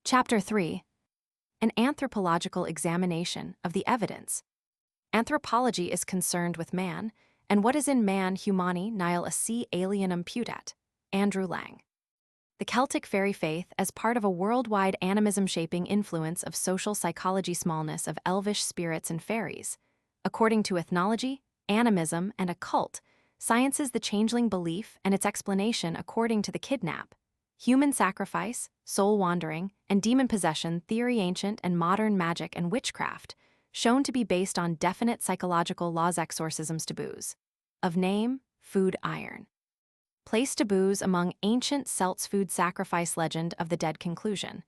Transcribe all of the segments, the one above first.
Chapter 3. An anthropological examination of the evidence. Anthropology is concerned with man, and what is in man humani nihil esse alienum putat. Andrew Lang. The Celtic fairy faith as part of a worldwide animism-shaping influence of social psychology smallness of elvish spirits and fairies. According to ethnology, animism, and occult, science is the changeling belief and its explanation according to the kidnap, human sacrifice, soul wandering, and demon possession theory ancient and modern magic and witchcraft, shown to be based on definite psychological laws exorcisms taboos. Of name, food iron. Place taboos among ancient Celts food sacrifice legend of the dead conclusion.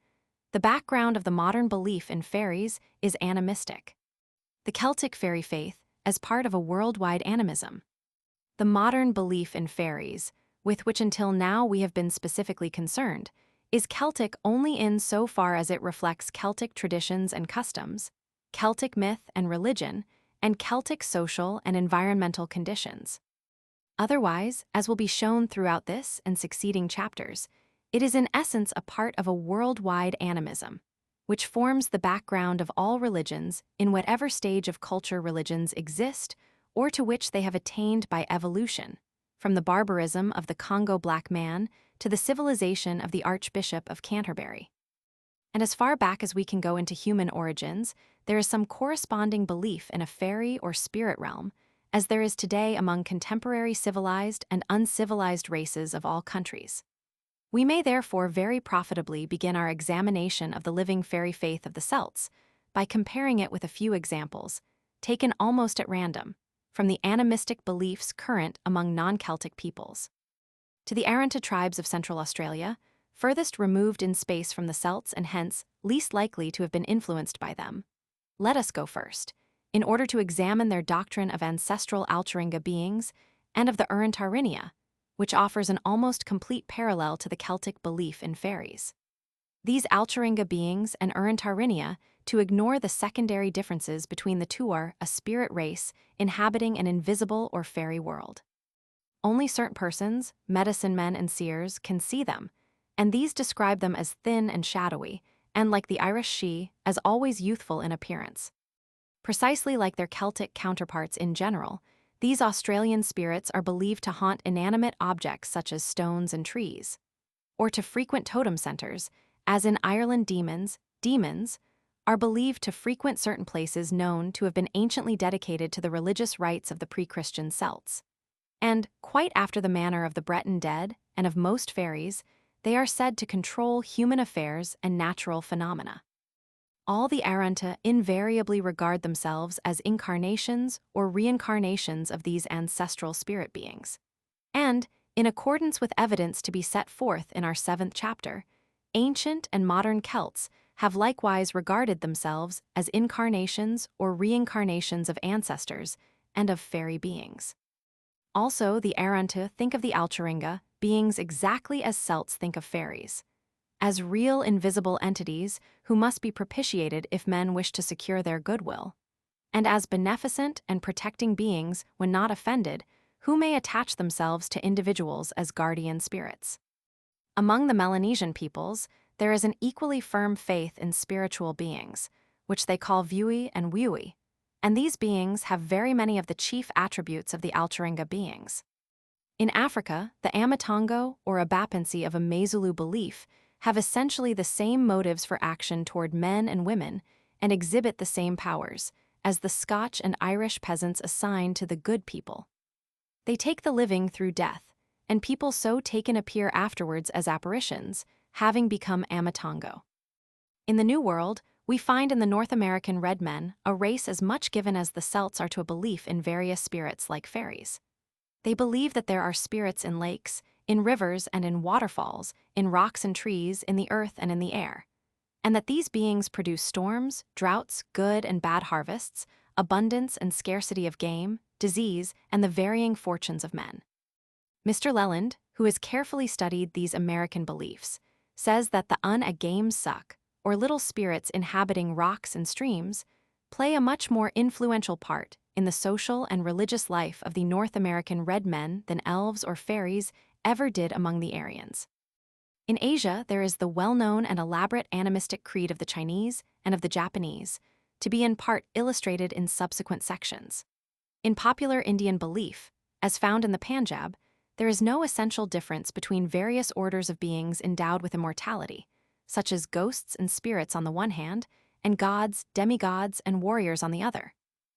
The background of the modern belief in fairies is animistic. The Celtic fairy faith as part of a worldwide animism. The modern belief in fairies, with which until now we have been specifically concerned, is Celtic only in so far as it reflects Celtic traditions and customs, Celtic myth and religion, and Celtic social and environmental conditions. Otherwise, as will be shown throughout this and succeeding chapters, it is in essence a part of a worldwide animism, which forms the background of all religions in whatever stage of culture religions exist or to which they have attained by evolution, from the barbarism of the Congo black man to the civilization of the Archbishop of Canterbury. And as far back as we can go into human origins, there is some corresponding belief in a fairy or spirit realm, as there is today among contemporary civilized and uncivilized races of all countries. We may therefore very profitably begin our examination of the living fairy faith of the Celts by comparing it with a few examples, taken almost at random, from the animistic beliefs current among non-Celtic peoples. To the Arrernte tribes of Central Australia, furthest removed in space from the Celts and hence least likely to have been influenced by them, let us go first, in order to examine their doctrine of ancestral Altringa beings and of the Urantarrhenia, which offers an almost complete parallel to the Celtic belief in fairies. These Altringa beings and Urantarrhenia to ignore the secondary differences between the two are a spirit race inhabiting an invisible or fairy world. Only certain persons, medicine men and seers, can see them, and these describe them as thin and shadowy, and like the Irish she, as always youthful in appearance. Precisely like their Celtic counterparts in general, these Australian spirits are believed to haunt inanimate objects such as stones and trees, or to frequent totem centers, as in Ireland demons are believed to frequent certain places known to have been anciently dedicated to the religious rites of the pre-Christian Celts. And, quite after the manner of the Breton dead and of most fairies, they are said to control human affairs and natural phenomena. All the Arrernte invariably regard themselves as incarnations or reincarnations of these ancestral spirit beings. And, in accordance with evidence to be set forth in our 7th chapter, ancient and modern Celts have likewise regarded themselves as incarnations or reincarnations of ancestors and of fairy beings. Also, the Arrernte think of the Altringa beings exactly as Celts think of fairies, as real invisible entities who must be propitiated if men wish to secure their goodwill, and as beneficent and protecting beings when not offended, who may attach themselves to individuals as guardian spirits. Among the Melanesian peoples, there is an equally firm faith in spiritual beings, which they call Vui and Wui, and these beings have very many of the chief attributes of the Altringa beings. In Africa, the Amatongo or Abapansi of a Mazulu belief have essentially the same motives for action toward men and women and exhibit the same powers as the Scotch and Irish peasants assign to the good people. They take the living through death, and people so taken appear afterwards as apparitions, having become Amatongo. In the New World, we find in the North American red men a race as much given as the Celts are to a belief in various spirits like fairies. They believe that there are spirits in lakes, in rivers and in waterfalls, in rocks and trees, in the earth and in the air, and that these beings produce storms, droughts, good and bad harvests, abundance and scarcity of game, disease, and the varying fortunes of men. Mr. Leland, who has carefully studied these American beliefs, says that the un-a-game suck, or little spirits inhabiting rocks and streams, play a much more influential part in the social and religious life of the North American red men than elves or fairies ever did among the Aryans. In Asia, there is the well-known and elaborate animistic creed of the Chinese and of the Japanese, to be in part illustrated in subsequent sections. In popular Indian belief, as found in the Punjab, there is no essential difference between various orders of beings endowed with immortality, such as ghosts and spirits on the one hand, and gods, demigods, and warriors on the other.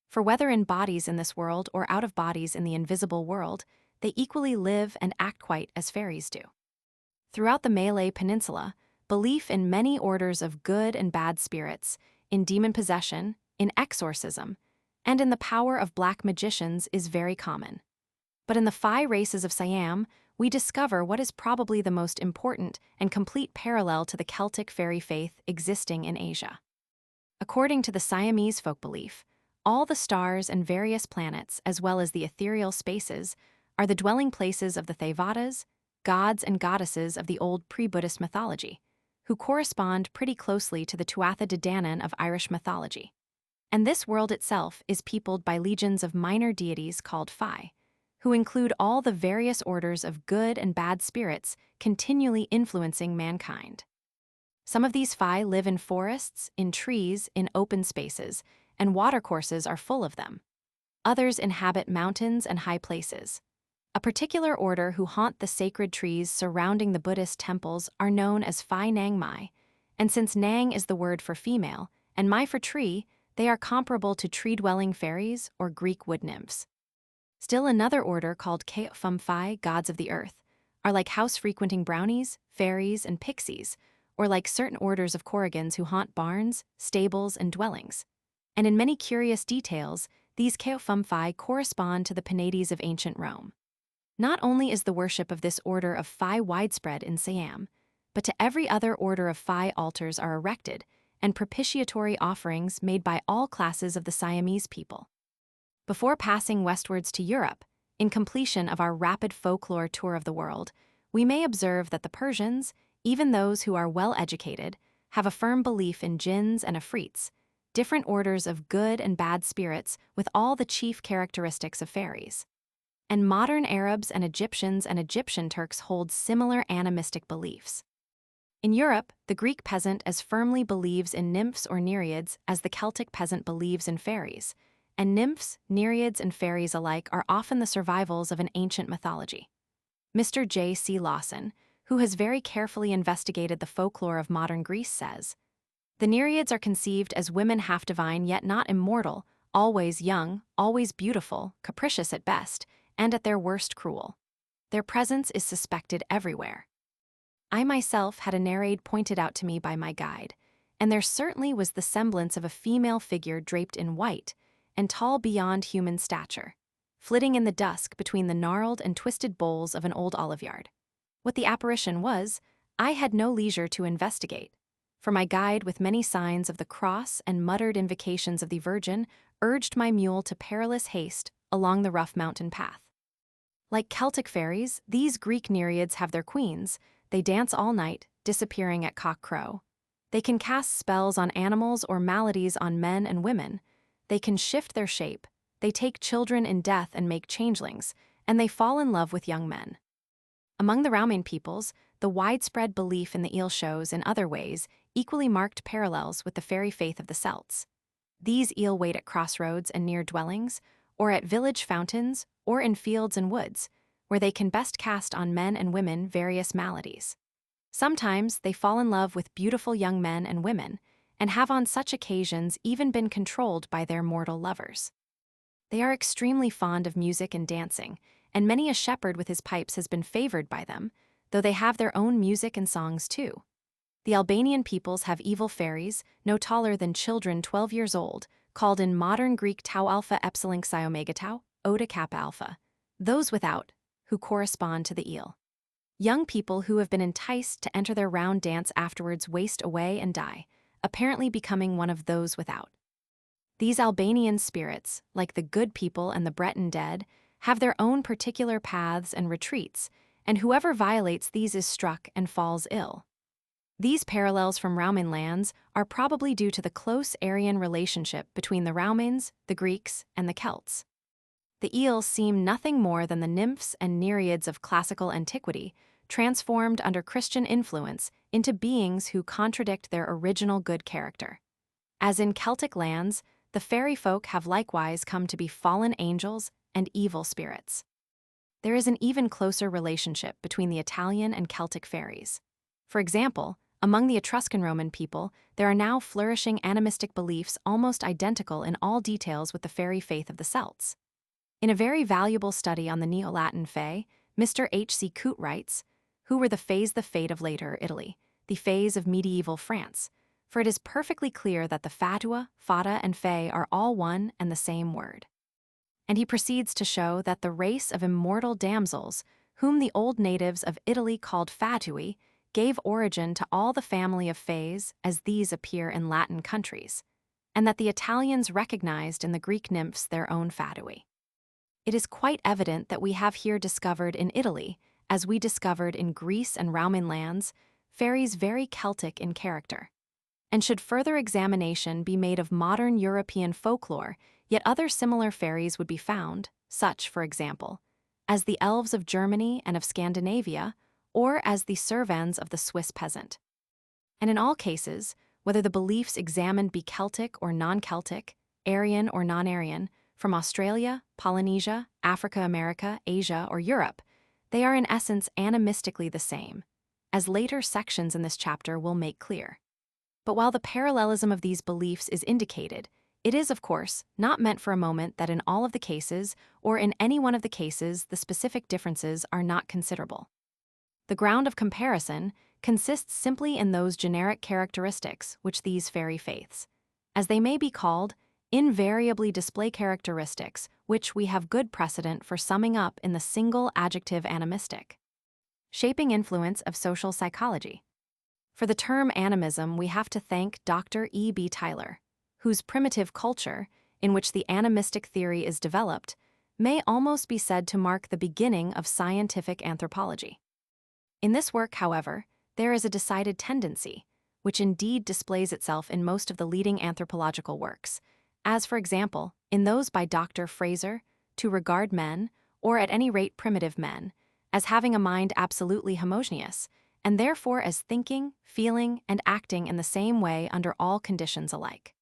For whether in bodies in this world or out of bodies in the invisible world, they equally live and act quite as fairies do. Throughout the Malay Peninsula, belief in many orders of good and bad spirits, in demon possession, in exorcism, and in the power of black magicians is very common. But in the Phi races of Siam, we discover what is probably the most important and complete parallel to the Celtic fairy faith existing in Asia. According to the Siamese folk belief, all the stars and various planets, as well as the ethereal spaces, are the dwelling places of the Thevatas, gods and goddesses of the old pre-Buddhist mythology, who correspond pretty closely to the Tuatha De Danann of Irish mythology. And this world itself is peopled by legions of minor deities called Phi, who include all the various orders of good and bad spirits continually influencing mankind. Some of these Phi live in forests, in trees, in open spaces, and watercourses are full of them. Others inhabit mountains and high places. A particular order who haunt the sacred trees surrounding the Buddhist temples are known as Phi Nang Mai, and since Nang is the word for female, and Mai for tree, they are comparable to tree-dwelling fairies or Greek wood nymphs. Still another order called Ke Phum Phi, gods of the earth, are like house-frequenting brownies, fairies, and pixies, or like certain orders of Korrigans who haunt barns, stables, and dwellings. And in many curious details, these Ke Phum Phi correspond to the Penates of ancient Rome. Not only is the worship of this order of Phi widespread in Siam, but to every other order of Phi altars are erected, and propitiatory offerings made by all classes of the Siamese people. Before passing westwards to Europe, in completion of our rapid folklore tour of the world, we may observe that the Persians, even those who are well educated, have a firm belief in jinns and afrits, different orders of good and bad spirits with all the chief characteristics of fairies. And modern Arabs and Egyptian Turks hold similar animistic beliefs. In Europe, the Greek peasant as firmly believes in nymphs or nereids as the Celtic peasant believes in fairies, and nymphs, nereids, and fairies alike are often the survivals of an ancient mythology. Mr. J. C. Lawson, who has very carefully investigated the folklore of modern Greece, says, "The nereids are conceived as women half divine yet not immortal, always young, always beautiful, capricious at best, and at their worst cruel. Their presence is suspected everywhere. I myself had a nereid pointed out to me by my guide, and there certainly was the semblance of a female figure draped in white, and tall beyond human stature, flitting in the dusk between the gnarled and twisted boles of an old oliveyard. What the apparition was, I had no leisure to investigate, for my guide, with many signs of the cross and muttered invocations of the Virgin, urged my mule to perilous haste along the rough mountain path. Like Celtic fairies, these Greek nereids have their queens. They dance all night, disappearing at cock-crow. They can cast spells on animals or maladies on men and women. They can shift their shape. They take children in death and make changelings, and they fall in love with young men. Among the Raumain peoples, the widespread belief in the eel shows in other ways equally marked parallels with the fairy faith of the Celts. These eel wait at crossroads and near dwellings, or at village fountains, or in fields and woods, where they can best cast on men and women various maladies. Sometimes they fall in love with beautiful young men and women, and have on such occasions even been controlled by their mortal lovers. They are extremely fond of music and dancing, and many a shepherd with his pipes has been favored by them, though they have their own music and songs too. The Albanian peoples have evil fairies, no taller than children 12 years old, called in modern Greek tau alpha epsilon psi omega tau, Oda kappa alpha, those without, who correspond to the eel. Young people who have been enticed to enter their round dance afterwards waste away and die, apparently becoming one of those without. These Albanian spirits, like the good people and the Breton dead, have their own particular paths and retreats, and whoever violates these is struck and falls ill. These parallels from Raumain lands are probably due to the close Aryan relationship between the Raumains, the Greeks, and the Celts. The eels seem nothing more than the nymphs and nereids of classical antiquity, transformed under Christian influence into beings who contradict their original good character. As in Celtic lands, the fairy folk have likewise come to be fallen angels and evil spirits. There is an even closer relationship between the Italian and Celtic fairies. For example, among the Etruscan Roman people, there are now flourishing animistic beliefs almost identical in all details with the fairy faith of the Celts. In a very valuable study on the Neo-Latin Fae, Mr. H.C. Coote writes, "Who were the Faes the fate of later Italy, the Faes of medieval France? For it is perfectly clear that the fatua, fata, and fae are all one and the same word." And he proceeds to show that the race of immortal damsels, whom the old natives of Italy called fatui, gave origin to all the family of fays as these appear in Latin countries, and that the Italians recognized in the Greek nymphs their own fatui. It is quite evident that we have here discovered in Italy, as we discovered in Greece and Roman lands, fairies very Celtic in character. And should further examination be made of modern European folklore, yet other similar fairies would be found, such, for example, as the elves of Germany and of Scandinavia, or as the servans of the Swiss peasant. And in all cases, whether the beliefs examined be Celtic or non-Celtic, Aryan or non-Aryan, from Australia, Polynesia, Africa, America, Asia, or Europe, they are in essence animistically the same, as later sections in this chapter will make clear. But while the parallelism of these beliefs is indicated, it is, of course, not meant for a moment that in all of the cases, or in any one of the cases, the specific differences are not considerable. The ground of comparison consists simply in those generic characteristics which these fairy faiths, as they may be called, invariably display characteristics which we have good precedent for summing up in the single adjective animistic. Shaping influence of social psychology. For the term animism, we have to thank Dr. E.B. Tyler, whose primitive culture, in which the animistic theory is developed, may almost be said to mark the beginning of scientific anthropology. In this work, however, there is a decided tendency, which indeed displays itself in most of the leading anthropological works, as for example, in those by Dr. Fraser, to regard men, or at any rate primitive men, as having a mind absolutely homogeneous, and therefore as thinking, feeling, and acting in the same way under all conditions alike.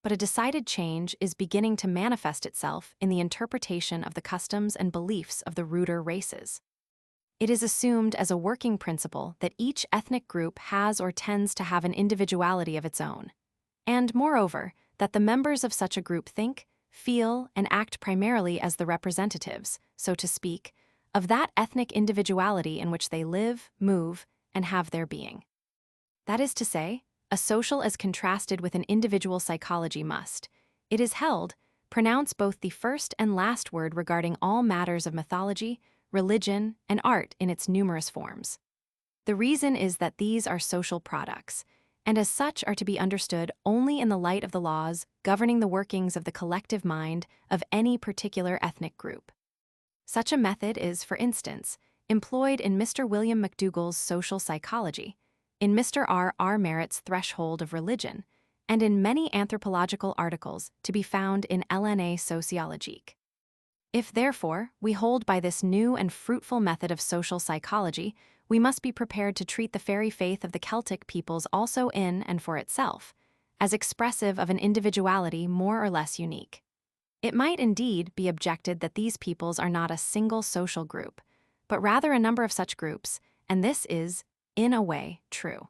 But a decided change is beginning to manifest itself in the interpretation of the customs and beliefs of the ruder races. It is assumed as a working principle that each ethnic group has or tends to have an individuality of its own, and, moreover, that the members of such a group think, feel, and act primarily as the representatives, so to speak, of that ethnic individuality in which they live, move, and have their being. That is to say, a social as contrasted with an individual psychology must, it is held, pronounce both the first and last word regarding all matters of mythology, religion, and art in its numerous forms. The reason is that these are social products, and as such are to be understood only in the light of the laws governing the workings of the collective mind of any particular ethnic group. Such a method is, for instance, employed in Mr. William McDougall's Social Psychology, in Mr. R. R. Merritt's Threshold of Religion, and in many anthropological articles to be found in LNA Sociologique. If, therefore, we hold by this new and fruitful method of social psychology, we must be prepared to treat the fairy faith of the Celtic peoples also in and for itself, as expressive of an individuality more or less unique. It might indeed be objected that these peoples are not a single social group, but rather a number of such groups, and this is, in a way, true.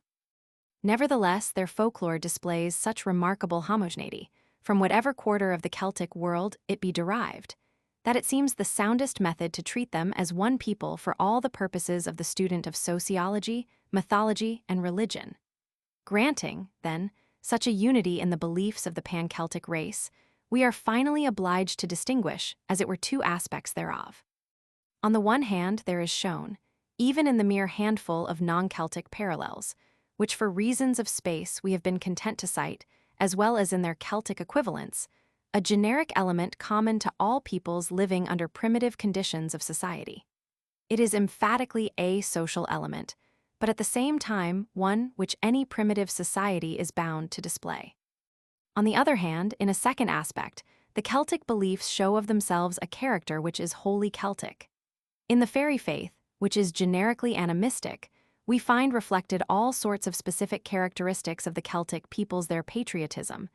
Nevertheless, their folklore displays such remarkable homogeneity, from whatever quarter of the Celtic world it be derived, that it seems the soundest method to treat them as one people for all the purposes of the student of sociology, mythology, and religion. Granting, then, such a unity in the beliefs of the pan-Celtic race, we are finally obliged to distinguish, as it were, two aspects thereof. On the one hand, there is shown, even in the mere handful of non-Celtic parallels, which for reasons of space we have been content to cite, as well as in their Celtic equivalents, a generic element common to all peoples living under primitive conditions of society. It is emphatically a social element, but at the same time one which any primitive society is bound to display. On the other hand, in a second aspect, the Celtic beliefs show of themselves a character which is wholly Celtic. In the fairy faith, which is generically animistic, we find reflected all sorts of specific characteristics of the Celtic peoples: their patriotism,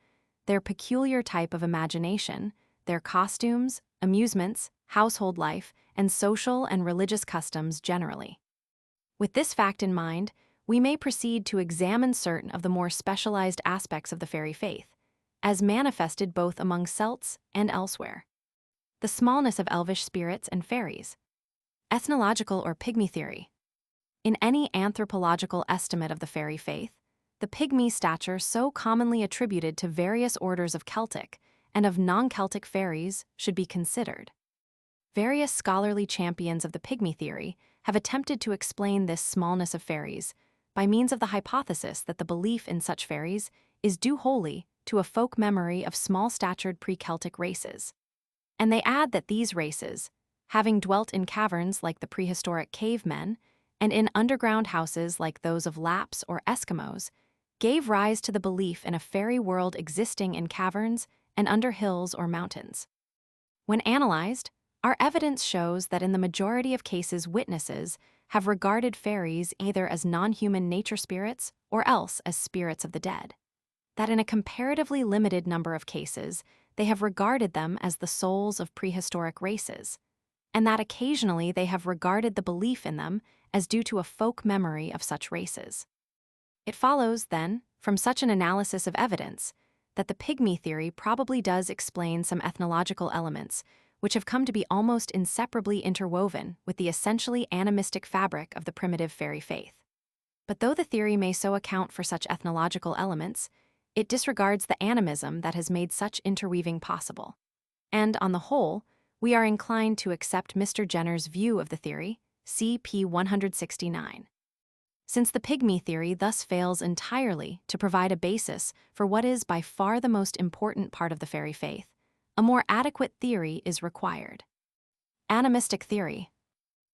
their peculiar type of imagination, their costumes, amusements, household life, and social and religious customs generally. With this fact in mind, we may proceed to examine certain of the more specialized aspects of the fairy faith, as manifested both among Celts and elsewhere. The smallness of elvish spirits and fairies. Ethnological or pygmy theory. In any anthropological estimate of the fairy faith, the pygmy stature so commonly attributed to various orders of Celtic and of non-Celtic fairies should be considered. Various scholarly champions of the pygmy theory have attempted to explain this smallness of fairies by means of the hypothesis that the belief in such fairies is due wholly to a folk memory of small-statured pre-Celtic races. And they add that these races, having dwelt in caverns like the prehistoric cavemen and in underground houses like those of Lapps or Eskimos, gave rise to the belief in a fairy world existing in caverns and under hills or mountains. When analyzed, our evidence shows that in the majority of cases witnesses have regarded fairies either as non-human nature spirits or else as spirits of the dead. That in a comparatively limited number of cases, they have regarded them as the souls of prehistoric races, and that occasionally they have regarded the belief in them as due to a folk memory of such races. It follows, then, from such an analysis of evidence, that the pygmy theory probably does explain some ethnological elements which have come to be almost inseparably interwoven with the essentially animistic fabric of the primitive fairy faith. But though the theory may so account for such ethnological elements, it disregards the animism that has made such interweaving possible. And, on the whole, we are inclined to accept Mr. Jenner's view of the theory, CP 169. Since the pygmy theory thus fails entirely to provide a basis for what is by far the most important part of the fairy faith, a more adequate theory is required. Animistic theory.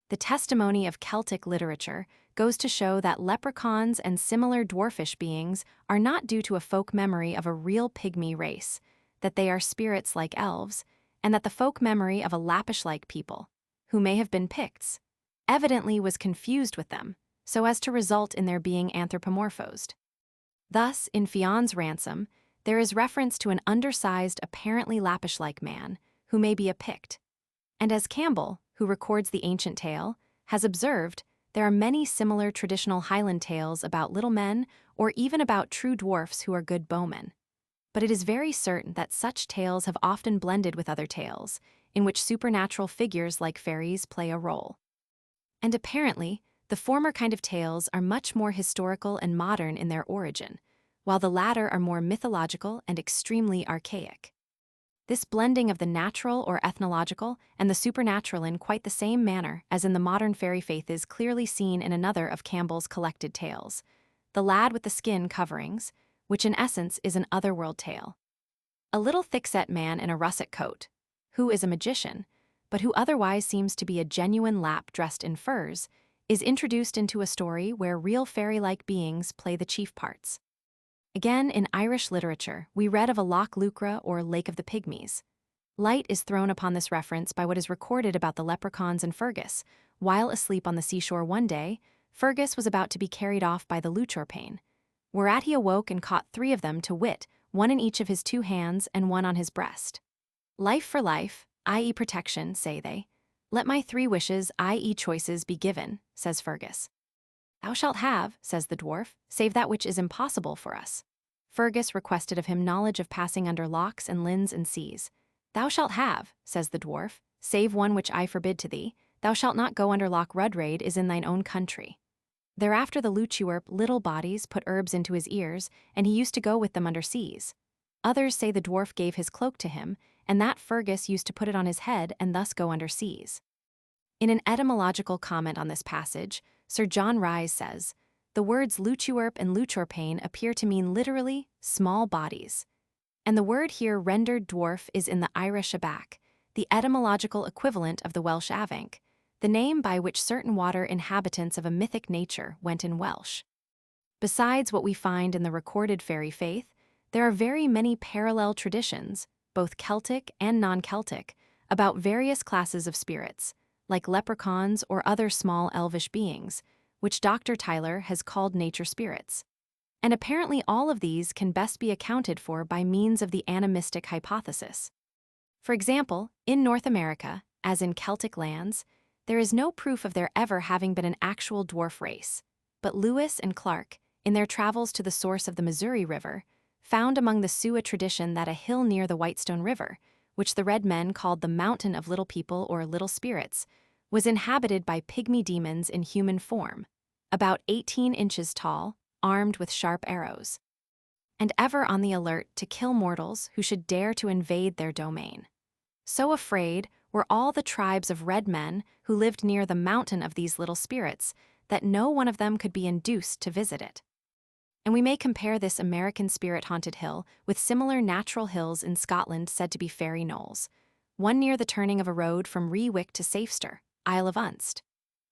The testimony of Celtic literature goes to show that leprechauns and similar dwarfish beings are not due to a folk memory of a real pygmy race, that they are spirits like elves, and that the folk memory of a Lappish-like people, who may have been Picts, evidently was confused with them, so as to result in their being anthropomorphosed. Thus, in Fion's Ransom, there is reference to an undersized, apparently Lappish-like man, who may be a Pict. And as Campbell, who records the ancient tale, has observed, there are many similar traditional Highland tales about little men or even about true dwarfs who are good bowmen. But it is very certain that such tales have often blended with other tales, in which supernatural figures like fairies play a role. And apparently, the former kind of tales are much more historical and modern in their origin, while the latter are more mythological and extremely archaic. This blending of the natural or ethnological and the supernatural in quite the same manner as in the modern fairy faith is clearly seen in another of Campbell's collected tales, The Lad with the Skin Coverings, which in essence is an otherworld tale. A little thick-set man in a russet coat, who is a magician, but who otherwise seems to be a genuine Lapp dressed in furs, is introduced into a story where real fairy-like beings play the chief parts. Again, in Irish literature, we read of a Loch Lucra or Lake of the Pygmies. Light is thrown upon this reference by what is recorded about the leprechauns and Fergus. While asleep on the seashore one day, Fergus was about to be carried off by the Luchorpain, whereat he awoke and caught 3 of them, to wit, 1 in each of his 2 hands and 1 on his breast. Life for life, i.e. protection, say they. Let my 3 wishes, i.e. choices, be given, says Fergus. Thou shalt have, says the dwarf, save that which is impossible for us. Fergus requested of him knowledge of passing under lochs and lins and seas. Thou shalt have, says the dwarf, save one which I forbid to thee. Thou shalt not go under Loch Rudraid is in thine own country. Thereafter the Luchuerp little bodies put herbs into his ears, and he used to go with them under seas. Others say the dwarf gave his cloak to him, and that Fergus used to put it on his head and thus go under seas. In an etymological comment on this passage, Sir John Rise says, the words Luchuerp and Luchorpain appear to mean literally small bodies. And the word here rendered dwarf is in the Irish abac, the etymological equivalent of the Welsh avanc, the name by which certain water inhabitants of a mythic nature went in Welsh. Besides what we find in the recorded fairy faith, there are very many parallel traditions, both Celtic and non-Celtic, about various classes of spirits, like leprechauns or other small elvish beings, which Dr. Tyler has called nature spirits. And apparently all of these can best be accounted for by means of the animistic hypothesis. For example, in North America, as in Celtic lands, there is no proof of there ever having been an actual dwarf race, but Lewis and Clark, in their travels to the source of the Missouri River, found among the Sioux a tradition that a hill near the Whitestone River, which the red men called the Mountain of Little People or Little Spirits, was inhabited by pygmy demons in human form, about 18 inches tall, armed with sharp arrows, and ever on the alert to kill mortals who should dare to invade their domain. So afraid were all the tribes of red men who lived near the mountain of these little spirits that no one of them could be induced to visit it. And we may compare this American spirit-haunted hill with similar natural hills in Scotland said to be fairy knolls, one near the turning of a road from Riewick to Safester, Isle of Unst,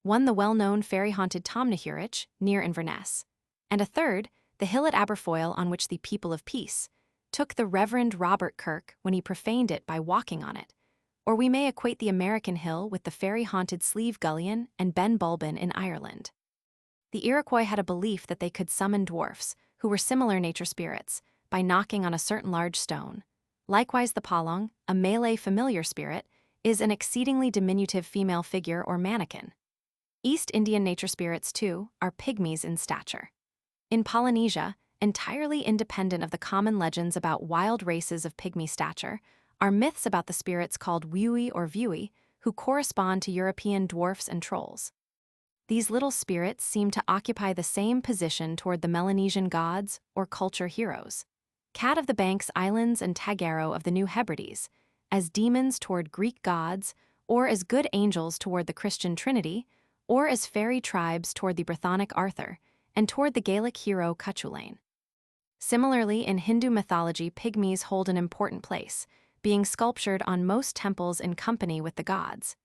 one the well-known fairy-haunted Tomnahurich, near Inverness, and a third, the hill at Aberfoyle on which the People of Peace took the Reverend Robert Kirk when he profaned it by walking on it. Or we may equate the American hill with the fairy-haunted Slieve Gullion and Ben Bulben in Ireland. The Iroquois had a belief that they could summon dwarfs, who were similar nature spirits, by knocking on a certain large stone. Likewise the Palong, a Malay familiar spirit, is an exceedingly diminutive female figure or mannequin. East Indian nature spirits, too, are pygmies in stature. In Polynesia, entirely independent of the common legends about wild races of pygmy stature, are myths about the spirits called Wui or Vui, who correspond to European dwarfs and trolls. These little spirits seem to occupy the same position toward the Melanesian gods or culture heroes, Cat of the Banks Islands and Tagaro of the New Hebrides, as demons toward Greek gods, or as good angels toward the Christian Trinity, or as fairy tribes toward the Brythonic Arthur, and toward the Gaelic hero Cuchulainn. Similarly, in Hindu mythology, pygmies hold an important place, being sculptured on most temples in company with the gods.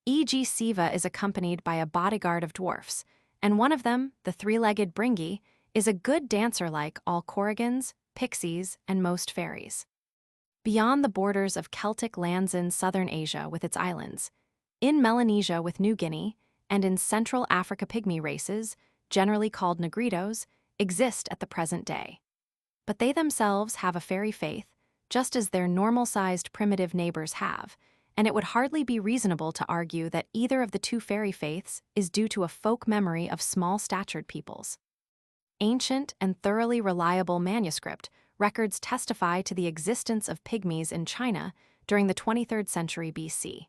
E.g. Siva is accompanied by a bodyguard of dwarfs, and one of them, the three-legged Bringi, is a good dancer like all Korrigans, pixies, and most fairies. Beyond the borders of Celtic lands in southern Asia with its islands, in Melanesia with New Guinea, and in Central Africa pygmy races, generally called Negritos, exist at the present day. But they themselves have a fairy faith, just as their normal-sized primitive neighbors have, and it would hardly be reasonable to argue that either of the two fairy faiths is due to a folk memory of small-statured peoples. Ancient and thoroughly reliable manuscript records testify to the existence of pygmies in China during the 23rd century BC.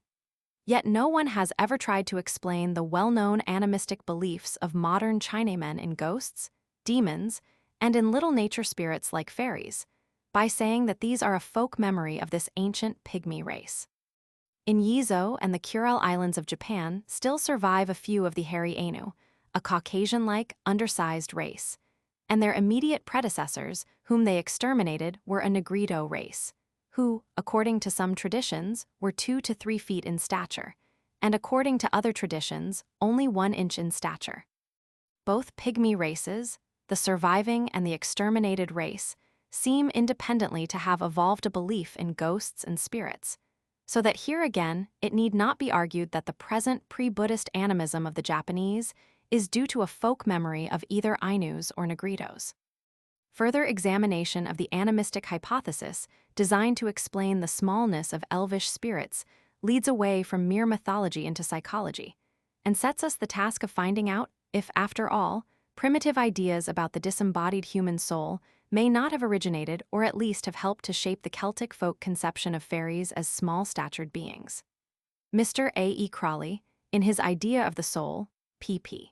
Yet no one has ever tried to explain the well-known animistic beliefs of modern Chinamen in ghosts, demons, and in little nature spirits like fairies, by saying that these are a folk memory of this ancient pygmy race. In Yizo and the Kuril Islands of Japan still survive a few of the hairy Ainu, a Caucasian-like, undersized race, and their immediate predecessors, whom they exterminated, were a Negrito race, who, according to some traditions, were 2 to 3 feet in stature, and according to other traditions, only 1 inch in stature. Both pygmy races, the surviving and the exterminated race, seem independently to have evolved a belief in ghosts and spirits, so that here again it need not be argued that the present pre-Buddhist animism of the Japanese is due to a folk memory of either Ainus or Negritos. Further examination of the animistic hypothesis, designed to explain the smallness of elvish spirits, leads away from mere mythology into psychology, and sets us the task of finding out if, after all, primitive ideas about the disembodied human soul may not have originated or at least have helped to shape the Celtic folk conception of fairies as small-statured beings. Mr. A. E. Crawley, in his Idea of the Soul, pp.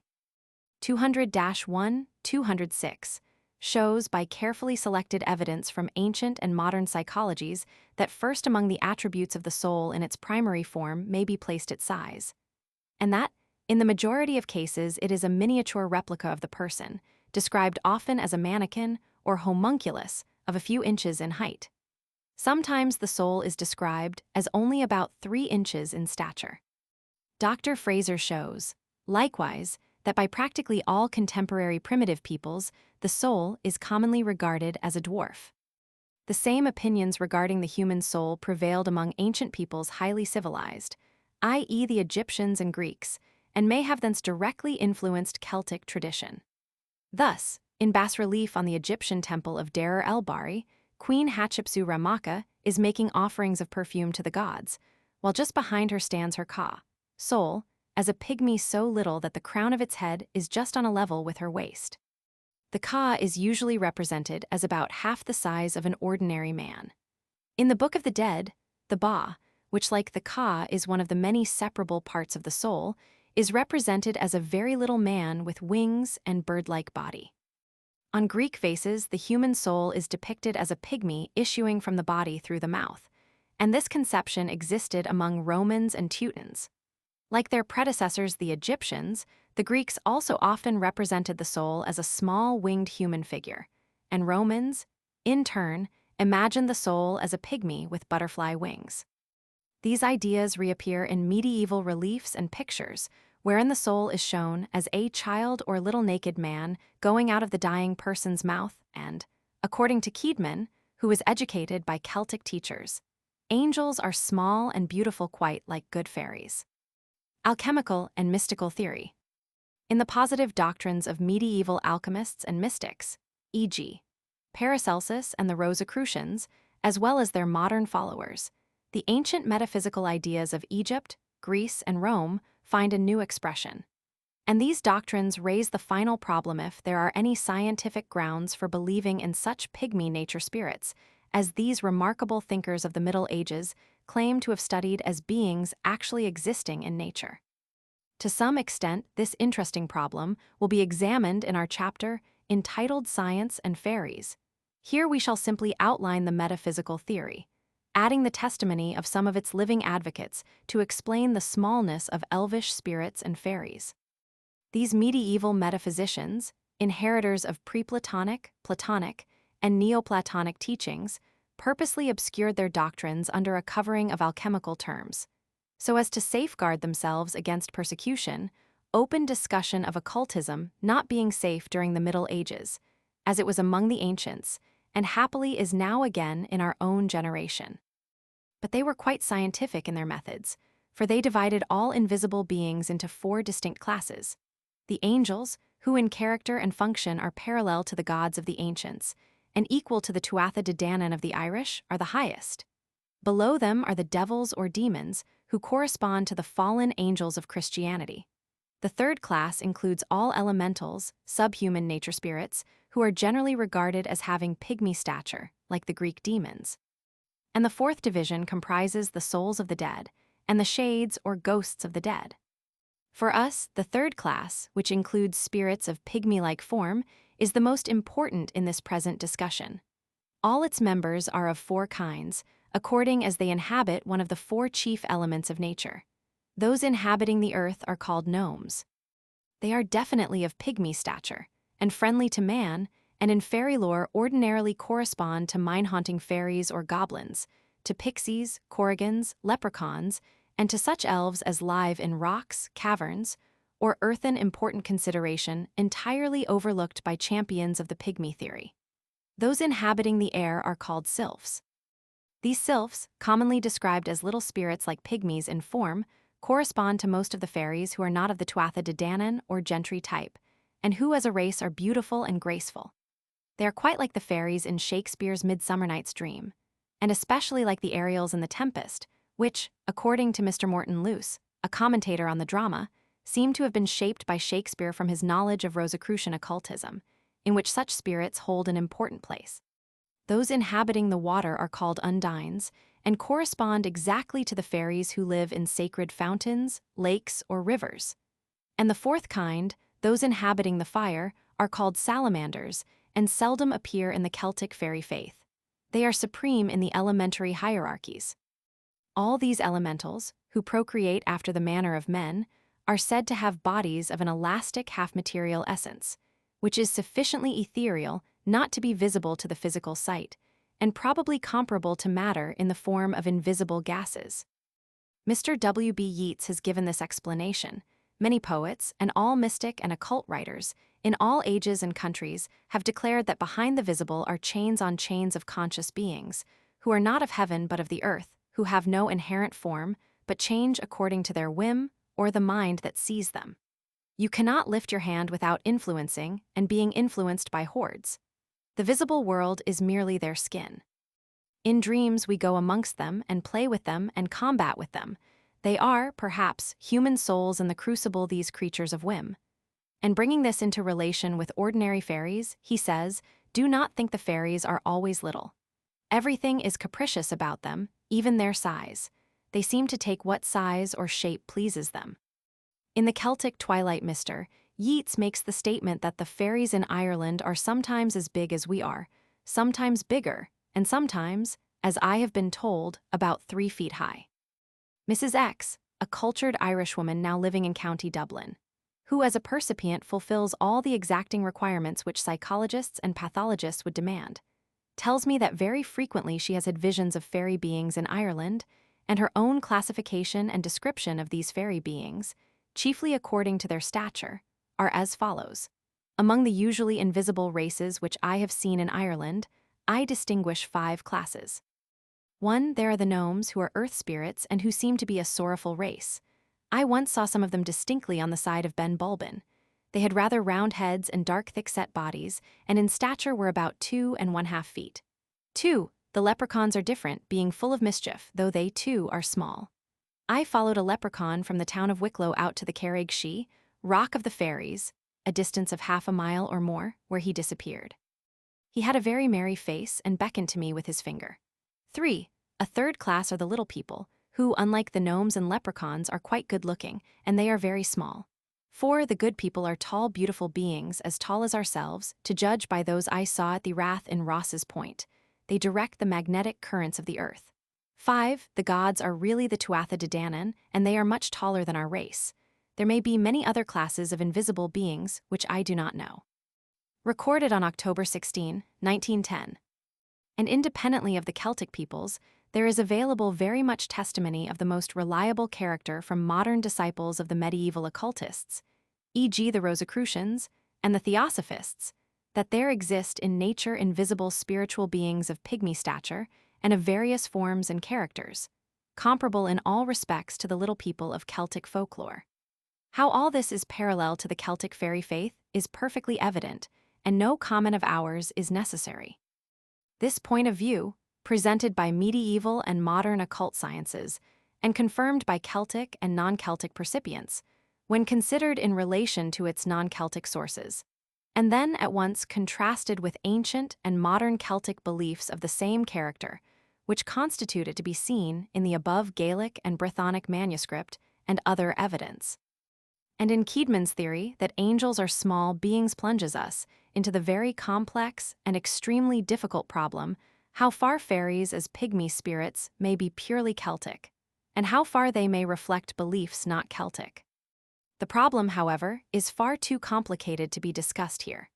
200-1-206, shows by carefully selected evidence from ancient and modern psychologies that first among the attributes of the soul in its primary form may be placed its size, and that, in the majority of cases, it is a miniature replica of the person, described often as a mannequin or homunculus of a few inches in height. Sometimes the soul is described as only about 3 inches in stature. Dr. Fraser shows, likewise, that by practically all contemporary primitive peoples, the soul is commonly regarded as a dwarf. The same opinions regarding the human soul prevailed among ancient peoples highly civilized, i.e. the Egyptians and Greeks, and may have thence directly influenced Celtic tradition. Thus, in bas-relief on the Egyptian temple of Deir el-Bahari, Queen Hatshepsut-Ramaka is making offerings of perfume to the gods, while just behind her stands her Ka, soul, as a pygmy so little that the crown of its head is just on a level with her waist. The Ka is usually represented as about half the size of an ordinary man. In the Book of the Dead, the Ba, which like the Ka is one of the many separable parts of the soul, is represented as a very little man with wings and bird-like body. On Greek vases, the human soul is depicted as a pygmy issuing from the body through the mouth, and this conception existed among Romans and Teutons. Like their predecessors, the Egyptians, the Greeks also often represented the soul as a small winged human figure, and Romans, in turn, imagined the soul as a pygmy with butterfly wings. These ideas reappear in medieval reliefs and pictures, wherein the soul is shown as a child or little naked man going out of the dying person's mouth and, according to Keedman, who was educated by Celtic teachers, angels are small and beautiful quite like good fairies. Alchemical and mystical theory. In the positive doctrines of medieval alchemists and mystics, e.g., Paracelsus and the Rosicrucians, as well as their modern followers, the ancient metaphysical ideas of Egypt, Greece, and Rome find a new expression. And these doctrines raise the final problem if there are any scientific grounds for believing in such pygmy nature spirits, as these remarkable thinkers of the Middle Ages claim to have studied as beings actually existing in nature. To some extent, this interesting problem will be examined in our chapter entitled Science and Fairies. Here we shall simply outline the metaphysical theory, adding the testimony of some of its living advocates to explain the smallness of elvish spirits and fairies. These medieval metaphysicians, inheritors of pre-Platonic, Platonic, and Neoplatonic teachings, purposely obscured their doctrines under a covering of alchemical terms. So as to safeguard themselves against persecution, open discussion of occultism not being safe during the Middle Ages, as it was among the ancients, and happily is now again in our own generation. But they were quite scientific in their methods, for they divided all invisible beings into 4 distinct classes. The angels, who in character and function are parallel to the gods of the ancients, and equal to the Tuatha De Danann of the Irish, are the highest. Below them are the devils or demons, who correspond to the fallen angels of Christianity. The 3rd class includes all elementals, subhuman nature spirits, who are generally regarded as having pygmy stature, like the Greek demons. And the 4th division comprises the souls of the dead, and the shades or ghosts of the dead. For us, the 3rd class, which includes spirits of pygmy-like form, is the most important in this present discussion. All its members are of 4 kinds, according as they inhabit one of the 4 chief elements of nature. Those inhabiting the earth are called gnomes. They are definitely of pygmy stature, and friendly to man, and in fairy lore ordinarily correspond to mine-haunting fairies or goblins, to pixies, corrigans, leprechauns, and to such elves as live in rocks, caverns, or earthen important consideration entirely overlooked by champions of the pygmy theory. Those inhabiting the air are called sylphs. These sylphs, commonly described as little spirits like pygmies in form, correspond to most of the fairies who are not of the Tuatha De Danann or gentry type, and who as a race are beautiful and graceful. They are quite like the fairies in Shakespeare's Midsummer Night's Dream, and especially like the Ariels in The Tempest, which, according to Mr. Morton Luce, a commentator on the drama, seem to have been shaped by Shakespeare from his knowledge of Rosicrucian occultism, in which such spirits hold an important place. Those inhabiting the water are called undines, and correspond exactly to the fairies who live in sacred fountains, lakes, or rivers. And the 4th kind, those inhabiting the fire, are called salamanders, and seldom appear in the Celtic fairy faith. They are supreme in the elementary hierarchies. All these elementals, who procreate after the manner of men, are said to have bodies of an elastic half-material essence, which is sufficiently ethereal not to be visible to the physical sight, and probably comparable to matter in the form of invisible gases. Mr. W. B. Yeats has given this explanation. Many poets, and all mystic and occult writers, in all ages and countries, have declared that behind the visible are chains on chains of conscious beings, who are not of heaven but of the earth, who have no inherent form, but but change according to their whim or the mind that sees them. You cannot lift your hand without influencing and being influenced by hordes. The visible world is merely their skin. In dreams we go amongst them and play with them and combat with them. They are, perhaps, human souls in the crucible these creatures of whim. And bringing this into relation with ordinary fairies, he says, do not think the fairies are always little. Everything is capricious about them, even their size. They seem to take what size or shape pleases them. In the Celtic Twilight Mister, Yeats makes the statement that the fairies in Ireland are sometimes as big as we are, sometimes bigger, and sometimes, as I have been told, about 3 feet high. Mrs. X, a cultured Irishwoman now living in County Dublin, who as a percipient fulfills all the exacting requirements which psychologists and pathologists would demand, tells me that very frequently she has had visions of fairy beings in Ireland, and her own classification and description of these fairy beings, chiefly according to their stature, are as follows. Among the usually invisible races which I have seen in Ireland, I distinguish 5 classes. 1. There are the gnomes, who are earth spirits and who seem to be a sorrowful race. I once saw some of them distinctly on the side of Ben Bulben. They had rather round heads and dark thick-set bodies, and in stature were about 2½ feet. 2. The leprechauns are different, being full of mischief, though they, too, are small. I followed a leprechaun from the town of Wicklow out to the Carraig Shee, Rock of the Fairies, a distance of half a mile or more, where he disappeared. He had a very merry face and beckoned to me with his finger. 3. A third class are the little people, who, unlike the gnomes and leprechauns, are quite good-looking, and they are very small. 4. The good people are tall, beautiful beings, as tall as ourselves, to judge by those I saw at the Rath in Ross's Point. They direct the magnetic currents of the earth. 5. The gods are really the Tuatha De Danann, and they are much taller than our race. There may be many other classes of invisible beings, which I do not know. Recorded on October 16, 1910. And independently of the Celtic peoples, there is available very much testimony of the most reliable character from modern disciples of the medieval occultists, e.g. the Rosicrucians and the Theosophists, that there exist in nature invisible spiritual beings of pygmy stature and of various forms and characters, comparable in all respects to the little people of Celtic folklore. How all this is parallel to the Celtic fairy faith is perfectly evident, and no comment of ours is necessary. This point of view, presented by medieval and modern occult sciences, and confirmed by Celtic and non-Celtic percipients, when considered in relation to its non-Celtic sources, and then at once contrasted with ancient and modern Celtic beliefs of the same character, which constitute it to be seen in the above Gaelic and Brythonic manuscript and other evidence. And in Keedman's theory that angels are small beings plunges us into the very complex and extremely difficult problem how far fairies as pygmy spirits may be purely Celtic, and how far they may reflect beliefs not Celtic. The problem, however, is far too complicated to be discussed here,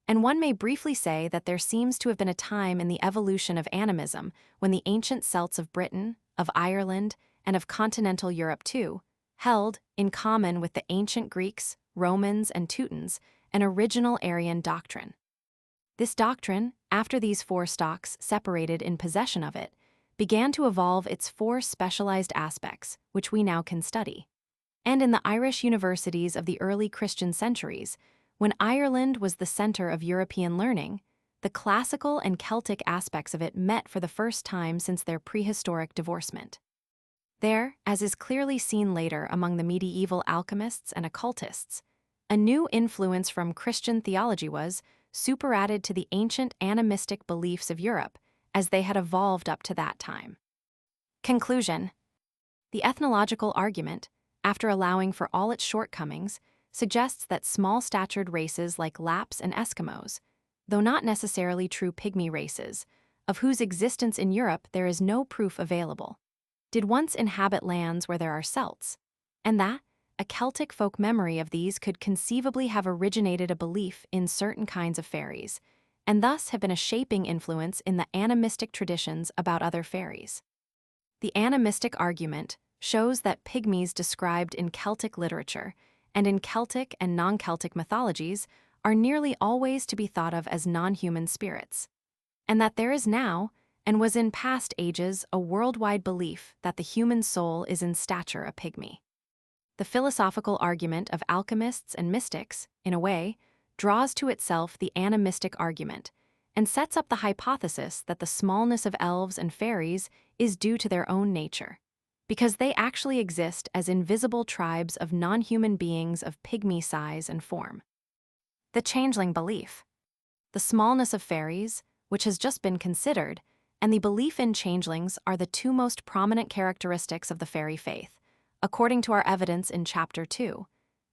and one may briefly say that there seems to have been a time in the evolution of animism when the ancient Celts of Britain, of Ireland, and of continental Europe too, held, in common with the ancient Greeks, Romans, and Teutons, an original Aryan doctrine. This doctrine, after these 4 stocks separated in possession of it, began to evolve its 4 specialized aspects, which we now can study. And in the Irish universities of the early Christian centuries, when Ireland was the center of European learning, the classical and Celtic aspects of it met for the first time since their prehistoric divorcement. There, as is clearly seen later among the medieval alchemists and occultists, a new influence from Christian theology was superadded to the ancient animistic beliefs of Europe as they had evolved up to that time. Conclusion. The ethnological argument, after allowing for all its shortcomings, suggests that small-statured races like Lapps and Eskimos, though not necessarily true pygmy races, of whose existence in Europe there is no proof available, did once inhabit lands where there are Celts, and that a Celtic folk memory of these could conceivably have originated a belief in certain kinds of fairies, and thus have been a shaping influence in the animistic traditions about other fairies. The animistic argument shows that pygmies described in Celtic literature and in Celtic and non-Celtic mythologies are nearly always to be thought of as non-human spirits, and that there is now, and was in past ages a worldwide belief that the human soul is in stature a pygmy. The philosophical argument of alchemists and mystics, in a way, draws to itself the animistic argument and sets up the hypothesis that the smallness of elves and fairies is due to their own nature, because they actually exist as invisible tribes of non-human beings of pygmy size and form. The changeling belief. The smallness of fairies, which has just been considered, and the belief in changelings are the two most prominent characteristics of the fairy faith, according to our evidence in Chapter 2,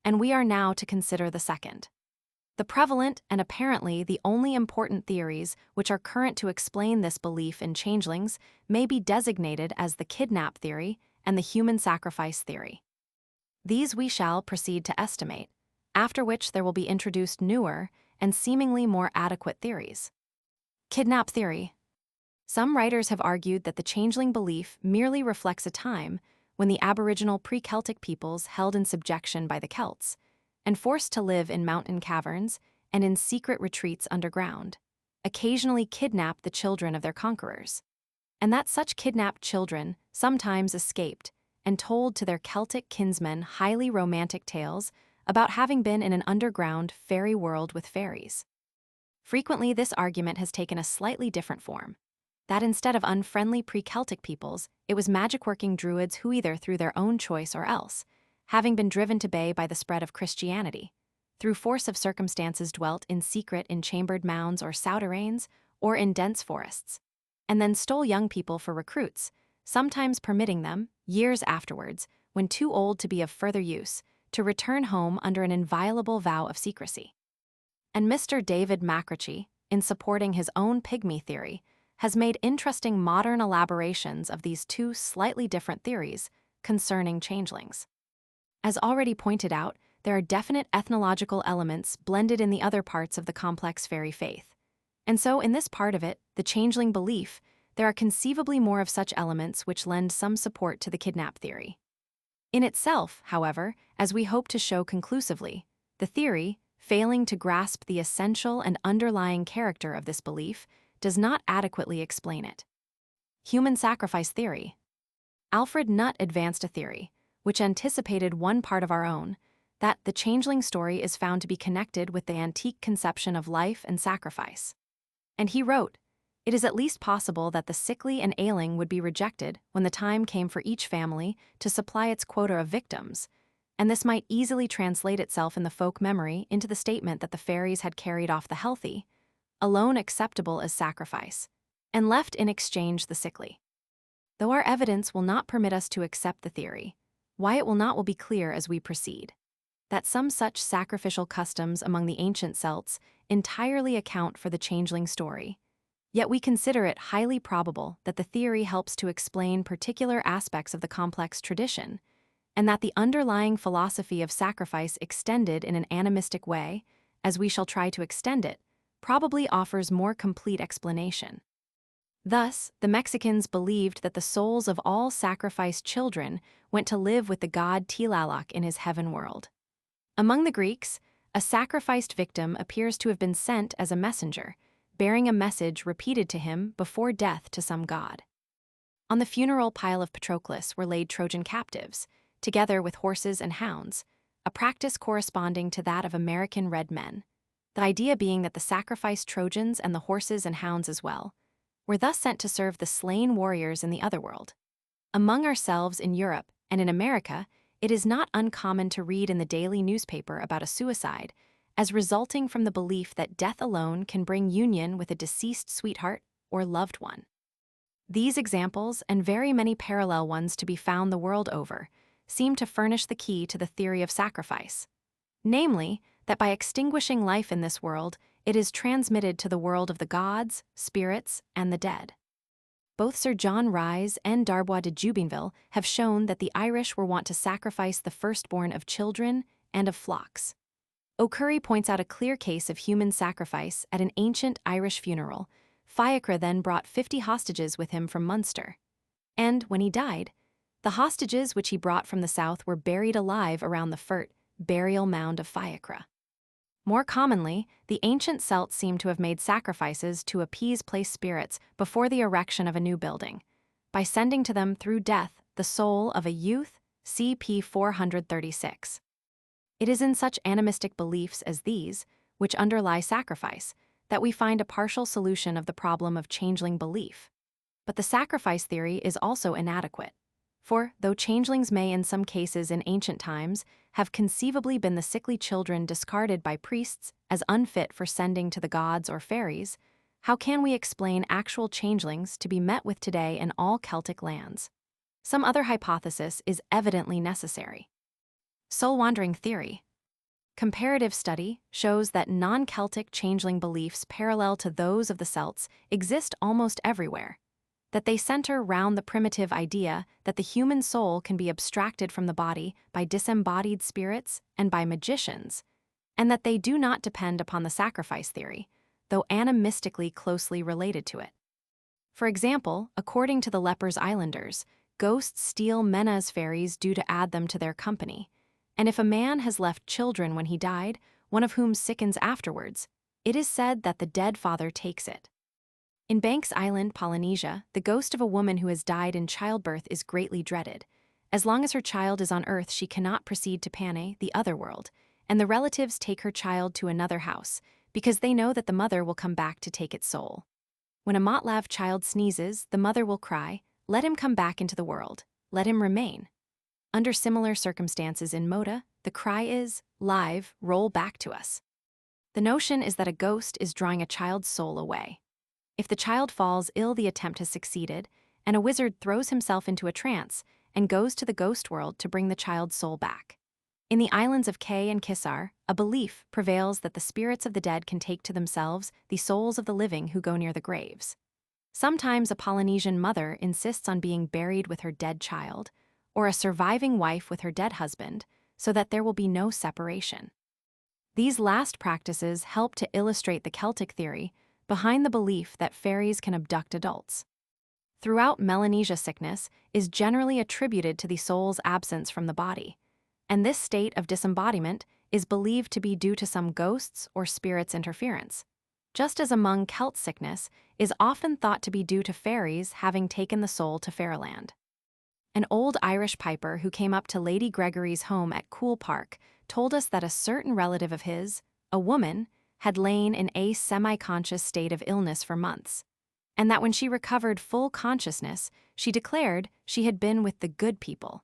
and we are now to consider the second. The prevalent and apparently the only important theories which are current to explain this belief in changelings may be designated as the kidnap theory and the human sacrifice theory. These we shall proceed to estimate, after which there will be introduced newer and seemingly more adequate theories. Kidnap theory. Some writers have argued that the changeling belief merely reflects a time when the Aboriginal pre-Celtic peoples held in subjection by the Celts and forced to live in mountain caverns and in secret retreats underground, occasionally kidnapped the children of their conquerors, and that such kidnapped children sometimes escaped and told to their Celtic kinsmen highly romantic tales about having been in an underground fairy world with fairies. Frequently, this argument has taken a slightly different form, that instead of unfriendly pre-Celtic peoples, it was magic-working druids who either through their own choice or else, having been driven to bay by the spread of Christianity, through force of circumstances dwelt in secret in chambered mounds or souterrains, or in dense forests, and then stole young people for recruits, sometimes permitting them, years afterwards, when too old to be of further use, to return home under an inviolable vow of secrecy. And Mr. David McRitchie, in supporting his own pygmy theory, has made interesting modern elaborations of these two slightly different theories concerning changelings. As already pointed out, there are definite ethnological elements blended in the other parts of the complex fairy faith. And so in this part of it, the changeling belief, there are conceivably more of such elements which lend some support to the kidnap theory. In itself, however, as we hope to show conclusively, the theory, failing to grasp the essential and underlying character of this belief, does not adequately explain it. Human sacrifice theory. Alfred Nutt advanced a theory, which anticipated one part of our own, that the changeling story is found to be connected with the antique conception of life and sacrifice. And he wrote, "It is at least possible that the sickly and ailing would be rejected when the time came for each family to supply its quota of victims, and this might easily translate itself in the folk memory into the statement that the fairies had carried off the healthy, alone acceptable as sacrifice, and left in exchange the sickly. Though our evidence will not permit us to accept the theory, why it will not will be clear as we proceed, that some such sacrificial customs among the ancient Celts entirely account for the changeling story, yet we consider it highly probable that the theory helps to explain particular aspects of the complex tradition, and that the underlying philosophy of sacrifice extended in an animistic way, as we shall try to extend it, probably offers more complete explanation. Thus, the Mexicans believed that the souls of all sacrificed children went to live with the god Tlaloc in his heaven world. Among the Greeks, a sacrificed victim appears to have been sent as a messenger, bearing a message repeated to him before death to some god. On the funeral pile of Patroclus were laid Trojan captives, together with horses and hounds, a practice corresponding to that of American red men, the idea being that the sacrificed Trojans and the horses and hounds as well were thus sent to serve the slain warriors in the other world. Among ourselves in Europe and in America, it is not uncommon to read in the daily newspaper about a suicide as resulting from the belief that death alone can bring union with a deceased sweetheart or loved one. These examples, and very many parallel ones to be found the world over, seem to furnish the key to the theory of sacrifice, namely, that by extinguishing life in this world, it is transmitted to the world of the gods, spirits, and the dead. Both Sir John Rhys and Darbois de Jubainville have shown that the Irish were wont to sacrifice the firstborn of children and of flocks. O'Curry points out a clear case of human sacrifice at an ancient Irish funeral. Fiachra then brought 50 hostages with him from Munster. And, when he died, the hostages which he brought from the south were buried alive around the fert burial mound of Fiachra. More commonly, the ancient Celts seem to have made sacrifices to appease place spirits before the erection of a new building, by sending to them through death the soul of a youth, CP 436. It is in such animistic beliefs as these, which underlie sacrifice, that we find a partial solution of the problem of changeling belief. But the sacrifice theory is also inadequate. For, though changelings may in some cases in ancient times have conceivably been the sickly children discarded by priests as unfit for sending to the gods or fairies, how can we explain actual changelings to be met with today in all Celtic lands? Some other hypothesis is evidently necessary. Soul-wandering theory. Comparative study shows that non-Celtic changeling beliefs parallel to those of the Celts exist almost everywhere, that they center round the primitive idea that the human soul can be abstracted from the body by disembodied spirits and by magicians, and that they do not depend upon the sacrifice theory, though animistically closely related to it. For example, according to the Lepers Islanders, ghosts steal men as fairies due to add them to their company, and if a man has left children when he died, one of whom sickens afterwards, it is said that the dead father takes it. In Banks Island, Polynesia, the ghost of a woman who has died in childbirth is greatly dreaded. As long as her child is on Earth, she cannot proceed to Panay, the other world, and the relatives take her child to another house, because they know that the mother will come back to take its soul. When a Motlav child sneezes, the mother will cry, "Let him come back into the world, let him remain." Under similar circumstances in Moda, the cry is, "Live, roll back to us." The notion is that a ghost is drawing a child's soul away. If the child falls ill, the attempt has succeeded, and a wizard throws himself into a trance and goes to the ghost world to bring the child's soul back. In the islands of Kay and Kissar, a belief prevails that the spirits of the dead can take to themselves the souls of the living who go near the graves. Sometimes a Polynesian mother insists on being buried with her dead child, or a surviving wife with her dead husband, so that there will be no separation. These last practices help to illustrate the Celtic theory behind the belief that fairies can abduct adults. Throughout Melanesia, sickness is generally attributed to the soul's absence from the body, and this state of disembodiment is believed to be due to some ghosts or spirits' interference, just as among Celt sickness is often thought to be due to fairies having taken the soul to fairyland. An old Irish piper who came up to Lady Gregory's home at Cool Park told us that a certain relative of his, a woman, had lain in a semi-conscious state of illness for months, and that when she recovered full consciousness, she declared she had been with the good people.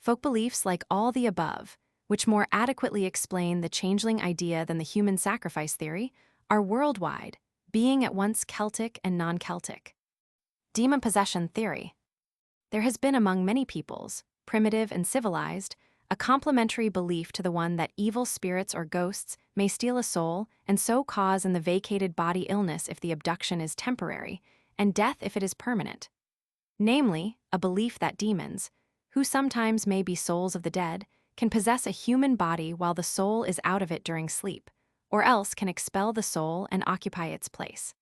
Folk beliefs like all the above, which more adequately explain the changeling idea than the human sacrifice theory, are worldwide, being at once Celtic and non-Celtic. Demon possession theory. There has been among many peoples, primitive and civilized, a complementary belief to the one that evil spirits or ghosts may steal a soul and so cause in the vacated body illness if the abduction is temporary, and death if it is permanent. Namely, a belief that demons, who sometimes may be souls of the dead, can possess a human body while the soul is out of it during sleep, or else can expel the soul and occupy its place.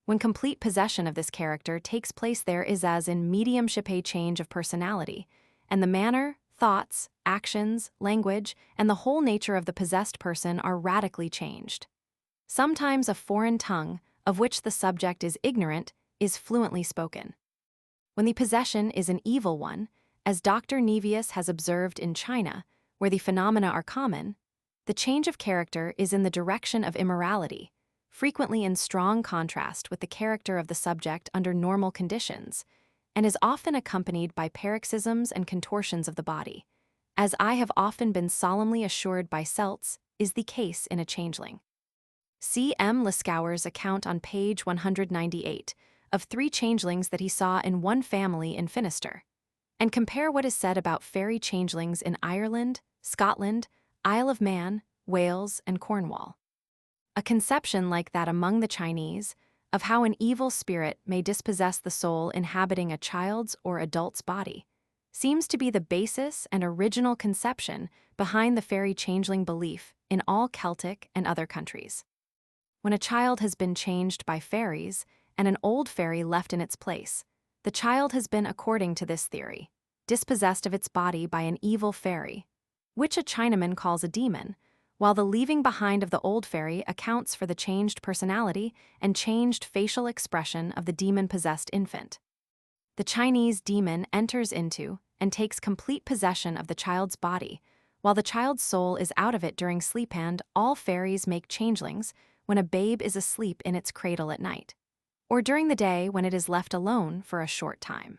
When complete possession of this character takes place, there is as in mediumship a change of personality, and the manner, thoughts, actions, language, and the whole nature of the possessed person are radically changed. Sometimes a foreign tongue, of which the subject is ignorant, is fluently spoken. When the possession is an evil one, as Dr. Nevius has observed in China, where the phenomena are common, the change of character is in the direction of immorality, frequently in strong contrast with the character of the subject under normal conditions, and is often accompanied by paroxysms and contortions of the body, as I have often been solemnly assured by Celts is the case in a changeling. C. M. Lascauer's account on page 198 of 3 changelings that he saw in one family in Finisterre, and compare what is said about fairy changelings in Ireland, Scotland, Isle of Man, Wales, and Cornwall. A conception like that among the Chinese of how an evil spirit may dispossess the soul inhabiting a child's or adult's body seems to be the basis and original conception behind the fairy changeling belief in all Celtic and other countries. When a child has been changed by fairies and an old fairy left in its place, the child has been, according to this theory, dispossessed of its body by an evil fairy, which a Chinaman calls a demon, while the leaving behind of the old fairy accounts for the changed personality and changed facial expression of the demon-possessed infant. The Chinese demon enters into and takes complete possession of the child's body. While the child's soul is out of it during sleep, and all fairies make changelings when a babe is asleep in its cradle at night, or during the day when it is left alone for a short time.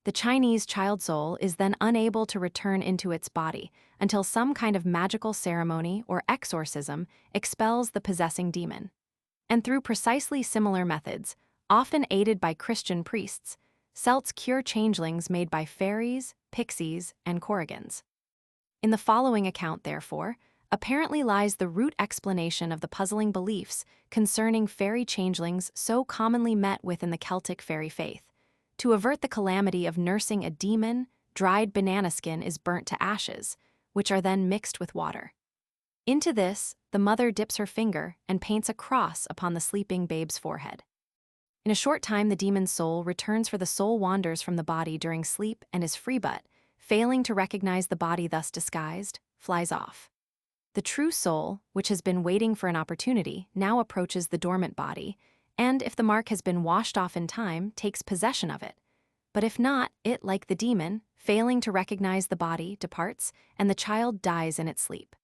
The Chinese child soul is then unable to return into its body until some kind of magical ceremony or exorcism expels the possessing demon. And through precisely similar methods, often aided by Christian priests, Celts cure changelings made by fairies, pixies, and korrigans. In the following account, therefore, apparently lies the root explanation of the puzzling beliefs concerning fairy changelings so commonly met with in the Celtic fairy faith. To avert the calamity of nursing a demon, dried banana skin is burnt to ashes, which are then mixed with water. Into this, the mother dips her finger and paints a cross upon the sleeping babe's forehead. In a short time, the demon's soul returns, for the soul wanders from the body during sleep and is free, but, failing to recognize the body thus disguised, flies off. The true soul, which has been waiting for an opportunity, now approaches the dormant body, and if the mark has been washed off in time, takes possession of it. But if not, it, like the demon, failing to recognize the body, departs, and the child dies in its sleep.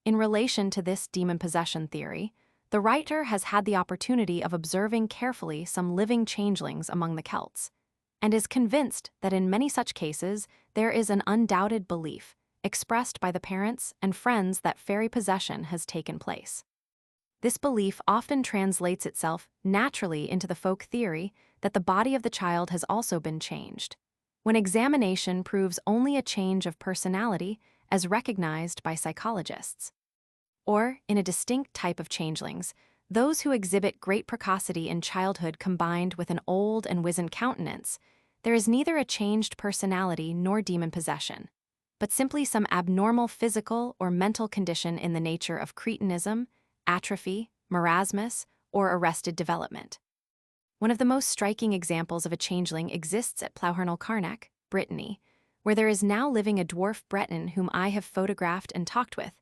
In relation to this demon possession theory, the writer has had the opportunity of observing carefully some living changelings among the Celts, and is convinced that in many such cases there is an undoubted belief, expressed by the parents and friends, that fairy possession has taken place. This belief often translates itself naturally into the folk theory that the body of the child has also been changed, when examination proves only a change of personality as recognized by psychologists. Or, in a distinct type of changelings, those who exhibit great precocity in childhood combined with an old and wizened countenance, there is neither a changed personality nor demon possession, but simply some abnormal physical or mental condition in the nature of cretinism, atrophy, marasmus, or arrested development. One of the most striking examples of a changeling exists at Ireland and Carnac, Brittany, where there is now living a dwarf Breton whom I have photographed and talked with,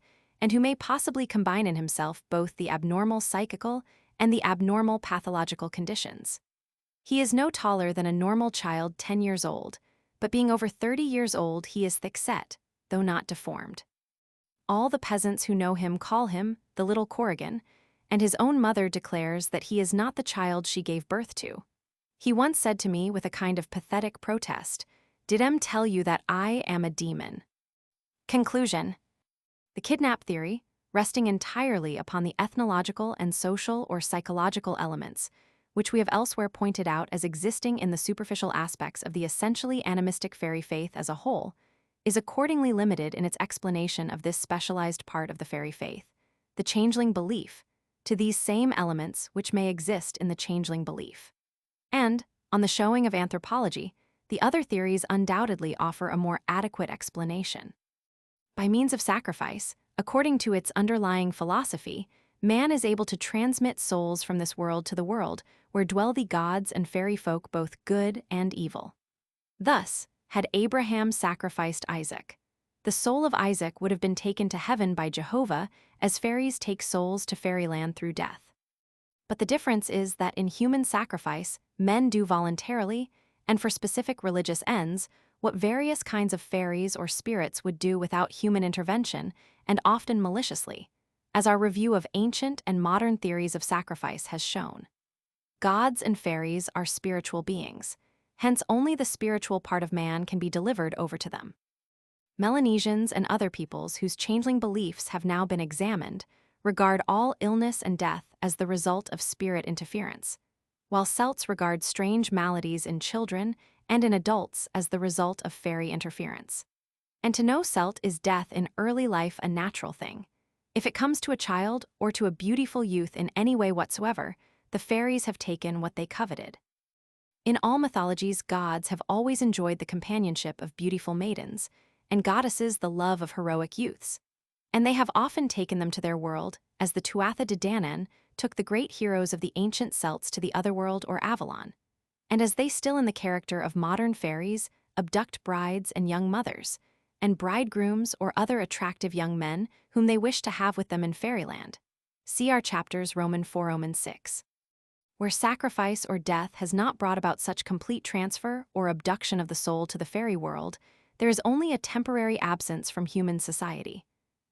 and who may possibly combine in himself both the abnormal psychical and the abnormal pathological conditions. He is no taller than a normal child 10 years old, but being over 30 years old, he is thick-set, though not deformed. All the peasants who know him call him the little Corrigan, and his own mother declares that he is not the child she gave birth to. He once said to me with a kind of pathetic protest, "Did em tell you that I am a demon?" Conclusion. The kidnap theory, resting entirely upon the ethnological and social or psychological elements, which we have elsewhere pointed out as existing in the superficial aspects of the essentially animistic fairy faith as a whole, is accordingly limited in its explanation of this specialized part of the fairy faith, the changeling belief, to these same elements which may exist in the changeling belief. And, on the showing of anthropology, the other theories undoubtedly offer a more adequate explanation. By means of sacrifice, according to its underlying philosophy, man is able to transmit souls from this world to the world where dwell the gods and fairy folk, both good and evil. Thus, had Abraham sacrificed Isaac, the soul of Isaac would have been taken to heaven by Jehovah, as fairies take souls to fairyland through death. But the difference is that in human sacrifice, men do voluntarily, and for specific religious ends, what various kinds of fairies or spirits would do without human intervention, and often maliciously, as our review of ancient and modern theories of sacrifice has shown. Gods and fairies are spiritual beings, hence only the spiritual part of man can be delivered over to them. Melanesians and other peoples whose changeling beliefs have now been examined regard all illness and death as the result of spirit interference, while Celts regard strange maladies in children and in adults as the result of fairy interference. And to no Celt is death in early life a natural thing. If it comes to a child or to a beautiful youth in any way whatsoever, the fairies have taken what they coveted. In all mythologies, gods have always enjoyed the companionship of beautiful maidens, and goddesses the love of heroic youths, and they have often taken them to their world, as the Tuatha De Danann took the great heroes of the ancient Celts to the otherworld or Avalon, and as they still in the character of modern fairies abduct brides and young mothers, and bridegrooms or other attractive young men whom they wish to have with them in fairyland. See our chapters Roman 4, Roman 6. Where sacrifice or death has not brought about such complete transfer or abduction of the soul to the fairy world, there is only a temporary absence from human society.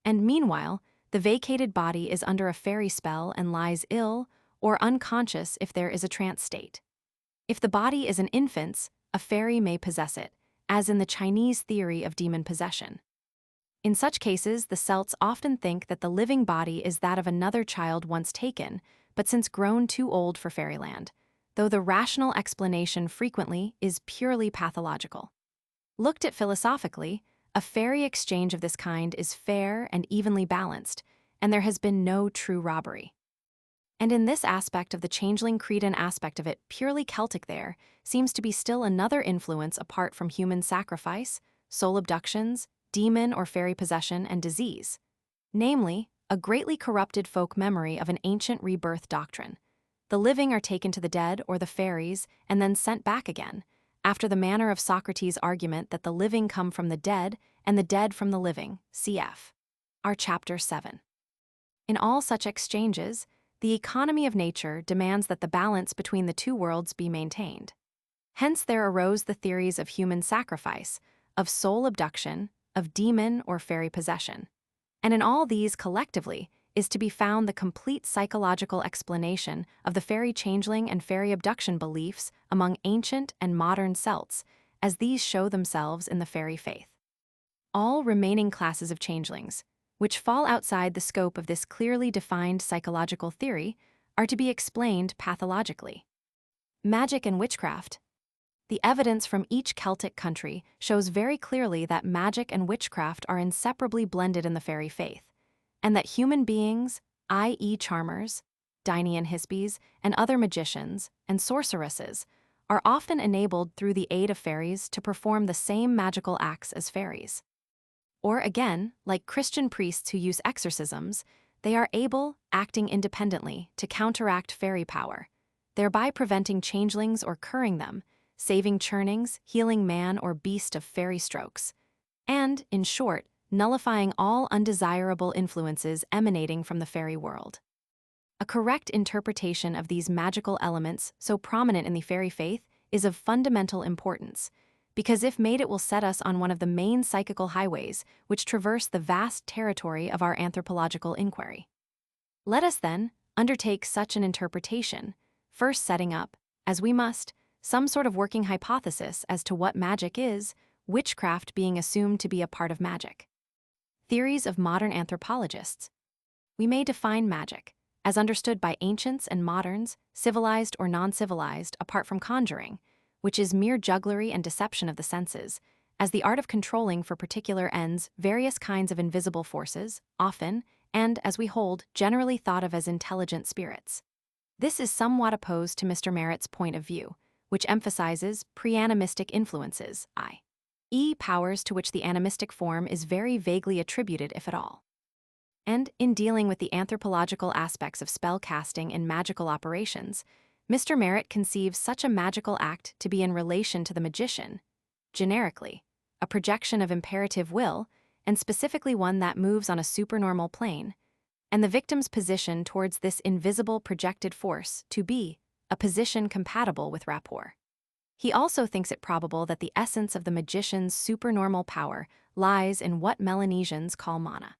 And meanwhile, the vacated body is under a fairy spell and lies ill or unconscious if there is a trance state. If the body is an infant's, a fairy may possess it, as in the Chinese theory of demon possession. In such cases, the Celts often think that the living body is that of another child once taken, but since grown too old for fairyland, though the rational explanation frequently is purely pathological. Looked at philosophically, a fairy exchange of this kind is fair and evenly balanced, and there has been no true robbery. And in this aspect of the changeling cretan aspect of it, purely Celtic there seems to be still another influence apart from human sacrifice, soul abductions, demon or fairy possession, and disease. Namely, a greatly corrupted folk memory of an ancient rebirth doctrine. The living are taken to the dead or the fairies and then sent back again, after the manner of Socrates' argument that the living come from the dead and the dead from the living, cf. Our chapter 7. In all such exchanges, the economy of nature demands that the balance between the two worlds be maintained. Hence there arose the theories of human sacrifice, of soul abduction, of demon or fairy possession. And in all these collectively is to be found the complete psychological explanation of the fairy changeling and fairy abduction beliefs among ancient and modern Celts, as these show themselves in the fairy faith. All remaining classes of changelings, which fall outside the scope of this clearly defined psychological theory, are to be explained pathologically. Magic and witchcraft. The evidence from each Celtic country shows very clearly that magic and witchcraft are inseparably blended in the fairy faith, and that human beings, i.e. charmers, Dinean hispies, and other magicians and sorceresses, are often enabled through the aid of fairies to perform the same magical acts as fairies. Or again, like Christian priests who use exorcisms, they are able, acting independently, to counteract fairy power, thereby preventing changelings or curring them, saving churnings, healing man or beast of fairy strokes, and, in short, nullifying all undesirable influences emanating from the fairy world. A correct interpretation of these magical elements so prominent in the fairy faith is of fundamental importance, because if made it will set us on one of the main psychical highways which traverse the vast territory of our anthropological inquiry. Let us, then, undertake such an interpretation, first setting up, as we must, some sort of working hypothesis as to what magic is, witchcraft being assumed to be a part of magic. Theories of modern anthropologists. We may define magic, as understood by ancients and moderns, civilized or non-civilized, apart from conjuring, which is mere jugglery and deception of the senses, as the art of controlling for particular ends various kinds of invisible forces, often, and, as we hold, generally thought of as intelligent spirits. This is somewhat opposed to Mr. Merritt's point of view, which emphasizes pre-animistic influences, i.e. powers to which the animistic form is very vaguely attributed, if at all. And, in dealing with the anthropological aspects of spell casting and magical operations, Mr. Merritt conceives such a magical act to be in relation to the magician, generically, a projection of imperative will, and specifically one that moves on a supernormal plane, and the victim's position towards this invisible projected force to be a position compatible with rapport. He also thinks it probable that the essence of the magician's supernormal power lies in what Melanesians call mana.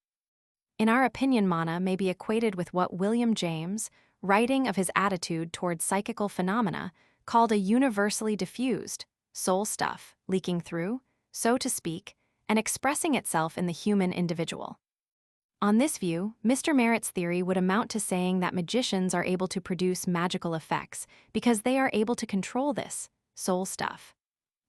In our opinion, mana may be equated with what William James, writing of his attitude toward psychical phenomena, called a universally diffused soul stuff leaking through, so to speak, and expressing itself in the human individual. On this view, Mr. Merritt's theory would amount to saying that magicians are able to produce magical effects because they are able to control this soul stuff.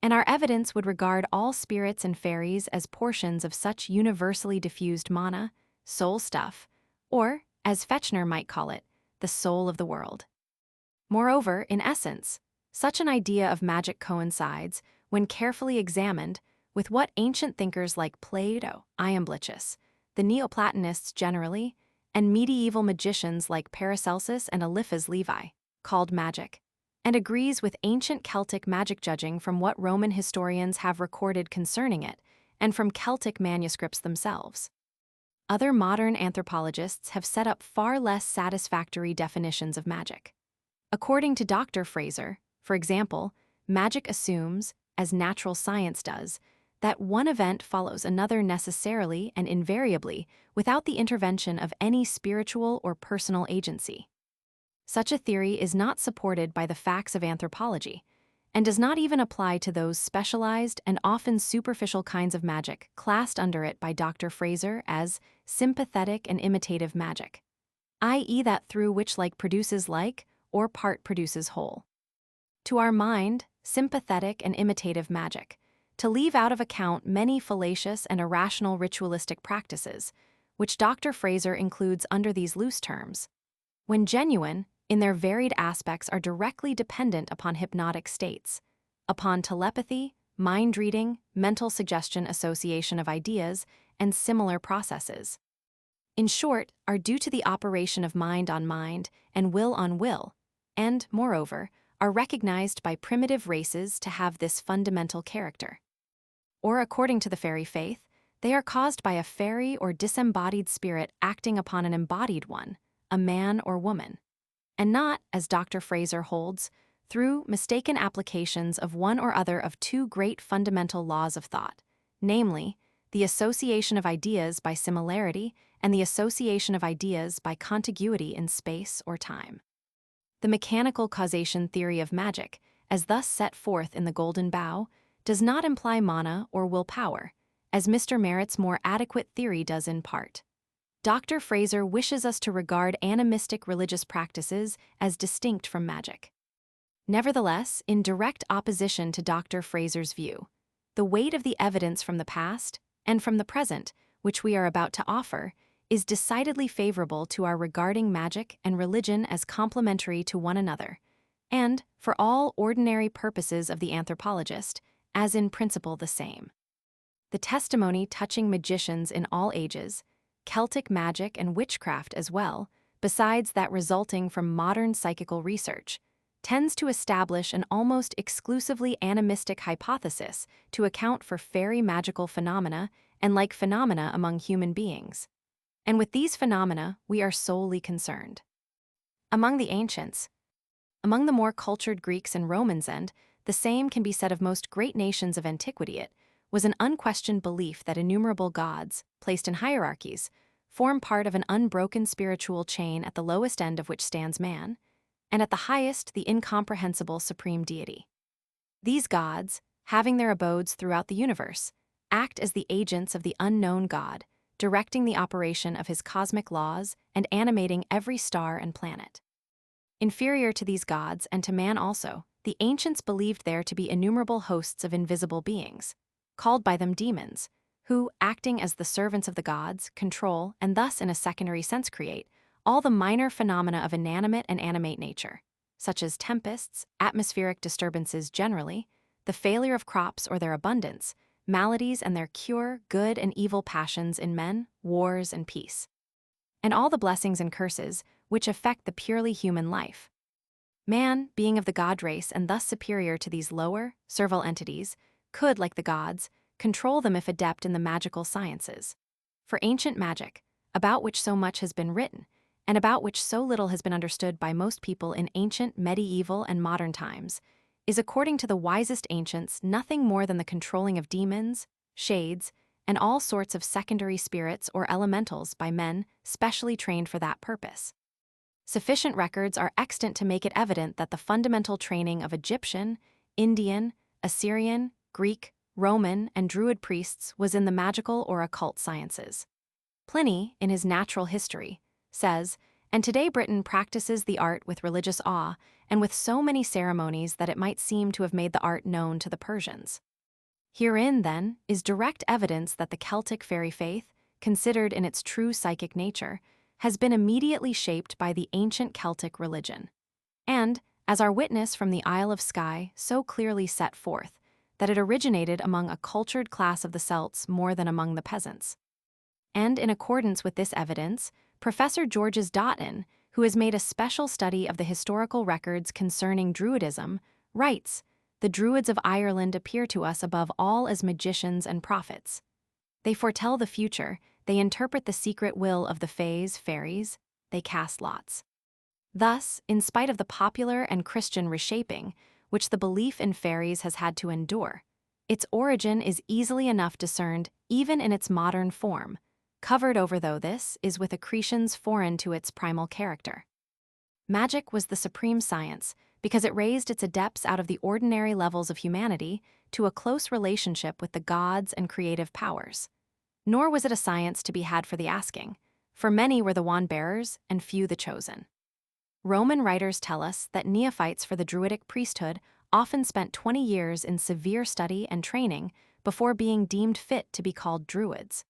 And our evidence would regard all spirits and fairies as portions of such universally diffused mana, soul stuff, or, as Fechner might call it, the soul of the world. Moreover, in essence, such an idea of magic coincides, when carefully examined, with what ancient thinkers like Plato, Iamblichus, the Neoplatonists generally, and medieval magicians like Paracelsus and Eliphas Levi, called magic, and agrees with ancient Celtic magic judging from what Roman historians have recorded concerning it, and from Celtic manuscripts themselves. Other modern anthropologists have set up far less satisfactory definitions of magic. According to Dr. Fraser, for example, magic assumes, as natural science does, that one event follows another necessarily and invariably without the intervention of any spiritual or personal agency. Such a theory is not supported by the facts of anthropology, and does not even apply to those specialized and often superficial kinds of magic classed under it by Dr. Fraser as sympathetic and imitative magic, i.e., that through which like produces like or part produces whole. To our mind, sympathetic and imitative magic, to leave out of account many fallacious and irrational ritualistic practices, which Dr. Fraser includes under these loose terms, when genuine, in their varied aspects are directly dependent upon hypnotic states, upon telepathy, mind reading, mental suggestion association of ideas, and similar processes. In short, are due to the operation of mind on mind and will on will, and, moreover, are recognized by primitive races to have this fundamental character. Or according to the fairy faith, they are caused by a fairy or disembodied spirit acting upon an embodied one, a man or woman, and not, as Dr. Fraser holds, through mistaken applications of one or other of two great fundamental laws of thought, namely, the association of ideas by similarity and the association of ideas by contiguity in space or time. The mechanical causation theory of magic, as thus set forth in the Golden Bough, does not imply mana or willpower, as Mr. Merritt's more adequate theory does in part. Dr. Fraser wishes us to regard animistic religious practices as distinct from magic. Nevertheless, in direct opposition to Dr. Fraser's view, the weight of the evidence from the past and from the present, which we are about to offer, is decidedly favorable to our regarding magic and religion as complementary to one another, and, for all ordinary purposes of the anthropologist, as in principle the same. The testimony touching magicians in all ages, Celtic magic and witchcraft as well, besides that resulting from modern psychical research, tends to establish an almost exclusively animistic hypothesis to account for fairy magical phenomena and like phenomena among human beings. And with these phenomena, we are solely concerned. Among the ancients, among the more cultured Greeks and Romans, and the same can be said of most great nations of antiquity, it was an unquestioned belief that innumerable gods, placed in hierarchies, form part of an unbroken spiritual chain at the lowest end of which stands man, and at the highest the incomprehensible supreme deity. These gods, having their abodes throughout the universe, act as the agents of the unknown God, directing the operation of his cosmic laws and animating every star and planet. Inferior to these gods and to man also, the ancients believed there to be innumerable hosts of invisible beings, called by them demons, who, acting as the servants of the gods, control, and thus in a secondary sense create, all the minor phenomena of inanimate and animate nature, such as tempests, atmospheric disturbances generally, the failure of crops or their abundance, maladies and their cure, good and evil passions in men, wars and peace, and all the blessings and curses which affect the purely human life. Man, being of the god race and thus superior to these lower, servile entities, could, like the gods, control them if adept in the magical sciences. For ancient magic, about which so much has been written, and about which so little has been understood by most people in ancient, medieval, and modern times, is according to the wisest ancients nothing more than the controlling of demons, shades, and all sorts of secondary spirits or elementals by men specially trained for that purpose. Sufficient records are extant to make it evident that the fundamental training of Egyptian, Indian, Assyrian, Greek, Roman, and Druid priests was in the magical or occult sciences. Pliny, in his Natural History, says, "And today Britain practices the art with religious awe, and with so many ceremonies that it might seem to have made the art known to the Persians." Herein, then, is direct evidence that the Celtic fairy faith, considered in its true psychic nature, has been immediately shaped by the ancient Celtic religion. And, as our witness from the Isle of Skye so clearly set forth, that it originated among a cultured class of the Celts more than among the peasants. And in accordance with this evidence, Professor Georges Dottin, who has made a special study of the historical records concerning Druidism, writes, "The Druids of Ireland appear to us above all as magicians and prophets, They foretell the future, they interpret the secret will of the fairies, they cast lots. Thus, in spite of the popular and Christian reshaping, which the belief in fairies has had to endure, its origin is easily enough discerned even in its modern form, covered over though this is with accretions foreign to its primal character. Magic was the supreme science because it raised its adepts out of the ordinary levels of humanity to a close relationship with the gods and creative powers. Nor was it a science to be had for the asking, for many were the wand-bearers and few the chosen. Roman writers tell us that neophytes for the Druidic priesthood often spent 20 years in severe study and training before being deemed fit to be called Druids.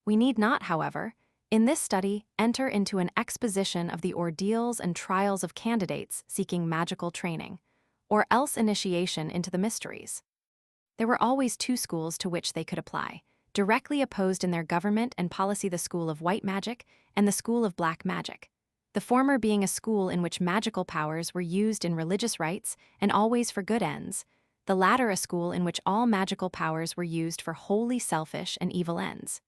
We need not, however, in this study enter into an exposition of the ordeals and trials of candidates seeking magical training, or else initiation into the mysteries. There were always two schools to which they could apply, directly opposed in their government and policy: the school of white magic and the school of black magic. The former being a school in which magical powers were used in religious rites and always for good ends, the latter a school in which all magical powers were used for wholly selfish and evil ends.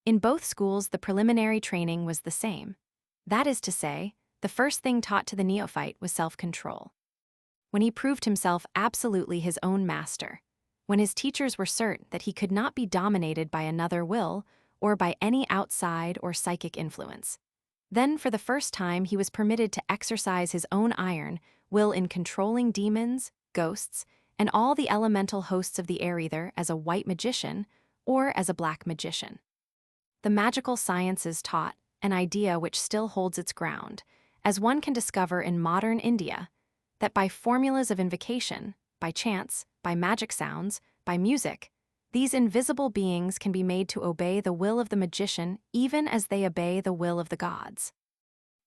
In both schools, the preliminary training was the same. That is to say, the first thing taught to the neophyte was self-control. When he proved himself absolutely his own master, when his teachers were certain that he could not be dominated by another will or by any outside or psychic influence, then for the first time he was permitted to exercise his own iron will in controlling demons, ghosts, and all the elemental hosts of the air, either as a white magician or as a black magician. The magical sciences taught, an idea which still holds its ground, as one can discover in modern India, that by formulas of invocation, by chants, by magic sounds, by music, these invisible beings can be made to obey the will of the magician even as they obey the will of the gods.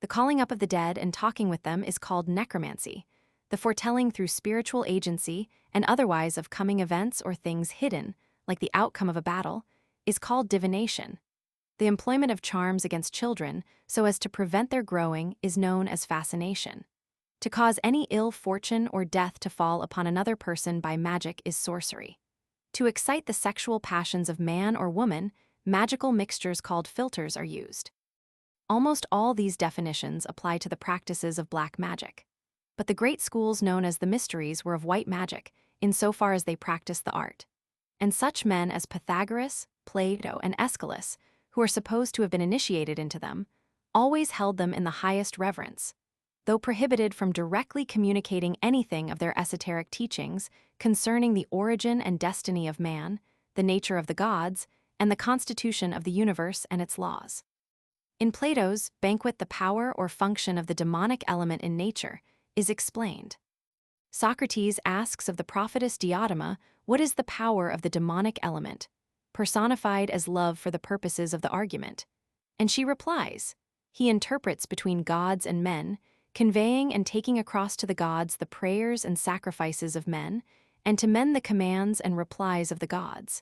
The calling up of the dead and talking with them is called necromancy. The foretelling through spiritual agency and otherwise of coming events or things hidden, like the outcome of a battle, is called divination. The employment of charms against children so as to prevent their growing is known as fascination. To cause any ill fortune or death to fall upon another person by magic is sorcery. To excite the sexual passions of man or woman, magical mixtures called philters are used. Almost all these definitions apply to the practices of black magic. But the great schools known as the mysteries were of white magic, insofar as they practiced the art. And such men as Pythagoras, Plato, and Aeschylus, who are supposed to have been initiated into them, always held them in the highest reverence, though prohibited from directly communicating anything of their esoteric teachings concerning the origin and destiny of man, the nature of the gods, and the constitution of the universe and its laws. In Plato's Banquet, the power or function of the demonic element in nature is explained. Socrates asks of the prophetess Diotima what is the power of the demonic element, personified as love for the purposes of the argument, and she replies, he interprets between gods and men, conveying and taking across to the gods the prayers and sacrifices of men, and to men the commands and replies of the gods.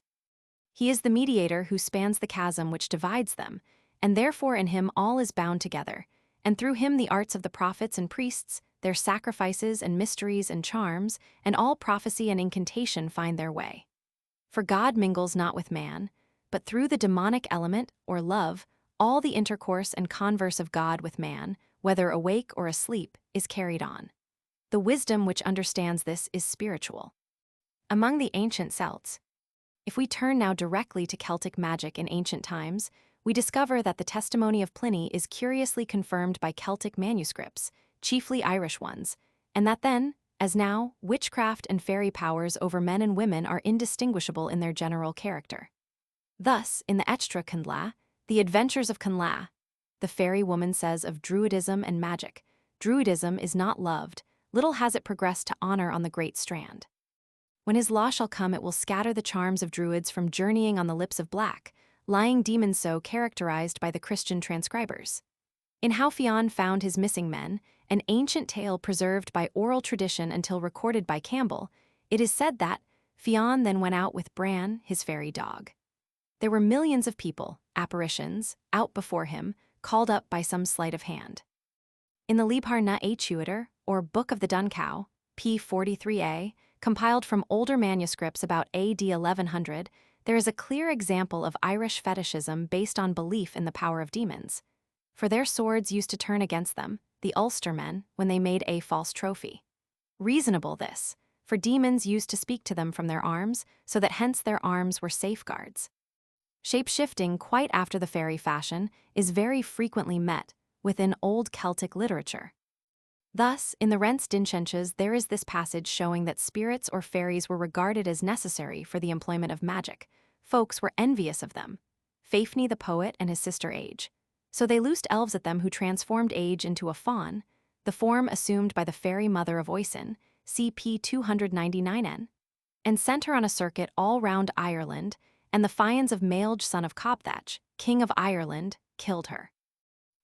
He is the mediator who spans the chasm which divides them, and therefore in him all is bound together, and through him the arts of the prophets and priests, their sacrifices and mysteries and charms, and all prophecy and incantation find their way. For God mingles not with man, but through the demonic element, or love, all the intercourse and converse of God with man, whether awake or asleep, is carried on. The wisdom which understands this is spiritual. Among the ancient Celts, if we turn now directly to Celtic magic in ancient times, we discover that the testimony of Pliny is curiously confirmed by Celtic manuscripts, chiefly Irish ones, and that then, as now, witchcraft and fairy powers over men and women are indistinguishable in their general character. Thus, in the Extra Candla, The Adventures of Candla, the fairy woman says of Druidism and magic, Druidism is not loved, little has it progressed to honor on the great strand. When his law shall come, it will scatter the charms of Druids from journeying on the lips of black, lying demons so characterized by the Christian transcribers. In How Fionn Found His Missing Men, an ancient tale preserved by oral tradition until recorded by Campbell, it is said that Fionn then went out with Bran, his fairy dog. There were millions of people, apparitions, out before him, called up by some sleight of hand. In the Líbhar na Échuatar, or Book of the Dun Cow, p. 43a, compiled from older manuscripts about AD 1100, there is a clear example of Irish fetishism based on belief in the power of demons. For their swords used to turn against them, the Ulstermen, when they made a false trophy. Reasonable this, for demons used to speak to them from their arms, so that hence their arms were safeguards. Shape-shifting, quite after the fairy fashion, is very frequently met within old Celtic literature. Thus, in the Rents Dinchenches there is this passage showing that spirits or fairies were regarded as necessary for the employment of magic. Folks were envious of them. Faefni the poet and his sister Age. So they loosed elves at them who transformed Age into a faun, the form assumed by the fairy mother of Oisin, CP 299n, and sent her on a circuit all round Ireland, and the Fians of Maelge son of Cobthach, king of Ireland, killed her.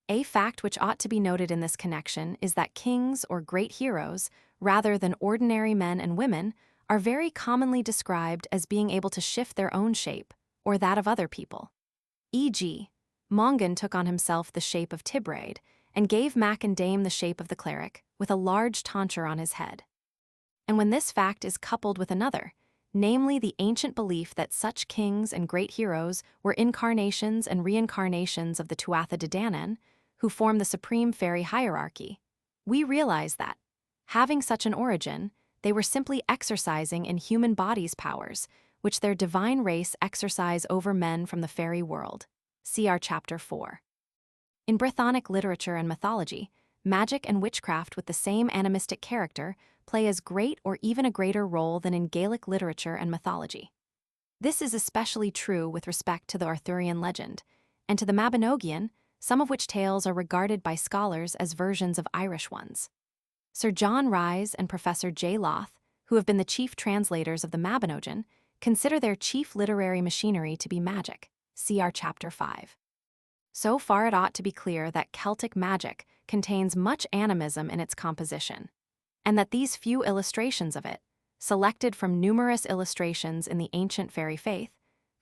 A fact which ought to be noted in this connection is that kings or great heroes, rather than ordinary men and women, are very commonly described as being able to shift their own shape, or that of other people. E.g., Mongan took on himself the shape of Tibraid, and gave Mac and Dame the shape of the cleric, with a large tonsure on his head. And when this fact is coupled with another, namely the ancient belief that such kings and great heroes were incarnations and reincarnations of the Tuatha De Danann, who form the supreme fairy hierarchy, we realize that, having such an origin, they were simply exercising in human bodies powers, which their divine race exercise over men from the fairy world. See our chapter 4. In Brythonic literature and mythology, magic and witchcraft with the same animistic character play as great or even a greater role than in Gaelic literature and mythology. This is especially true with respect to the Arthurian legend, and to the Mabinogion, some of which tales are regarded by scholars as versions of Irish ones. Sir John Rhys and Professor J. Loth, who have been the chief translators of the Mabinogion, consider their chief literary machinery to be magic. See our chapter 5. So far it ought to be clear that Celtic magic contains much animism in its composition, and that these few illustrations of it, selected from numerous illustrations in the ancient fairy faith,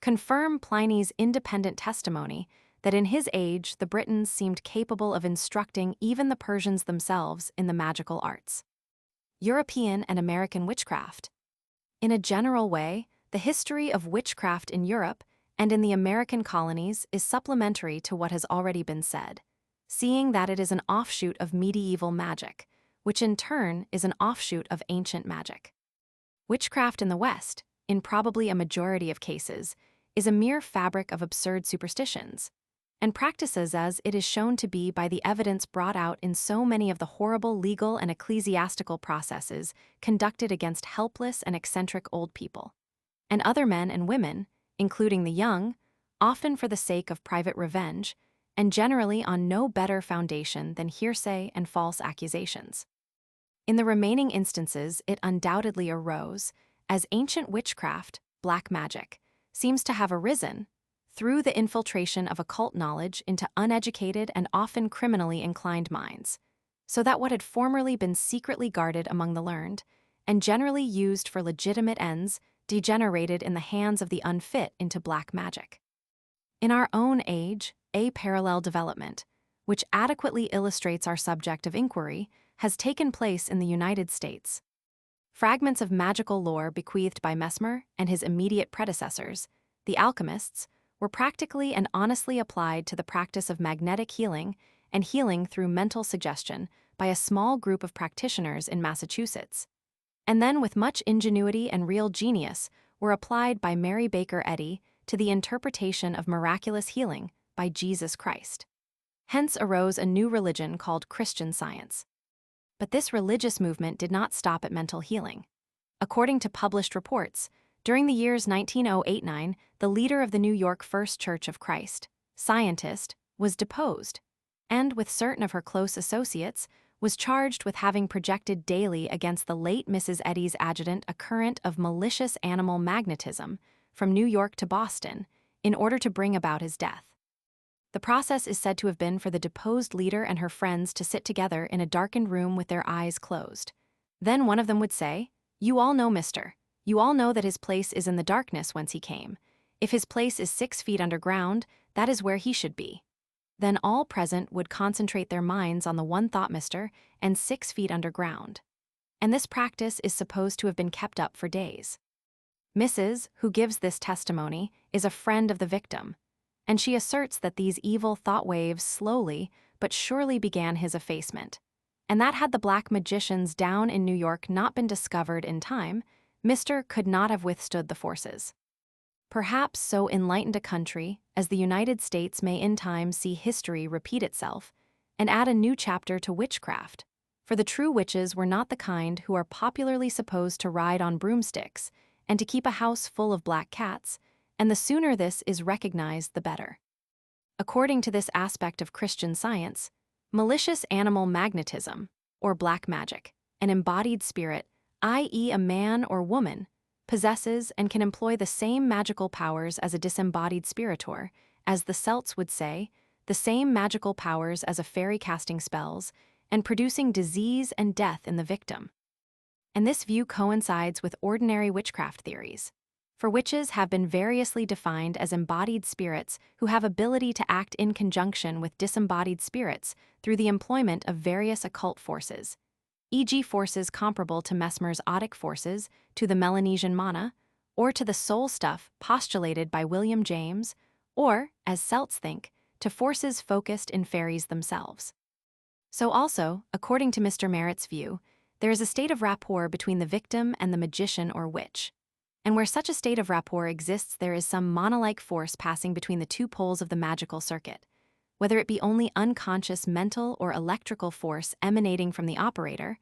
confirm Pliny's independent testimony that in his age the Britons seemed capable of instructing even the Persians themselves in the magical arts. European and American witchcraft. In a general way, the history of witchcraft in Europe and in the American colonies is supplementary to what has already been said, seeing that it is an offshoot of medieval magic, which in turn is an offshoot of ancient magic. Witchcraft in the West, in probably a majority of cases, is a mere fabric of absurd superstitions, and practices as it is shown to be by the evidence brought out in so many of the horrible legal and ecclesiastical processes conducted against helpless and eccentric old people, and other men and women, including the young, often for the sake of private revenge, and generally on no better foundation than hearsay and false accusations. In the remaining instances, it undoubtedly arose, as ancient witchcraft, black magic, seems to have arisen, through the infiltration of occult knowledge into uneducated and often criminally inclined minds, so that what had formerly been secretly guarded among the learned, and generally used for legitimate ends, degenerated in the hands of the unfit into black magic. In our own age, a parallel development, which adequately illustrates our subject of inquiry, has taken place in the United States. Fragments of magical lore bequeathed by Mesmer and his immediate predecessors, the alchemists, were practically and honestly applied to the practice of magnetic healing and healing through mental suggestion by a small group of practitioners in Massachusetts, and then with much ingenuity and real genius were applied by Mary Baker Eddy to the interpretation of miraculous healing by Jesus Christ. Hence arose a new religion called Christian Science. But this religious movement did not stop at mental healing. According to published reports, during the years 19089, the leader of the New York First Church of Christ, scientist, was deposed, and with certain of her close associates, was charged with having projected daily against the late Mrs. Eddy's adjutant a current of malicious animal magnetism from New York to Boston in order to bring about his death. The process is said to have been for the deposed leader and her friends to sit together in a darkened room with their eyes closed. Then one of them would say, "You all know, mister. You all know that his place is in the darkness whence he came. If his place is 6 feet underground, that is where he should be." Then all present would concentrate their minds on the one thought, mister, and 6 feet underground. And this practice is supposed to have been kept up for days. Mrs., who gives this testimony, is a friend of the victim, and she asserts that these evil thought waves slowly but surely began his effacement, and that had the black magicians down in New York not been discovered in time, Mr. could not have withstood the forces. Perhaps so enlightened a country as the United States may in time see history repeat itself and add a new chapter to witchcraft, for the true witches were not the kind who are popularly supposed to ride on broomsticks and to keep a house full of black cats, and the sooner this is recognized, the better. According to this aspect of Christian science, malicious animal magnetism, or black magic, an embodied spirit, i.e. a man or woman, possesses and can employ the same magical powers as a disembodied spiritor, as the Celts would say, the same magical powers as a fairy casting spells, and producing disease and death in the victim. And this view coincides with ordinary witchcraft theories. For witches have been variously defined as embodied spirits who have ability to act in conjunction with disembodied spirits through the employment of various occult forces, e.g. forces comparable to Mesmer's Odic forces, to the Melanesian mana, or to the soul stuff postulated by William James, or, as Celts think, to forces focused in fairies themselves. So also, according to Mr. Merritt's view, there is a state of rapport between the victim and the magician or witch. And where such a state of rapport exists, there is some mana-like force passing between the two poles of the magical circuit, whether it be only unconscious mental or electrical force emanating from the operator,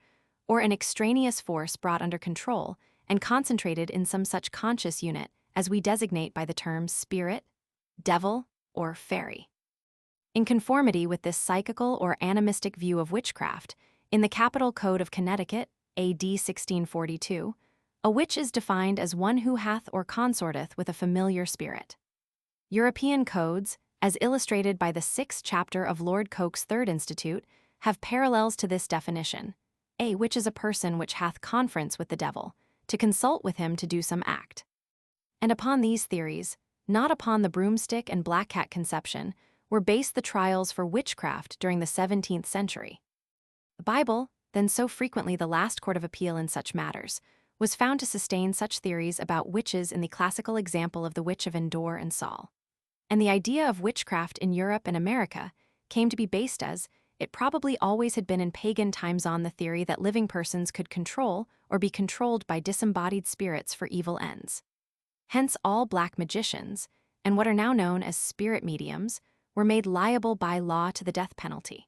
or an extraneous force brought under control and concentrated in some such conscious unit as we designate by the terms spirit, devil, or fairy. In conformity with this psychical or animistic view of witchcraft, in the Capital Code of Connecticut, A.D. 1642, a witch is defined as one who hath or consorteth with a familiar spirit. European codes, as illustrated by the 6th chapter of Lord Coke's Third Institute, have parallels to this definition. A witch is a person which hath conference with the devil, to consult with him to do some act. And upon these theories, not upon the broomstick and black cat conception, were based the trials for witchcraft during the 17th century. The Bible, then so frequently the last court of appeal in such matters, was found to sustain such theories about witches in the classical example of the Witch of Endor and Saul. And the idea of witchcraft in Europe and America came to be based as it probably always had been in pagan times on the theory that living persons could control or be controlled by disembodied spirits for evil ends. Hence all black magicians, and what are now known as spirit mediums, were made liable by law to the death penalty.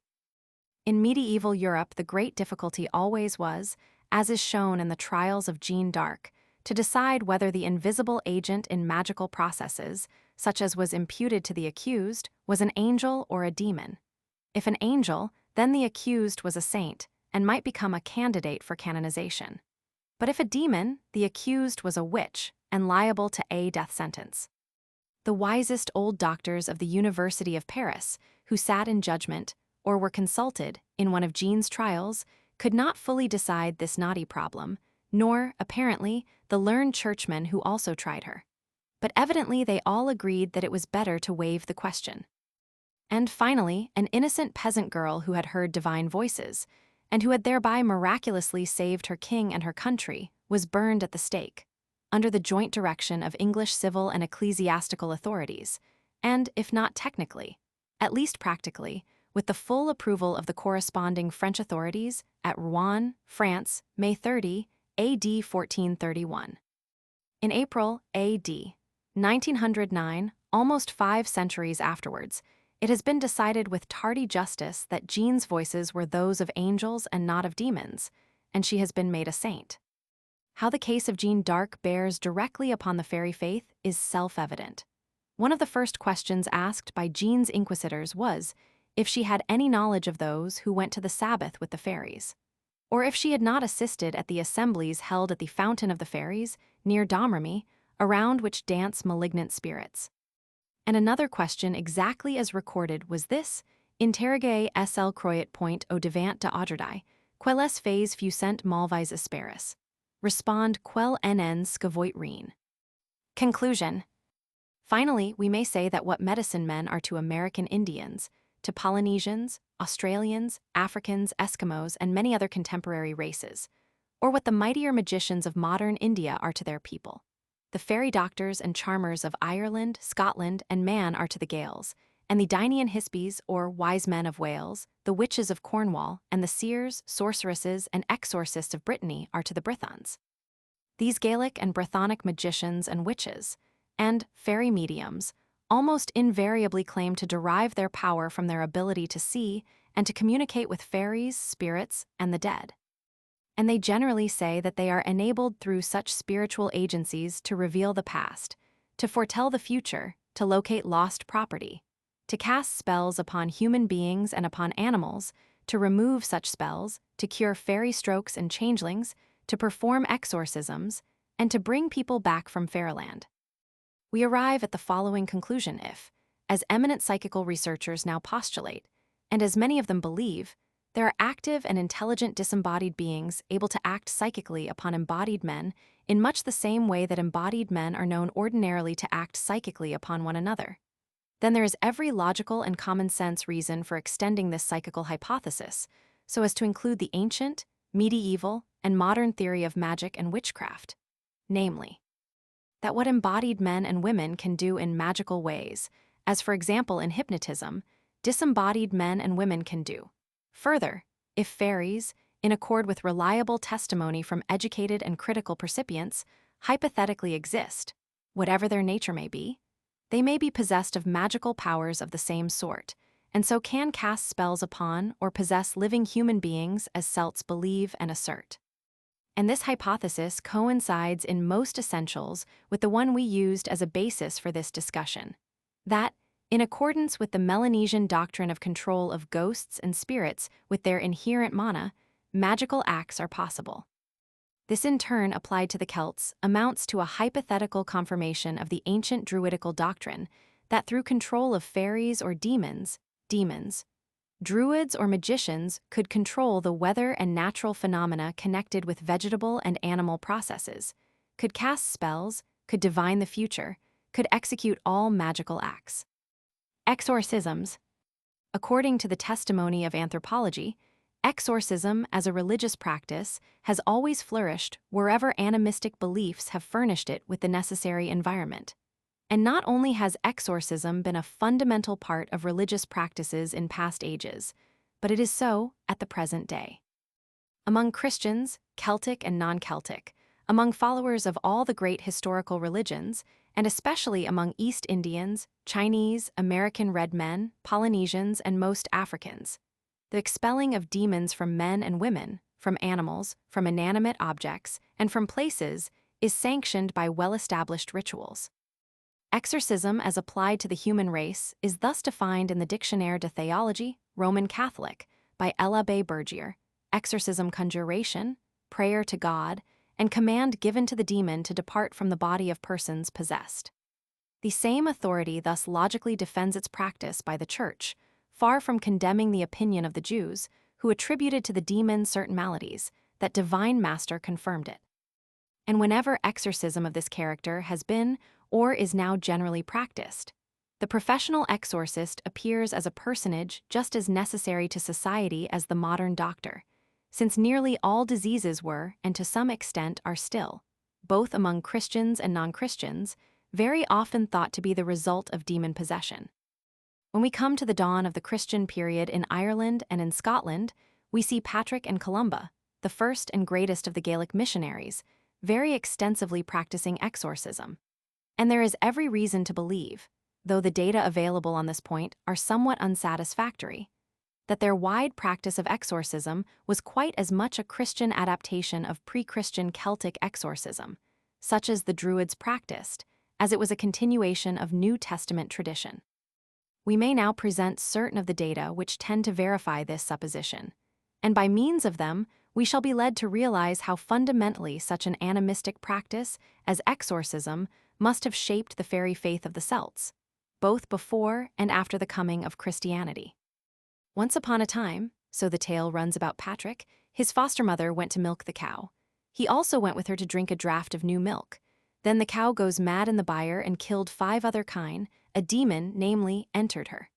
In medieval Europe, the great difficulty always was, as is shown in the trials of Jeanne d'Arc, to decide whether the invisible agent in magical processes, such as was imputed to the accused, was an angel or a demon. If an angel, then the accused was a saint and might become a candidate for canonization. But if a demon, the accused was a witch and liable to a death sentence. The wisest old doctors of the University of Paris, who sat in judgment, or were consulted, in one of Jeanne's trials, could not fully decide this knotty problem, nor, apparently, the learned churchmen who also tried her. But evidently they all agreed that it was better to waive the question. And finally, an innocent peasant girl who had heard divine voices, and who had thereby miraculously saved her king and her country, was burned at the stake, under the joint direction of English civil and ecclesiastical authorities, and, if not technically, at least practically, with the full approval of the corresponding French authorities at Rouen, France, May 30, A.D. 1431. In April, A.D. 1909, almost 5 centuries afterwards, it has been decided with tardy justice that Jeanne's voices were those of angels and not of demons, and she has been made a saint. How the case of Jeanne d'Arc bears directly upon the fairy faith is self-evident. One of the first questions asked by Jeanne's inquisitors was if she had any knowledge of those who went to the Sabbath with the fairies, or if she had not assisted at the assemblies held at the Fountain of the Fairies, near Domremy, around which dance malignant spirits. And another question exactly as recorded was this: interrogae sl croit point au devant de Audrey, quelles phase fussent malvais asperis. Respond quel nn scavoit reen. Conclusion. Finally, we may say that what medicine men are to American Indians, to Polynesians, Australians, Africans, Eskimos, and many other contemporary races, or what the mightier magicians of modern India are to their people. the fairy doctors and charmers of Ireland, Scotland, and Man are to the Gaels, and the Dainian Hispies, or wise men of Wales, the witches of Cornwall, and the seers, sorceresses, and exorcists of Brittany are to the Brythons. These Gaelic and Brythonic magicians and witches, and fairy mediums, almost invariably claim to derive their power from their ability to see and to communicate with fairies, spirits, and the dead. And they generally say that they are enabled through such spiritual agencies to reveal the past, to foretell the future, to locate lost property, to cast spells upon human beings and upon animals, to remove such spells, to cure fairy strokes and changelings, to perform exorcisms, and to bring people back from fairyland. We arrive at the following conclusion if, as eminent psychical researchers now postulate, and as many of them believe, there are active and intelligent disembodied beings able to act psychically upon embodied men in much the same way that embodied men are known ordinarily to act psychically upon one another. Then there is every logical and common sense reason for extending this psychical hypothesis so as to include the ancient, medieval, and modern theory of magic and witchcraft, namely, that what embodied men and women can do in magical ways, as for example in hypnotism, disembodied men and women can do. Further, if fairies, in accord with reliable testimony from educated and critical percipients, hypothetically exist, whatever their nature may be, they may be possessed of magical powers of the same sort, and so can cast spells upon or possess living human beings as Celts believe and assert. And this hypothesis coincides in most essentials with the one we used as a basis for this discussion, that, in accordance with the Melanesian doctrine of control of ghosts and spirits with their inherent mana, magical acts are possible. This in turn applied to the Celts amounts to a hypothetical confirmation of the ancient druidical doctrine that through control of fairies or demons, druids or magicians could control the weather and natural phenomena connected with vegetable and animal processes, could cast spells, could divine the future, could execute all magical acts. Exorcisms. According to the testimony of anthropology, exorcism as a religious practice has always flourished wherever animistic beliefs have furnished it with the necessary environment. And not only has exorcism been a fundamental part of religious practices in past ages, but it is so at the present day. Among Christians, Celtic and non-Celtic, among followers of all the great historical religions, and especially among East Indians, Chinese, American red men, Polynesians, and most Africans, the expelling of demons from men and women, from animals, from inanimate objects, and from places is sanctioned by well-established rituals. Exorcism as applied to the human race is thus defined in the Dictionnaire de Theologie, Roman Catholic, by l'Abbé Bergier: exorcism conjuration, prayer to God, and command given to the demon to depart from the body of persons possessed. The same authority thus logically defends its practice by the Church, far from condemning the opinion of the Jews, who attributed to the demon certain maladies, that divine master confirmed it. And whenever exorcism of this character has been or is now generally practiced, the professional exorcist appears as a personage just as necessary to society as the modern doctor, since nearly all diseases were, and to some extent are still, both among Christians and non-Christians, very often thought to be the result of demon possession. When we come to the dawn of the Christian period in Ireland and in Scotland, we see Patrick and Columba, the first and greatest of the Gaelic missionaries, very extensively practicing exorcism. And there is every reason to believe, though the data available on this point are somewhat unsatisfactory, that their wide practice of exorcism was quite as much a Christian adaptation of pre-Christian Celtic exorcism, such as the Druids practiced, as it was a continuation of New Testament tradition. We may now present certain of the data which tend to verify this supposition, and by means of them, we shall be led to realize how fundamentally such an animistic practice as exorcism must have shaped the fairy faith of the Celts, both before and after the coming of Christianity. Once upon a time, so the tale runs about Patrick, his foster mother went to milk the cow. He also went with her to drink a draught of new milk. Then the cow goes mad in the byre and killed 5 other kine. A demon, namely, entered her.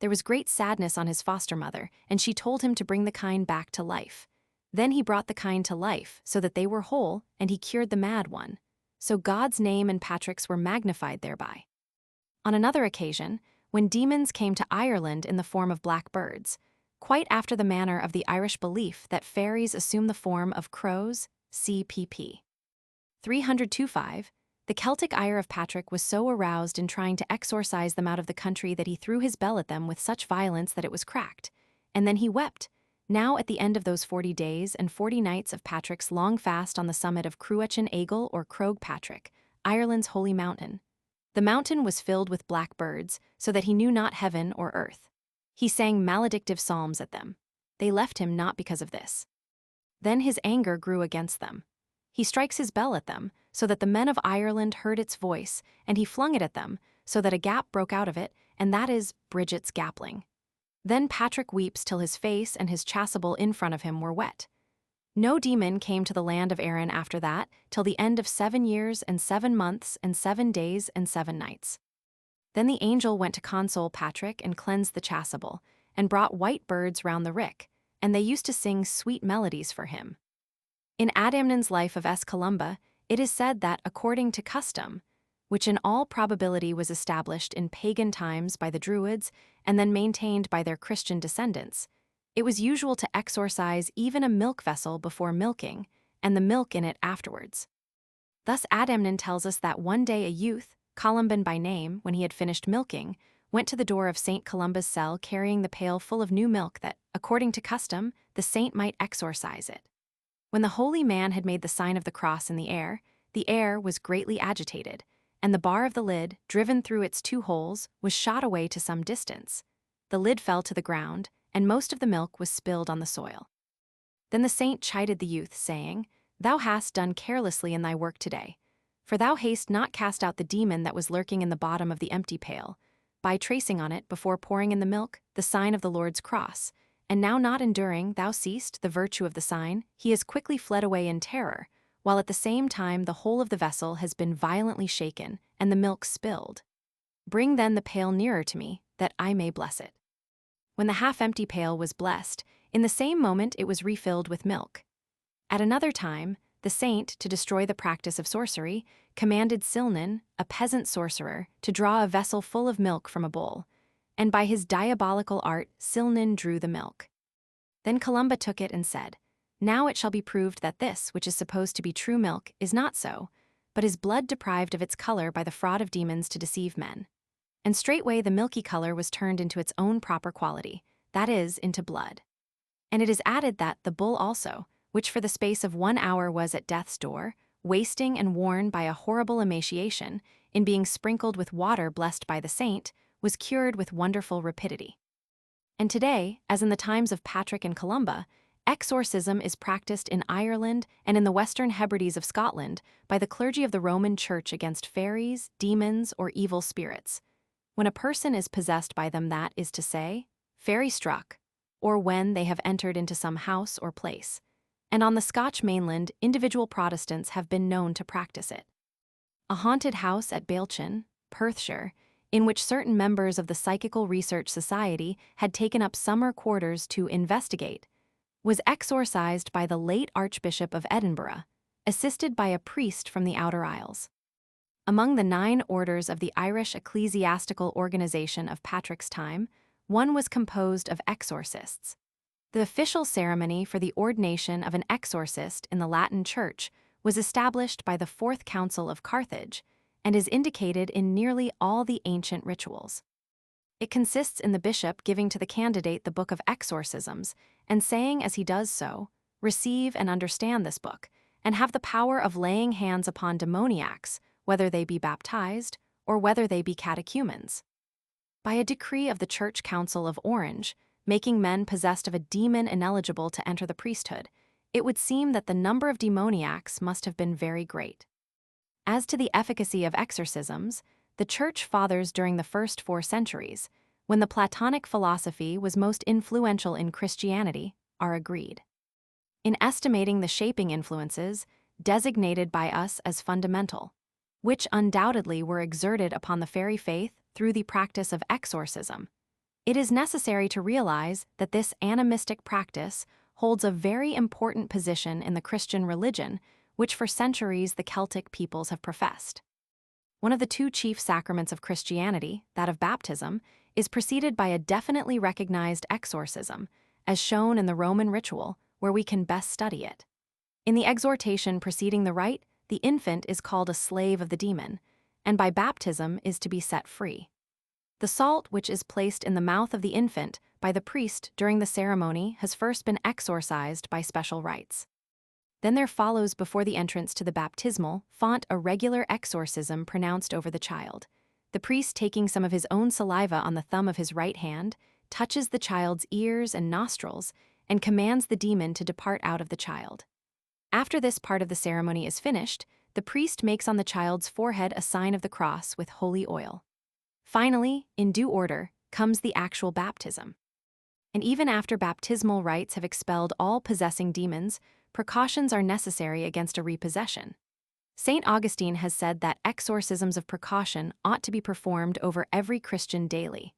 There was great sadness on his foster mother, and she told him to bring the kine back to life. Then he brought the kine to life, so that they were whole, and he cured the mad one. so God's name and Patrick's were magnified thereby. On another occasion, when demons came to Ireland in the form of black birds, quite after the manner of the Irish belief that fairies assume the form of crows, CPP. 325, the Celtic ire of Patrick was so aroused in trying to exorcise them out of the country that he threw his bell at them with such violence that it was cracked, and then he wept. Now at the end of those 40 days and 40 nights of Patrick's long fast on the summit of Cruachan Aigle or Croag Patrick, Ireland's holy mountain. The mountain was filled with black birds, so that he knew not heaven or earth. He sang maledictive psalms at them. They left him not because of this. Then his anger grew against them. He strikes his bell at them, so that the men of Ireland heard its voice, and he flung it at them, so that a gap broke out of it, and that is Bridget's gapling. Then Patrick weeps till his face and his chasuble in front of him were wet. No demon came to the land of Erin after that, till the end of 7 years and 7 months and 7 days and 7 nights. Then the angel went to console Patrick and cleansed the chasuble, and brought white birds round the rick, and they used to sing sweet melodies for him. In Adamnan's life of S. Columba, it is said that, according to custom, which in all probability was established in pagan times by the Druids and then maintained by their Christian descendants, it was usual to exorcise even a milk vessel before milking, and the milk in it afterwards. Thus Adamnan tells us that one day a youth, Columban by name, when he had finished milking, went to the door of St. Columba's cell carrying the pail full of new milk that, according to custom, the saint might exorcise it. When the holy man had made the sign of the cross in the air was greatly agitated, and the bar of the lid, driven through its 2 holes, was shot away to some distance. The lid fell to the ground, and most of the milk was spilled on the soil. Then the saint chided the youth, saying, "Thou hast done carelessly in thy work today, for thou hast not cast out the demon that was lurking in the bottom of the empty pail, by tracing on it, before pouring in the milk, the sign of the Lord's cross, and now not enduring thou seest the virtue of the sign, he has quickly fled away in terror, while at the same time the whole of the vessel has been violently shaken, and the milk spilled. Bring then the pail nearer to me, that I may bless it." When the half-empty pail was blessed, in the same moment it was refilled with milk. At another time, the saint, to destroy the practice of sorcery, commanded Silnan, a peasant sorcerer, to draw a vessel full of milk from a bowl, and by his diabolical art Silnan drew the milk. Then Columba took it and said, "Now it shall be proved that this, which is supposed to be true milk, is not so, but is blood deprived of its color by the fraud of demons to deceive men." And straightway the milky color was turned into its own proper quality, that is, into blood. And it is added that the bull also, which for the space of 1 hour was at death's door, wasting and worn by a horrible emaciation, in being sprinkled with water blessed by the saint, was cured with wonderful rapidity. And today, as in the times of Patrick and Columba, exorcism is practiced in Ireland and in the Western Hebrides of Scotland by the clergy of the Roman Church against fairies, demons, or evil spirits. When a person is possessed by them, that is to say, fairy struck, or when they have entered into some house or place. And on the Scotch mainland, individual Protestants have been known to practice it. A haunted house at Bailchin, Perthshire, in which certain members of the Psychical Research Society had taken up summer quarters to investigate, was exorcised by the late Archbishop of Edinburgh, assisted by a priest from the Outer Isles. Among the 9 orders of the Irish ecclesiastical organization of Patrick's time, one was composed of exorcists. The official ceremony for the ordination of an exorcist in the Latin Church was established by the 4th Council of Carthage and is indicated in nearly all the ancient rituals. It consists in the bishop giving to the candidate the book of exorcisms and saying as he does so, "Receive and understand this book, and have the power of laying hands upon demoniacs, whether they be baptized or whether they be catechumens." By a decree of the Church Council of Orange, making men possessed of a demon ineligible to enter the priesthood, it would seem that the number of demoniacs must have been very great. As to the efficacy of exorcisms, the Church Fathers during the first 4 centuries, when the Platonic philosophy was most influential in Christianity, are agreed in estimating the shaping influences, designated by us as fundamental, which undoubtedly were exerted upon the fairy faith through the practice of exorcism. It is necessary to realize that this animistic practice holds a very important position in the Christian religion, which for centuries the Celtic peoples have professed. One of the two chief sacraments of Christianity, that of baptism, is preceded by a definitely recognized exorcism, as shown in the Roman ritual, where we can best study it. In the exhortation preceding the rite, the infant is called a slave of the demon, and by baptism is to be set free. The salt which is placed in the mouth of the infant by the priest during the ceremony has first been exorcised by special rites. Then there follows before the entrance to the baptismal font a regular exorcism pronounced over the child. The priest, taking some of his own saliva on the thumb of his right hand, touches the child's ears and nostrils and commands the demon to depart out of the child. After this part of the ceremony is finished, the priest makes on the child's forehead a sign of the cross with holy oil. Finally, in due order, comes the actual baptism. And even after baptismal rites have expelled all possessing demons, precautions are necessary against a repossession. St. Augustine has said that exorcisms of precaution ought to be performed over every Christian daily.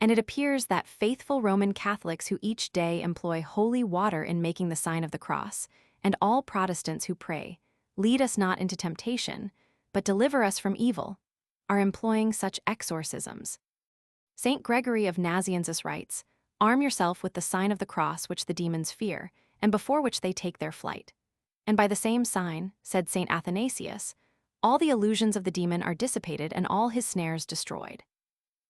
And it appears that faithful Roman Catholics who each day employ holy water in making the sign of the cross, and all Protestants who pray, "Lead us not into temptation, but deliver us from evil," are employing such exorcisms. St. Gregory of Nazianzus writes, "Arm yourself with the sign of the cross which the demons fear, and before which they take their flight. And by the same sign," said St. Athanasius, "all the illusions of the demon are dissipated and all his snares destroyed."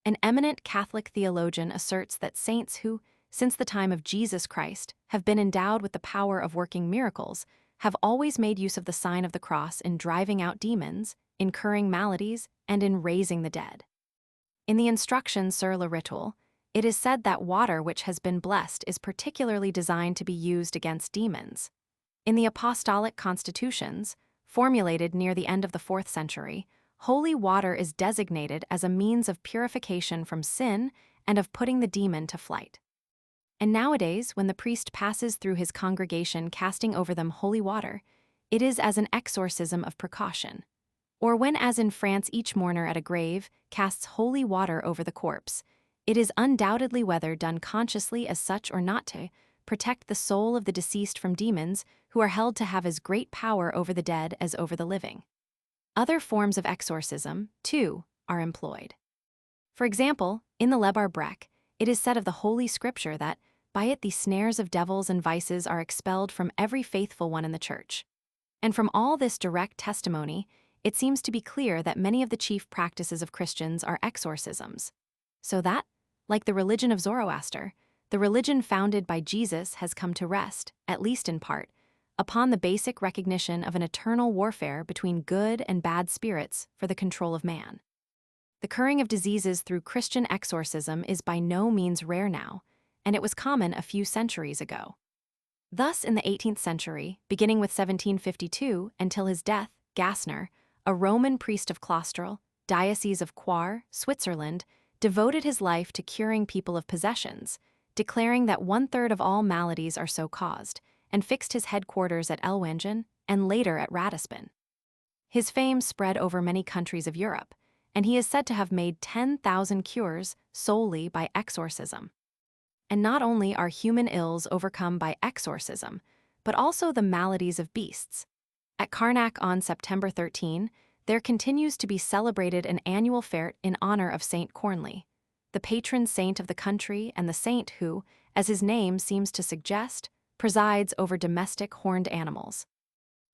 An eminent Catholic theologian asserts that saints who, since the time of Jesus Christ, have been endowed with the power of working miracles, have always made use of the sign of the cross in driving out demons, in curing maladies, and in raising the dead. In the Instructions sur le rituel, it is said that water which has been blessed is particularly designed to be used against demons. In the Apostolic Constitutions, formulated near the end of the 4th century, holy water is designated as a means of purification from sin and of putting the demon to flight. And nowadays, when the priest passes through his congregation casting over them holy water, it is as an exorcism of precaution. Or when, as in France, each mourner at a grave casts holy water over the corpse, it is undoubtedly, whether done consciously as such or not, to protect the soul of the deceased from demons who are held to have as great power over the dead as over the living. Other forms of exorcism, too, are employed. For example, in the Lebar Brek, it is said of the Holy Scripture that, by it the snares of devils and vices are expelled from every faithful one in the Church. And from all this direct testimony, it seems to be clear that many of the chief practices of Christians are exorcisms. So that, like the religion of Zoroaster, the religion founded by Jesus has come to rest, at least in part, upon the basic recognition of an eternal warfare between good and bad spirits for the control of man. The curing of diseases through Christian exorcism is by no means rare now, and it was common a few centuries ago. Thus, in the 18th century, beginning with 1752 until his death, Gassner, a Roman priest of Claustral, Diocese of Coire, Switzerland, devoted his life to curing people of possessions, declaring that 1/3 of all maladies are so caused, and fixed his headquarters at Ellwangen and later at Ratisbon. His fame spread over many countries of Europe, and he is said to have made 10,000 cures solely by exorcism. And not only are human ills overcome by exorcism, but also the maladies of beasts. At Carnac on September 13, there continues to be celebrated an annual fête in honor of Saint Cornwall, the patron saint of the country and the saint who, as his name seems to suggest, presides over domestic horned animals.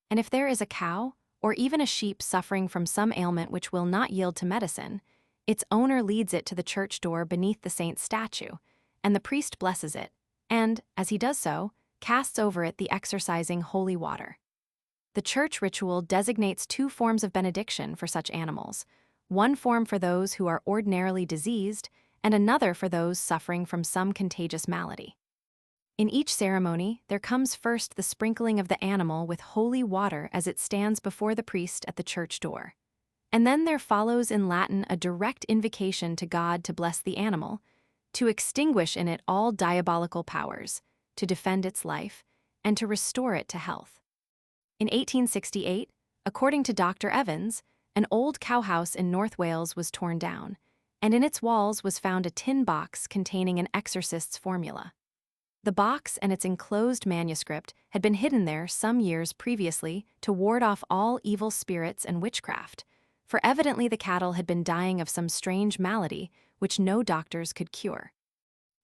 And if there is a cow, or even a sheep suffering from some ailment which will not yield to medicine, its owner leads it to the church door beneath the saint's statue, and the priest blesses it, and, as he does so, casts over it the exorcising holy water. The church ritual designates two forms of benediction for such animals, one form for those who are ordinarily diseased, and another for those suffering from some contagious malady. In each ceremony, there comes first the sprinkling of the animal with holy water as it stands before the priest at the church door. And then there follows in Latin a direct invocation to God to bless the animal, to extinguish in it all diabolical powers, to defend its life, and to restore it to health. In 1868, according to Dr. Evans, an old cowhouse in North Wales was torn down, and in its walls was found a tin box containing an exorcist's formula. The box and its enclosed manuscript had been hidden there some years previously to ward off all evil spirits and witchcraft, for evidently the cattle had been dying of some strange malady which no doctors could cure.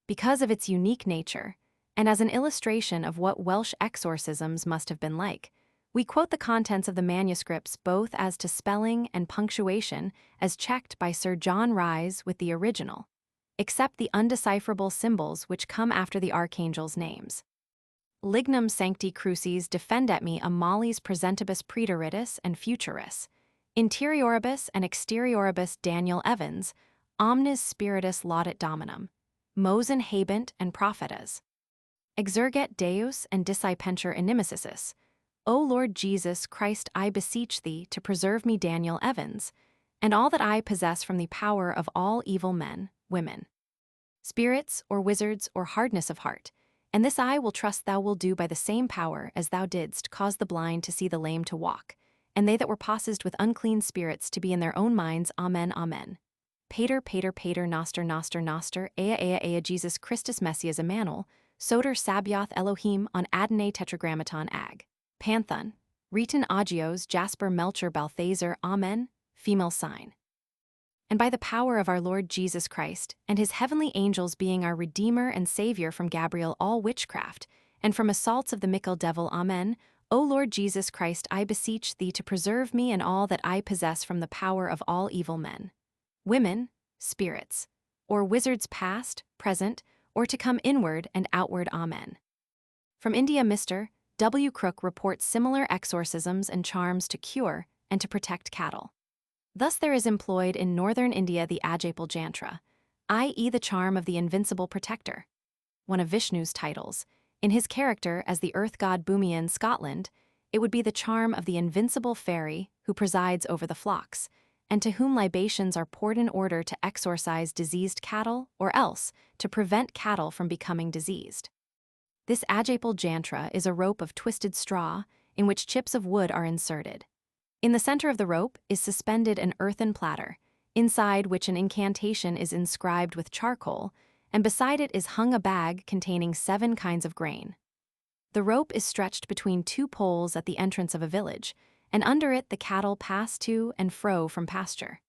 Because of its unique nature, and as an illustration of what Welsh exorcisms must have been like, we quote the contents of the manuscripts both as to spelling and punctuation as checked by Sir John Rhys with the original, except the undecipherable symbols which come after the archangels' names. Lignum sancti crucis defendet me a mollis presentibus praeteritus and futuris, interioribus and exterioribus Daniel Evans, omnis spiritus laudet Dominum, Mosen habent and prophetas. Exerget Deus and discipentur inimicis. O Lord Jesus Christ, I beseech thee to preserve me Daniel Evans, and all that I possess from the power of all evil men, women, spirits, or wizards, or hardness of heart, and this I will trust thou wilt do by the same power as thou didst cause the blind to see the lame to walk, and they that were possessed with unclean spirits to be in their own minds. Amen, amen. Pater, pater, pater, noster, noster, noster, ea, Jesus Christus Messias Emmanuel, soter Sabioth Elohim on Adonai tetragrammaton ag. Panthon, Reton Agios Jasper Melcher Balthazar, amen, female sign. And by the power of our Lord Jesus Christ, and his heavenly angels being our Redeemer and Saviour from Gabriel all witchcraft, and from assaults of the mickle devil, amen, O Lord Jesus Christ, I beseech thee to preserve me and all that I possess from the power of all evil men, women, spirits, or wizards past, present, or to come inward and outward, amen. From India, Mr. W. Crook reports similar exorcisms and charms to cure and to protect cattle. Thus there is employed in northern India the Ajapal Jantra, i.e. the charm of the invincible protector, one of Vishnu's titles. In his character as the earth god Bhumia in Scotland, it would be the charm of the invincible fairy who presides over the flocks, and to whom libations are poured in order to exorcise diseased cattle or else to prevent cattle from becoming diseased. This Ajapal Jantra is a rope of twisted straw in which chips of wood are inserted. In the center of the rope is suspended an earthen platter, inside which an incantation is inscribed with charcoal, and beside it is hung a bag containing 7 kinds of grain. The rope is stretched between 2 poles at the entrance of a village, and under it the cattle pass to and fro from pasture.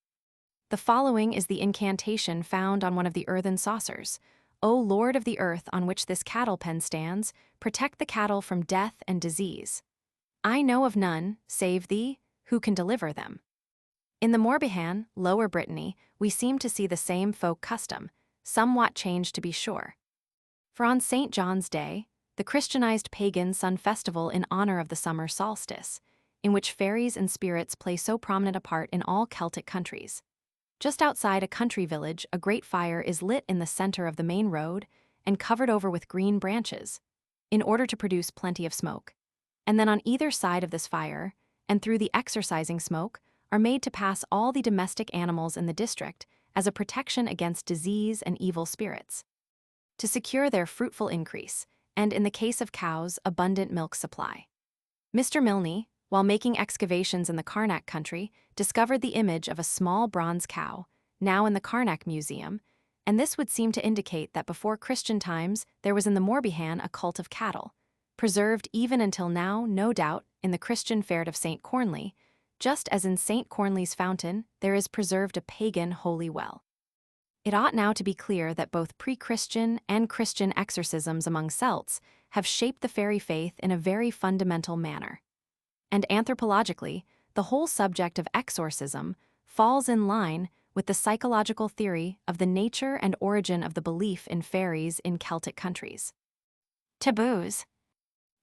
The following is the incantation found on one of the earthen saucers. O Lord of the earth on which this cattle pen stands, protect the cattle from death and disease. I know of none, save thee, who can deliver them. In the Morbihan, Lower Brittany, we seem to see the same folk custom, somewhat changed to be sure. For on St. John's Day, the Christianized pagan sun festival in honor of the summer solstice, in which fairies and spirits play so prominent a part in all Celtic countries. Just outside a country village, a great fire is lit in the center of the main road and covered over with green branches, in order to produce plenty of smoke. And then on either side of this fire, and through the exorcising smoke, are made to pass all the domestic animals in the district as a protection against disease and evil spirits, to secure their fruitful increase, and in the case of cows, abundant milk supply. Mr. Milne, while making excavations in the Carnac country, discovered the image of a small bronze cow, now in the Carnac Museum, and this would seem to indicate that before Christian times there was in the Morbihan a cult of cattle, preserved even until now, no doubt, in the Christian fair of St. Cornley, just as in St. Cornley's fountain there is preserved a pagan holy well. It ought now to be clear that both pre-Christian and Christian exorcisms among Celts have shaped the fairy faith in a very fundamental manner. And anthropologically, the whole subject of exorcism falls in line with the psychological theory of the nature and origin of the belief in fairies in Celtic countries. Taboos.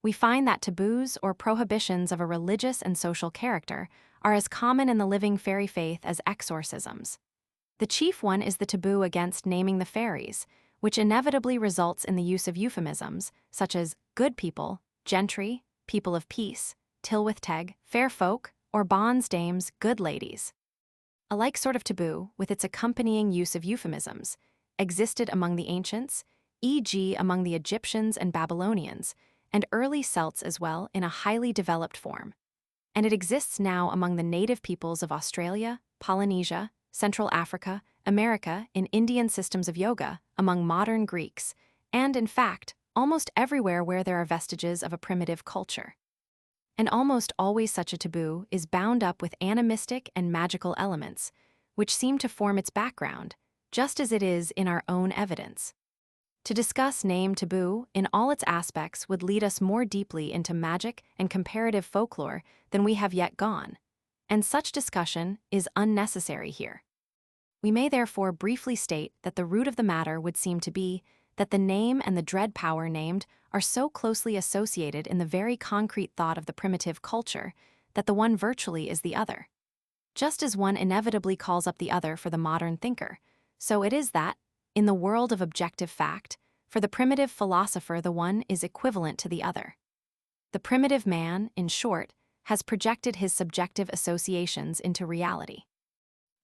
We find that taboos or prohibitions of a religious and social character are as common in the living fairy faith as exorcisms. The chief one is the taboo against naming the fairies, which inevitably results in the use of euphemisms such as good people, gentry, people of peace, Tylwyth Teg, fair folk, or bonds dames, good ladies. A like sort of taboo, with its accompanying use of euphemisms, existed among the ancients, e.g. among the Egyptians and Babylonians, and early Celts as well in a highly developed form. And it exists now among the native peoples of Australia, Polynesia, Central Africa, America, in Indian systems of yoga, among modern Greeks, and, in fact, almost everywhere where there are vestiges of a primitive culture. And almost always such a taboo is bound up with animistic and magical elements, which seem to form its background, just as it is in our own evidence. To discuss name taboo in all its aspects would lead us more deeply into magic and comparative folklore than we have yet gone, and such discussion is unnecessary here. We may therefore briefly state that the root of the matter would seem to be that the name and the dread power named are so closely associated in the very concrete thought of the primitive culture that the one virtually is the other. Just as one inevitably calls up the other for the modern thinker, so it is that, in the world of objective fact, for the primitive philosopher the one is equivalent to the other. The primitive man, in short, has projected his subjective associations into reality.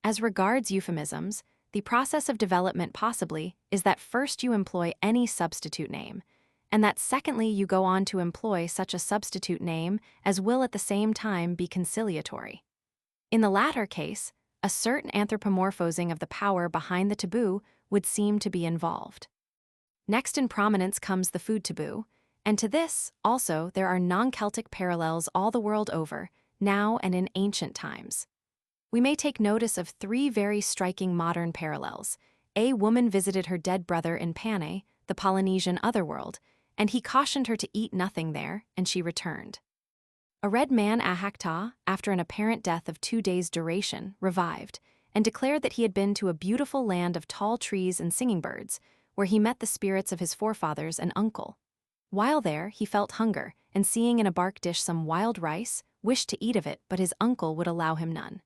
As regards euphemisms, the process of development possibly is that first you employ any substitute name, and that secondly you go on to employ such a substitute name as will at the same time be conciliatory. In the latter case, a certain anthropomorphosing of the power behind the taboo would seem to be involved. Next in prominence comes the food taboo, and to this, also, there are non-Celtic parallels all the world over, now and in ancient times. We may take notice of three very striking modern parallels. A woman visited her dead brother in Panay, the Polynesian otherworld, and he cautioned her to eat nothing there, and she returned. A red man Ahakta, after an apparent death of 2 days' duration, revived, and declared that he had been to a beautiful land of tall trees and singing birds, where he met the spirits of his forefathers and uncle. While there, he felt hunger, and seeing in a bark dish some wild rice, wished to eat of it, but his uncle would allow him none.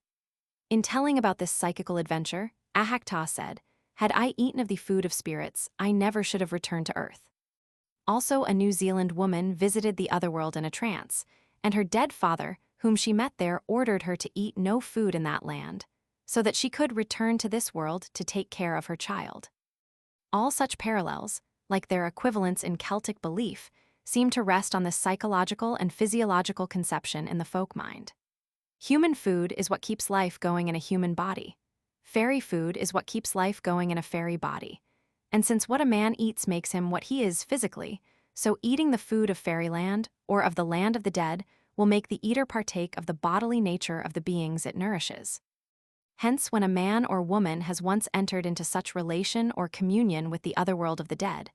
In telling about this psychical adventure, Ahakta said, "Had I eaten of the food of spirits, I never should have returned to earth." Also, a New Zealand woman visited the otherworld in a trance, and her dead father, whom she met there, ordered her to eat no food in that land, so that she could return to this world to take care of her child. All such parallels, like their equivalents in Celtic belief, seem to rest on this psychological and physiological conception in the folk mind. Human food is what keeps life going in a human body. Fairy food is what keeps life going in a fairy body. And since what a man eats makes him what he is physically, so eating the food of fairyland, or of the land of the dead, will make the eater partake of the bodily nature of the beings it nourishes. Hence, when a man or woman has once entered into such relation or communion with the otherworld of the dead,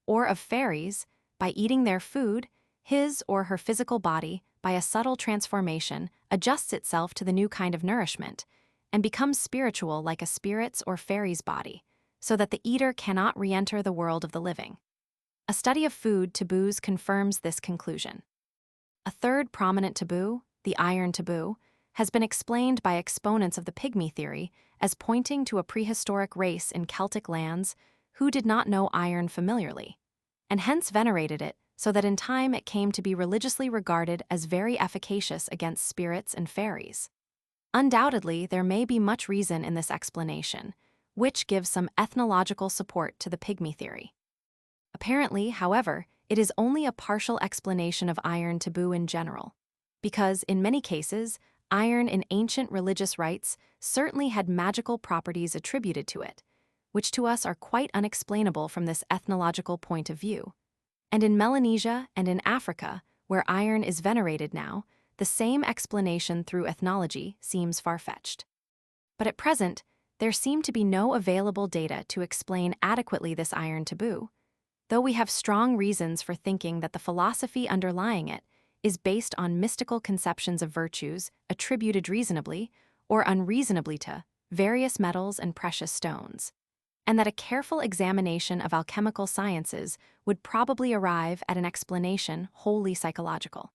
or of fairies, by eating their food, his or her physical body, by a subtle transformation, adjusts itself to the new kind of nourishment, and becomes spiritual like a spirit's or fairy's body, so that the eater cannot re-enter the world of the living. A study of food taboos confirms this conclusion. A third prominent taboo, the iron taboo, has been explained by exponents of the pygmy theory as pointing to a prehistoric race in Celtic lands who did not know iron familiarly, and hence venerated it so that in time it came to be religiously regarded as very efficacious against spirits and fairies. Undoubtedly, there may be much reason in this explanation, which gives some ethnological support to the pygmy theory. Apparently, however, it is only a partial explanation of iron taboo in general, because, in many cases, iron in ancient religious rites certainly had magical properties attributed to it, which to us are quite unexplainable from this ethnological point of view. And in Melanesia and in Africa, where iron is venerated now, the same explanation through ethnology seems far-fetched. But at present, there seem to be no available data to explain adequately this iron taboo, though we have strong reasons for thinking that the philosophy underlying it is based on mystical conceptions of virtues attributed reasonably or unreasonably to various metals and precious stones, and that a careful examination of alchemical sciences would probably arrive at an explanation wholly psychological.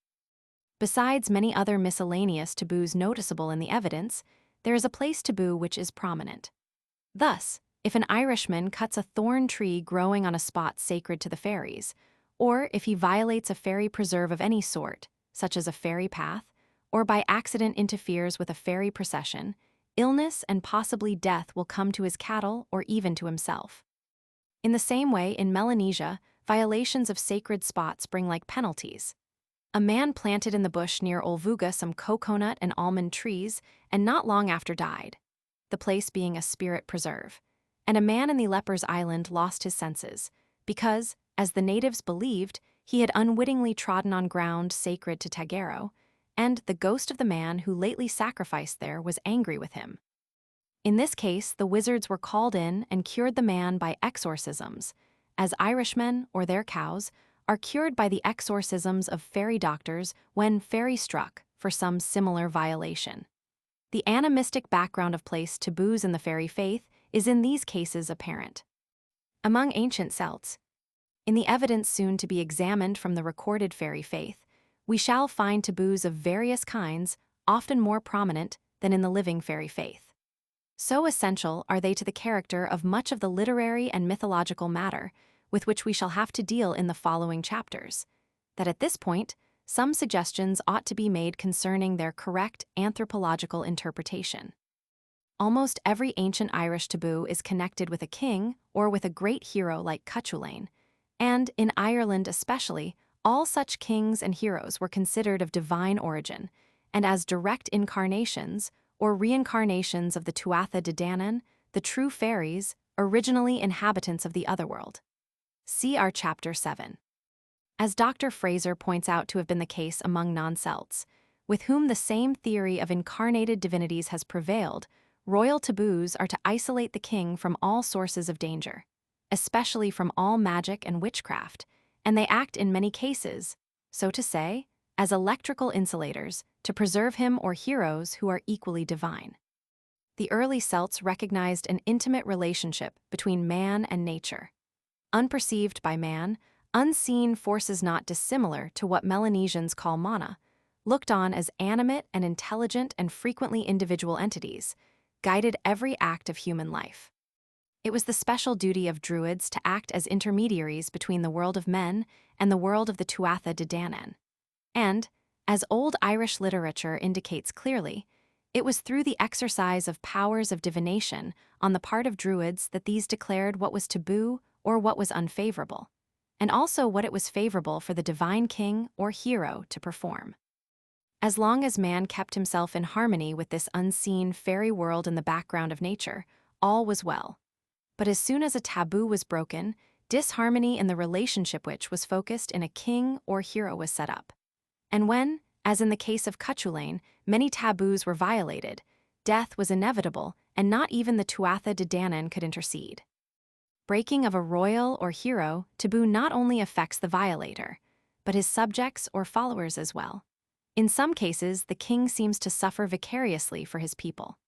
Besides many other miscellaneous taboos noticeable in the evidence, there is a place taboo which is prominent. Thus, if an Irishman cuts a thorn tree growing on a spot sacred to the fairies, or if he violates a fairy preserve of any sort, such as a fairy path, or by accident interferes with a fairy procession, illness and possibly death will come to his cattle or even to himself. In the same way, in Melanesia, violations of sacred spots bring like penalties. A man planted in the bush near Olvuga some coconut and almond trees and not long after died, the place being a spirit preserve, and a man in the leper's island lost his senses, because, as the natives believed he had unwittingly trodden on ground sacred to Tagero, and the ghost of the man who lately sacrificed there was angry with him. In this case, the wizards were called in and cured the man by exorcisms, as Irishmen or their cows are cured by the exorcisms of fairy doctors when fairy struck for some similar violation. The animistic background of place taboos in the fairy faith is in these cases apparent. Among ancient Celts, in the evidence soon to be examined from the recorded fairy faith, we shall find taboos of various kinds, often more prominent than in the living fairy faith. So essential are they to the character of much of the literary and mythological matter with which we shall have to deal in the following chapters, that at this point, some suggestions ought to be made concerning their correct anthropological interpretation. Almost every ancient Irish taboo is connected with a king or with a great hero like Cuchulainn, and in Ireland especially, all such kings and heroes were considered of divine origin, and as direct incarnations or reincarnations of the Tuatha De Danann, the true fairies, originally inhabitants of the otherworld. See our Chapter 7. As Dr. Fraser points out to have been the case among non-Celts, with whom the same theory of incarnated divinities has prevailed, royal taboos are to isolate the king from all sources of danger, especially from all magic and witchcraft, and they act in many cases, so to say, as electrical insulators to preserve him or heroes who are equally divine. The early Celts recognized an intimate relationship between man and nature. Unperceived by man, unseen forces not dissimilar to what Melanesians call mana, looked on as animate and intelligent and frequently individual entities, guided every act of human life. It was the special duty of Druids to act as intermediaries between the world of men and the world of the Tuatha De Danann. And, as old Irish literature indicates clearly, it was through the exercise of powers of divination on the part of Druids that these declared what was taboo or what was unfavorable, and also what it was favorable for the divine king or hero to perform. As long as man kept himself in harmony with this unseen fairy world in the background of nature, all was well. But as soon as a taboo was broken, disharmony in the relationship which was focused in a king or hero was set up. And when, as in the case of Cuchulainn, many taboos were violated, death was inevitable and not even the Tuatha De Danann could intercede. Breaking of a royal or hero taboo not only affects the violator, but his subjects or followers as well. In some cases, the king seems to suffer vicariously for his people.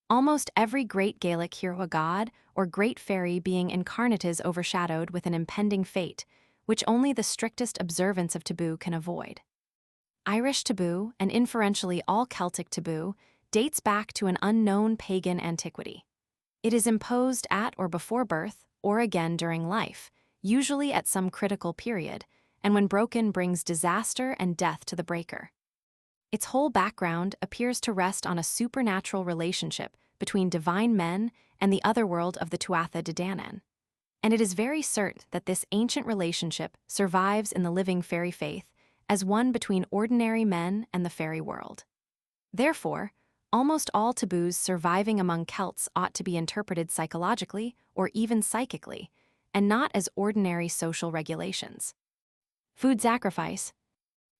Almost every great Gaelic hero god or great fairy being incarnate is overshadowed with an impending fate, which only the strictest observance of taboo can avoid. Irish taboo, and inferentially all Celtic taboo, dates back to an unknown pagan antiquity. It is imposed at or before birth, or again during life, usually at some critical period, and when broken brings disaster and death to the breaker. Its whole background appears to rest on a supernatural relationship between divine men and the otherworld of the Tuatha De Danann. And it is very certain that this ancient relationship survives in the living fairy faith as one between ordinary men and the fairy world. Therefore, almost all taboos surviving among Celts ought to be interpreted psychologically or even psychically, and not as ordinary social regulations. Food sacrifice.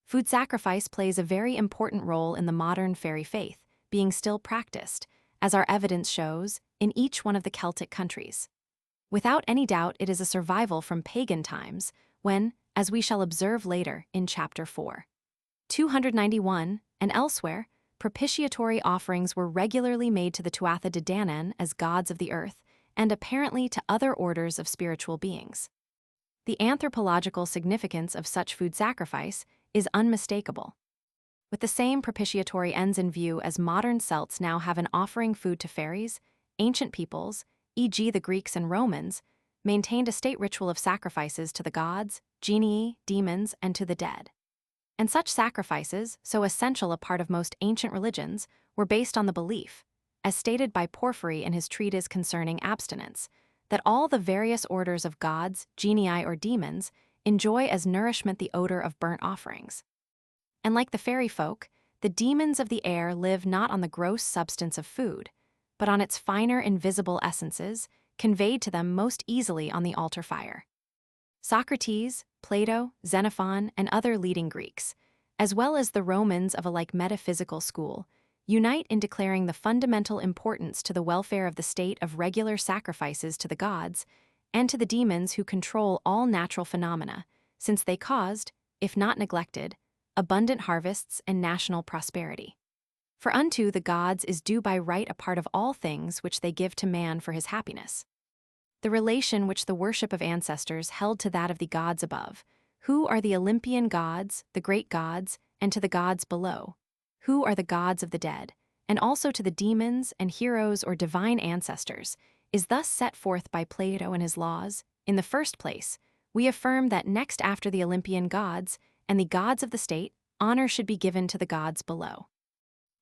Food sacrifice plays a very important role in the modern fairy faith, being still practiced, as our evidence shows, in each one of the Celtic countries. Without any doubt, it is a survival from pagan times, when, as we shall observe later in Chapter 4. 291, and elsewhere, propitiatory offerings were regularly made to the Tuatha De Danann as gods of the earth, and apparently to other orders of spiritual beings. The anthropological significance of such food sacrifice is unmistakable. With the same propitiatory ends in view as modern Celts now have in offering food to fairies, ancient peoples, e.g. the Greeks and Romans, maintained a state ritual of sacrifices to the gods, genii, demons, and to the dead. And such sacrifices, so essential a part of most ancient religions, were based on the belief, as stated by Porphyry in his treatise concerning abstinence, that all the various orders of gods, genii, or demons enjoy as nourishment the odor of burnt offerings. And like the fairy folk, the demons of the air live not on the gross substance of food, but on its finer invisible essences, conveyed to them most easily on the altar fire. Socrates, Plato, Xenophon, and other leading Greeks, as well as the Romans of a like metaphysical school, unite in declaring the fundamental importance to the welfare of the state of regular sacrifices to the gods and to the demons who control all natural phenomena, since they caused, if not neglected, abundant harvests and national prosperity. For unto the gods is due by right a part of all things which they give to man for his happiness. The relation which the worship of ancestors held to that of the gods above, who are the Olympian gods, the great gods, and to the gods below, who are the gods of the dead, and also to the demons and heroes or divine ancestors, is thus set forth by Plato in his laws. In the first place, we affirm that next after the Olympian gods and the gods of the state, honor should be given to the gods below.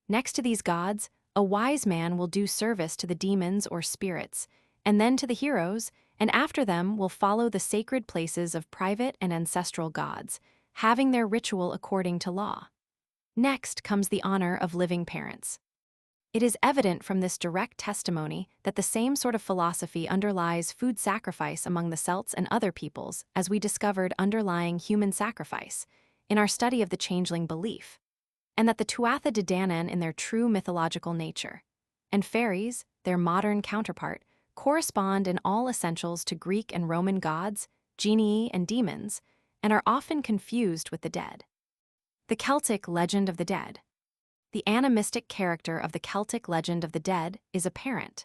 Next to these gods, a wise man will do service to the demons or spirits, and then to the heroes, and after them will follow the sacred places of private and ancestral gods, having their ritual according to law. Next comes the honor of living parents. It is evident from this direct testimony that the same sort of philosophy underlies food sacrifice among the Celts and other peoples as we discovered underlying human sacrifice in our study of the changeling belief, and that the Tuatha De Danann in their true mythological nature, and fairies, their modern counterpart, correspond in all essentials to Greek and Roman gods, genii, and demons, and are often confused with the dead. The Celtic legend of the dead. The animistic character of the Celtic legend of the dead is apparent,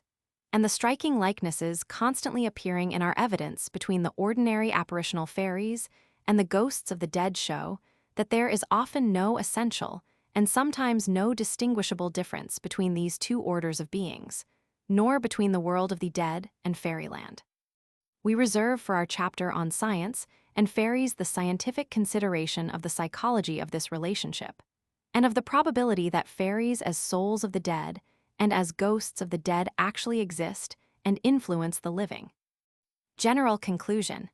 and the striking likenesses constantly appearing in our evidence between the ordinary apparitional fairies and the ghosts of the dead show that there is often no essential and sometimes no distinguishable difference between these two orders of beings, nor between the world of the dead and fairyland. We reserve for our chapter on science and fairies the scientific consideration of the psychology of this relationship, and of the probability that fairies as souls of the dead and as ghosts of the dead actually exist and influence the living. General conclusion.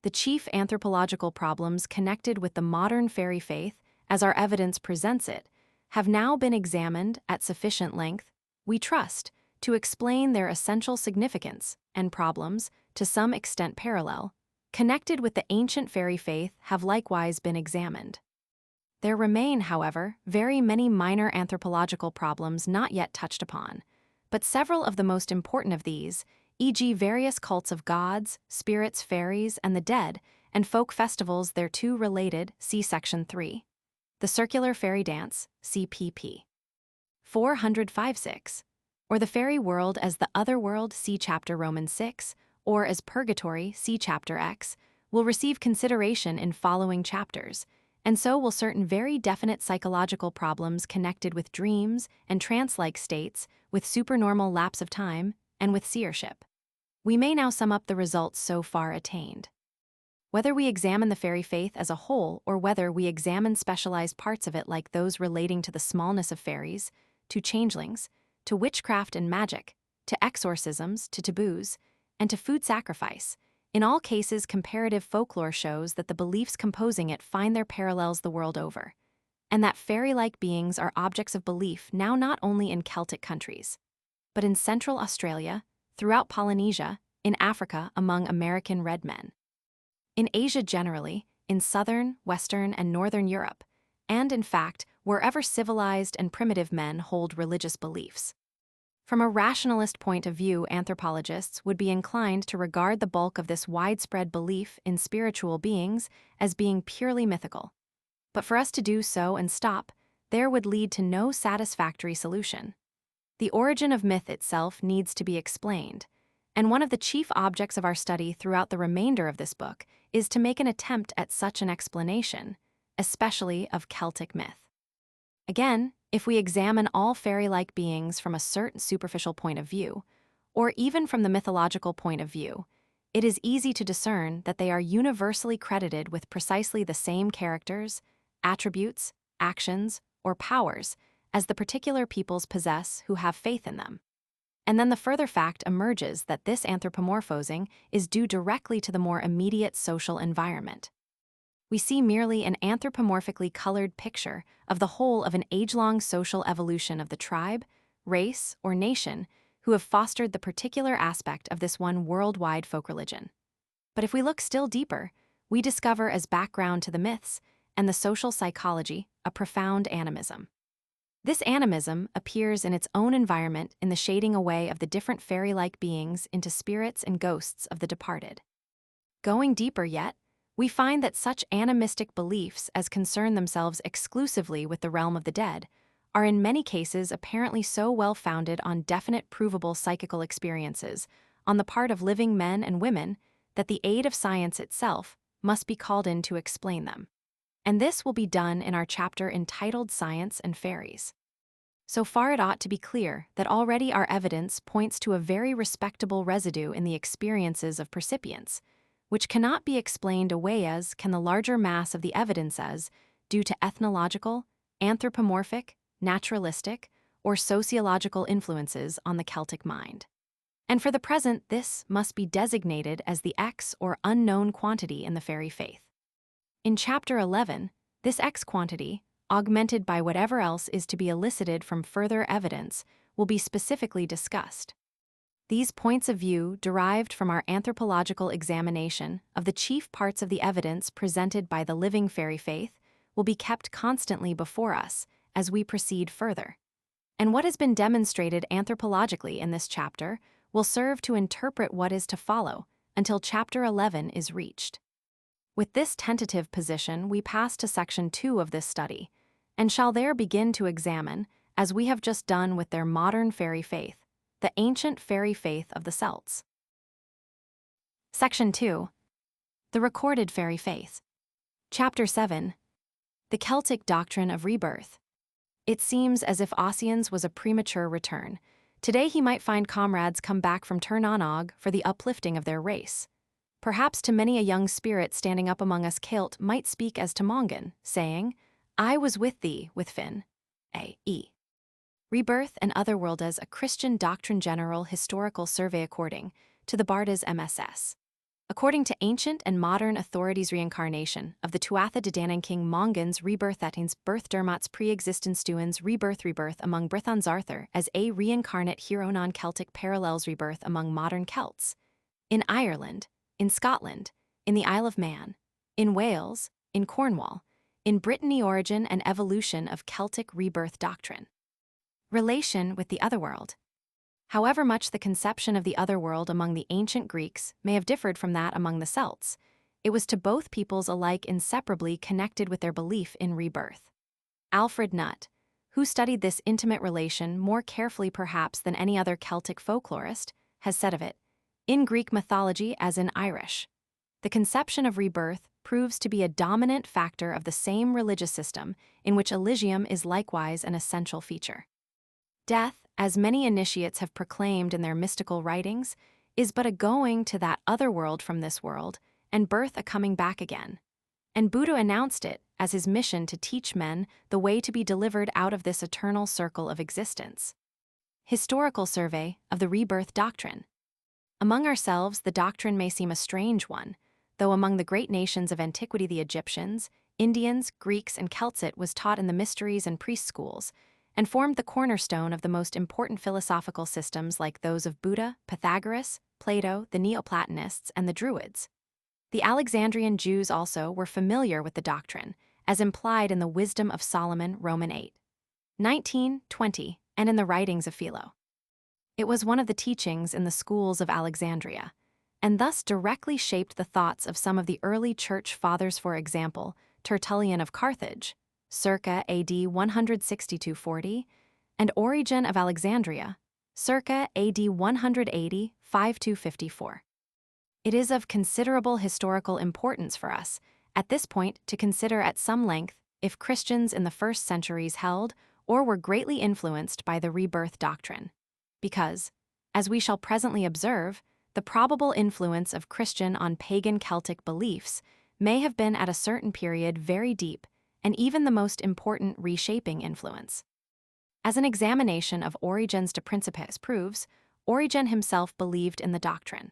The chief anthropological problems connected with the modern fairy faith, as our evidence presents it, have now been examined at sufficient length, we trust, to explain their essential significance and problems, to some extent parallel, connected with the ancient fairy faith have likewise been examined. There remain, however, very many minor anthropological problems not yet touched upon, but several of the most important of these, e.g. various cults of gods, spirits, fairies, and the dead, and folk festivals thereto related, see Section 3. The Circular Fairy Dance, CPP. 456, or the fairy world as the other world, see Chapter Roman 6, or as purgatory, see Chapter X, will receive consideration in following chapters, and so will certain very definite psychological problems connected with dreams and trance-like states, with supernormal lapse of time, and with seership. We may now sum up the results so far attained. Whether we examine the fairy faith as a whole or whether we examine specialized parts of it like those relating to the smallness of fairies, to changelings, to witchcraft and magic, to exorcisms, to taboos, and to food sacrifice, in all cases comparative folklore shows that the beliefs composing it find their parallels the world over, and that fairy-like beings are objects of belief now not only in Celtic countries, but in Central Australia, throughout Polynesia, in Africa among American red men, in Asia generally, in Southern, Western, and Northern Europe, and in fact, wherever civilized and primitive men hold religious beliefs. From a rationalist point of view, anthropologists would be inclined to regard the bulk of this widespread belief in spiritual beings as being purely mythical. But for us to do so and stop, there would lead to no satisfactory solution. The origin of myth itself needs to be explained, and one of the chief objects of our study throughout the remainder of this book is to make an attempt at such an explanation, especially of Celtic myth. Again, if we examine all fairy-like beings from a certain superficial point of view, or even from the mythological point of view, it is easy to discern that they are universally credited with precisely the same characters, attributes, actions, or powers as the particular peoples possess who have faith in them. And then the further fact emerges that this anthropomorphosing is due directly to the more immediate social environment. We see merely an anthropomorphically colored picture of the whole of an age-long social evolution of the tribe, race, or nation who have fostered the particular aspect of this one worldwide folk religion. But if we look still deeper, we discover as background to the myths and the social psychology a profound animism. This animism appears in its own environment in the shading away of the different fairy-like beings into spirits and ghosts of the departed. Going deeper yet, we find that such animistic beliefs as concern themselves exclusively with the realm of the dead are in many cases apparently so well-founded on definite provable psychical experiences on the part of living men and women that the aid of science itself must be called in to explain them. And this will be done in our chapter entitled Science and Fairies. So far it ought to be clear that already our evidence points to a very respectable residue in the experiences of percipients, which cannot be explained away as can the larger mass of the evidence as due to ethnological, anthropomorphic, naturalistic, or sociological influences on the Celtic mind. And for the present, this must be designated as the X or unknown quantity in the fairy faith. In Chapter 11, this X quantity, augmented by whatever else is to be elicited from further evidence, will be specifically discussed. These points of view, derived from our anthropological examination of the chief parts of the evidence presented by the living fairy faith, will be kept constantly before us as we proceed further. And what has been demonstrated anthropologically in this chapter will serve to interpret what is to follow until Chapter 11 is reached. With this tentative position, we pass to Section 2 of this study, and shall there begin to examine, as we have just done with their modern fairy faith, the ancient fairy faith of the Celts. Section 2. The recorded fairy faith. Chapter 7. The Celtic doctrine of rebirth. It seems as if Ossian's was a premature return. Today he might find comrades come back from Tirnanog for the uplifting of their race. Perhaps to many a young spirit standing up among us Celt might speak as to Mongan, saying, I was with thee, with Finn. A.E. Rebirth and Otherworld as a Christian Doctrine General Historical Survey according to the Bardas MSS. According to ancient and modern authorities reincarnation of the Tuatha De Danann King Mongan's rebirth atins birth dermats pre-existence stuans rebirth among Brythons Arthur as a reincarnate hero non-Celtic parallels rebirth among modern Celts. In Ireland, in Scotland, in the Isle of Man, in Wales, in Cornwall, in Brittany origin and evolution of Celtic rebirth doctrine. Relation with the otherworld. However much the conception of the otherworld among the ancient Greeks may have differed from that among the Celts, it was to both peoples alike inseparably connected with their belief in rebirth. Alfred Nutt, who studied this intimate relation more carefully perhaps than any other Celtic folklorist, has said of it, in Greek mythology as in Irish, the conception of rebirth proves to be a dominant factor of the same religious system in which Elysium is likewise an essential feature. Death, as many initiates have proclaimed in their mystical writings, is but a going to that other world from this world, and birth a coming back again. And Buddha announced it as his mission to teach men the way to be delivered out of this eternal circle of existence. Historical survey of the rebirth doctrine. Among ourselves, the doctrine may seem a strange one, though among the great nations of antiquity the Egyptians, Indians, Greeks, and Celts it was taught in the mysteries and priest schools, and formed the cornerstone of the most important philosophical systems like those of Buddha, Pythagoras, Plato, the Neoplatonists, and the Druids. The Alexandrian Jews also were familiar with the doctrine, as implied in the Wisdom of Solomon, Roman 8, 19, 20, and in the writings of Philo. It was one of the teachings in the schools of Alexandria, and thus directly shaped the thoughts of some of the early church fathers, for example, Tertullian of Carthage, circa AD 162-40, and Origen of Alexandria, circa AD 180-5254. It is of considerable historical importance for us, at this point, to consider at some length if Christians in the first centuries held or were greatly influenced by the rebirth doctrine, because, as we shall presently observe, the probable influence of Christian on pagan Celtic beliefs may have been at a certain period very deep and even the most important reshaping influence. As an examination of Origen's De Principis proves, Origen himself believed in the doctrine.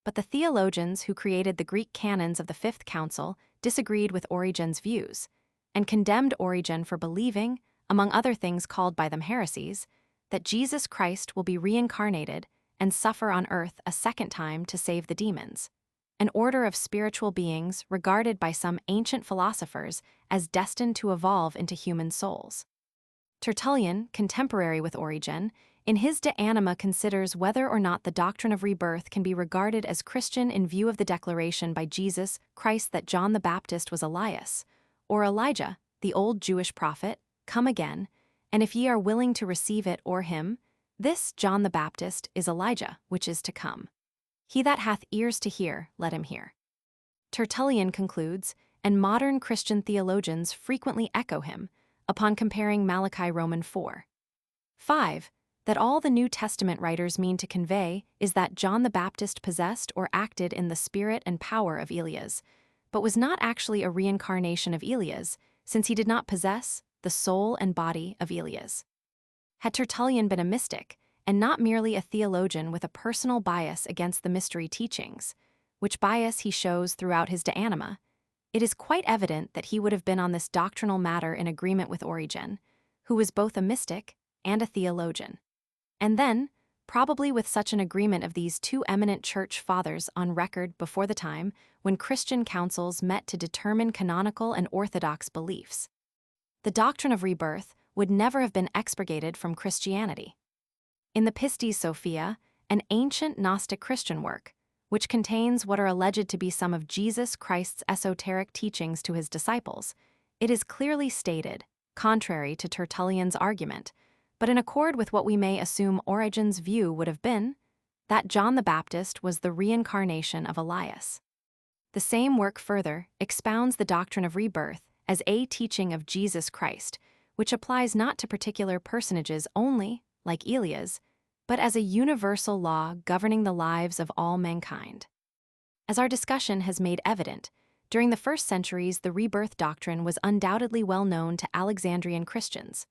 But the theologians who created the Greek canons of the Fifth Council disagreed with Origen's views, and condemned Origen for believing, among other things called by them heresies, that Jesus Christ will be reincarnated and suffer on earth a second time to save the demons, an order of spiritual beings regarded by some ancient philosophers as destined to evolve into human souls. Tertullian, contemporary with Origen, in his De Anima considers whether or not the doctrine of rebirth can be regarded as Christian in view of the declaration by Jesus Christ that John the Baptist was Elias, or Elijah, the old Jewish prophet, come again, and if ye are willing to receive it or him, this John the Baptist is Elijah, which is to come. He that hath ears to hear, let him hear. Tertullian concludes, and modern Christian theologians frequently echo him, upon comparing Malachi Roman 4:5, that all the New Testament writers mean to convey is that John the Baptist possessed or acted in the spirit and power of Elias, but was not actually a reincarnation of Elias, since he did not possess the soul and body of Elias. Had Tertullian been a mystic, and not merely a theologian with a personal bias against the mystery teachings, which bias he shows throughout his De Anima, it is quite evident that he would have been on this doctrinal matter in agreement with Origen, who was both a mystic and a theologian. And then, probably with such an agreement of these two eminent church fathers on record before the time when Christian councils met to determine canonical and orthodox beliefs, the doctrine of rebirth would never have been expurgated from Christianity. In the Pistis Sophia, an ancient Gnostic Christian work, which contains what are alleged to be some of Jesus Christ's esoteric teachings to his disciples, it is clearly stated, contrary to Tertullian's argument, but in accord with what we may assume Origen's view would have been, that John the Baptist was the reincarnation of Elias. The same work further expounds the doctrine of rebirth as a teaching of Jesus Christ, which applies not to particular personages only, like Elias, but as a universal law governing the lives of all mankind. As our discussion has made evident, during the first centuries the rebirth doctrine was undoubtedly well known to Alexandrian Christians.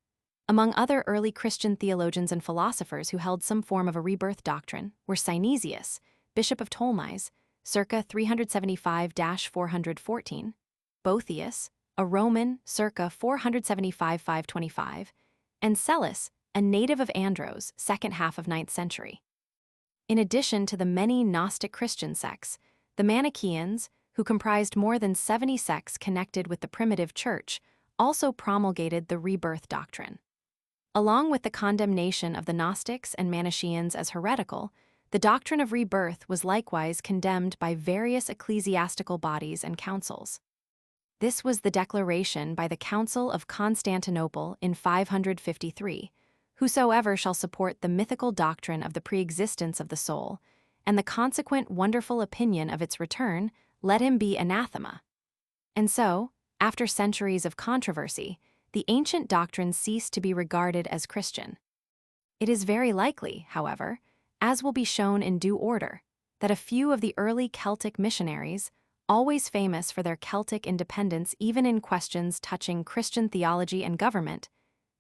Among other early Christian theologians and philosophers who held some form of a rebirth doctrine were Synesius, Bishop of Tolmais, circa 375-414, Boethius, a Roman, circa 475-525, and Celis, a native of Andros, second half of 9th century. In addition to the many Gnostic Christian sects, the Manichaeans, who comprised more than 70 sects connected with the primitive church, also promulgated the rebirth doctrine. Along with the condemnation of the Gnostics and Manichaeans as heretical, the doctrine of rebirth was likewise condemned by various ecclesiastical bodies and councils. This was the declaration by the Council of Constantinople in 553, whosoever shall support the mythical doctrine of the preexistence of the soul, and the consequent wonderful opinion of its return, let him be anathema. And so, after centuries of controversy, the ancient doctrine ceased to be regarded as Christian. It is very likely, however, as will be shown in due order, that a few of the early Celtic missionaries, always famous for their Celtic independence even in questions touching Christian theology and government,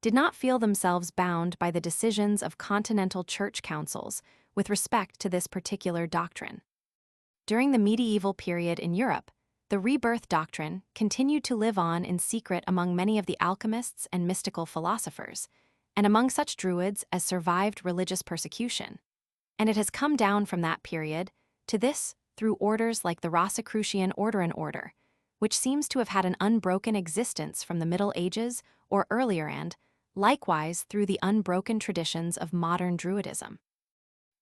did not feel themselves bound by the decisions of continental church councils with respect to this particular doctrine. During the medieval period in Europe, the rebirth doctrine continued to live on in secret among many of the alchemists and mystical philosophers, and among such druids as survived religious persecution, and it has come down from that period to this through orders like the Rosicrucian Order, which seems to have had an unbroken existence from the Middle Ages or earlier and, likewise, through the unbroken traditions of modern Druidism.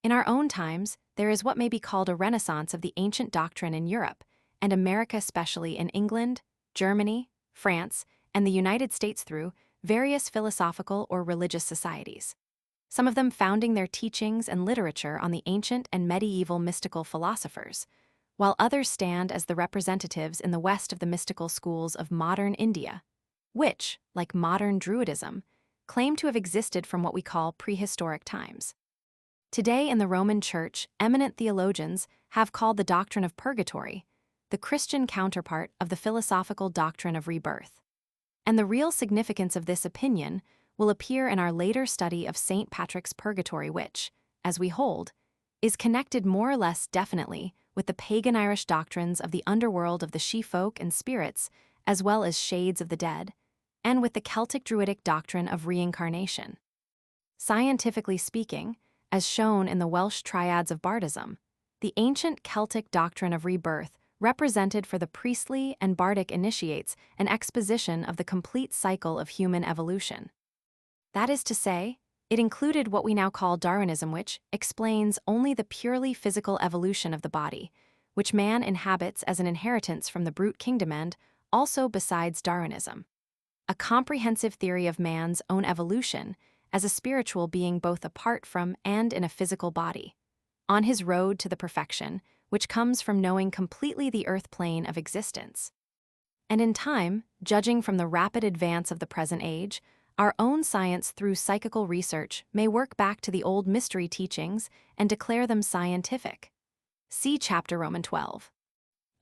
In our own times, there is what may be called a renaissance of the ancient doctrine in Europe, and America especially in England, Germany, France, and the United States through various philosophical or religious societies, some of them founding their teachings and literature on the ancient and medieval mystical philosophers, while others stand as the representatives in the West of the mystical schools of modern India, which, like modern Druidism, claim to have existed from what we call prehistoric times. Today in the Roman Church, eminent theologians have called the doctrine of purgatory the Christian counterpart of the philosophical doctrine of rebirth. And the real significance of this opinion will appear in our later study of St. Patrick's Purgatory which, as we hold, is connected more or less definitely with the pagan Irish doctrines of the underworld of the she-folk and spirits, as well as shades of the dead, and with the Celtic Druidic doctrine of reincarnation. Scientifically speaking, as shown in the Welsh triads of bardism, The ancient Celtic doctrine of rebirth represented for the priestly and bardic initiates an exposition of the complete cycle of human evolution. That is to say, it included what we now call Darwinism, which explains only the purely physical evolution of the body, which man inhabits as an inheritance from the brute kingdom, and also besides Darwinism, a comprehensive theory of man's own evolution as a spiritual being both apart from and in a physical body, on his road to the perfection, which comes from knowing completely the earth plane of existence. And in time, judging from the rapid advance of the present age, our own science through psychical research may work back to the old mystery teachings and declare them scientific. See chapter Roman 12.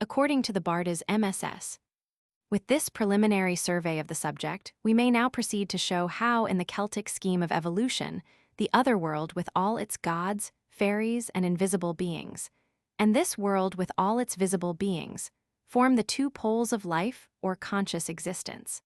According to the Barda's MSS. With this preliminary survey of the subject, we may now proceed to show how, in the Celtic scheme of evolution, the other world with all its gods, fairies, and invisible beings, and this world with all its visible beings, form the two poles of life or conscious existence.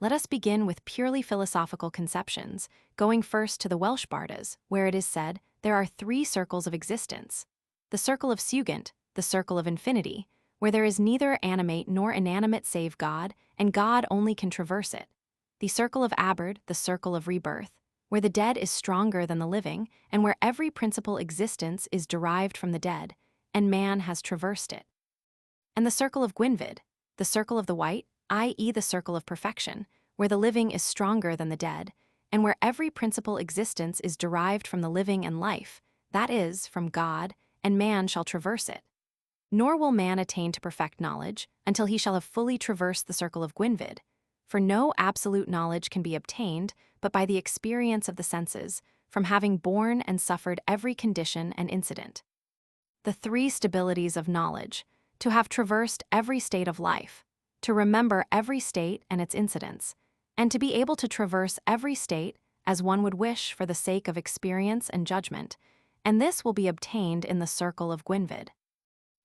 Let us begin with purely philosophical conceptions, going first to the Welsh Bardas, where it is said there are three circles of existence: the circle of Sugant, the circle of infinity, where there is neither animate nor inanimate save God, and God only can traverse it; the circle of Aberd, the circle of rebirth, where the dead is stronger than the living, and where every principal existence is derived from the dead, and man has traversed it; and the circle of Gwynfyd, the circle of the white, i.e. the circle of perfection, where the living is stronger than the dead, and where every principal existence is derived from the living and life, that is, from God, and man shall traverse it. Nor will man attain to perfect knowledge until he shall have fully traversed the circle of Gwynfyd, for no absolute knowledge can be obtained but by the experience of the senses, from having borne and suffered every condition and incident. The three stabilities of knowledge: to have traversed every state of life, to remember every state and its incidents, and to be able to traverse every state as one would wish for the sake of experience and judgment, and this will be obtained in the circle of Gwynfyd.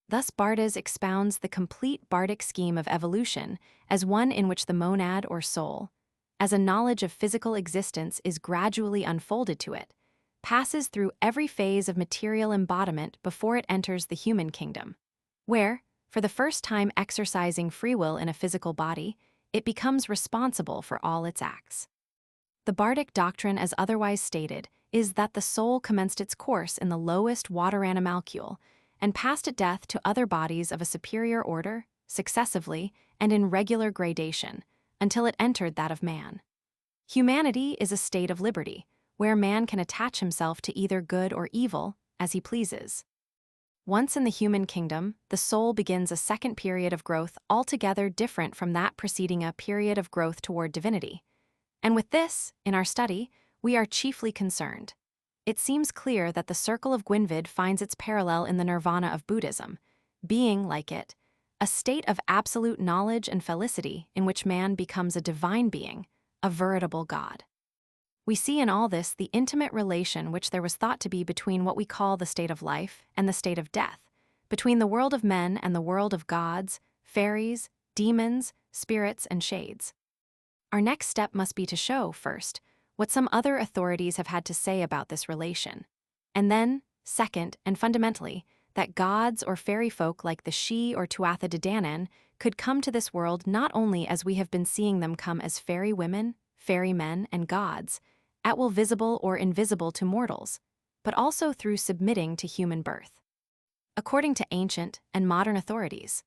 Thus Bardas expounds the complete bardic scheme of evolution as one in which the monad or soul, as a knowledge of physical existence is gradually unfolded to it, passes through every phase of material embodiment before it enters the human kingdom, where, for the first time exercising free will in a physical body, it becomes responsible for all its acts. The bardic doctrine, as otherwise stated, is that the soul commenced its course in the lowest water animalcule and passed at death to other bodies of a superior order, successively and in regular gradation, until it entered that of man. Humanity is a state of liberty, where man can attach himself to either good or evil as he pleases. Once in the human kingdom, the soul begins a second period of growth altogether different from that preceding a period of growth toward divinity. And with this, in our study, we are chiefly concerned. It seems clear that the circle of Gwynfyd finds its parallel in the nirvana of Buddhism, being, like it, a state of absolute knowledge and felicity in which man becomes a divine being, a veritable God. We see in all this the intimate relation which there was thought to be between what we call the state of life and the state of death, between the world of men and the world of gods, fairies, demons, spirits, and shades. Our next step must be to show, first, what some other authorities have had to say about this relation, and then, second and fundamentally, that gods or fairy folk like the Sidhe or Tuatha De Danann could come to this world not only as we have been seeing them come as fairy women, fairy men, and gods, at will visible or invisible to mortals, but also through submitting to human birth. According to ancient and modern authorities.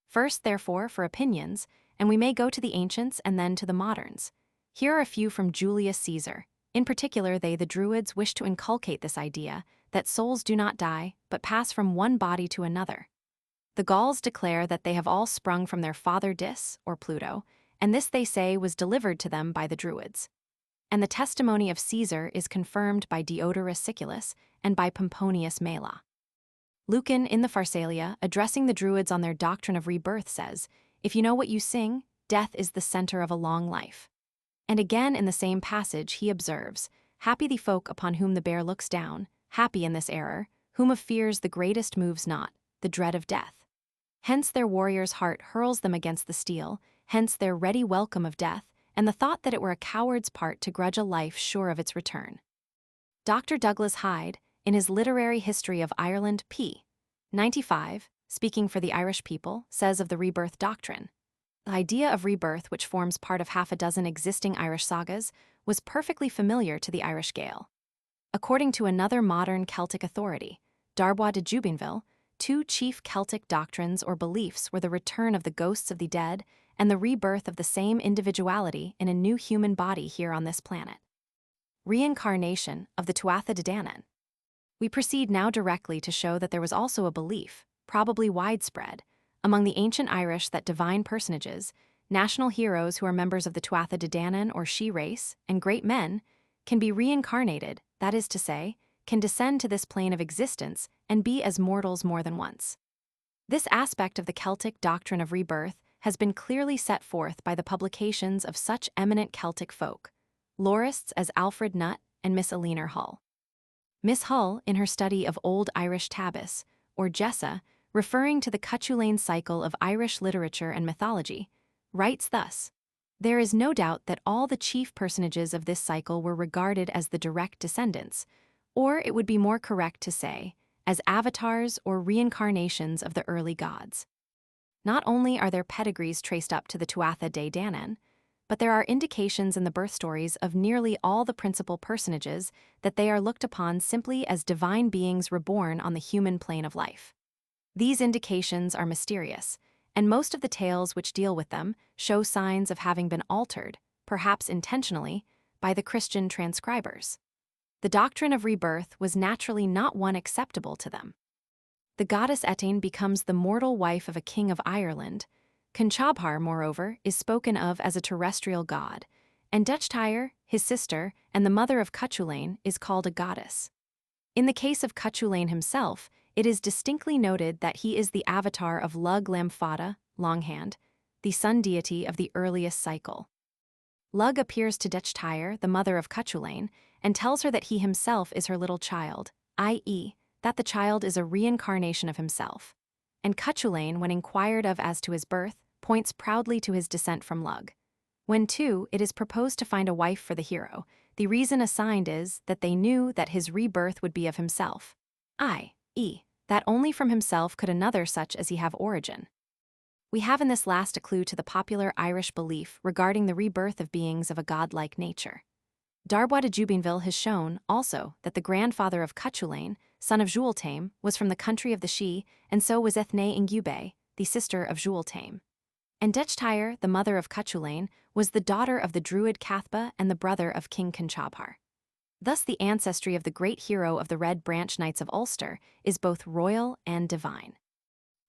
First, therefore, for opinions, and we may go to the ancients and then to the moderns. Here are a few from Julius Caesar. In particular, the Druids wish to inculcate this idea that souls do not die, but pass from one body to another. The Gauls declare that they have all sprung from their father Dis, or Pluto, and this, they say, was delivered to them by the Druids. And the testimony of Caesar is confirmed by Diodorus Siculus and by Pomponius Mela. Lucan, in the Pharsalia, addressing the Druids on their doctrine of rebirth, says, "If you know what you sing, death is the center of a long life." And again in the same passage he observes, "Happy the folk upon whom the bear looks down, happy in this error, whom of fears the greatest moves not, the dread of death. Hence their warrior's heart hurls them against the steel, hence their ready welcome of death, and the thought that it were a coward's part to grudge a life sure of its return." Dr. Douglas Hyde, in his Literary History of Ireland p. 95, speaking for the Irish people, says of the rebirth doctrine. The idea of rebirth, which forms part of half a dozen existing Irish sagas, was perfectly familiar to the Irish Gael. According to another modern Celtic authority, Darbois de Jubainville, two chief Celtic doctrines or beliefs were the return of the ghosts of the dead and the rebirth of the same individuality in a new human body here on this planet. Reincarnation of the Tuatha De Danann. We proceed now directly to show that there was also a belief, probably widespread, among the ancient Irish that divine personages, national heroes who are members of the Tuatha De Danann or She race, and great men, can be reincarnated, that is to say, can descend to this plane of existence and be as mortals more than once. This aspect of the Celtic doctrine of rebirth has been clearly set forth by the publications of such eminent Celtic folk, lorists as Alfred Nutt and Miss Eleanor Hull. Miss Hull, in her study of Old Irish Tabis, or Jessa, referring to the Cuchulainn cycle of Irish literature and mythology, writes thus: "There is no doubt that all the chief personages of this cycle were regarded as the direct descendants, or it would be more correct to say, as avatars or reincarnations of the early gods. Not only are their pedigrees traced up to the Tuatha De Danann, but there are indications in the birth stories of nearly all the principal personages that they are looked upon simply as divine beings reborn on the human plane of life. These indications are mysterious, and most of the tales which deal with them show signs of having been altered, perhaps intentionally, by the Christian transcribers. The doctrine of rebirth was naturally not one acceptable to them. The goddess Etain becomes the mortal wife of a king of Ireland. Conchobar, moreover, is spoken of as a terrestrial god, and Dechtyre, his sister, and the mother of Cuchulainn, is called a goddess. In the case of Cuchulainn himself, it is distinctly noted that he is the avatar of Lug Lamfada, Longhand, the sun deity of the earliest cycle. Lug appears to Dechtyre, the mother of Cuchulainn, and tells her that he himself is her little child, i.e., that the child is a reincarnation of himself. And Cuchulainn, when inquired of as to his birth, points proudly to his descent from Lug. When, too, it is proposed to find a wife for the hero, the reason assigned is that they knew that his rebirth would be of himself, i.e., that only from himself could another such as he have origin. We have in this last a clue to the popular Irish belief regarding the rebirth of beings of a godlike nature. Darbois de Jubainville has shown, also, that the grandfather of Cuchulainn, son of Jualtaim, was from the country of the She, and so was Ethne Ingube, the sister of Jualtaim. And Dechtyre, the mother of Cuchulainn, was the daughter of the Druid Cathba and the brother of King Conchobar. Thus the ancestry of the great hero of the Red Branch Knights of Ulster is both royal and divine.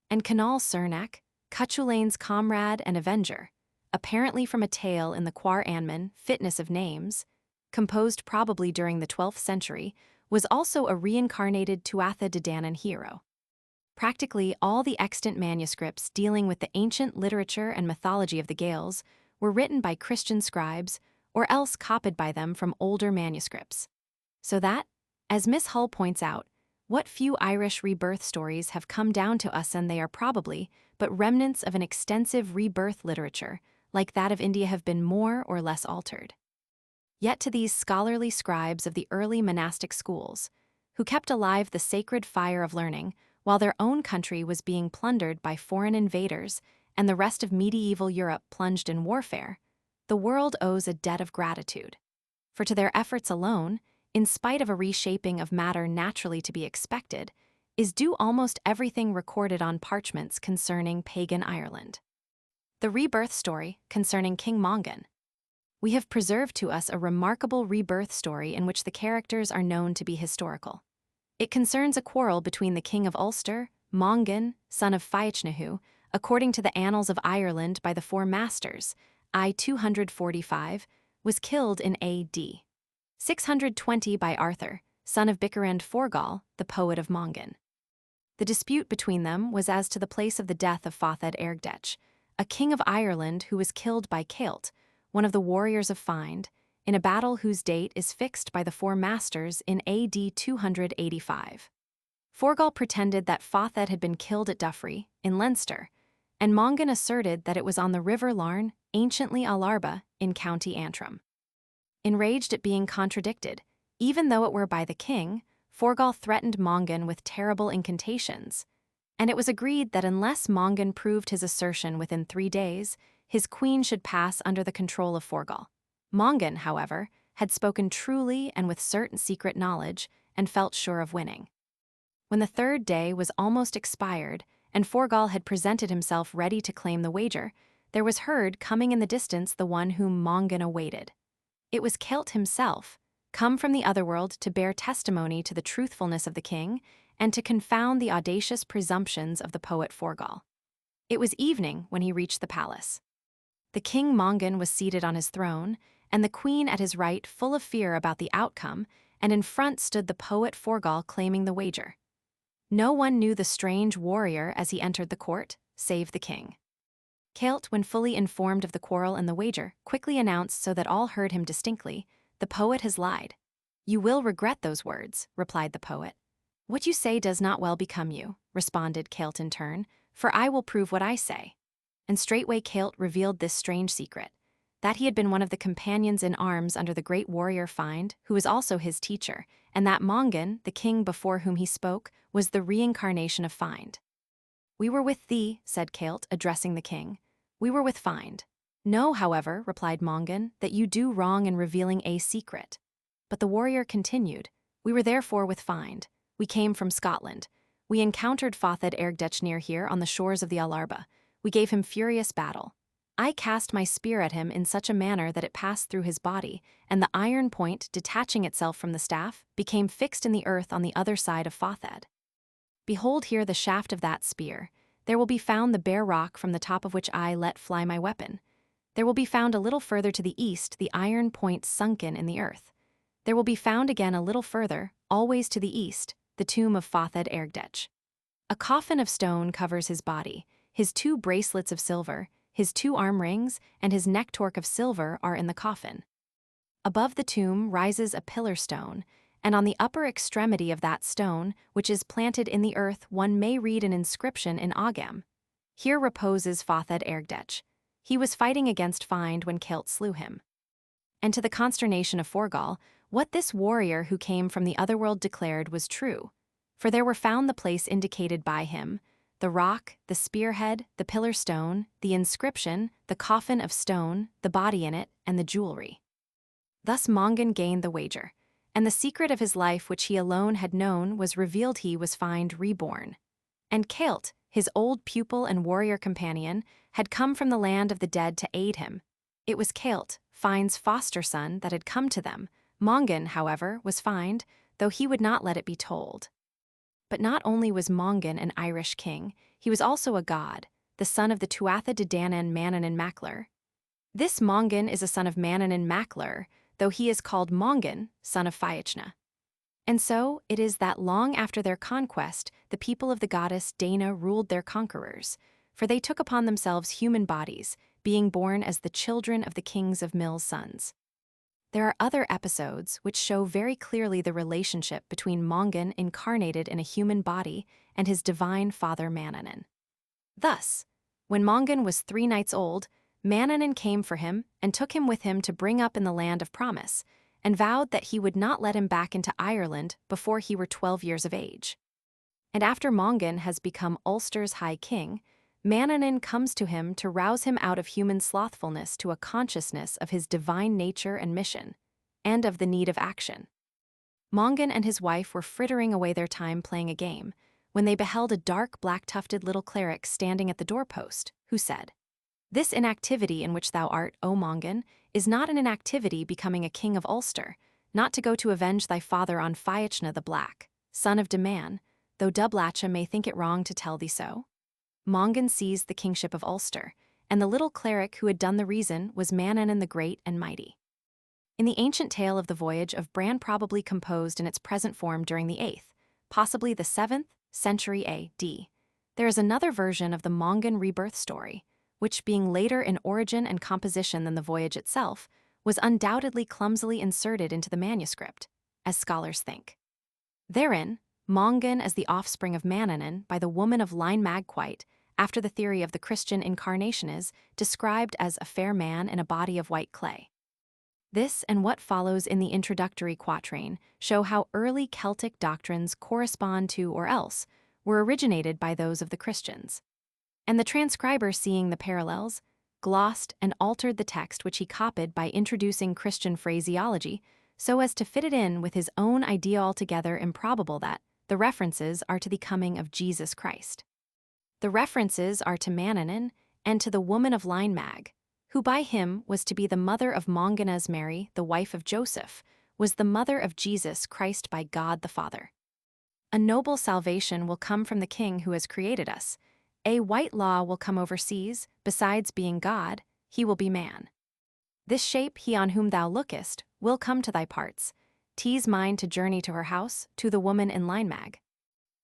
And Conall Cernach, Cuchulainn's comrade and avenger, apparently from a tale in the Quar Anman, Fitness of Names, composed probably during the 12th century, was also a reincarnated Tuatha De Danann hero. Practically all the extant manuscripts dealing with the ancient literature and mythology of the Gaels were written by Christian scribes or else copied by them from older manuscripts. So that, as Miss Hull points out, what few Irish rebirth stories have come down to us, and they are probably but remnants of an extensive rebirth literature, like that of India, have been more or less altered. Yet to these scholarly scribes of the early monastic schools, who kept alive the sacred fire of learning while their own country was being plundered by foreign invaders and the rest of medieval Europe plunged in warfare, the world owes a debt of gratitude. For to their efforts alone, in spite of a reshaping of matter naturally to be expected, is due almost everything recorded on parchments concerning pagan Ireland. The rebirth story concerning King Mongan. We have preserved to us a remarkable rebirth story in which the characters are known to be historical. It concerns a quarrel between the King of Ulster, Mongan, son of Fiachnahu, according to the Annals of Ireland by the Four Masters, I 245, was killed in A.D. 620 by Arthur, son of Bicarand Forgal, the poet of Mongan. The dispute between them was as to the place of the death of Fothed Ergdech, a king of Ireland who was killed by Cailt, one of the warriors of Find, in a battle whose date is fixed by the Four Masters in A.D. 285. Forgal pretended that Fothed had been killed at Duffrey, in Leinster, and Mongan asserted that it was on the River Larne, anciently Alarba, in County Antrim. Enraged at being contradicted, even though it were by the king, Forgall threatened Mongan with terrible incantations, and it was agreed that unless Mongan proved his assertion within 3 days, his queen should pass under the control of Forgall. Mongan, however, had spoken truly and with certain secret knowledge and felt sure of winning. When the 3rd day was almost expired and Forgall had presented himself ready to claim the wager, there was heard coming in the distance the one whom Mongan awaited. It was Celt himself, come from the otherworld to bear testimony to the truthfulness of the king and to confound the audacious presumptions of the poet Forgall. It was evening when he reached the palace. The king Mongan was seated on his throne, and the queen at his right full of fear about the outcome, and in front stood the poet Forgall claiming the wager. No one knew the strange warrior as he entered the court, save the king. Celt, when fully informed of the quarrel and the wager, quickly announced so that all heard him distinctly, "The poet has lied." "You will regret those words," replied the poet. "What you say does not well become you," responded Celt in turn, "for I will prove what I say." And straightway Celt revealed this strange secret, that he had been one of the companions in arms under the great warrior Find, who was also his teacher, and that Mongan, the king before whom he spoke, was the reincarnation of Find. "We were with thee," said Celt, addressing the king. "We were with Find." "Know, however," replied Mongan, "that you do wrong in revealing a secret." But the warrior continued, "We were therefore with Find. We came from Scotland. We encountered Fothed Ergdech near here on the shores of the Alarba. We gave him furious battle. I cast my spear at him in such a manner that it passed through his body, and the iron point, detaching itself from the staff, became fixed in the earth on the other side of Fothed. Behold here the shaft of that spear. There will be found the bare rock from the top of which I let fly my weapon. There will be found a little further to the east the iron point sunken in the earth. There will be found again a little further, always to the east, the tomb of Fothed Ergdech. A coffin of stone covers his body. His 2 bracelets of silver, his 2 arm rings, and his neck torque of silver are in the coffin. Above the tomb rises a pillar stone, and on the upper extremity of that stone, which is planted in the earth, one may read an inscription in Ogham. Here reposes Fothed Ergdech. He was fighting against Find when Celt slew him. And to the consternation of Forgall, what this warrior who came from the otherworld declared was true. For there were found the place indicated by him, the rock, the spearhead, the pillar stone, the inscription, the coffin of stone, the body in it, and the jewelry. Thus Mongan gained the wager, and the secret of his life which he alone had known was revealed. He was Find reborn. And Celt, his old pupil and warrior companion, had come from the land of the dead to aid him. It was Celt, Find's foster son, that had come to them. Mongan, however, was Find, though he would not let it be told. But not only was Mongan an Irish king, he was also a god, the son of the Tuatha De Danann Manannán Macler. This Mongan is a son of Manannán Macler, though he is called Mongan, son of Fiachna. And so it is that long after their conquest, the people of the goddess Dana ruled their conquerors, for they took upon themselves human bodies, being born as the children of the kings of Mil's sons. There are other episodes which show very clearly the relationship between Mongan incarnated in a human body and his divine father Manannán. Thus, when Mongan was 3 nights old, Manannán came for him and took him with him to bring up in the land of promise, and vowed that he would not let him back into Ireland before he were 12 years of age. And after Mongan has become Ulster's high king, Manannán comes to him to rouse him out of human slothfulness to a consciousness of his divine nature and mission, and of the need of action. Mongan and his wife were frittering away their time playing a game, when they beheld a dark black-tufted little cleric standing at the doorpost, who said, "This inactivity in which thou art, O Mongan, is not an inactivity becoming a king of Ulster, not to go to avenge thy father on Fiachna the Black, son of Daman, though Dublacha may think it wrong to tell thee so." Mongan seized the kingship of Ulster, and the little cleric who had done the reason was Manannán the Great and Mighty. In the ancient tale of the voyage of Bran, probably composed in its present form during the 8th, possibly the 7th century A.D., there is another version of the Mongan rebirth story, which, being later in origin and composition than the voyage itself, was undoubtedly clumsily inserted into the manuscript, as scholars think. Therein, Mongan as the offspring of Manannán by the woman of Line Magquite, after the theory of the Christian incarnation, is described as a fair man in a body of white clay. This and what follows in the introductory quatrain show how early Celtic doctrines correspond to or else were originated by those of the Christians. And the transcriber, seeing the parallels, glossed and altered the text which he copied by introducing Christian phraseology so as to fit it in with his own idea, altogether improbable that the references are to the coming of Jesus Christ. The references are to Manannán and to the woman of Linemag, who by him was to be the mother of Monganna's Mary, the wife of Joseph, was the mother of Jesus Christ by God the Father. A noble salvation will come from the King who has created us. A white law will come overseas, besides being God, he will be man. This shape he on whom thou lookest will come to thy parts. 'Tis mine to journey to her house, to the woman in Linemag.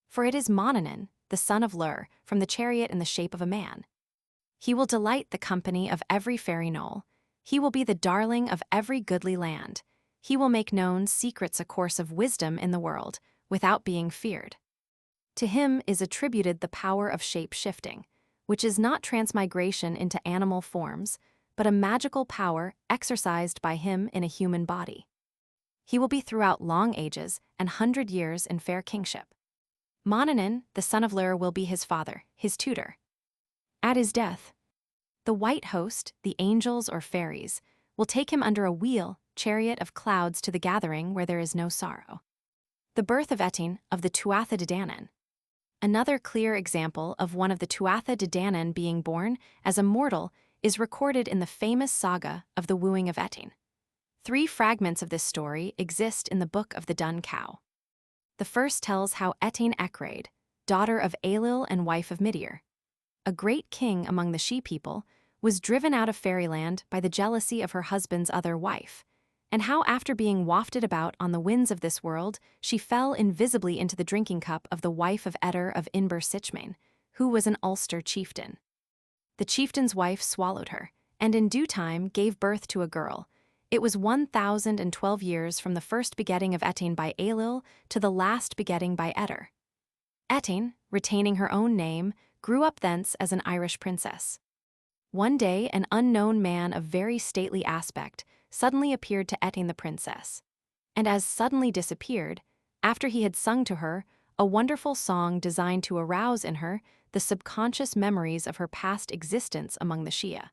For it is Manannán, the son of Lur, from the chariot in the shape of a man. He will delight the company of every fairy knoll. He will be the darling of every goodly land. He will make known secrets, a course of wisdom in the world, without being feared. To him is attributed the power of shape-shifting, which is not transmigration into animal forms, but a magical power exercised by him in a human body. He will be throughout long ages and 100 years in fair kingship. Manannán, the son of Lur, will be his father, his tutor. At his death, the white host, the angels or fairies, will take him under a wheel, chariot of clouds to the gathering where there is no sorrow. The birth of Etain, of the Tuatha De Danann. Another clear example of one of the Tuatha De Danann being born as a mortal is recorded in the famous saga of the wooing of Etain. 3 fragments of this story exist in the Book of the Dun Cow. The first tells how Etain Ecraid, daughter of Ailill and wife of Midir, a great king among the She people, was driven out of fairyland by the jealousy of her husband's other wife, and how after being wafted about on the winds of this world, she fell invisibly into the drinking cup of the wife of Edir of Inber Sichmain, who was an Ulster chieftain. The chieftain's wife swallowed her, and in due time gave birth to a girl. It was 1,012 years from the first begetting of Etain by Ailill to the last begetting by Edir. Etain, retaining her own name, grew up thence as an Irish princess. One day, an unknown man of very stately aspect suddenly appeared to Etain the princess, and as suddenly disappeared, after he had sung to her a wonderful song designed to arouse in her the subconscious memories of her past existence among the Shia.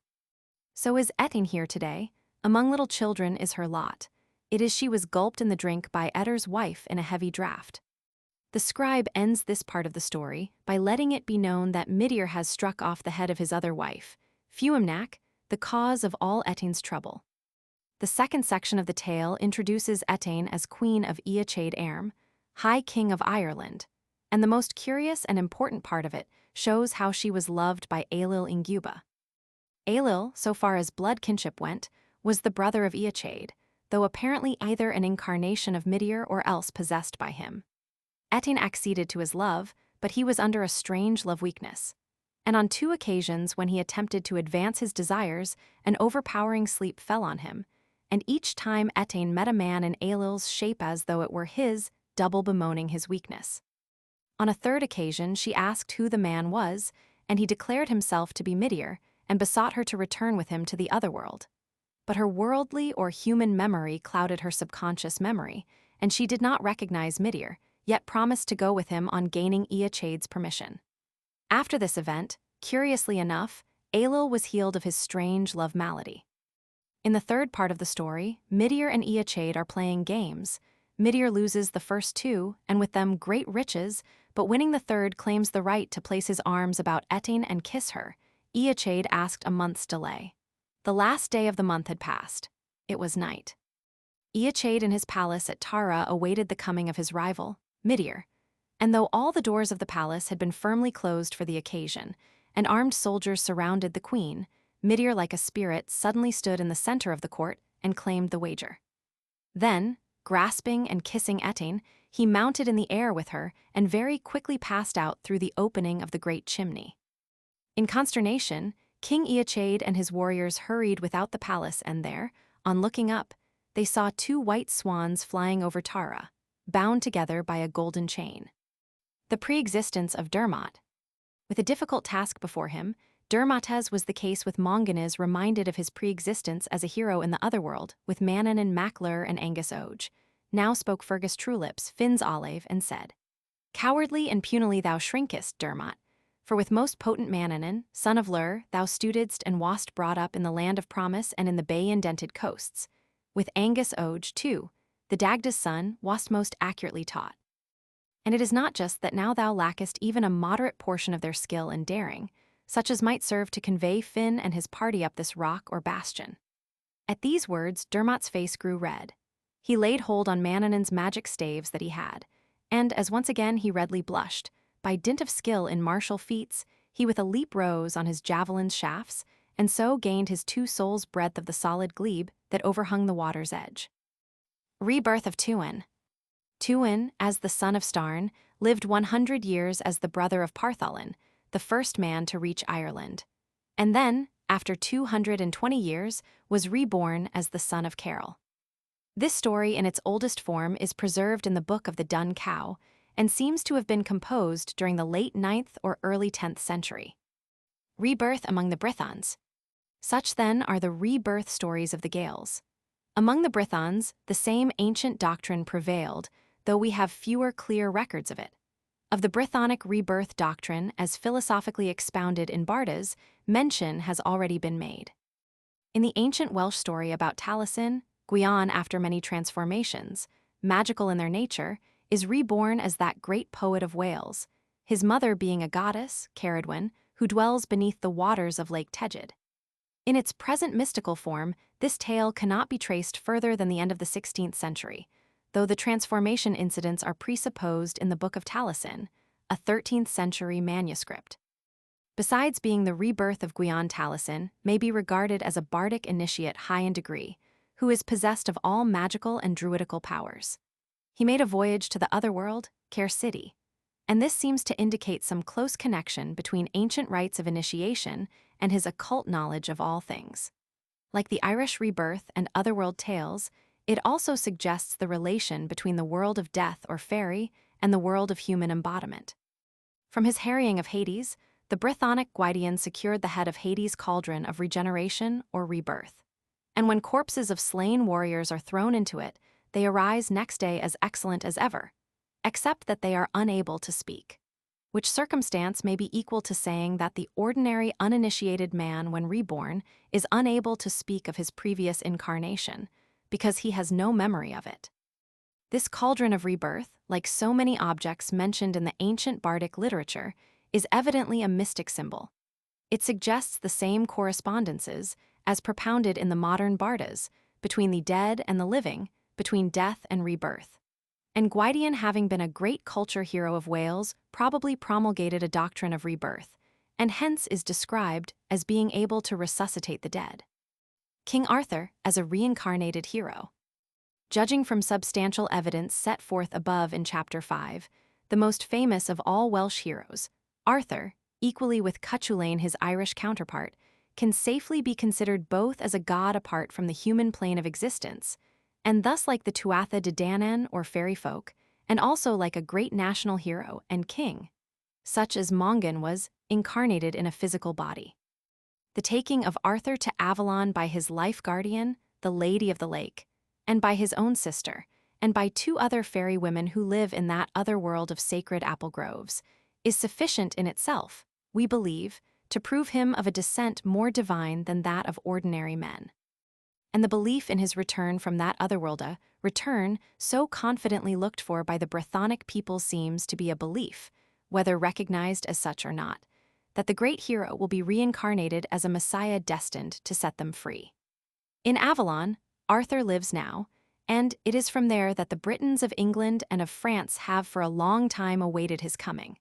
So is Etain here today. Among little children is her lot. It is she was gulped in the drink by Edir's wife in a heavy draught. The scribe ends this part of the story by letting it be known that Midir has struck off the head of his other wife, Fuamnach, the cause of all Etain's trouble. The second section of the tale introduces Etain as Queen of Eachade Airm, High King of Ireland, and the most curious and important part of it shows how she was loved by Ailill Inguba. Ailill, so far as blood kinship went, was the brother of Eachade, though apparently either an incarnation of Midir or else possessed by him. Etain acceded to his love, but he was under a strange love-weakness. And on 2 occasions when he attempted to advance his desires, an overpowering sleep fell on him, and each time Etain met a man in Ailill's shape as though it were his, double bemoaning his weakness. On a 3rd occasion she asked who the man was, and he declared himself to be Midir, and besought her to return with him to the other world. But her worldly or human memory clouded her subconscious memory, and she did not recognize Midir, yet promised to go with him on gaining Eachade's permission. After this event, curiously enough, Ailill was healed of his strange love malady. In the 3rd part of the story, Midir and Eachade are playing games. Midir loses the first 2, and with them great riches, but winning the 3rd claims the right to place his arms about Etain and kiss her. Eachade asked a month's delay. The last day of the month had passed. It was night. Eachade in his palace at Tara awaited the coming of his rival, Midir, and though all the doors of the palace had been firmly closed for the occasion, and armed soldiers surrounded the queen, Midir, like a spirit, suddenly stood in the center of the court and claimed the wager. Then, grasping and kissing Etain, he mounted in the air with her and very quickly passed out through the opening of the great chimney. In consternation, King Eachade and his warriors hurried without the palace, and there, on looking up, they saw 2 white swans flying over Tara, bound together by a golden chain. The pre-existence of Dermot. With a difficult task before him, Dermates was the case with Mongan is reminded of his pre-existence as a hero in the otherworld, with Manon and Maclure and Angus Oge. Now spoke Fergus Truelips, Finn's Olive, and said, Cowardly and punily thou shrinkest, Dermot, for with most potent Mannanan, son of Lur, thou studidst and wast brought up in the land of promise and in the bay-indented coasts. With Angus Oge, too, the Dagda's son, wast most accurately taught. And it is not just that now thou lackest even a moderate portion of their skill and daring, such as might serve to convey Finn and his party up this rock or bastion. At these words, Dermot's face grew red. He laid hold on Mannanan's magic staves that he had, and as once again he redly blushed, by dint of skill in martial feats, he with a leap rose on his javelin's shafts, and so gained his 2 souls' breadth of the solid glebe that overhung the water's edge. Rebirth of TUAN. TUAN, as the son of Starn, lived 100 years as the brother of Partholin, the first man to reach Ireland, and then, after 220 years, was reborn as the son of Carol. This story in its oldest form is preserved in the Book of the Dun Cow, and seems to have been composed during the late 9th or early 10th century. Rebirth among the Brythons. Such then are the rebirth stories of the Gaels. Among the Brythons, the same ancient doctrine prevailed, though we have fewer clear records of it. Of the Brythonic rebirth doctrine, as philosophically expounded in Bardas, mention has already been made. In the ancient Welsh story about Taliesin, Gwion, after many transformations, magical in their nature, is reborn as that great poet of Wales, his mother being a goddess, Ceridwen, who dwells beneath the waters of Lake Tegid. In its present mystical form, this tale cannot be traced further than the end of the 16th century, though the transformation incidents are presupposed in the Book of Taliesin, a 13th century manuscript. Besides being the rebirth of Gwion, Taliesin may be regarded as a bardic initiate high in degree, who is possessed of all magical and druidical powers. He made a voyage to the otherworld, Caer City, and this seems to indicate some close connection between ancient rites of initiation and his occult knowledge of all things. Like the Irish rebirth and otherworld tales, it also suggests the relation between the world of death or fairy and the world of human embodiment. From his harrying of Hades, the Brythonic Gwydion secured the head of Hades' cauldron of regeneration or rebirth. And when corpses of slain warriors are thrown into it, they arise next day as excellent as ever, except that they are unable to speak, which circumstance may be equal to saying that the ordinary uninitiated man, when reborn, is unable to speak of his previous incarnation, because he has no memory of it. This cauldron of rebirth, like so many objects mentioned in the ancient bardic literature, is evidently a mystic symbol. It suggests the same correspondences, as propounded in the modern bardas, between the dead and the living, between death and rebirth. And Gwydion, having been a great culture hero of Wales, probably promulgated a doctrine of rebirth, and hence is described as being able to resuscitate the dead. King Arthur as a reincarnated hero. Judging from substantial evidence set forth above in Chapter 5, the most famous of all Welsh heroes, Arthur, equally with Cuchulainn his Irish counterpart, can safely be considered both as a god apart from the human plane of existence, and thus like the Tuatha De Danann or fairy folk, and also like a great national hero and king, such as Mongan was, incarnated in a physical body. The taking of Arthur to Avalon by his life guardian, the Lady of the Lake, and by his own sister, and by 2 other fairy women who live in that other world of sacred apple groves, is sufficient in itself, we believe, to prove him of a descent more divine than that of ordinary men. And the belief in his return from that otherworld, return so confidently looked for by the Brythonic people, seems to be a belief, whether recognized as such or not, that the great hero will be reincarnated as a messiah destined to set them free. In Avalon, Arthur lives now, and it is from there that the Britons of England and of France have for a long time awaited his coming.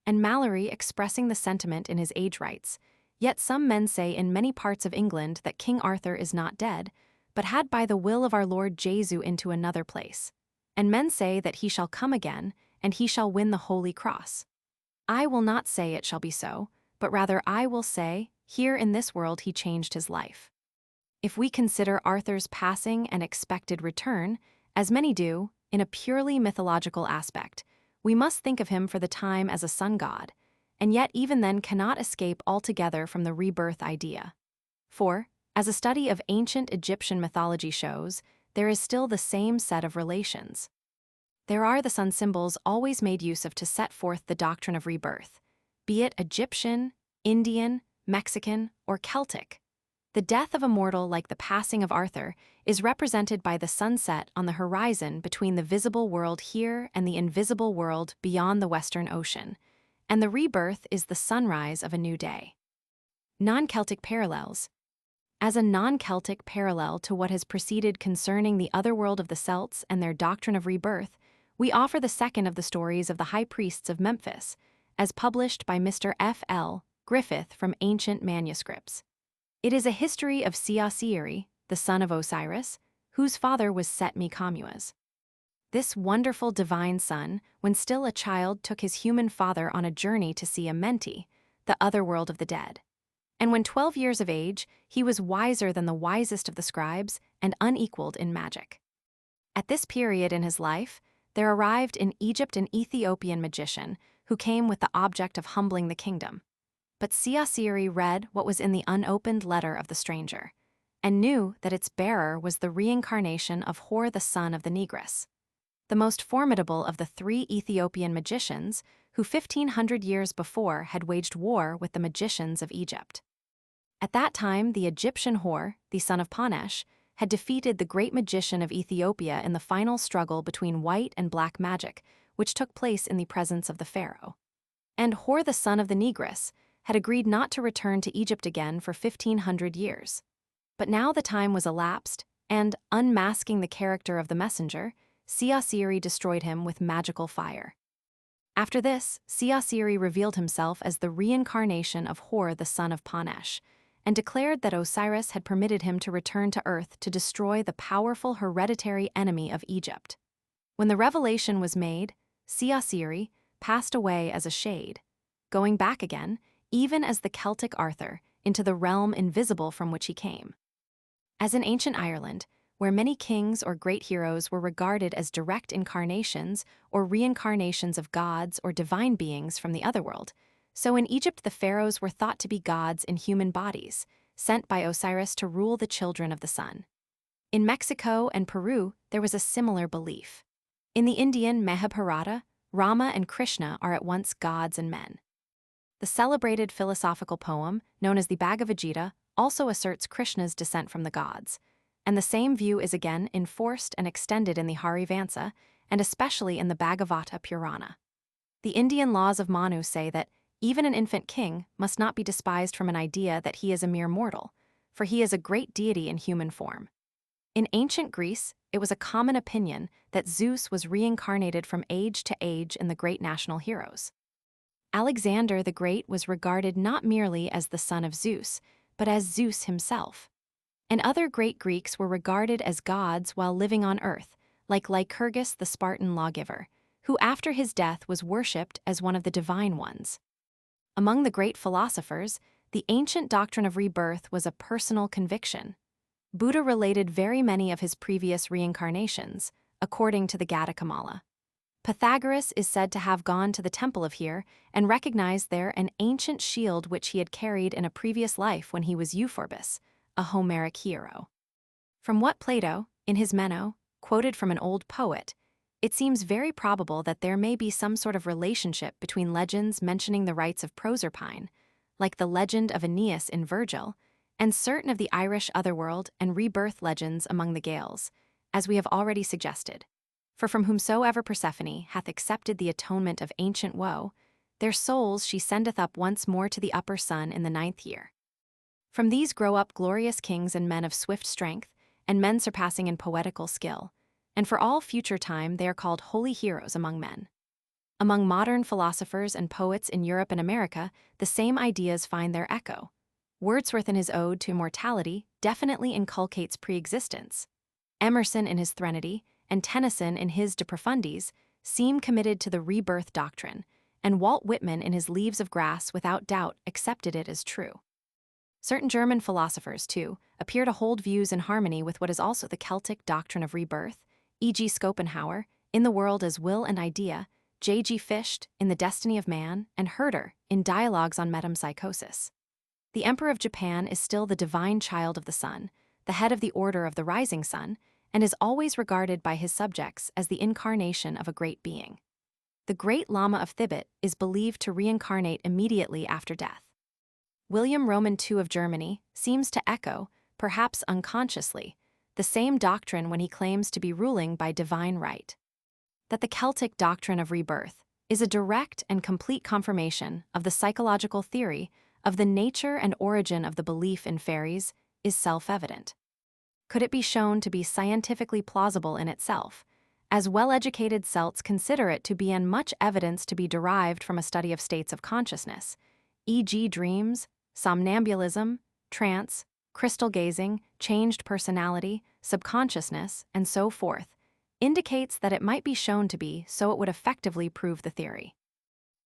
And Mallory, expressing the sentiment in his Age, writes, Yet some men say in many parts of England that King Arthur is not dead, but had by the will of our Lord Jesu into another place. And men say that he shall come again, and he shall win the Holy Cross. I will not say it shall be so, but rather I will say, here in this world he changed his life. If we consider Arthur's passing and expected return, as many do, in a purely mythological aspect, we must think of him for the time as a sun god, and yet even then cannot escape altogether from the rebirth idea. For, as a study of ancient Egyptian mythology shows, there is still the same set of relations. There are the sun symbols always made use of to set forth the doctrine of rebirth, be it Egyptian, Indian, Mexican, or Celtic. The death of a mortal, like the passing of Arthur, is represented by the sunset on the horizon between the visible world here and the invisible world beyond the Western Ocean, and the rebirth is the sunrise of a new day. Non-Celtic parallels. As a non-Celtic parallel to what has preceded concerning the otherworld of the Celts and their doctrine of rebirth, we offer the second of the stories of the high priests of Memphis, as published by Mr. F. L. Griffith from Ancient Manuscripts. It is a history of Ciaciiri, the son of Osiris, whose father was Set-me-Kamuas. This wonderful divine son, when still a child, took his human father on a journey to see Amenti, the otherworld of the dead. And when 12 years of age, he was wiser than the wisest of the scribes and unequaled in magic. At this period in his life, there arrived in Egypt an Ethiopian magician who came with the object of humbling the kingdom. But Ciaciiri read what was in the unopened letter of the stranger, and knew that its bearer was the reincarnation of Hor the son of the Negress, the most formidable of the 3 Ethiopian magicians who 1,500 years before had waged war with the magicians of Egypt. At that time, the Egyptian Hor, the son of Panesh, had defeated the great magician of Ethiopia in the final struggle between white and black magic, which took place in the presence of the pharaoh. And Hor the son of the Negress had agreed not to return to Egypt again for 1,500 years. But now the time was elapsed, and, unmasking the character of the messenger, Ciaciiri destroyed him with magical fire. After this, Ciaciiri revealed himself as the reincarnation of Hor the son of Panesh, and declared that Osiris had permitted him to return to Earth to destroy the powerful hereditary enemy of Egypt. When the revelation was made, Ciaciiri passed away as a shade, going back again, even as the Celtic Arthur, into the realm invisible from which he came. As in ancient Ireland, where many kings or great heroes were regarded as direct incarnations or reincarnations of gods or divine beings from the otherworld, so in Egypt the pharaohs were thought to be gods in human bodies, sent by Osiris to rule the children of the sun. In Mexico and Peru, there was a similar belief. In the Indian Mahabharata, Rama and Krishna are at once gods and men. The celebrated philosophical poem, known as the Bhagavad Gita, also asserts Krishna's descent from the gods, and the same view is again enforced and extended in the Harivansa, and especially in the Bhagavata Purana. The Indian laws of Manu say that even an infant king must not be despised from an idea that he is a mere mortal, for he is a great deity in human form. In ancient Greece, it was a common opinion that Zeus was reincarnated from age to age in the great national heroes. Alexander the Great was regarded not merely as the son of Zeus, but as Zeus himself. And other great Greeks were regarded as gods while living on earth, like Lycurgus the Spartan lawgiver, who after his death was worshipped as one of the divine ones. Among the great philosophers, the ancient doctrine of rebirth was a personal conviction. Buddha related very many of his previous reincarnations, according to the Gata-Kamala. Pythagoras is said to have gone to the temple of Here and recognized there an ancient shield which he had carried in a previous life when he was Euphorbus, a Homeric hero. From what Plato, in his Meno, quoted from an old poet, it seems very probable that there may be some sort of relationship between legends mentioning the rites of Proserpine, like the legend of Aeneas in Virgil, and certain of the Irish otherworld and rebirth legends among the Gaels, as we have already suggested. For from whomsoever Persephone hath accepted the atonement of ancient woe, their souls she sendeth up once more to the upper sun in the 9th year. From these grow up glorious kings and men of swift strength, and men surpassing in poetical skill, and for all future time they are called holy heroes among men. Among modern philosophers and poets in Europe and America, the same ideas find their echo. Wordsworth in his Ode to Immortality definitely inculcates pre-existence. Emerson in his Threnody, and Tennyson in his De Profundis seem committed to the rebirth doctrine, and Walt Whitman in his Leaves of Grass without doubt accepted it as true. Certain German philosophers, too, appear to hold views in harmony with what is also the Celtic doctrine of rebirth, e.g. Schopenhauer, In the World as Will and Idea, J.G. Fichte in The Destiny of Man, and Herder in Dialogues on Metempsychosis. The Emperor of Japan is still the divine child of the sun, the head of the Order of the Rising Sun, and is always regarded by his subjects as the incarnation of a great being. The Great Lama of Thibet is believed to reincarnate immediately after death. William Roman II of Germany seems to echo, perhaps unconsciously, the same doctrine when he claims to be ruling by divine right. That the Celtic doctrine of rebirth is a direct and complete confirmation of the psychological theory of the nature and origin of the belief in fairies is self-evident. Could it be shown to be scientifically plausible in itself, as well-educated Celts consider it to be in much evidence to be derived from a study of states of consciousness, e.g. dreams, somnambulism, trance, crystal gazing, changed personality, subconsciousness, and so forth, indicates that it might be shown to be so it would effectively prove the theory.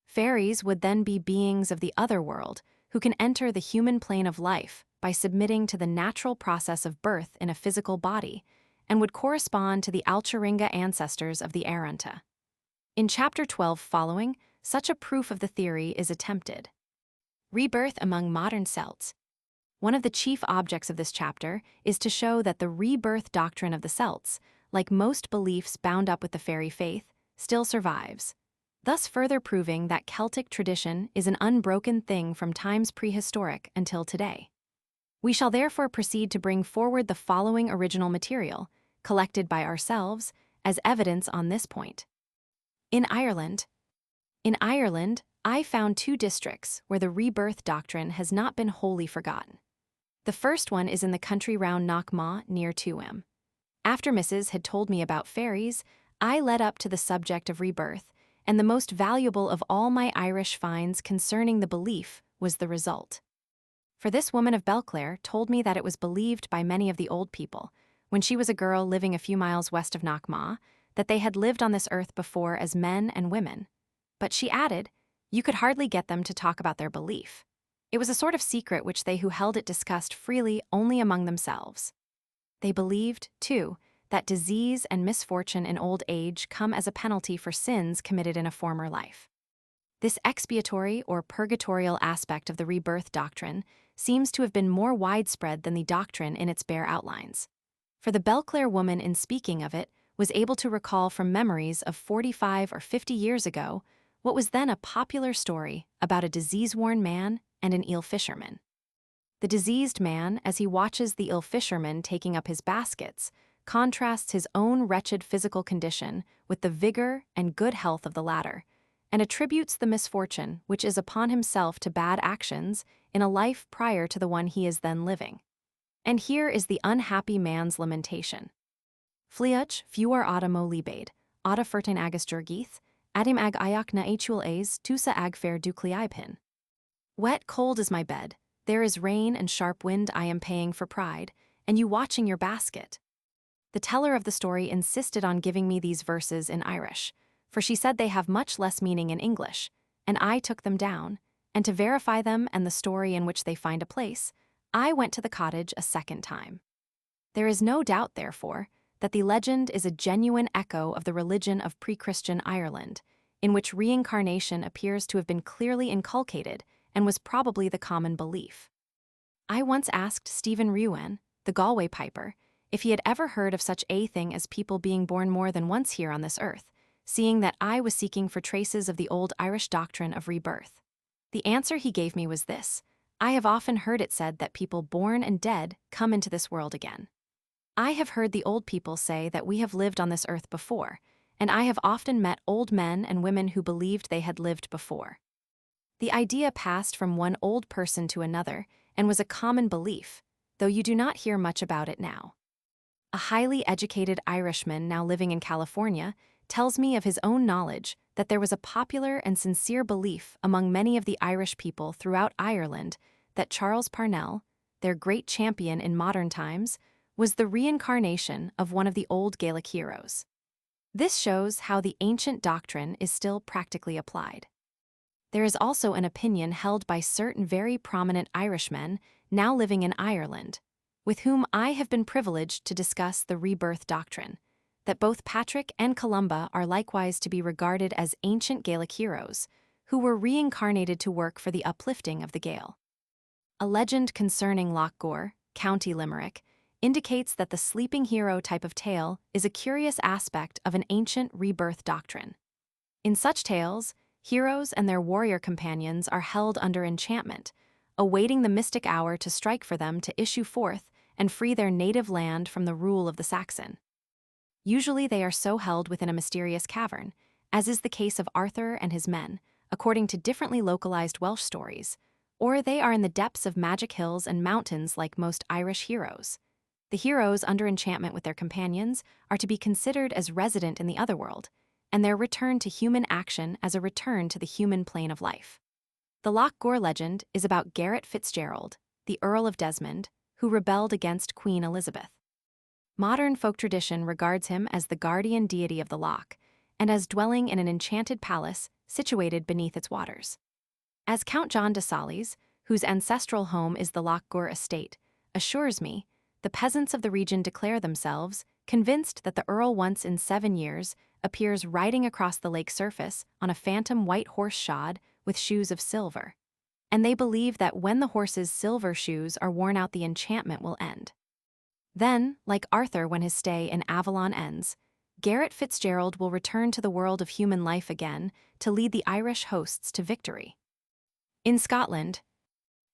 Fairies would then be beings of the other world who can enter the human plane of life by submitting to the natural process of birth in a physical body, and would correspond to the Alcharinga ancestors of the Arunta. In Chapter 12 following, such a proof of the theory is attempted. Rebirth among modern Celts. One of the chief objects of this chapter is to show that the rebirth doctrine of the Celts, like most beliefs bound up with the fairy faith, still survives, thus further proving that Celtic tradition is an unbroken thing from times prehistoric until today. We shall therefore proceed to bring forward the following original material, collected by ourselves, as evidence on this point. In Ireland, I found two districts where the rebirth doctrine has not been wholly forgotten. The first one is in the country round Knockmaw near TUAN. After Mrs. had told me about fairies, I led up to the subject of rebirth, and the most valuable of all my Irish finds concerning the belief was the result. For this woman of Belclare told me that it was believed by many of the old people, when she was a girl living a few miles west of Knockmaw, that they had lived on this earth before as men and women. But she added, you could hardly get them to talk about their belief. It was a sort of secret which they who held it discussed freely only among themselves. They believed, too, that disease and misfortune in old age come as a penalty for sins committed in a former life. This expiatory or purgatorial aspect of the rebirth doctrine seems to have been more widespread than the doctrine in its bare outlines. For the Belclare woman, in speaking of it, was able to recall from memories of 45 or 50 years ago what was then a popular story about a disease-worn man and an eel fisherman. The diseased man, as he watches the eel fisherman taking up his baskets, contrasts his own wretched physical condition with the vigor and good health of the latter, and attributes the misfortune which is upon himself to bad actions in a life prior to the one he is then living. And here is the unhappy man's lamentation. Fliuch fuar ada mo libade, ada fertin agus jurgith, adim ag ayak na achual aes tusa ag fair ducliipin. Wet, cold is my bed, there is rain and sharp wind I am paying for pride, and you watching your basket. The teller of the story insisted on giving me these verses in Irish, for she said they have much less meaning in English, and I took them down, and to verify them and the story in which they find a place, I went to the cottage a second time. There is no doubt, therefore, that the legend is a genuine echo of the religion of pre-Christian Ireland, in which reincarnation appears to have been clearly inculcated and was probably the common belief. I once asked Stephen Ruan, the Galway piper, if he had ever heard of such a thing as people being born more than once here on this earth, seeing that I was seeking for traces of the old Irish doctrine of rebirth. The answer he gave me was this: I have often heard it said that people born and dead come into this world again. I have heard the old people say that we have lived on this earth before, and I have often met old men and women who believed they had lived before. The idea passed from one old person to another and was a common belief, though you do not hear much about it now. A highly educated Irishman now living in California tells me of his own knowledge that there was a popular and sincere belief among many of the Irish people throughout Ireland that Charles Parnell, their great champion in modern times, was the reincarnation of one of the old Gaelic heroes. This shows how the ancient doctrine is still practically applied. There is also an opinion held by certain very prominent Irishmen now living in Ireland, with whom I have been privileged to discuss the rebirth doctrine, that both Patrick and Columba are likewise to be regarded as ancient Gaelic heroes, who were reincarnated to work for the uplifting of the Gael. A legend concerning Loch Gore, County Limerick, indicates that the sleeping hero type of tale is a curious aspect of an ancient rebirth doctrine. In such tales, heroes and their warrior companions are held under enchantment, awaiting the mystic hour to strike for them to issue forth and free their native land from the rule of the Saxon. Usually they are so held within a mysterious cavern, as is the case of Arthur and his men, according to differently localized Welsh stories, or they are in the depths of magic hills and mountains like most Irish heroes. The heroes under enchantment with their companions are to be considered as resident in the otherworld, and their return to human action as a return to the human plane of life. The Loch Gore legend is about Garret Fitzgerald, the Earl of Desmond, who rebelled against Queen Elizabeth. Modern folk tradition regards him as the guardian deity of the loch, and as dwelling in an enchanted palace situated beneath its waters. As Count John de Salis, whose ancestral home is the Loch Gore estate, assures me, the peasants of the region declare themselves convinced that the Earl once in 7 years appears riding across the lake surface on a phantom white horse shod with shoes of silver. And they believe that when the horse's silver shoes are worn out, the enchantment will end. Then, like Arthur when his stay in Avalon ends, Garret Fitzgerald will return to the world of human life again to lead the Irish hosts to victory. In Scotland,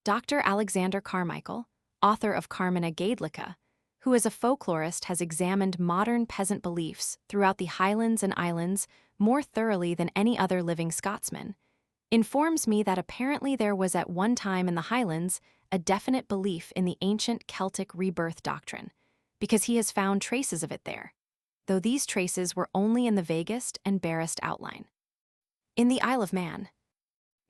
Dr. Alexander Carmichael, author of Carmina Gaedlica, who as a folklorist has examined modern peasant beliefs throughout the Highlands and Islands more thoroughly than any other living Scotsman, informs me that apparently there was at one time in the Highlands a definite belief in the ancient Celtic rebirth doctrine, because he has found traces of it there, though these traces were only in the vaguest and barest outline. In the Isle of Man,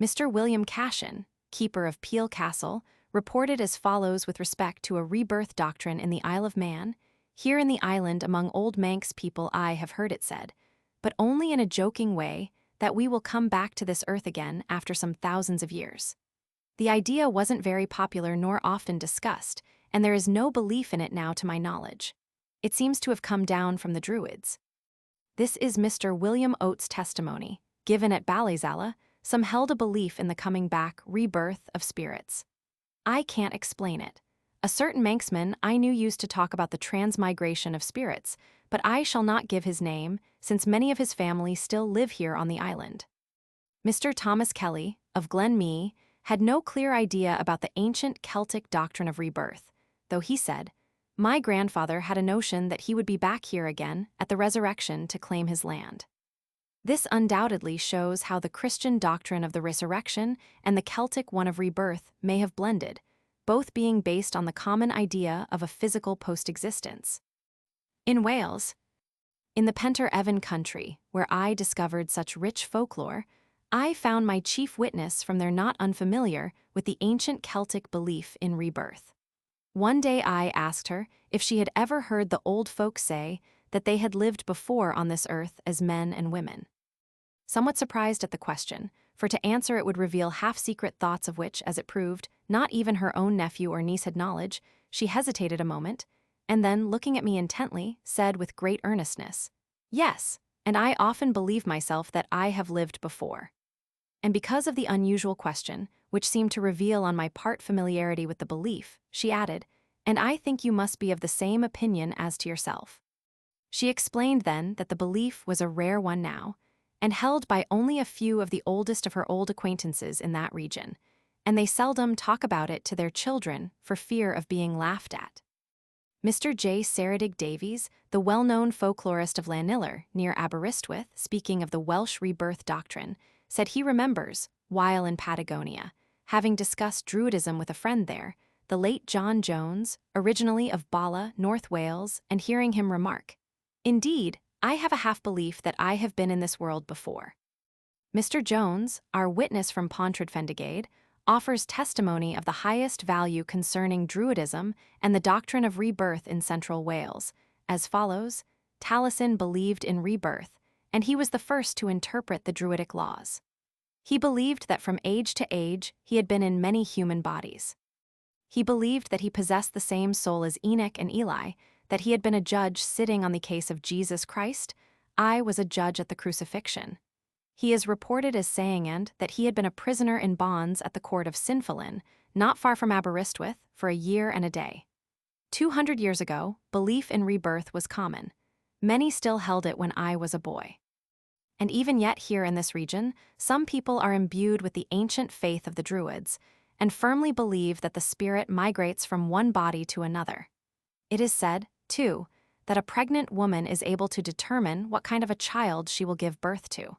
Mr. William Cashin, keeper of Peel Castle, reported as follows with respect to a rebirth doctrine in the Isle of Man: "Here in the island among old Manx people I have heard it said, but only in a joking way, that we will come back to this earth again after some thousands of years. The idea wasn't very popular nor often discussed, and there is no belief in it now to my knowledge. It seems to have come down from the Druids." This is Mr. William Oates' testimony, given at Ballyzalla. Some held a belief in the coming back, rebirth of spirits. I can't explain it. A certain Manxman I knew used to talk about the transmigration of spirits, but I shall not give his name, since many of his family still live here on the island. Mr. Thomas Kelly, of Glenmee, had no clear idea about the ancient Celtic doctrine of rebirth, though he said, "My grandfather had a notion that he would be back here again at the resurrection to claim his land." This undoubtedly shows how the Christian doctrine of the resurrection and the Celtic one of rebirth may have blended, both being based on the common idea of a physical post-existence. In Wales, in the Pentre Evan country, where I discovered such rich folklore, I found my chief witness from their not unfamiliar with the ancient Celtic belief in rebirth. One day I asked her if she had ever heard the old folk say that they had lived before on this earth as men and women. Somewhat surprised at the question, for to answer it would reveal half-secret thoughts of which, as it proved, not even her own nephew or niece had knowledge, she hesitated a moment, and then, looking at me intently, said with great earnestness, "Yes, and I often believe myself that I have lived before." And because of the unusual question, which seemed to reveal on my part familiarity with the belief, she added, "And I think you must be of the same opinion as to yourself." She explained then that the belief was a rare one now, and held by only a few of the oldest of her old acquaintances in that region, and they seldom talk about it to their children for fear of being laughed at. Mr. J. Ceredig Davies, the well-known folklorist of Llanillar, near Aberystwyth, speaking of the Welsh rebirth doctrine, said he remembers, while in Patagonia, having discussed Druidism with a friend there, the late John Jones, originally of Bala, North Wales, and hearing him remark, "Indeed, I have a half-belief that I have been in this world before." Mr. Jones, our witness from Pontred Fendigade, offers testimony of the highest value concerning Druidism and the doctrine of rebirth in Central Wales, as follows: Taliesin believed in rebirth, and he was the first to interpret the Druidic laws. He believed that from age to age he had been in many human bodies. He believed that he possessed the same soul as Enoch and Eli, that he had been a judge sitting on the case of Jesus Christ. I was a judge at the crucifixion. He is reported as saying and that he had been a prisoner in bonds at the court of Sinfalin, not far from Aberystwyth, for a year and a day. 200 years ago, belief in rebirth was common. Many still held it when I was a boy. And even yet here in this region, some people are imbued with the ancient faith of the Druids and firmly believe that the spirit migrates from one body to another. It is said, too, that a pregnant woman is able to determine what kind of a child she will give birth to.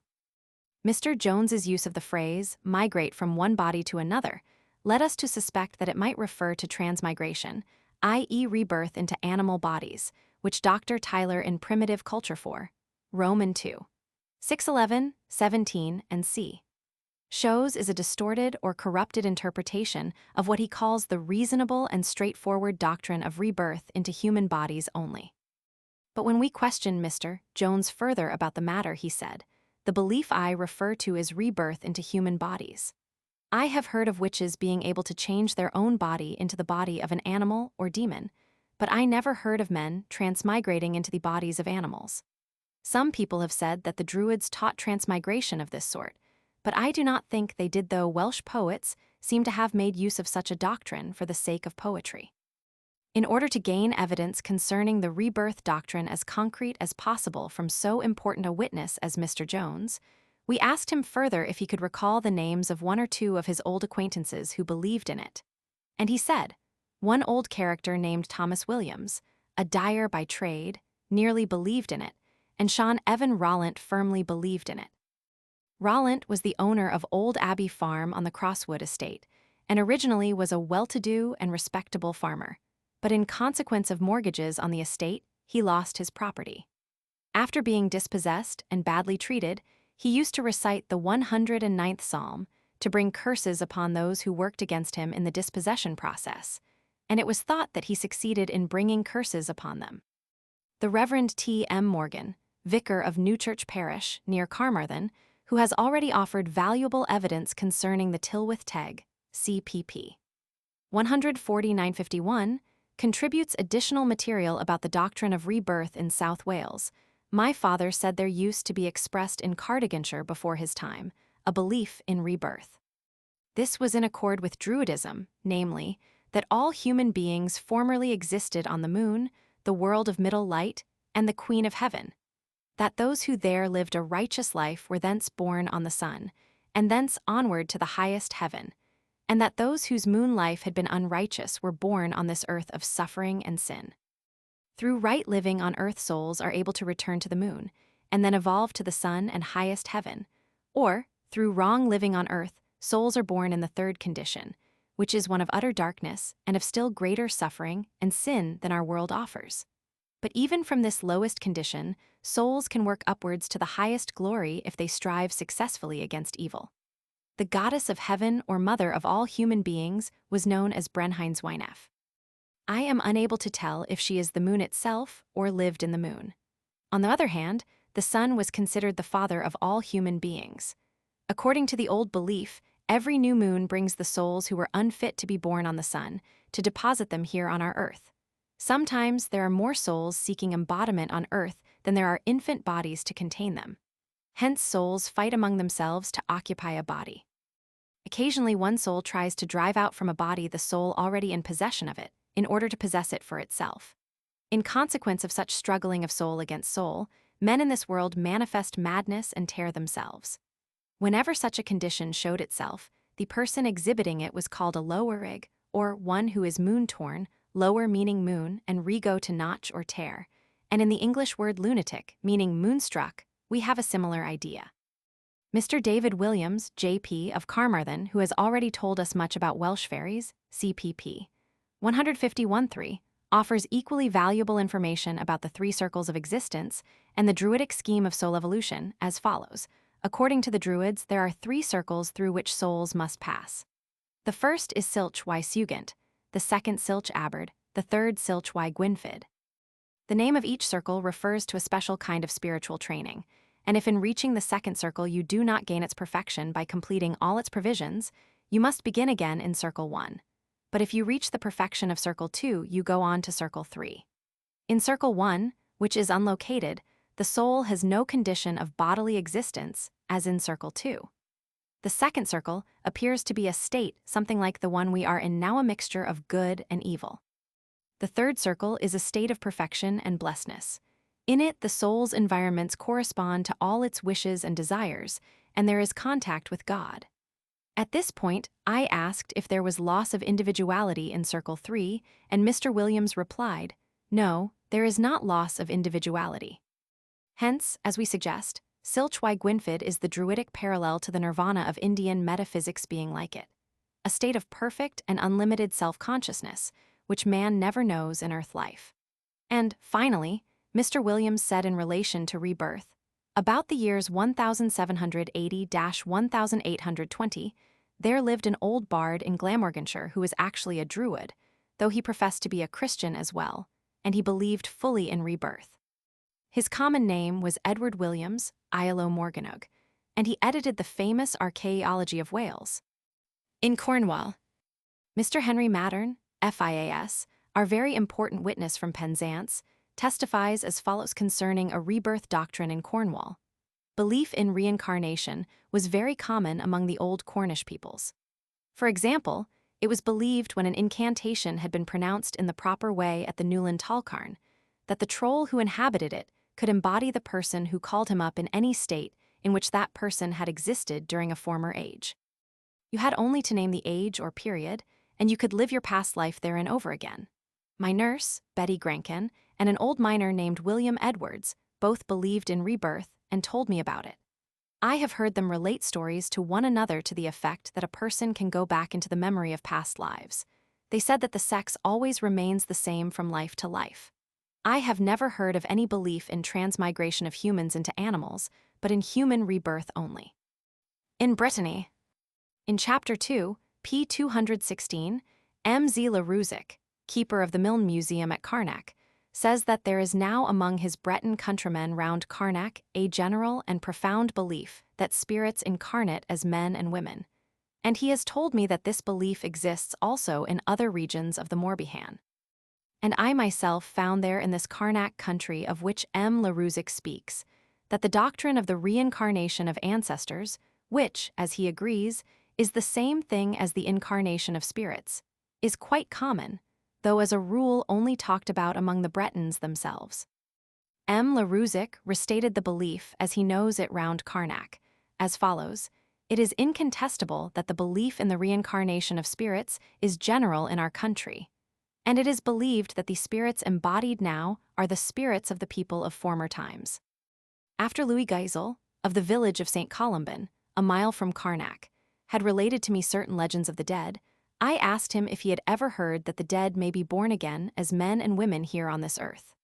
Mr. Jones's use of the phrase, migrate from one body to another, led us to suspect that it might refer to transmigration, i.e. rebirth into animal bodies, which Dr. Tyler in Primitive Culture 4, Roman 2, 611, 17, and c. shows is a distorted or corrupted interpretation of what he calls the reasonable and straightforward doctrine of rebirth into human bodies only. But when we questioned Mr. Jones further about the matter, he said, the belief I refer to is rebirth into human bodies. I have heard of witches being able to change their own body into the body of an animal or demon, but I never heard of men transmigrating into the bodies of animals. Some people have said that the Druids taught transmigration of this sort, but I do not think they did, though Welsh poets seem to have made use of such a doctrine for the sake of poetry. In order to gain evidence concerning the rebirth doctrine as concrete as possible from so important a witness as Mr. Jones, we asked him further if he could recall the names of one or two of his old acquaintances who believed in it. And he said, one old character named Thomas Williams, a dyer by trade, nearly believed in it, and Sean Evan Rollant firmly believed in it. Rollant was the owner of Old Abbey Farm on the Crosswood estate, and originally was a well-to-do and respectable farmer. But in consequence of mortgages on the estate, he lost his property. After being dispossessed and badly treated, he used to recite the 109th Psalm to bring curses upon those who worked against him in the dispossession process, and it was thought that he succeeded in bringing curses upon them. The Reverend T. M. Morgan, vicar of Newchurch Parish near Carmarthen, who has already offered valuable evidence concerning the Tylwyth Teg, CPP. 14951, contributes additional material about the doctrine of rebirth in South Wales. My father said there used to be expressed in Cardiganshire before his time, a belief in rebirth. This was in accord with Druidism, namely, that all human beings formerly existed on the moon, the world of middle light, and the Queen of Heaven, that those who there lived a righteous life were thence born on the sun, and thence onward to the highest heaven, and that those whose moon life had been unrighteous were born on this earth of suffering and sin. Through right living on earth, souls are able to return to the moon, and then evolve to the sun and highest heaven, or, through wrong living on earth, souls are born in the third condition, which is one of utter darkness and of still greater suffering and sin than our world offers. But even from this lowest condition, souls can work upwards to the highest glory if they strive successfully against evil. The goddess of heaven or mother of all human beings was known as Evans-Wentz. I am unable to tell if she is the moon itself or lived in the moon. On the other hand, the sun was considered the father of all human beings. According to the old belief, every new moon brings the souls who were unfit to be born on the sun to deposit them here on our earth. Sometimes there are more souls seeking embodiment on earth than there are infant bodies to contain them. Hence, souls fight among themselves to occupy a body. Occasionally, one soul tries to drive out from a body the soul already in possession of it, in order to possess it for itself. In consequence of such struggling of soul against soul, men in this world manifest madness and tear themselves. Whenever such a condition showed itself, the person exhibiting it was called a lowerig, or one who is moon-torn, lower meaning moon, and rego to notch or tear, and in the English word lunatic, meaning moonstruck, we have a similar idea. Mr. David Williams, J.P. of Carmarthen, who has already told us much about Welsh fairies, CPP. 151.3, offers equally valuable information about the three circles of existence and the Druidic scheme of soul evolution as follows. According to the Druids, there are three circles through which souls must pass. The first is Silch y Sugant, the second Silch Aberd, the third Silch y Gwynfyd. The name of each circle refers to a special kind of spiritual training, and if in reaching the second circle you do not gain its perfection by completing all its provisions, you must begin again in circle 1. But if you reach the perfection of circle 2, you go on to circle 3. In Circle 1, which is unlocated, the soul has no condition of bodily existence, as in Circle 2. The second circle appears to be a state, something like the one we are in now, a mixture of good and evil. The third circle is a state of perfection and blessedness. In it, the soul's environments correspond to all its wishes and desires, and there is contact with God. At this point, I asked if there was loss of individuality in Circle 3, and Mr. Williams replied, "No, there is not loss of individuality." Hence, as we suggest, Silchwai Gwynfyd is the druidic parallel to the nirvana of Indian metaphysics being like it, a state of perfect and unlimited self-consciousness, which man never knows in earth life. And, finally, Mr. Williams said in relation to rebirth, about the years 1780–1820, there lived an old bard in Glamorganshire who was actually a druid, though he professed to be a Christian as well, and he believed fully in rebirth. His common name was Edward Williams, Iolo Morganwg, and he edited the famous Archaeology of Wales. In Cornwall, Mr. Henry Mattern, FIAS, our very important witness from Penzance, testifies as follows concerning a rebirth doctrine in Cornwall. Belief in reincarnation was very common among the old Cornish peoples. For example, it was believed when an incantation had been pronounced in the proper way at the Newland Talcarn, that the troll who inhabited it could embody the person who called him up in any state in which that person had existed during a former age. You had only to name the age or period, and you could live your past life therein over again. My nurse, Betty Grankin, and an old miner named William Edwards both believed in rebirth and told me about it. I have heard them relate stories to one another to the effect that a person can go back into the memory of past lives. They said that the sex always remains the same from life to life. I have never heard of any belief in transmigration of humans into animals, but in human rebirth only. In Brittany, in Chapter 2, p. 216, M. Z. Laruzic, keeper of the Milne Museum at Carnac, says that there is now among his Breton countrymen round Carnac a general and profound belief that spirits incarnate as men and women, and he has told me that this belief exists also in other regions of the Morbihan. And I myself found there in this Carnac country of which M. Laruzic speaks, that the doctrine of the reincarnation of ancestors, which, as he agrees, is the same thing as the incarnation of spirits, is quite common, though as a rule only talked about among the Bretons themselves. M. Laruzic restated the belief as he knows it round Carnac, as follows: "It is incontestable that the belief in the reincarnation of spirits is general in our country, and it is believed that the spirits embodied now are the spirits of the people of former times." After Louis Geisel, of the village of St. Columban, a mile from Carnac, had related to me certain legends of the dead, I asked him if he had ever heard that the dead may be born again as men and women here on this earth.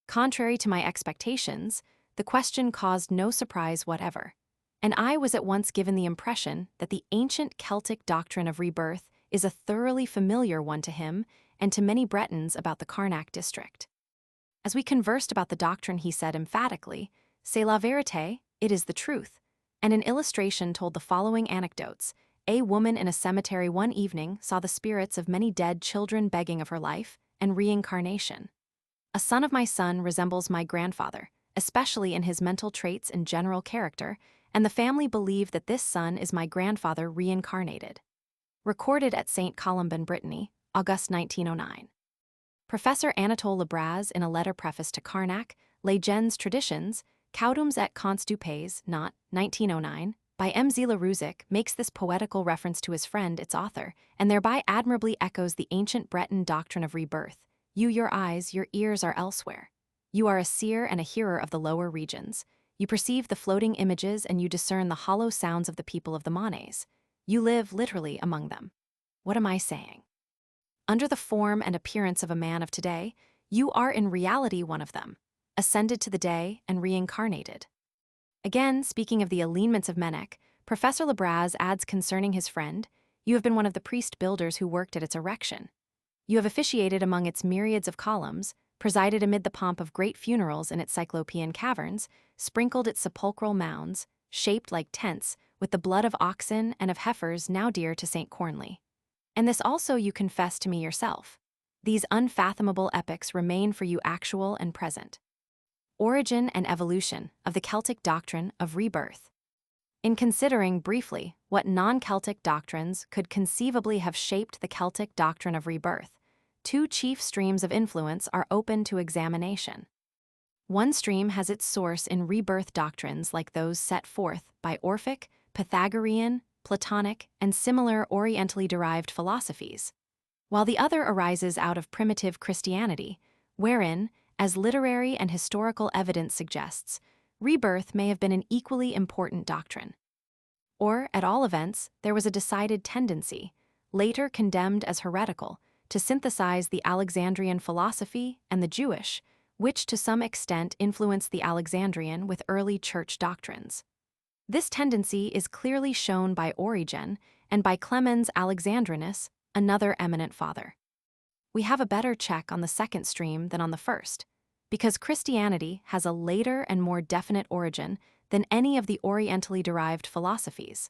Contrary to my expectations, the question caused no surprise whatever, and I was at once given the impression that the ancient Celtic doctrine of rebirth is a thoroughly familiar one to him and to many Bretons about the Carnac district. As we conversed about the doctrine, he said emphatically, "C'est la vérité, it is the truth," and an illustration told the following anecdotes. A woman in a cemetery one evening saw the spirits of many dead children begging of her life and reincarnation. "A son of my son resembles my grandfather, especially in his mental traits and general character, and the family believe that this son is my grandfather reincarnated." Recorded at St. Columban, Brittany, August 1909. Professor Anatole Lebras, in a letter preface to Carnac, Les Gens Traditions, Caudums et Contes du Pays, not 1909, by M. Z. Laruzic, makes this poetical reference to his friend, its author, and thereby admirably echoes the ancient Breton doctrine of rebirth. You, your eyes, your ears are elsewhere. You are a seer and a hearer of the lower regions. You perceive the floating images and you discern the hollow sounds of the people of the Manes. You live, literally, among them. What am I saying? Under the form and appearance of a man of today, you are in reality one of them, ascended to the day and reincarnated. Again, speaking of the alignments of Menec, Professor Lebras adds concerning his friend, "You have been one of the priest-builders who worked at its erection. You have officiated among its myriads of columns, presided amid the pomp of great funerals in its cyclopean caverns, sprinkled its sepulchral mounds, shaped like tents, with the blood of oxen and of heifers now dear to St. Cornley. And this also you confess to me yourself. These unfathomable epics remain for you actual and present. Origin and evolution of the Celtic doctrine of rebirth. In considering briefly what non-Celtic doctrines could conceivably have shaped the Celtic doctrine of rebirth, two chief streams of influence are open to examination. One stream has its source in rebirth doctrines like those set forth by Orphic, Pythagorean, Platonic, and similar Orientally derived philosophies, while the other arises out of primitive Christianity, wherein, as literary and historical evidence suggests, rebirth may have been an equally important doctrine. Or, at all events, there was a decided tendency, later condemned as heretical, to synthesize the Alexandrian philosophy and the Jewish, which to some extent influenced the Alexandrian with early church doctrines. This tendency is clearly shown by Origen and by Clemens Alexandrinus, another eminent father. We have a better check on the second stream than on the first, because Christianity has a later and more definite origin than any of the Orientally derived philosophies.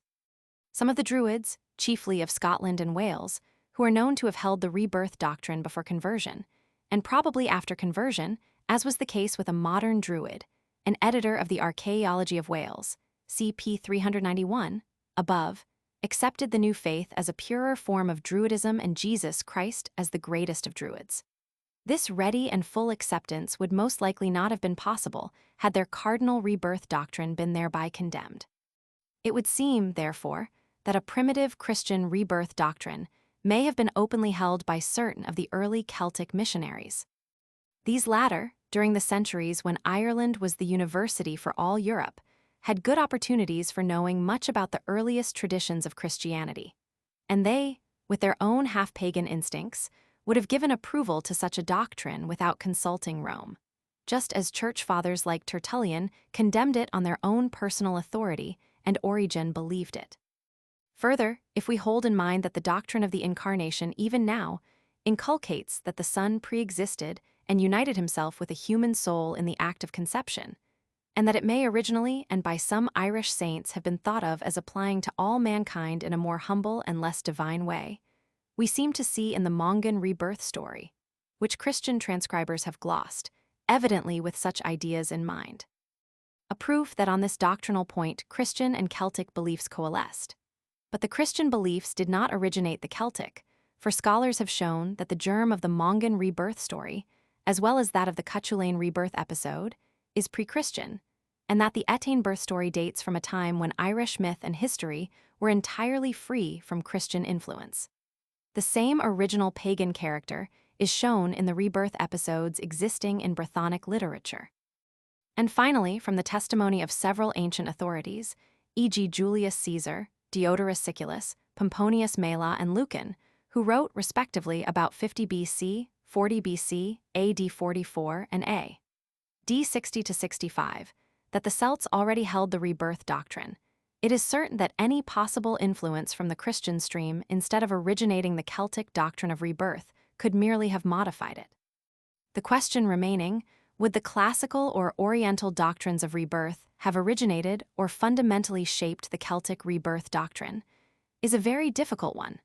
Some of the Druids, chiefly of Scotland and Wales, who are known to have held the rebirth doctrine before conversion, and probably after conversion, as was the case with a modern Druid, an editor of the Archaeology of Wales, CP 391, above, accepted the new faith as a purer form of Druidism and Jesus Christ as the greatest of Druids. This ready and full acceptance would most likely not have been possible had their cardinal rebirth doctrine been thereby condemned. It would seem, therefore, that a primitive Christian rebirth doctrine may have been openly held by certain of the early Celtic missionaries. These latter, during the centuries when Ireland was the university for all Europe, had good opportunities for knowing much about the earliest traditions of Christianity, and they, with their own half-pagan instincts, would have given approval to such a doctrine without consulting Rome, just as church fathers like Tertullian condemned it on their own personal authority and Origen believed it. Further, if we hold in mind that the doctrine of the Incarnation even now inculcates that the Son pre-existed and united himself with a human soul in the act of conception, and that it may originally and by some Irish saints have been thought of as applying to all mankind in a more humble and less divine way, we seem to see in the Mongan rebirth story, which Christian transcribers have glossed, evidently with such ideas in mind. A proof that on this doctrinal point Christian and Celtic beliefs coalesced. But the Christian beliefs did not originate the Celtic, for scholars have shown that the germ of the Mongan rebirth story, as well as that of the Cuchulainn rebirth episode, is pre-Christian, and that the Etain birth story dates from a time when Irish myth and history were entirely free from Christian influence. The same original pagan character is shown in the rebirth episodes existing in Brythonic literature. And finally, from the testimony of several ancient authorities, e.g. Julius Caesar, Diodorus Siculus, Pomponius Mela, and Lucan, who wrote respectively about 50 BC, 40 BC, AD 44, and AD 60 to 65, that the Celts already held the rebirth doctrine. It is certain that any possible influence from the Christian stream, instead of originating the Celtic doctrine of rebirth, could merely have modified it. The question remaining, would the classical or Oriental doctrines of rebirth have originated or fundamentally shaped the Celtic rebirth doctrine, is a very difficult one.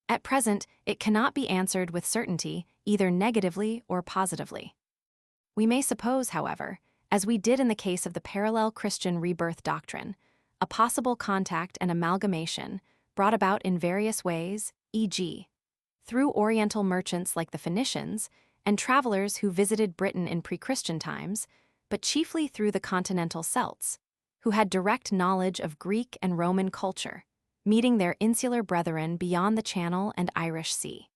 At present, it cannot be answered with certainty, either negatively or positively. We may suppose, however, as we did in the case of the parallel Christian rebirth doctrine, a possible contact and amalgamation brought about in various ways, e.g., through Oriental merchants like the Phoenicians and travelers who visited Britain in pre-Christian times, but chiefly through the continental Celts, who had direct knowledge of Greek and Roman culture, meeting their insular brethren beyond the Channel and Irish Sea.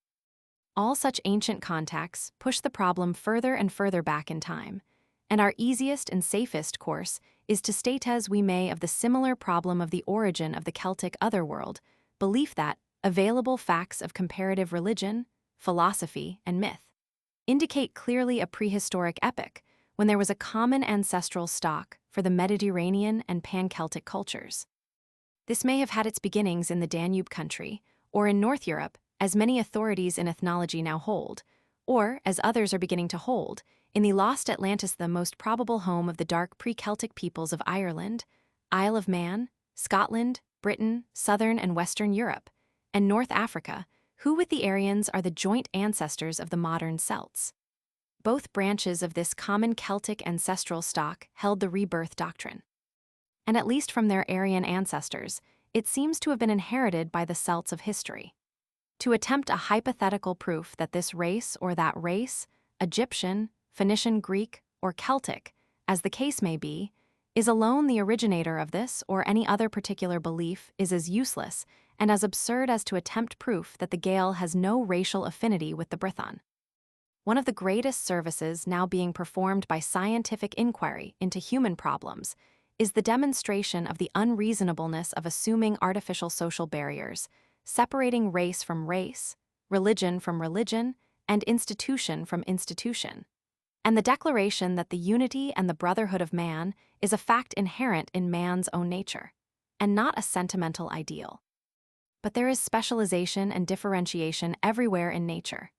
All such ancient contacts push the problem further and further back in time, and our easiest and safest course is to state as we may of the similar problem of the origin of the Celtic otherworld, belief that available facts of comparative religion, philosophy, and myth indicate clearly a prehistoric epoch when there was a common ancestral stock for the Mediterranean and Pan-Celtic cultures. This may have had its beginnings in the Danube country, or in North Europe, as many authorities in ethnology now hold, or, as others are beginning to hold, in the lost Atlantis, the most probable home of the dark pre-Celtic peoples of Ireland, Isle of Man, Scotland, Britain, southern and western Europe, and North Africa, who with the Aryans are the joint ancestors of the modern Celts. Both branches of this common Celtic ancestral stock held the rebirth doctrine. And at least from their Aryan ancestors, it seems to have been inherited by the Celts of history. To attempt a hypothetical proof that this race or that race, Egyptian, Phoenician, Greek, or Celtic, as the case may be, is alone the originator of this or any other particular belief is as useless and as absurd as to attempt proof that the Gael has no racial affinity with the Brython. One of the greatest services now being performed by scientific inquiry into human problems is the demonstration of the unreasonableness of assuming artificial social barriers, separating race from race, religion from religion, and institution from institution, and the declaration that the unity and the brotherhood of man is a fact inherent in man's own nature, and not a sentimental ideal. But there is specialization and differentiation everywhere in nature.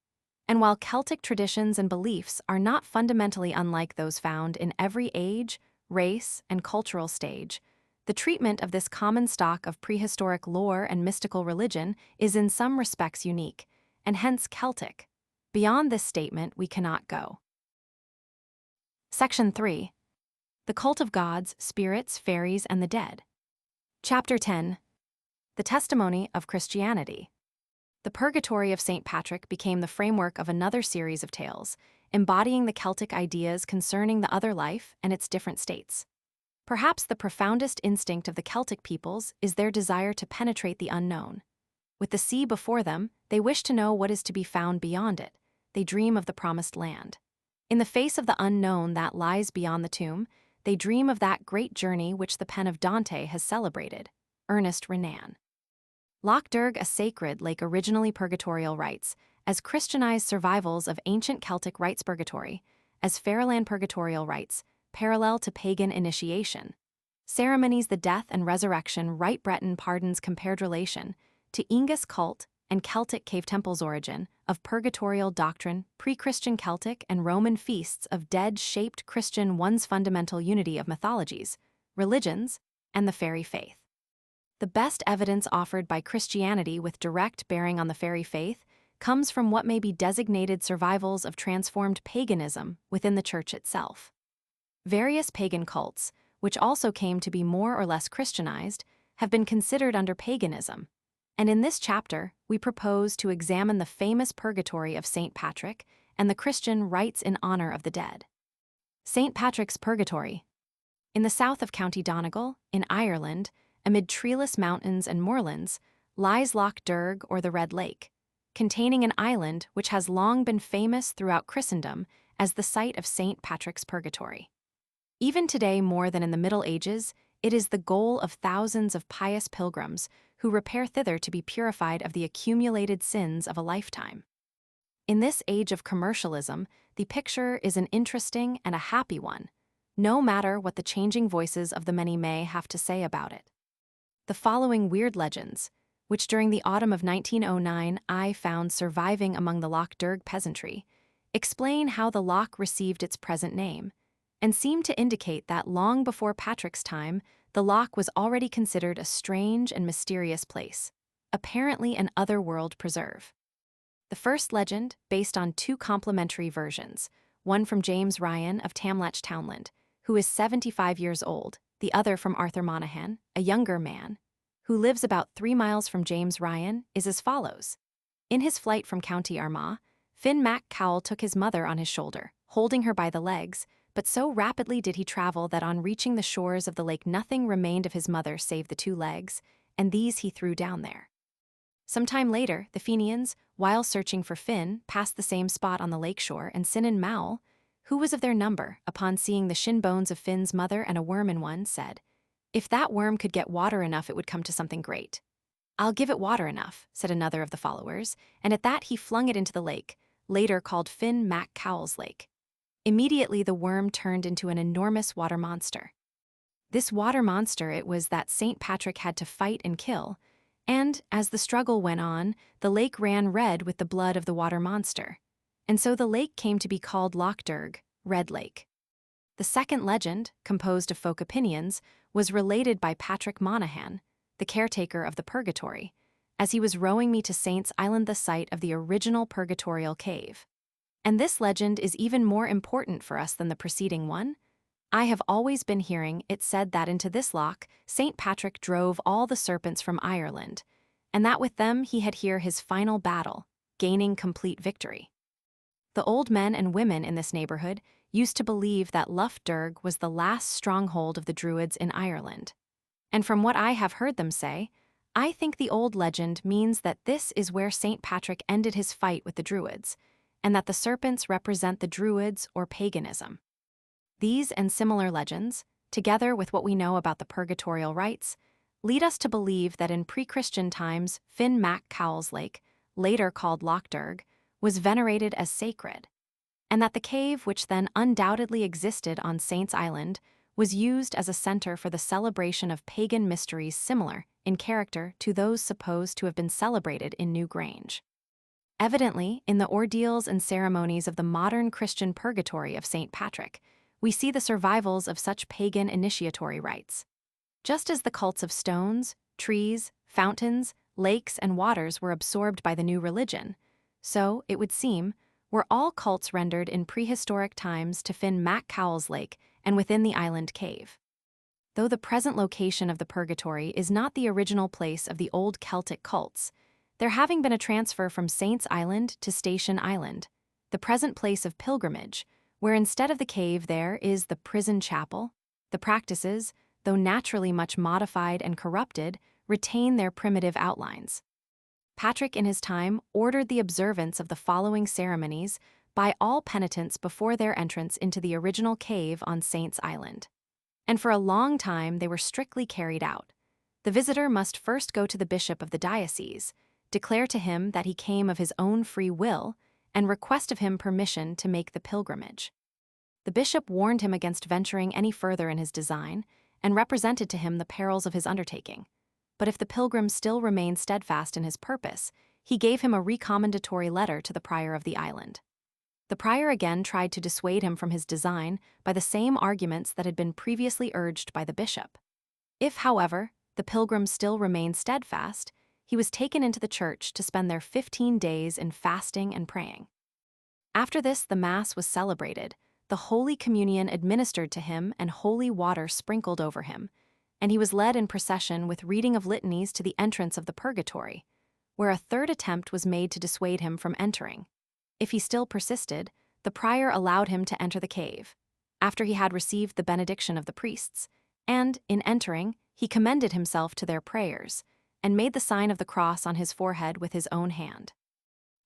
And while Celtic traditions and beliefs are not fundamentally unlike those found in every age, race, and cultural stage, the treatment of this common stock of prehistoric lore and mystical religion is in some respects unique, and hence Celtic. Beyond this statement, we cannot go. Section 3. The Cult of Gods, Spirits, Fairies, and the Dead. Chapter 10. The Testimony of Christianity. The Purgatory of St. Patrick became the framework of another series of tales, embodying the Celtic ideas concerning the other life and its different states. Perhaps the profoundest instinct of the Celtic peoples is their desire to penetrate the unknown. With the sea before them, they wish to know what is to be found beyond it. They dream of the promised land. In the face of the unknown that lies beyond the tomb, they dream of that great journey which the pen of Dante has celebrated, Ernest Renan. Loch Derg, a sacred lake originally purgatorial rites, as Christianized survivals of ancient Celtic rites purgatory, as Fairyland purgatorial rites, parallel to pagan initiation. Ceremonies the death and resurrection rite Breton pardons compared relation to Ingus cult and Celtic cave temples origin of purgatorial doctrine, pre-Christian Celtic and Roman feasts of dead-shaped Christian one's fundamental unity of mythologies, religions, and the fairy faith. The best evidence offered by Christianity with direct bearing on the fairy faith comes from what may be designated survivals of transformed paganism within the Church itself. Various pagan cults, which also came to be more or less Christianized, have been considered under paganism, and in this chapter we propose to examine the famous Purgatory of St. Patrick and the Christian rites in honor of the dead. St. Patrick's Purgatory. In the south of County Donegal, in Ireland, amid treeless mountains and moorlands, lies Loch Derg or the Red Lake, containing an island which has long been famous throughout Christendom as the site of St. Patrick's Purgatory. Even today, more than in the Middle Ages, it is the goal of thousands of pious pilgrims who repair thither to be purified of the accumulated sins of a lifetime. In this age of commercialism, the picture is an interesting and a happy one, no matter what the changing voices of the many may have to say about it. The following weird legends, which during the autumn of 1909 I found surviving among the Loch Derg peasantry, explain how the loch received its present name, and seem to indicate that long before Patrick's time, the loch was already considered a strange and mysterious place, apparently an otherworld preserve. The first legend, based on two complementary versions, one from James Ryan of Tamlach Townland, who is 75 years old, the other from Arthur Monaghan, a younger man, who lives about 3 miles from James Ryan, is as follows. In his flight from County Armagh, Finn Mac Cowell took his mother on his shoulder, holding her by the legs, but so rapidly did he travel that on reaching the shores of the lake nothing remained of his mother save the 2 legs, and these he threw down there. Some time later, the Fenians, while searching for Finn, passed the same spot on the lake shore, and Sin and Mowell, who was of their number, upon seeing the shin bones of Finn's mother and a worm in one, said, "If that worm could get water enough, it would come to something great." "I'll give it water enough," said another of the followers, and at that he flung it into the lake, later called Finn Mac Cowell's Lake. Immediately the worm turned into an enormous water monster. This water monster it was that St. Patrick had to fight and kill, and, as the struggle went on, the lake ran red with the blood of the water monster, and so the lake came to be called Loch Derg, Red Lake. The second legend, composed of folk opinions, was related by Patrick Monaghan, the caretaker of the Purgatory, as he was rowing me to Saints Island, the site of the original purgatorial cave. And this legend is even more important for us than the preceding one. I have always been hearing it said that into this loch St. Patrick drove all the serpents from Ireland, and that with them he had here his final battle, gaining complete victory. The old men and women in this neighborhood used to believe that Lough Derg was the last stronghold of the Druids in Ireland. And from what I have heard them say, I think the old legend means that this is where St. Patrick ended his fight with the Druids, and that the serpents represent the Druids or paganism. These and similar legends, together with what we know about the purgatorial rites, lead us to believe that in pre-Christian times Finn Mac Cowell's Lake, later called Lough Derg, was venerated as sacred, and that the cave, which then undoubtedly existed on Saints Island, was used as a center for the celebration of pagan mysteries similar in character to those supposed to have been celebrated in Newgrange. Evidently, in the ordeals and ceremonies of the modern Christian purgatory of St. Patrick, we see the survivals of such pagan initiatory rites. Just as the cults of stones, trees, fountains, lakes, and waters were absorbed by the new religion, so, it would seem, were all cults rendered in prehistoric times to Finn Mac Cowell's Lake and within the island cave. Though the present location of the purgatory is not the original place of the old Celtic cults, there having been a transfer from Saints Island to Station Island, the present place of pilgrimage, where instead of the cave there is the prison chapel, the practices, though naturally much modified and corrupted, retain their primitive outlines. Patrick in his time ordered the observance of the following ceremonies by all penitents before their entrance into the original cave on Saints Island. And for a long time they were strictly carried out. The visitor must first go to the bishop of the diocese, declare to him that he came of his own free will, and request of him permission to make the pilgrimage. The bishop warned him against venturing any further in his design, and represented to him the perils of his undertaking. But if the pilgrim still remained steadfast in his purpose, he gave him a recommendatory letter to the prior of the island. The prior again tried to dissuade him from his design by the same arguments that had been previously urged by the bishop. If, however, the pilgrim still remained steadfast, he was taken into the church to spend there 15 days in fasting and praying. After this, the Mass was celebrated, the Holy Communion administered to him and holy water sprinkled over him, and he was led in procession with reading of litanies to the entrance of the purgatory, where a third attempt was made to dissuade him from entering. If he still persisted, the prior allowed him to enter the cave, after he had received the benediction of the priests, and, in entering, he commended himself to their prayers, and made the sign of the cross on his forehead with his own hand.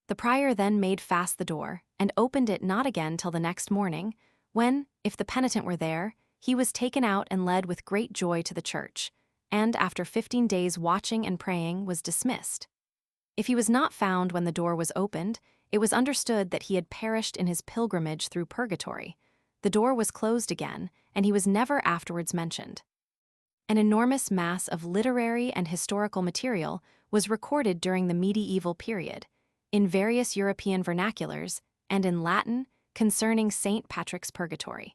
The prior then made fast the door, and opened it not again till the next morning, when, if the penitent were there, he was taken out and led with great joy to the church, and after 15 days watching and praying was dismissed. If he was not found when the door was opened, it was understood that he had perished in his pilgrimage through purgatory. The door was closed again, and he was never afterwards mentioned. An enormous mass of literary and historical material was recorded during the medieval period, in various European vernaculars and in Latin concerning St. Patrick's purgatory.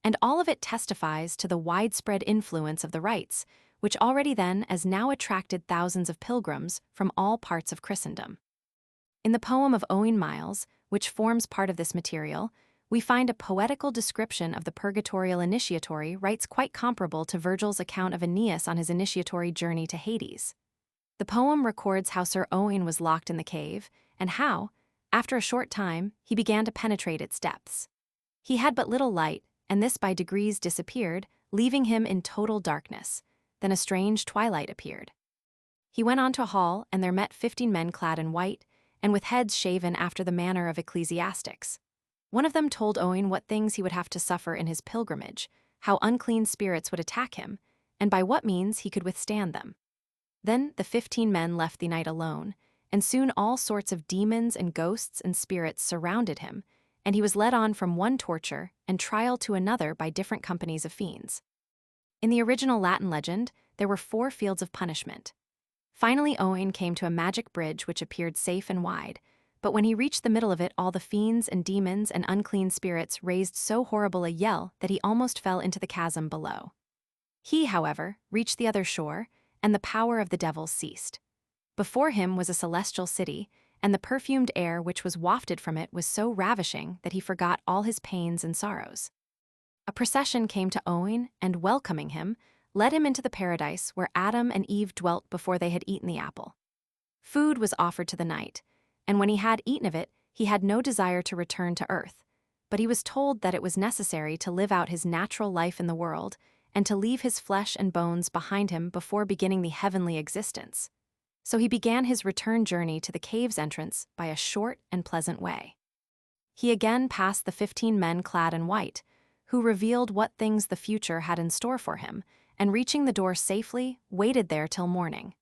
And all of it testifies to the widespread influence of the rites, which already then as now attracted thousands of pilgrims from all parts of Christendom. In the poem of Owen Miles, which forms part of this material, we find a poetical description of the purgatorial initiatory rites quite comparable to Virgil's account of Aeneas on his initiatory journey to Hades. The poem records how Sir Owain was locked in the cave, and how, after a short time, he began to penetrate its depths. He had but little light, and this by degrees disappeared, leaving him in total darkness. Then a strange twilight appeared. He went on to a hall, and there met 15 men clad in white, and with heads shaven after the manner of ecclesiastics. One of them told Owain what things he would have to suffer in his pilgrimage, how unclean spirits would attack him, and by what means he could withstand them. Then the 15 men left the knight alone, and soon all sorts of demons and ghosts and spirits surrounded him, and he was led on from one torture and trial to another by different companies of fiends. In the original Latin legend, there were 4 fields of punishment. Finally, Owain came to a magic bridge which appeared safe and wide, but when he reached the middle of it, all the fiends and demons and unclean spirits raised so horrible a yell that he almost fell into the chasm below. He, however, reached the other shore, and the power of the devils ceased. Before him was a celestial city, and the perfumed air which was wafted from it was so ravishing that he forgot all his pains and sorrows. A procession came to Owain, and welcoming him, led him into the paradise where Adam and Eve dwelt before they had eaten the apple. Food was offered to the knight, and when he had eaten of it, he had no desire to return to earth, but he was told that it was necessary to live out his natural life in the world and to leave his flesh and bones behind him before beginning the heavenly existence. So he began his return journey to the cave's entrance by a short and pleasant way. He again passed the 15 men clad in white, who revealed what things the future had in store for him, and reaching the door safely, waited there till morning.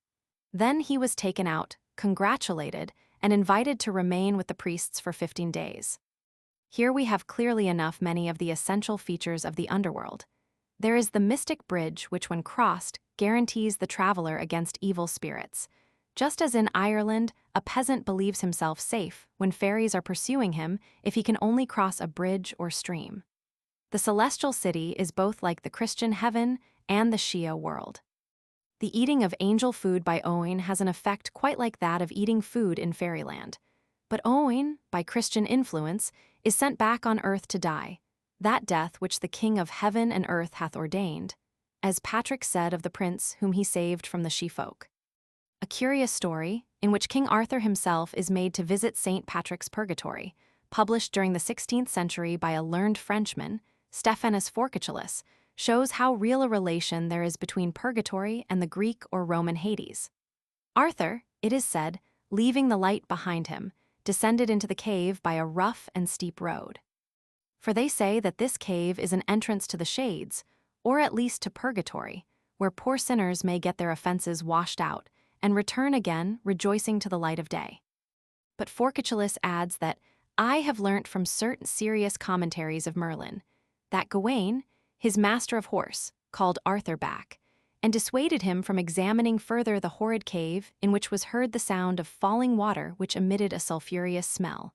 Then he was taken out, congratulated, and invited to remain with the priests for 15 days. Here we have clearly enough many of the essential features of the underworld. There is the mystic bridge which, when crossed, guarantees the traveler against evil spirits. Just as in Ireland, a peasant believes himself safe when fairies are pursuing him if he can only cross a bridge or stream. The celestial city is both like the Christian heaven and the Shia world. The eating of angel food by Owain has an effect quite like that of eating food in fairyland. But Owain, by Christian influence, is sent back on earth to die, that death which the King of heaven and earth hath ordained, as Patrick said of the prince whom he saved from the she-folk. A curious story, in which King Arthur himself is made to visit St. Patrick's Purgatory, published during the 16th century by a learned Frenchman, Stephanus Forcacellus, shows how real a relation there is between purgatory and the Greek or Roman Hades. Arthur, it is said, leaving the light behind him, descended into the cave by a rough and steep road. For they say that this cave is an entrance to the shades, or at least to purgatory, where poor sinners may get their offenses washed out, and return again rejoicing to the light of day. But Forcacellus adds that, I have learnt from certain serious commentaries of Merlin, that Gawain, his master of horse, called Arthur back, and dissuaded him from examining further the horrid cave in which was heard the sound of falling water which emitted a sulphurous smell,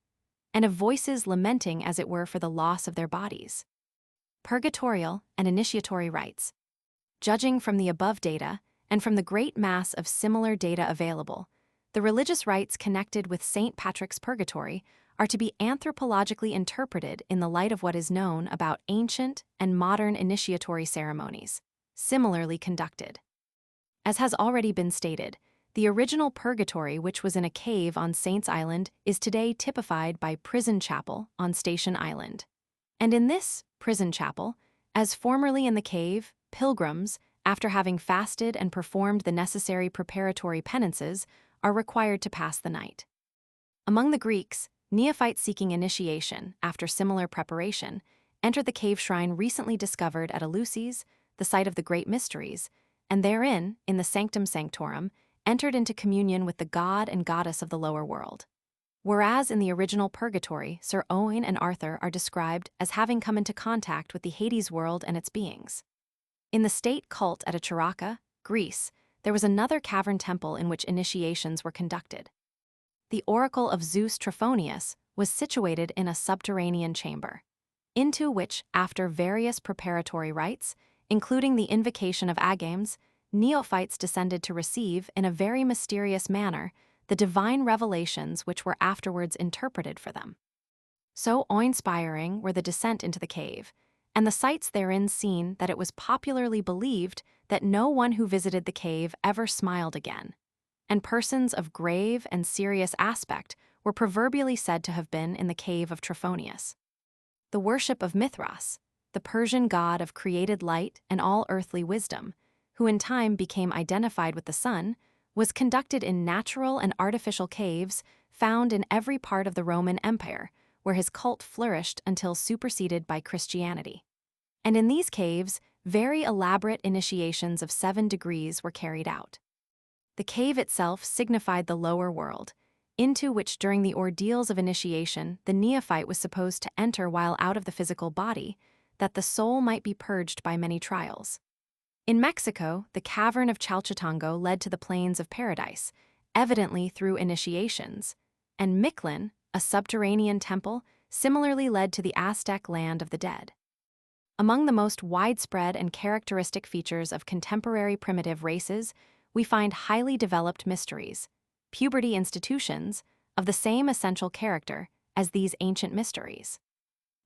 and of voices lamenting as it were for the loss of their bodies. Purgatorial and initiatory rites. Judging from the above data, and from the great mass of similar data available, the religious rites connected with St. Patrick's Purgatory are to be anthropologically interpreted in the light of what is known about ancient and modern initiatory ceremonies, similarly conducted. As has already been stated, the original purgatory, which was in a cave on Saints Island, is today typified by Prison Chapel on Station Island. And in this prison chapel, as formerly in the cave, pilgrims, after having fasted and performed the necessary preparatory penances, are required to pass the night. Among the Greeks, neophytes seeking initiation, after similar preparation, entered the cave shrine recently discovered at Eleusis, the site of the great mysteries, and therein, in the sanctum sanctorum, entered into communion with the god and goddess of the lower world. Whereas in the original purgatory, Sir Owain and Arthur are described as having come into contact with the Hades world and its beings. In the state cult at Echiraka, Greece, there was another cavern temple in which initiations were conducted. The oracle of Zeus Trophonius was situated in a subterranean chamber, into which, after various preparatory rites, including the invocation of agames, neophytes descended to receive, in a very mysterious manner, the divine revelations which were afterwards interpreted for them. So awe-inspiring were the descent into the cave, and the sights therein seen, that it was popularly believed that no one who visited the cave ever smiled again, and persons of grave and serious aspect were proverbially said to have been in the cave of Trophonius. The worship of Mithras, the Persian god of created light and all earthly wisdom, who in time became identified with the sun, was conducted in natural and artificial caves found in every part of the Roman Empire, where his cult flourished until superseded by Christianity. And in these caves, very elaborate initiations of 7 degrees were carried out. The cave itself signified the lower world, into which during the ordeals of initiation the neophyte was supposed to enter while out of the physical body, that the soul might be purged by many trials. In Mexico, the cavern of Chalchitango led to the plains of paradise, evidently through initiations, and Mictlan, a subterranean temple, similarly led to the Aztec land of the dead. Among the most widespread and characteristic features of contemporary primitive races, we find highly developed mysteries, puberty institutions, of the same essential character as these ancient mysteries.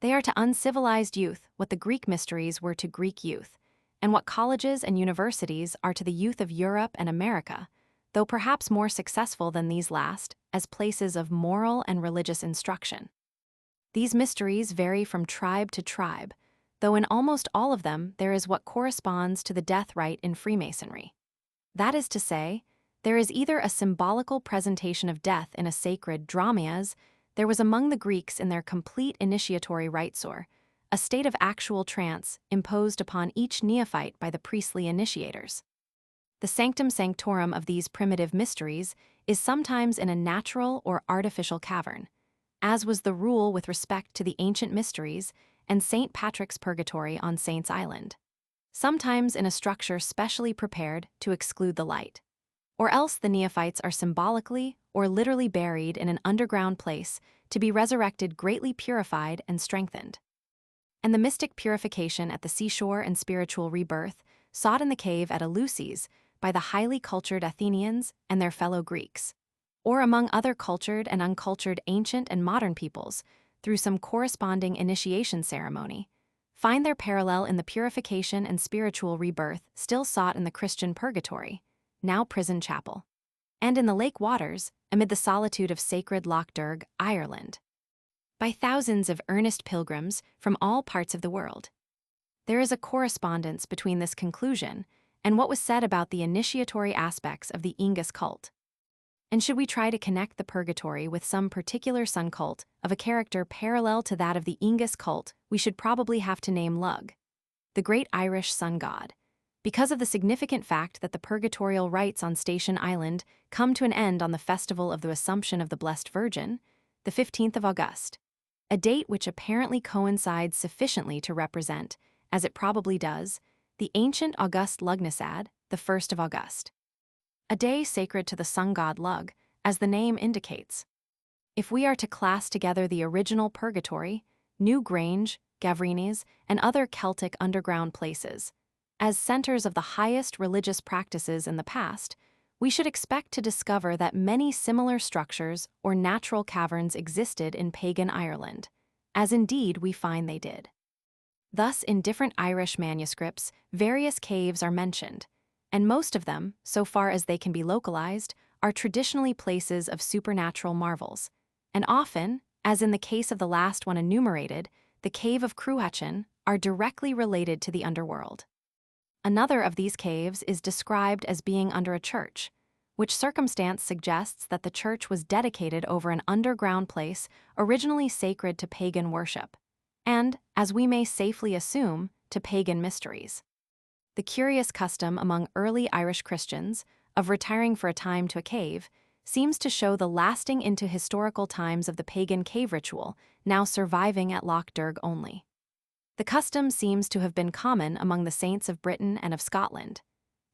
They are to uncivilized youth what the Greek mysteries were to Greek youth, and what colleges and universities are to the youth of Europe and America, though perhaps more successful than these last as places of moral and religious instruction. These mysteries vary from tribe to tribe, though in almost all of them there is what corresponds to the death rite in Freemasonry. That is to say, there is either a symbolical presentation of death in a sacred drama, as there was among the Greeks in their complete initiatory rites, or a state of actual trance imposed upon each neophyte by the priestly initiators. The sanctum sanctorum of these primitive mysteries is sometimes in a natural or artificial cavern, as was the rule with respect to the ancient mysteries and St. Patrick's Purgatory on Saints' Island, sometimes in a structure specially prepared to exclude the light. Or else the neophytes are symbolically or literally buried in an underground place to be resurrected greatly purified and strengthened. And the mystic purification at the seashore and spiritual rebirth sought in the cave at Eleusis by the highly cultured Athenians and their fellow Greeks, or among other cultured and uncultured ancient and modern peoples through some corresponding initiation ceremony, find their parallel in the purification and spiritual rebirth still sought in the Christian purgatory, now prison chapel, and in the lake waters amid the solitude of sacred Loch Derg, Ireland, by thousands of earnest pilgrims from all parts of the world. There is a correspondence between this conclusion and what was said about the initiatory aspects of the Ingus cult. And should we try to connect the purgatory with some particular sun cult of a character parallel to that of the Ingus cult, we should probably have to name Lugh, the great Irish sun god, because of the significant fact that the purgatorial rites on Station Island come to an end on the festival of the Assumption of the Blessed Virgin, the 15th of August, a date which apparently coincides sufficiently to represent, as it probably does, the ancient August Lughnasadh, the 1st of August. A day sacred to the sun god Lugh, as the name indicates. If we are to class together the original purgatory, New Grange, Gavrinis, and other Celtic underground places, as centers of the highest religious practices in the past, we should expect to discover that many similar structures or natural caverns existed in pagan Ireland, as indeed we find they did. Thus, in different Irish manuscripts, various caves are mentioned, and most of them, so far as they can be localized, are traditionally places of supernatural marvels, and often, as in the case of the last one enumerated, the cave of Cruachan, are directly related to the underworld. Another of these caves is described as being under a church, which circumstance suggests that the church was dedicated over an underground place originally sacred to pagan worship, and, as we may safely assume, to pagan mysteries. The curious custom among early Irish Christians of retiring for a time to a cave seems to show the lasting into historical times of the pagan cave ritual, now surviving at Loch Derg only. The custom seems to have been common among the saints of Britain and of Scotland,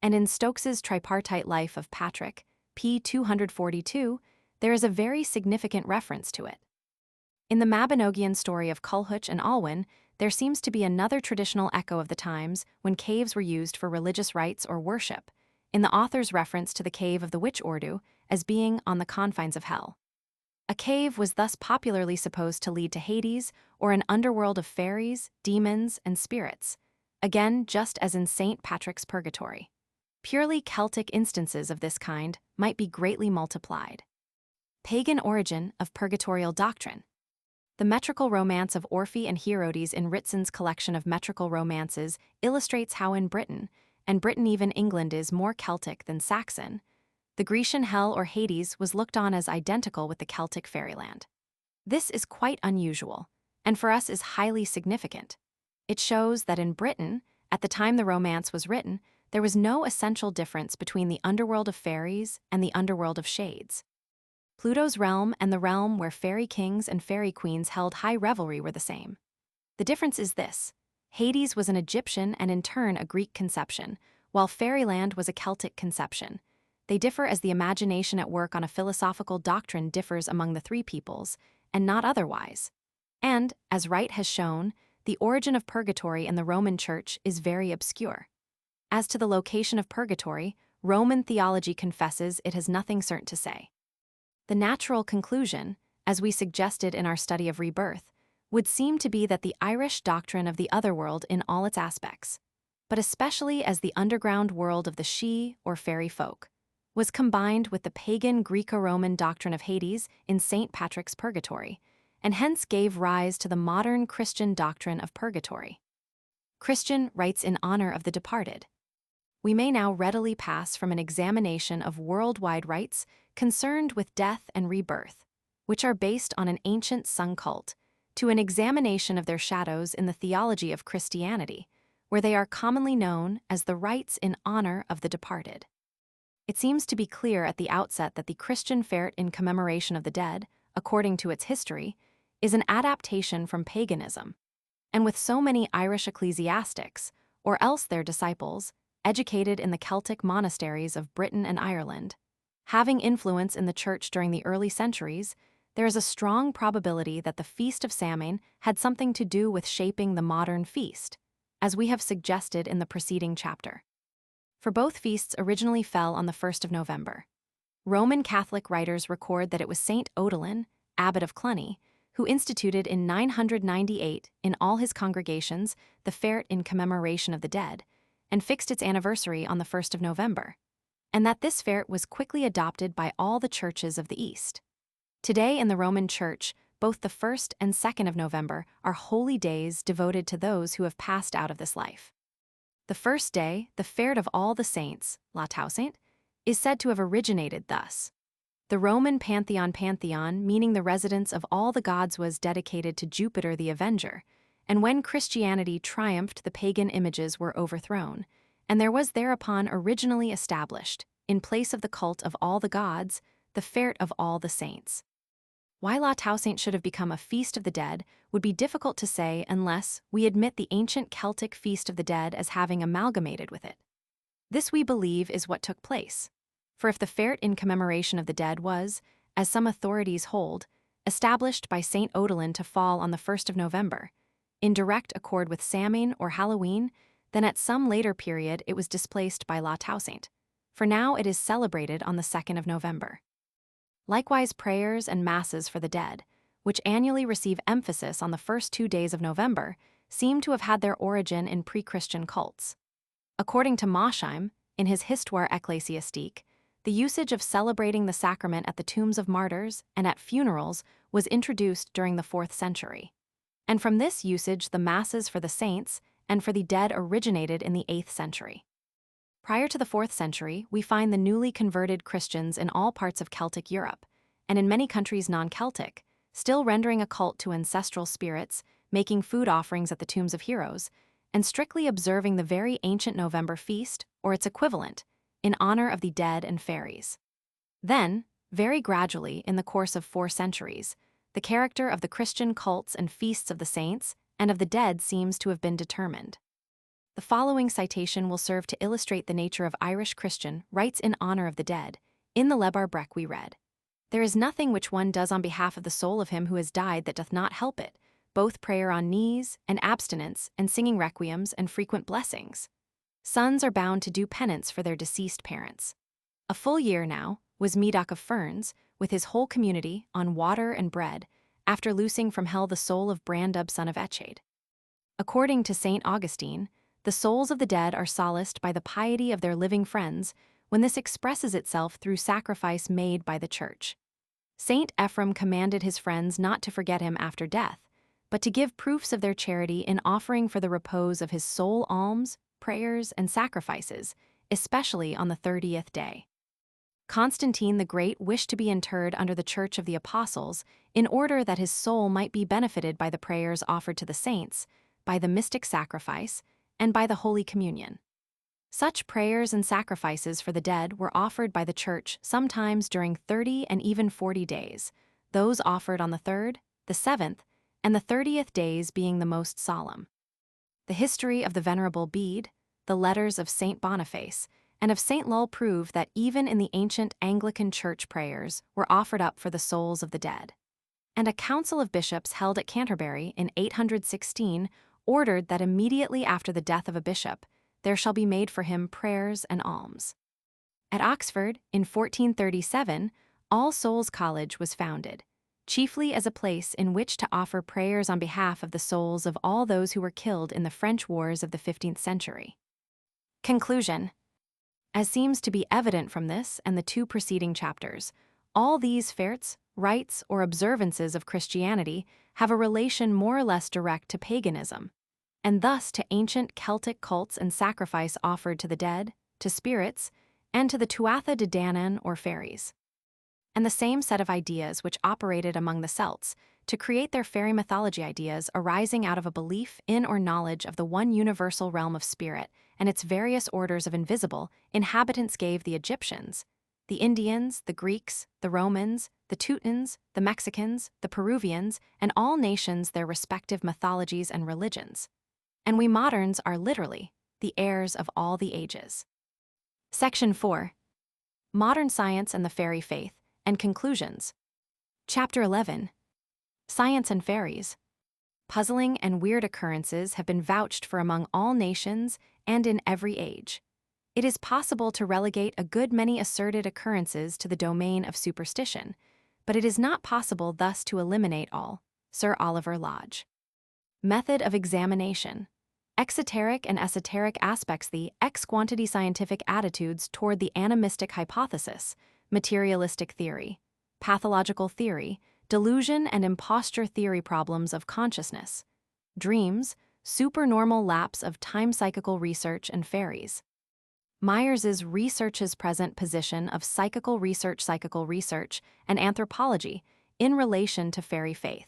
and in Stokes's tripartite life of Patrick, p. 242, there is a very significant reference to it. In the Mabinogian story of Culhwch and Alwyn, there seems to be another traditional echo of the times when caves were used for religious rites or worship, in the author's reference to the cave of the Witch Ordu as being on the confines of hell. A cave was thus popularly supposed to lead to Hades or an underworld of fairies, demons, and spirits, again just as in St. Patrick's Purgatory. Purely Celtic instances of this kind might be greatly multiplied. Pagan origin of purgatorial doctrine. The metrical romance of Orphy and Herodes in Ritson's collection of metrical romances illustrates how in Britain, and Britain even England is more Celtic than Saxon, the Grecian hell or Hades was looked on as identical with the Celtic fairyland. This is quite unusual, and for us is highly significant. It shows that in Britain, at the time the romance was written, there was no essential difference between the underworld of fairies and the underworld of shades. Pluto's realm and the realm where fairy kings and fairy queens held high revelry were the same. The difference is this: Hades was an Egyptian and in turn a Greek conception, while fairyland was a Celtic conception. They differ as the imagination at work on a philosophical doctrine differs among the three peoples, and not otherwise. And, as Wright has shown, the origin of purgatory in the Roman Church is very obscure. As to the location of purgatory, Roman theology confesses it has nothing certain to say. The natural conclusion, as we suggested in our study of rebirth, would seem to be that the Irish doctrine of the otherworld in all its aspects, but especially as the underground world of the Sidhe or fairy folk, was combined with the pagan Greco-Roman doctrine of Hades in St. Patrick's Purgatory, and hence gave rise to the modern Christian doctrine of purgatory. Christian rites in honor of the departed. We may now readily pass from an examination of worldwide rites concerned with death and rebirth, which are based on an ancient sun cult, to an examination of their shadows in the theology of Christianity, where they are commonly known as the rites in honor of the departed. It seems to be clear at the outset that the Christian fete in commemoration of the dead, according to its history, is an adaptation from paganism, and with so many Irish ecclesiastics, or else their disciples, educated in the Celtic monasteries of Britain and Ireland, having influence in the Church during the early centuries, there is a strong probability that the Feast of Samhain had something to do with shaping the modern feast, as we have suggested in the preceding chapter. For both feasts originally fell on the 1st of November. Roman Catholic writers record that it was Saint Odilon, abbot of Cluny, who instituted in 998 in all his congregations the fete in commemoration of the dead, and fixed its anniversary on the 1st of November, and that this fete was quickly adopted by all the churches of the East. Today in the Roman Church, both the 1st and 2nd of November are holy days devoted to those who have passed out of this life. The first day, the fete of all the saints, La Toussaint, is said to have originated thus. The Roman pantheon meaning the residence of all the gods was dedicated to Jupiter the Avenger, and when Christianity triumphed the pagan images were overthrown, and there was thereupon originally established, in place of the cult of all the gods, the fete of all the saints. Why La Toussaint should have become a feast of the dead would be difficult to say unless we admit the ancient Celtic feast of the dead as having amalgamated with it. This we believe is what took place. For if the fete in commemoration of the dead was, as some authorities hold, established by Saint Odilon to fall on the 1st of November, in direct accord with Samhain or Halloween, then at some later period it was displaced by La Toussaint, for now it is celebrated on the 2nd of November. Likewise, prayers and masses for the dead, which annually receive emphasis on the first 2 days of November, seem to have had their origin in pre-Christian cults. According to Mosheim, in his Histoire ecclésiastique, the usage of celebrating the sacrament at the tombs of martyrs and at funerals was introduced during the 4th century. And from this usage the masses for the saints and for the dead originated in the 8th century. Prior to the 4th century, we find the newly converted Christians in all parts of Celtic Europe, and in many countries non-Celtic, still rendering a cult to ancestral spirits, making food offerings at the tombs of heroes, and strictly observing the very ancient November feast, or its equivalent, in honor of the dead and fairies. Then, very gradually, in the course of 4 centuries, the character of the Christian cults and feasts of the saints and of the dead seems to have been determined. The following citation will serve to illustrate the nature of Irish Christian rites in honor of the dead. In the Lebar Breck we read, "There is nothing which one does on behalf of the soul of him who has died that doth not help it, both prayer on knees, and abstinence, and singing requiems, and frequent blessings. Sons are bound to do penance for their deceased parents." A full year now was Medoc of Ferns, with his whole community, on water and bread, after loosing from hell the soul of Brandub son of Echade. According to St. Augustine, the souls of the dead are solaced by the piety of their living friends when this expresses itself through sacrifice made by the Church. Saint Ephrem commanded his friends not to forget him after death, but to give proofs of their charity in offering for the repose of his soul alms, prayers, and sacrifices, especially on the 30th day. Constantine the Great wished to be interred under the Church of the Apostles in order that his soul might be benefited by the prayers offered to the saints, by the mystic sacrifice, and by the Holy Communion. Such prayers and sacrifices for the dead were offered by the Church sometimes during 30 and even 40 days, those offered on the 3rd, the 7th, and the 30th days being the most solemn. The history of the Venerable Bede, the letters of St. Boniface, and of St. Lull prove that even in the ancient Anglican Church prayers were offered up for the souls of the dead. And a council of bishops held at Canterbury in 816 ordered that immediately after the death of a bishop, there shall be made for him prayers and alms. At Oxford, in 1437, All Souls College was founded, chiefly as a place in which to offer prayers on behalf of the souls of all those who were killed in the French wars of the 15th century. Conclusion. As seems to be evident from this and the two preceding chapters, all these faits, rites, or observances of Christianity have a relation more or less direct to paganism, and thus to ancient Celtic cults and sacrifice offered to the dead, to spirits, and to the Tuatha De Danann or fairies. And the same set of ideas which operated among the Celts to create their fairy mythology ideas arising out of a belief in or knowledge of the one universal realm of spirit and its various orders of invisible inhabitants gave the Egyptians, the Indians, the Greeks, the Romans, the Teutons, the Mexicans, the Peruvians, and all nations their respective mythologies and religions. And we moderns are literally the heirs of all the ages. Section 4. Modern Science and the Fairy Faith, and Conclusions. Chapter 11. Science and Fairies. Puzzling and weird occurrences have been vouched for among all nations and in every age. It is possible to relegate a good many asserted occurrences to the domain of superstition, but it is not possible thus to eliminate all. Sir Oliver Lodge. Method of examination. Exoteric and esoteric aspects. The ex-quantity scientific attitudes toward the animistic hypothesis, materialistic theory, pathological theory, delusion and imposture theory, problems of consciousness, dreams, supernormal lapse of time, psychical research, and fairies. Myers's research's present position of psychical research, and anthropology in relation to fairy faith.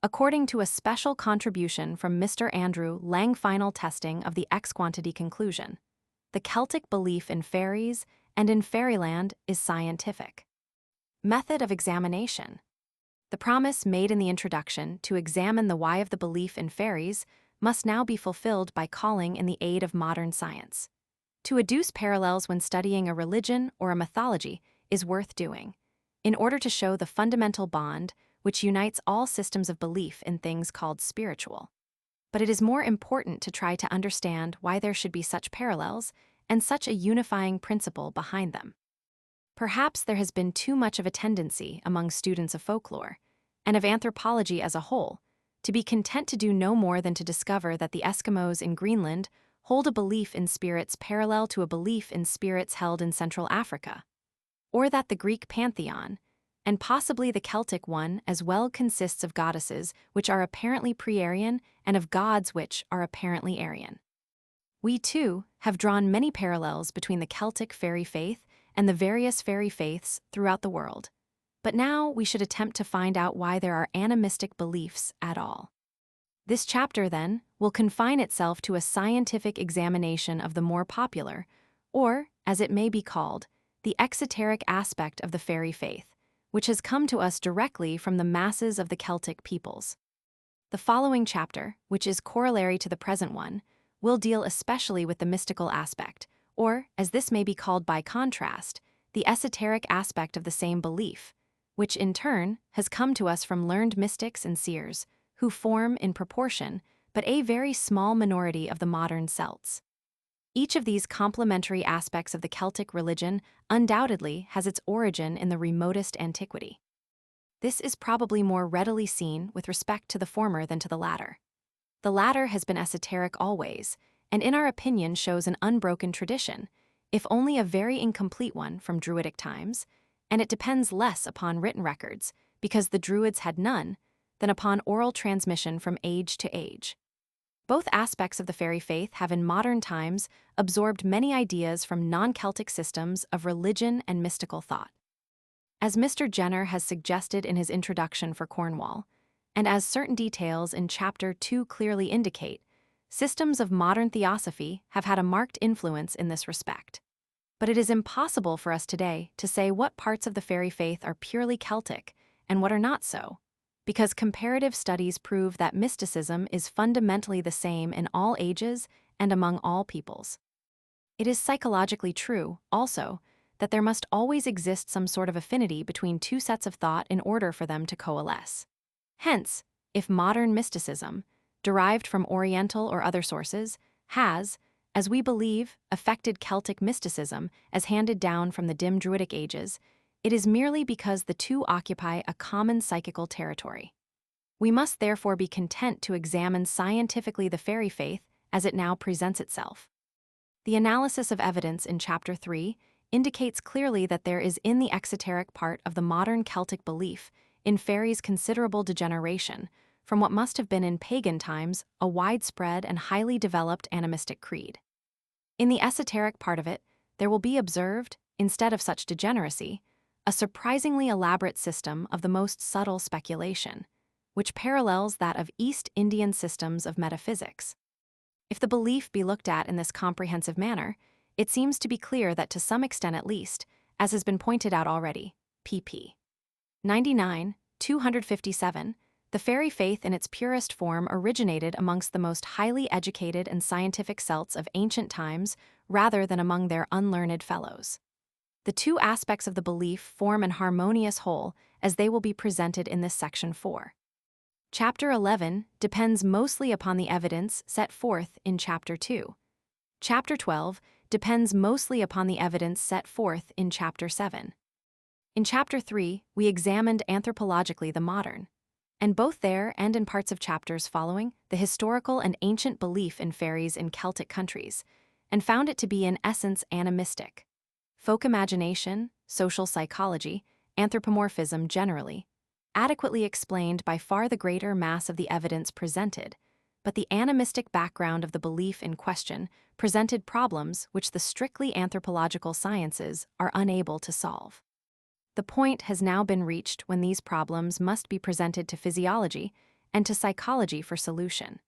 According to a special contribution from Mr. Andrew Lang, final testing of the ex-quantity conclusion, the Celtic belief in fairies and in fairyland is scientific. Method of examination. The promise made in the introduction to examine the why of the belief in fairies must now be fulfilled by calling in the aid of modern science. To adduce parallels when studying a religion or a mythology is worth doing, in order to show the fundamental bond which unites all systems of belief in things called spiritual. But it is more important to try to understand why there should be such parallels and such a unifying principle behind them. Perhaps there has been too much of a tendency among students of folklore, and of anthropology as a whole, to be content to do no more than to discover that the Eskimos in Greenland hold a belief in spirits parallel to a belief in spirits held in Central Africa, or that the Greek pantheon, and possibly the Celtic one as well, consists of goddesses which are apparently pre-Aryan and of gods which are apparently Aryan. We, too, have drawn many parallels between the Celtic fairy faith and the various fairy faiths throughout the world, but now we should attempt to find out why there are animistic beliefs at all. This chapter, then, will confine itself to a scientific examination of the more popular, or, as it may be called, the exoteric aspect of the fairy faith, which has come to us directly from the masses of the Celtic peoples. The following chapter, which is corollary to the present one, will deal especially with the mystical aspect, or, as this may be called by contrast, the esoteric aspect of the same belief, which in turn has come to us from learned mystics and seers, who form, in proportion, but a very small minority of the modern Celts. Each of these complementary aspects of the Celtic religion undoubtedly has its origin in the remotest antiquity. This is probably more readily seen with respect to the former than to the latter. The latter has been esoteric always, and in our opinion shows an unbroken tradition, if only a very incomplete one from Druidic times, and it depends less upon written records, because the Druids had none, than upon oral transmission from age to age. Both aspects of the fairy faith have in modern times absorbed many ideas from non-Celtic systems of religion and mystical thought. As Mr. Jenner has suggested in his introduction for Cornwall, and as certain details in Chapter 2 clearly indicate, systems of modern theosophy have had a marked influence in this respect. But it is impossible for us today to say what parts of the fairy faith are purely Celtic and what are not so, because comparative studies prove that mysticism is fundamentally the same in all ages and among all peoples. It is psychologically true, also, that there must always exist some sort of affinity between two sets of thought in order for them to coalesce. Hence, if modern mysticism, derived from Oriental or other sources, has, as we believe, affected Celtic mysticism as handed down from the dim Druidic ages, It is merely because the two occupy a common psychical territory. We must therefore be content to examine scientifically the fairy faith as it now presents itself. The analysis of evidence in Chapter 3 indicates clearly that there is in the exoteric part of the modern Celtic belief in fairies considerable degeneration from what must have been in pagan times a widespread and highly developed animistic creed. In the esoteric part of it, there will be observed, instead of such degeneracy, a surprisingly elaborate system of the most subtle speculation, which parallels that of East Indian systems of metaphysics. If the belief be looked at in this comprehensive manner, it seems to be clear that to some extent at least, as has been pointed out already, pp. 99, 257, the fairy faith in its purest form originated amongst the most highly educated and scientific Celts of ancient times rather than among their unlearned fellows. The two aspects of the belief form an harmonious whole as they will be presented in this section 4. Chapter 11 depends mostly upon the evidence set forth in Chapter 2. Chapter 12 depends mostly upon the evidence set forth in Chapter 7. In Chapter 3, we examined anthropologically the modern, and both there and in parts of chapters following, the historical and ancient belief in fairies in Celtic countries, and found it to be in essence animistic. Folk imagination, social psychology, anthropomorphism generally, adequately explained by far the greater mass of the evidence presented, but the animistic background of the belief in question presented problems which the strictly anthropological sciences are unable to solve. The point has now been reached when these problems must be presented to physiology and to psychology for solution.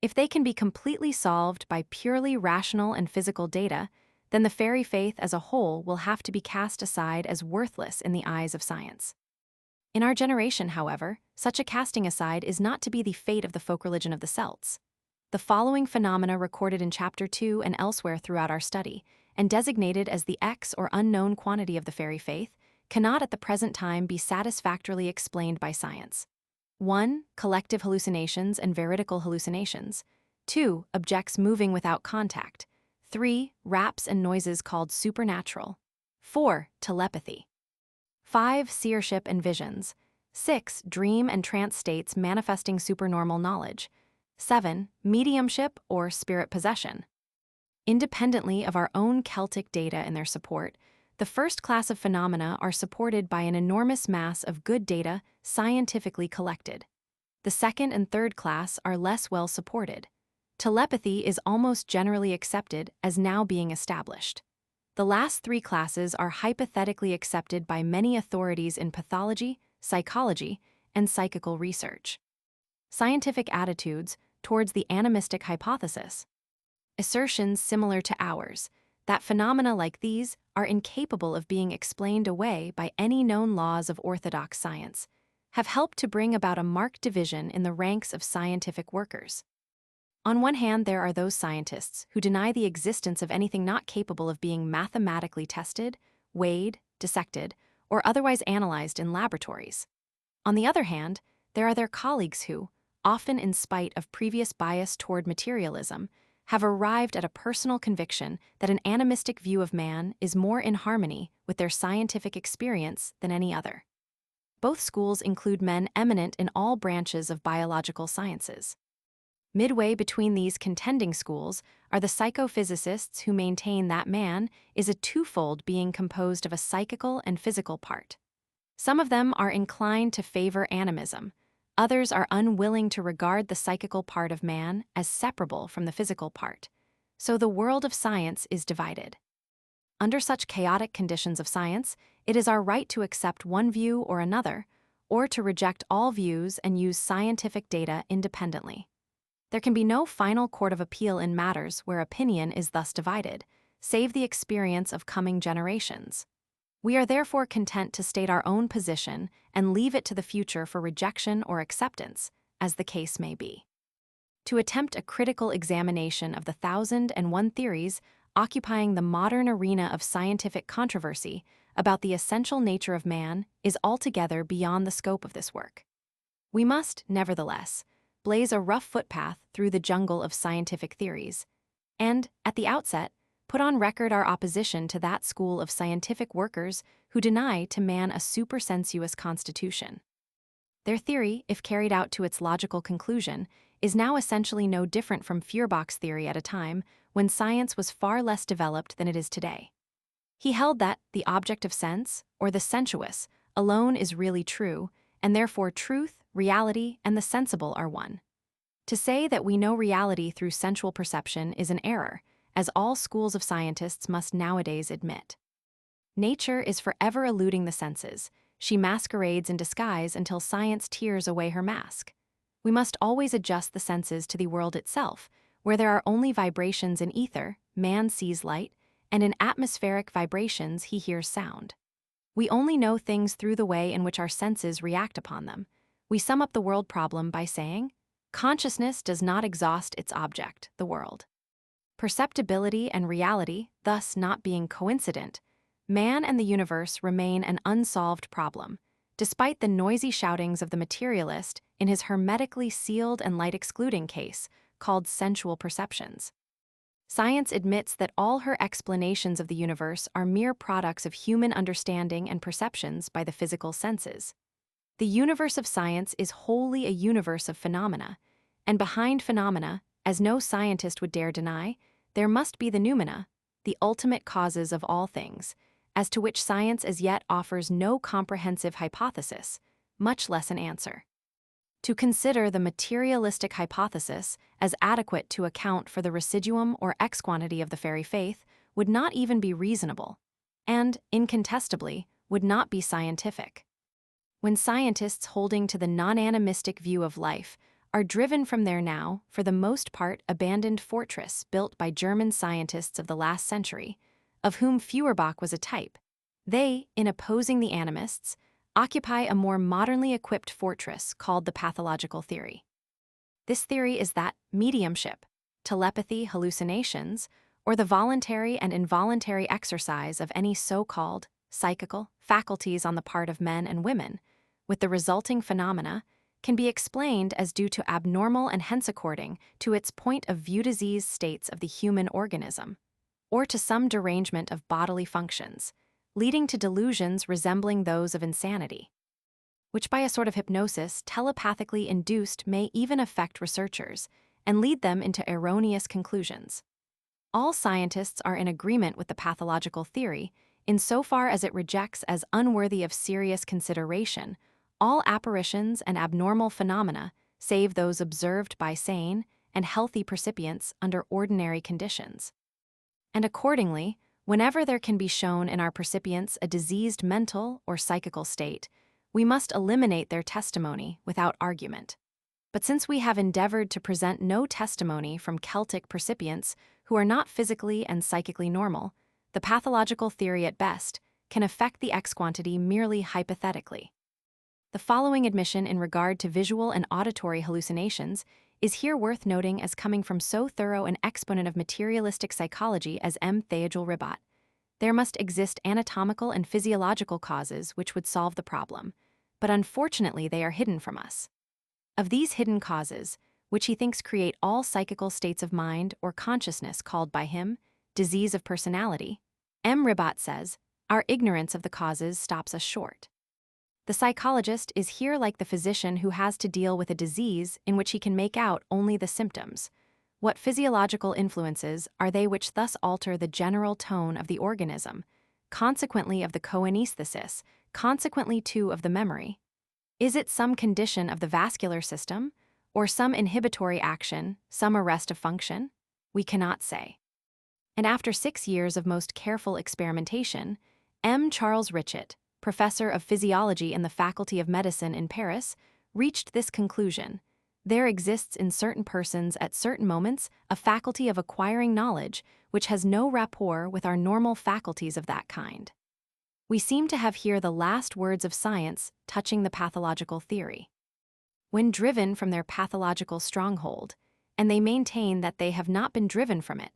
If they can be completely solved by purely rational and physical data, then the fairy faith as a whole will have to be cast aside as worthless in the eyes of science. In our generation, however, such a casting aside is not to be the fate of the folk religion of the Celts. The following phenomena recorded in Chapter 2 and elsewhere throughout our study, and designated as the X or unknown quantity of the fairy faith, cannot at the present time be satisfactorily explained by science. 1. Collective hallucinations and veridical hallucinations. 2. Objects moving without contact. 3. Raps and noises called supernatural. 4. Telepathy. 5. Seership and visions. 6. Dream and trance states manifesting supernormal knowledge. 7. Mediumship or spirit possession. Independently of our own Celtic data in their support, the first class of phenomena are supported by an enormous mass of good data scientifically collected. The second and third class are less well supported. Telepathy is almost generally accepted as now being established. The last three classes are hypothetically accepted by many authorities in pathology, psychology, and psychical research. Scientific attitudes towards the animistic hypothesis. Assertions similar to ours, that phenomena like these are incapable of being explained away by any known laws of orthodox science, have helped to bring about a marked division in the ranks of scientific workers. On one hand, there are those scientists who deny the existence of anything not capable of being mathematically tested, weighed, dissected, or otherwise analyzed in laboratories. On the other hand, there are their colleagues who, often in spite of previous bias toward materialism, have arrived at a personal conviction that an animistic view of man is more in harmony with their scientific experience than any other. Both schools include men eminent in all branches of biological sciences. Midway between these contending schools are the psychophysicists who maintain that man is a twofold being composed of a psychical and physical part. Some of them are inclined to favor animism. Others are unwilling to regard the psychical part of man as separable from the physical part. So the world of science is divided. Under such chaotic conditions of science, it is our right to accept one view or another, or to reject all views and use scientific data independently. There can be no final court of appeal in matters where opinion is thus divided, save the experience of coming generations. We are therefore content to state our own position and leave it to the future for rejection or acceptance, as the case may be. To attempt a critical examination of the 1,001 theories occupying the modern arena of scientific controversy about the essential nature of man is altogether beyond the scope of this work. We must, nevertheless, blaze a rough footpath through the jungle of scientific theories, and, at the outset, put on record our opposition to that school of scientific workers who deny to man a supersensuous constitution. Their theory, if carried out to its logical conclusion, is now essentially no different from Feuerbach's theory at a time when science was far less developed than it is today. He held that the object of sense, or the sensuous, alone is really true, and therefore truth, reality, and the sensible are one. To say that we know reality through sensual perception is an error, as all schools of scientists must nowadays admit. Nature is forever eluding the senses. She masquerades in disguise until science tears away her mask. We must always adjust the senses to the world itself, where there are only vibrations in ether, man sees light, and in atmospheric vibrations he hears sound. We only know things through the way in which our senses react upon them. We sum up the world problem by saying, consciousness does not exhaust its object, the world. Perceptibility and reality, thus not being coincident, man and the universe remain an unsolved problem, despite the noisy shoutings of the materialist in his hermetically sealed and light-excluding case called sensual perceptions. Science admits that all her explanations of the universe are mere products of human understanding and perceptions by the physical senses. The universe of science is wholly a universe of phenomena, and behind phenomena, as no scientist would dare deny, there must be the noumena, the ultimate causes of all things, as to which science as yet offers no comprehensive hypothesis, much less an answer. To consider the materialistic hypothesis as adequate to account for the residuum or exquantity of the fairy faith would not even be reasonable, and, incontestably, would not be scientific. When scientists holding to the non-animistic view of life are driven from their now, for the most part, abandoned fortress built by German scientists of the last century, of whom Feuerbach was a type, they, in opposing the animists, occupy a more modernly equipped fortress called the pathological theory. This theory is that mediumship, telepathy, hallucinations, or the voluntary and involuntary exercise of any so-called psychical faculties on the part of men and women, with the resulting phenomena, can be explained as due to abnormal and hence according to its point of view disease states of the human organism, or to some derangement of bodily functions, leading to delusions resembling those of insanity, which by a sort of hypnosis telepathically induced may even affect researchers and lead them into erroneous conclusions. All scientists are in agreement with the pathological theory insofar as it rejects as unworthy of serious consideration all apparitions and abnormal phenomena save those observed by sane and healthy percipients under ordinary conditions. And accordingly, whenever there can be shown in our percipients a diseased mental or psychical state, we must eliminate their testimony without argument. But since we have endeavored to present no testimony from Celtic percipients who are not physically and psychically normal, the pathological theory at best can affect the exquantity merely hypothetically. The following admission in regard to visual and auditory hallucinations is here worth noting as coming from so thorough an exponent of materialistic psychology as M. Theodule Ribat. There must exist anatomical and physiological causes which would solve the problem, but unfortunately they are hidden from us. Of these hidden causes, which he thinks create all psychical states of mind or consciousness called by him disease of personality, M. Ribat says, our ignorance of the causes stops us short. The psychologist is here like the physician who has to deal with a disease in which he can make out only the symptoms. What physiological influences are they which thus alter the general tone of the organism, consequently of the coanesthesis, consequently too of the memory? Is it some condition of the vascular system, or some inhibitory action, some arrest of function? We cannot say. And after 6 years of most careful experimentation, M. Charles Richet, professor of physiology in the Faculty of Medicine in Paris, reached this conclusion. There exists in certain persons at certain moments a faculty of acquiring knowledge which has no rapport with our normal faculties of that kind. We seem to have here the last words of science touching the pathological theory. When driven from their pathological stronghold, and they maintain that they have not been driven from it,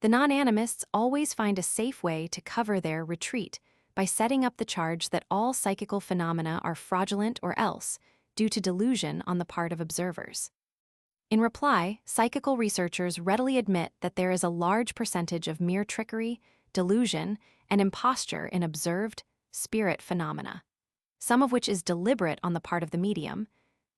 the non-animists always find a safe way to cover their retreat by setting up the charge that all psychical phenomena are fraudulent or else due to delusion on the part of observers. In reply, psychical researchers readily admit that there is a large percentage of mere trickery, delusion, and imposture in observed, spirit phenomena, some of which is deliberate on the part of the medium,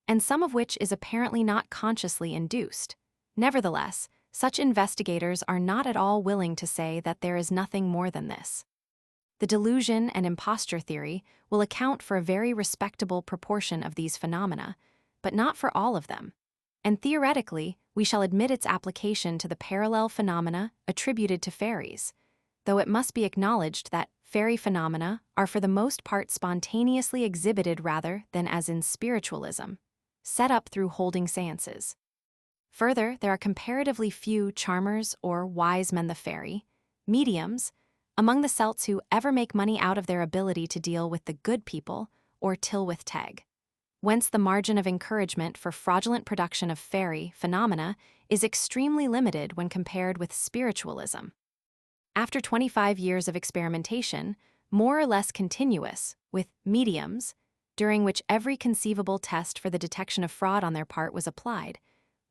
and some of which is apparently not consciously induced. Nevertheless, such investigators are not at all willing to say that there is nothing more than this. The delusion and imposture theory will account for a very respectable proportion of these phenomena, but not for all of them. And theoretically, we shall admit its application to the parallel phenomena attributed to fairies, though it must be acknowledged that fairy phenomena are for the most part spontaneously exhibited rather than as in spiritualism, set up through holding seances. Further, there are comparatively few charmers or wise men the fairy, mediums, among the Celts who ever make money out of their ability to deal with the good people or till with teg. Whence the margin of encouragement for fraudulent production of fairy phenomena is extremely limited when compared with spiritualism. After 25 years of experimentation, more or less continuous, with mediums, during which every conceivable test for the detection of fraud on their part was applied,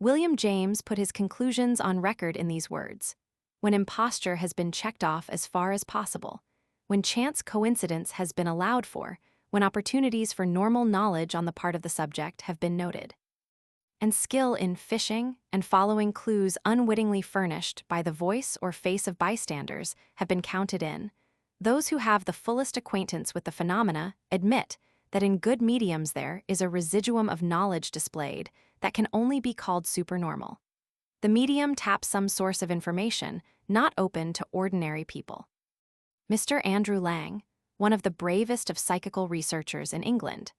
William James put his conclusions on record in these words: when imposture has been checked off as far as possible, when chance coincidence has been allowed for, when opportunities for normal knowledge on the part of the subject have been noted, and skill in fishing and following clues unwittingly furnished by the voice or face of bystanders have been counted in, those who have the fullest acquaintance with the phenomena admit that in good mediums there is a residuum of knowledge displayed that can only be called supernormal. The medium taps some source of information not open to ordinary people. Mr. Andrew Lang, one of the bravest of psychical researchers in England,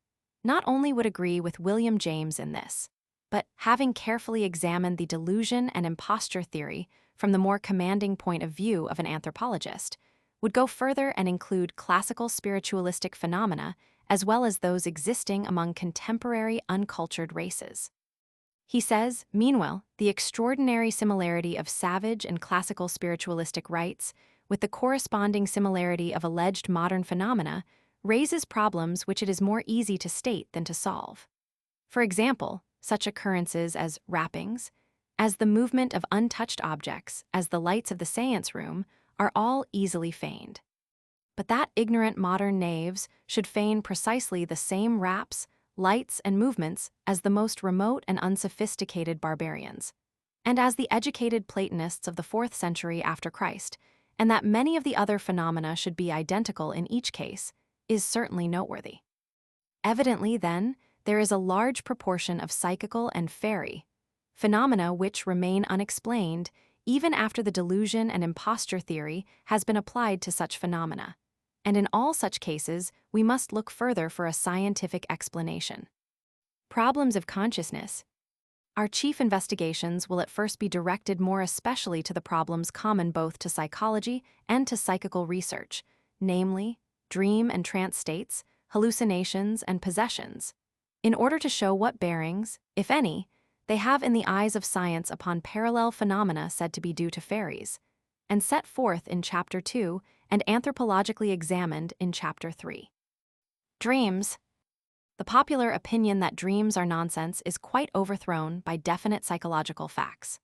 not only would agree with William James in this, but having carefully examined the delusion and imposture theory from the more commanding point of view of an anthropologist, would go further and include classical spiritualistic phenomena as well as those existing among contemporary uncultured races. He says, meanwhile, the extraordinary similarity of savage and classical spiritualistic rites with the corresponding similarity of alleged modern phenomena raises problems which it is more easy to state than to solve. For example, such occurrences as rappings, as the movement of untouched objects, as the lights of the séance room, are all easily feigned. But that ignorant modern knaves should feign precisely the same raps, lights, and movements as the most remote and unsophisticated barbarians, and as the educated Platonists of the 4th century after Christ, and that many of the other phenomena should be identical in each case, is certainly noteworthy. Evidently, then, there is a large proportion of psychical and fairy phenomena which remain unexplained even after the delusion and imposture theory has been applied to such phenomena, and in all such cases we must look further for a scientific explanation. Problems of consciousness. Our chief investigations will at first be directed more especially to the problems common both to psychology and to psychical research, namely, dream and trance states, hallucinations, and possessions, in order to show what bearings, if any, they have in the eyes of science upon parallel phenomena said to be due to fairies, and set forth in Chapter 2 and anthropologically examined in Chapter 3. Dreams. The popular opinion that dreams are nonsense is quite overthrown by definite psychological facts.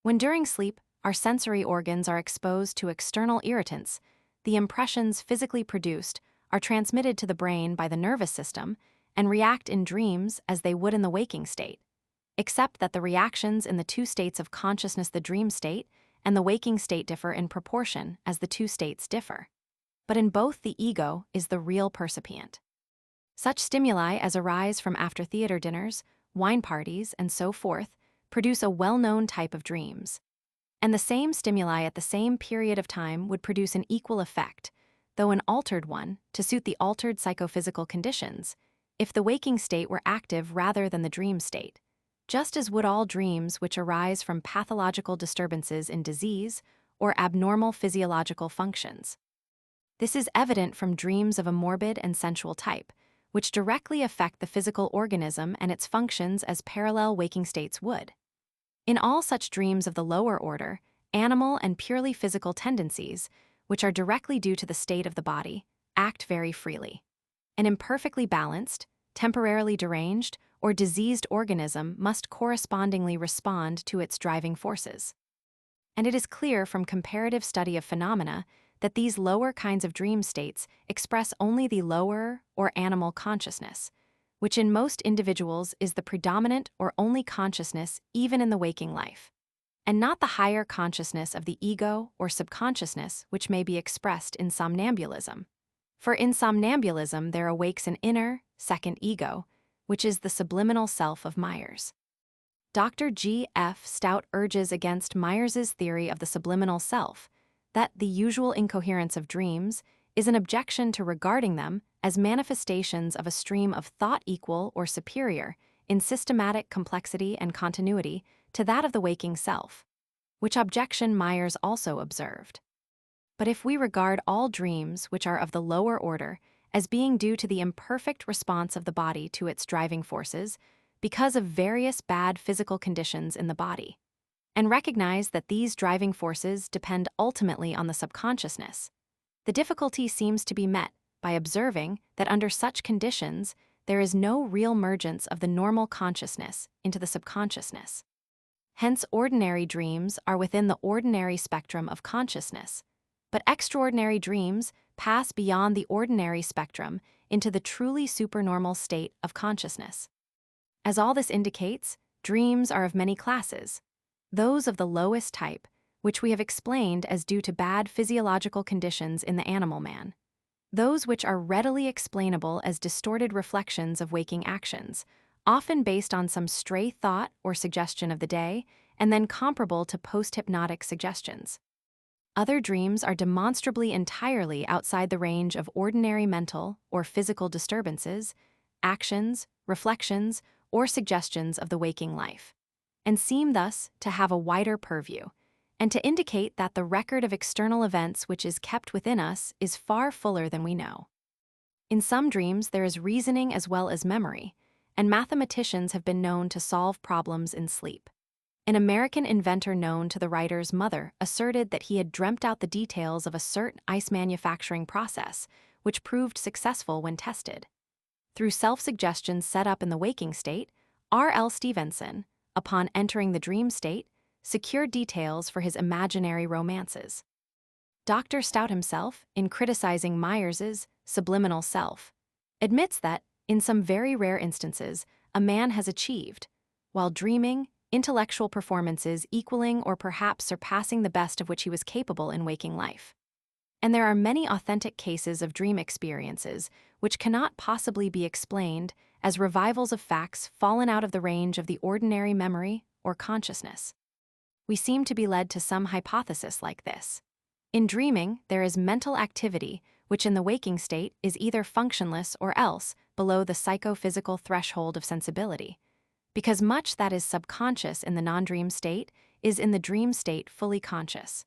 When during sleep, our sensory organs are exposed to external irritants, the impressions physically produced are transmitted to the brain by the nervous system and react in dreams as they would in the waking state, except that the reactions in the two states of consciousness, the dream state and the waking state, differ in proportion as the two states differ. But in both the ego is the real percipient. Such stimuli as arise from after theater dinners, wine parties, and so forth produce a well-known type of dreams. And the same stimuli at the same period of time would produce an equal effect, though an altered one, to suit the altered psychophysical conditions, if the waking state were active rather than the dream state, just as would all dreams which arise from pathological disturbances in disease or abnormal physiological functions. This is evident from dreams of a morbid and sensual type, which directly affect the physical organism and its functions as parallel waking states would. In all such dreams of the lower order, animal and purely physical tendencies, which are directly due to the state of the body, act very freely. An imperfectly balanced, temporarily deranged, or diseased organism must correspondingly respond to its driving forces. And it is clear from comparative study of phenomena that these lower kinds of dream states express only the lower or animal consciousness, which in most individuals is the predominant or only consciousness even in the waking life, and not the higher consciousness of the ego or subconsciousness which may be expressed in somnambulism. For in somnambulism there awakes an inner, second ego, which is the subliminal self of Myers. Dr. G. F. Stout urges against Myers's theory of the subliminal self that the usual incoherence of dreams is an objection to regarding them as manifestations of a stream of thought equal or superior in systematic complexity and continuity to that of the waking self, which objection Myers also observed. But if we regard all dreams which are of the lower order as being due to the imperfect response of the body to its driving forces because of various bad physical conditions in the body, and recognize that these driving forces depend ultimately on the subconsciousness, the difficulty seems to be met by observing that under such conditions there is no real mergence of the normal consciousness into the subconsciousness. Hence, ordinary dreams are within the ordinary spectrum of consciousness, but extraordinary dreams pass beyond the ordinary spectrum into the truly supernormal state of consciousness. As all this indicates, dreams are of many classes. Those of the lowest type, which we have explained as due to bad physiological conditions in the animal man. Those which are readily explainable as distorted reflections of waking actions, often based on some stray thought or suggestion of the day, and then comparable to post-hypnotic suggestions. Other dreams are demonstrably entirely outside the range of ordinary mental or physical disturbances, actions, reflections, or suggestions of the waking life, and seem thus to have a wider purview, and to indicate that the record of external events which is kept within us is far fuller than we know. In some dreams there is reasoning as well as memory, and mathematicians have been known to solve problems in sleep. An American inventor known to the writer's mother asserted that he had dreamt out the details of a certain ice manufacturing process, which proved successful when tested. Through self-suggestions set up in the waking state, R.L. Stevenson, upon entering the dream state, secured details for his imaginary romances. Dr. Stout himself, in criticizing Myers's subliminal self, admits that, in some very rare instances, a man has achieved, while dreaming, intellectual performances equaling or perhaps surpassing the best of which he was capable in waking life. And there are many authentic cases of dream experiences which cannot possibly be explained as revivals of facts fallen out of the range of the ordinary memory or consciousness. We seem to be led to some hypothesis like this. In dreaming, there is mental activity which in the waking state is either functionless or else below the psychophysical threshold of sensibility, because much that is subconscious in the non-dream state is in the dream state fully conscious.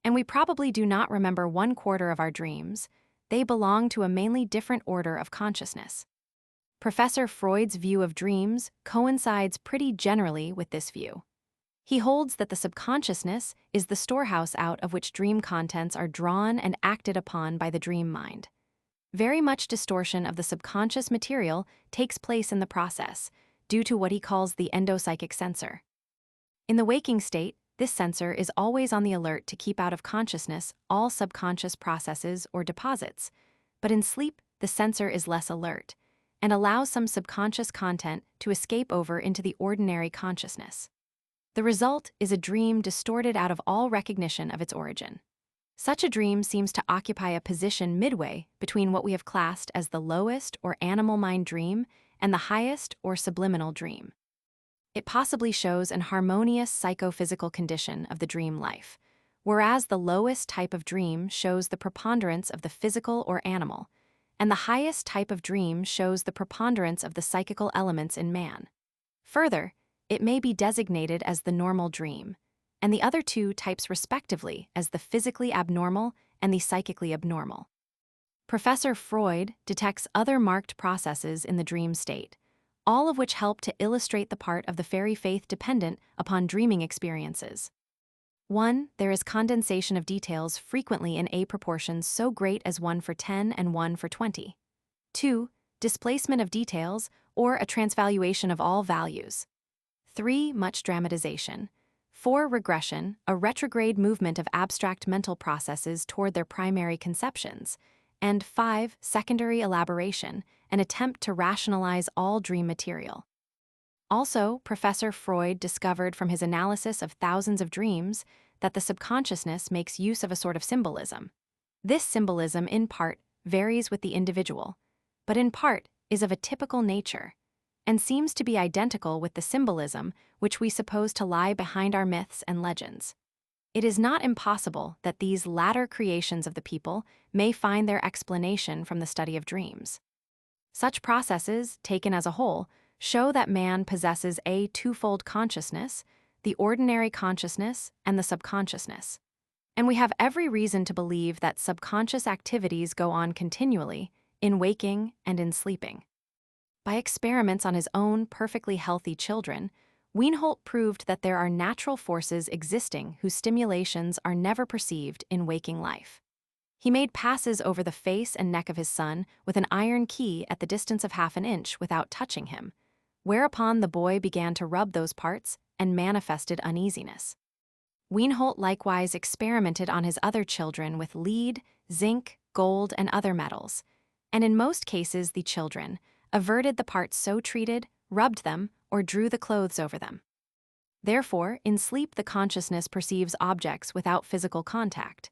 And we probably do not remember 1/4 of our dreams. They belong to a mainly different order of consciousness. Professor Freud's view of dreams coincides pretty generally with this view. He holds that the subconsciousness is the storehouse out of which dream contents are drawn and acted upon by the dream mind. Very much distortion of the subconscious material takes place in the process, due to what he calls the endopsychic censor. In the waking state, this censor is always on the alert to keep out of consciousness all subconscious processes or deposits, but in sleep, the censor is less alert and allows some subconscious content to escape over into the ordinary consciousness. The result is a dream distorted out of all recognition of its origin. Such a dream seems to occupy a position midway between what we have classed as the lowest or animal mind dream and the highest or subliminal dream. It possibly shows an harmonious psychophysical condition of the dream life, whereas the lowest type of dream shows the preponderance of the physical or animal, and the highest type of dream shows the preponderance of the psychical elements in man. Further, it may be designated as the normal dream, and the other two types respectively as the physically abnormal and the psychically abnormal. Professor Freud detects other marked processes in the dream state, all of which help to illustrate the part of the fairy faith dependent upon dreaming experiences. 1. There is condensation of details frequently in A proportions so great as 1:10 and 1:20. 2. Displacement of details or a transvaluation of all values. 3. Much dramatization. 4. Regression, a retrograde movement of abstract mental processes toward their primary conceptions. And 5. Secondary elaboration, an attempt to rationalize all dream material. Also, Professor Freud discovered from his analysis of thousands of dreams that the subconsciousness makes use of a sort of symbolism. This symbolism, in part, varies with the individual, but in part is of a typical nature, and seems to be identical with the symbolism which we suppose to lie behind our myths and legends. It is not impossible that these latter creations of the people may find their explanation from the study of dreams. Such processes, taken as a whole, show that man possesses a twofold consciousness, the ordinary consciousness and the subconsciousness. And we have every reason to believe that subconscious activities go on continually, in waking and in sleeping. By experiments on his own perfectly healthy children, Weinhold proved that there are natural forces existing whose stimulations are never perceived in waking life. He made passes over the face and neck of his son with an iron key at the distance of half an inch without touching him, whereupon the boy began to rub those parts and manifested uneasiness. Weinhold likewise experimented on his other children with lead, zinc, gold, and other metals, and in most cases the children averted the parts so treated, rubbed them, or drew the clothes over them. Therefore, in sleep the consciousness perceives objects without physical contact,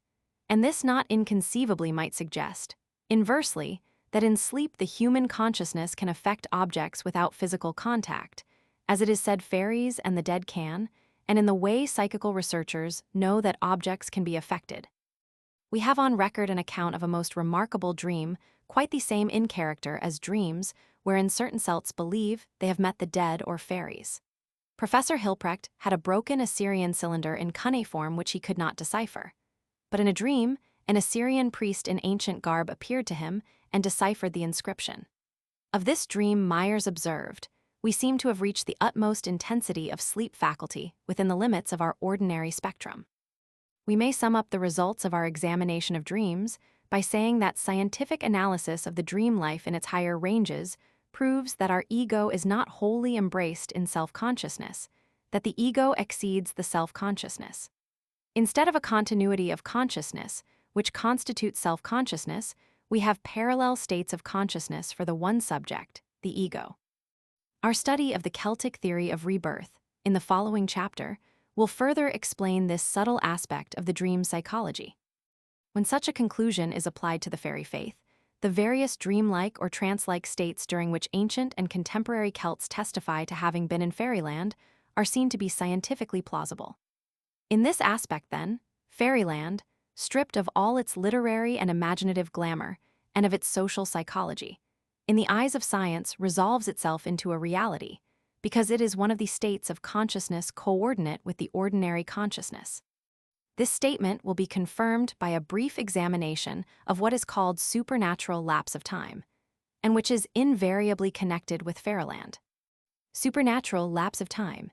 and this not inconceivably might suggest, inversely, that in sleep the human consciousness can affect objects without physical contact, as it is said fairies and the dead can, and in the way psychical researchers know that objects can be affected. We have on record an account of a most remarkable dream, quite the same in character as dreams, wherein certain Celts believe they have met the dead or fairies. Professor Hilprecht had a broken Assyrian cylinder in cuneiform which he could not decipher. But in a dream, an Assyrian priest in ancient garb appeared to him and deciphered the inscription. Of this dream Myers observed, "We seem to have reached the utmost intensity of sleep faculty within the limits of our ordinary spectrum." We may sum up the results of our examination of dreams by saying that scientific analysis of the dream life in its higher ranges proves that our ego is not wholly embraced in self-consciousness, that the ego exceeds the self-consciousness. Instead of a continuity of consciousness, which constitutes self-consciousness, we have parallel states of consciousness for the one subject, the ego. Our study of the Celtic theory of rebirth, in the following chapter, will further explain this subtle aspect of the dream psychology. When such a conclusion is applied to the fairy faith, the various dreamlike or trance-like states during which ancient and contemporary Celts testify to having been in fairyland are seen to be scientifically plausible. In this aspect, then, fairyland, stripped of all its literary and imaginative glamour and of its social psychology, in the eyes of science resolves itself into a reality, because it is one of the states of consciousness coordinate with the ordinary consciousness. This statement will be confirmed by a brief examination of what is called supernatural lapse of time, and which is invariably connected with fairyland. Supernatural lapse of time.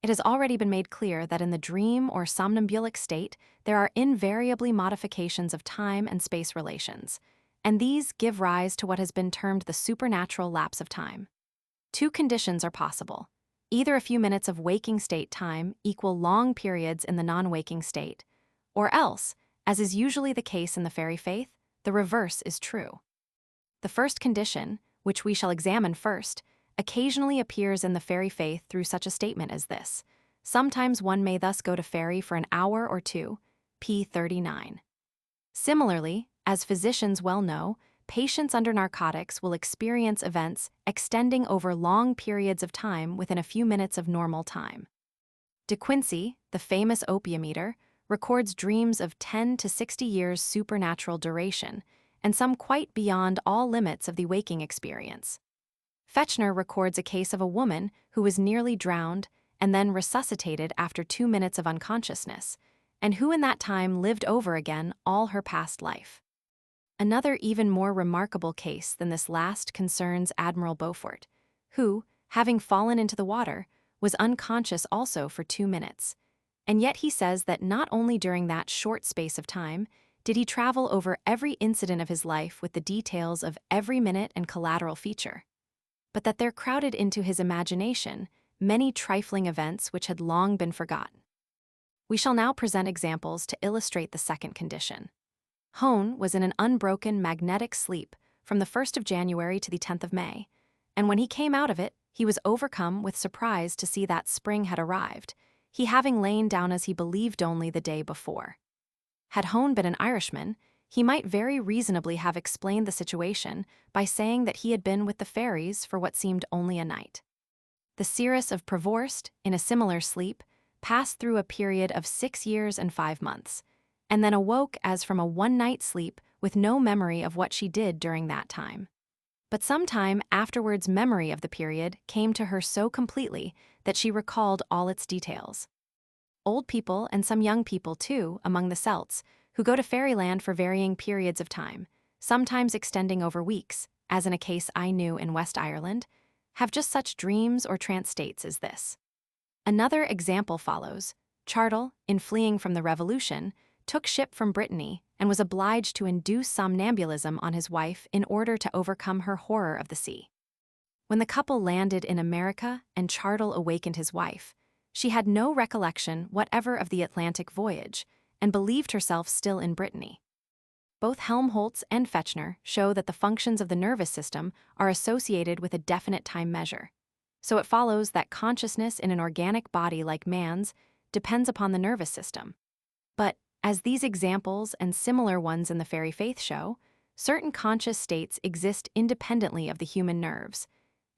It has already been made clear that in the dream or somnambulic state there are invariably modifications of time and space relations, and these give rise to what has been termed the supernatural lapse of time. Two conditions are possible. Either a few minutes of waking state time equal long periods in the non-waking state, or else, as is usually the case in the fairy faith, the reverse is true. The first condition, which we shall examine first, occasionally appears in the fairy faith through such a statement as this. Sometimes one may thus go to fairy for an hour or two, p. 39. Similarly, as physicians well know, patients under narcotics will experience events extending over long periods of time within a few minutes of normal time. De Quincey, the famous opium eater, records dreams of 10 to 60 years supernatural duration, and some quite beyond all limits of the waking experience. Fechner records a case of a woman who was nearly drowned and then resuscitated after 2 minutes of unconsciousness, and who in that time lived over again all her past life. Another even more remarkable case than this last concerns Admiral Beaufort, who, having fallen into the water, was unconscious also for 2 minutes, and yet he says that not only during that short space of time did he travel over every incident of his life with the details of every minute and collateral feature, but that there crowded into his imagination many trifling events which had long been forgotten. We shall now present examples to illustrate the second condition. Hone was in an unbroken magnetic sleep from the 1st of January to the 10th of May, and when he came out of it, he was overcome with surprise to see that spring had arrived, he having lain down as he believed only the day before. Had Hone been an Irishman, he might very reasonably have explained the situation by saying that he had been with the fairies for what seemed only a night. The seeress of Prevorst, in a similar sleep, passed through a period of 6 years and 5 months, and then awoke as from a one-night sleep with no memory of what she did during that time. But some time afterwards memory of the period came to her so completely that she recalled all its details. Old people and some young people, too, among the Celts, who go to fairyland for varying periods of time, sometimes extending over weeks, as in a case I knew in West Ireland, have just such dreams or trance states as this. Another example follows. Chartle, in fleeing from the Revolution, took ship from Brittany and was obliged to induce somnambulism on his wife in order to overcome her horror of the sea. When the couple landed in America and Chartle awakened his wife, she had no recollection whatever of the Atlantic voyage and believed herself still in Brittany. Both Helmholtz and Fechner show that the functions of the nervous system are associated with a definite time measure. So it follows that consciousness in an organic body like man's depends upon the nervous system. But, as these examples and similar ones in the fairy faith show, certain conscious states exist independently of the human nerves,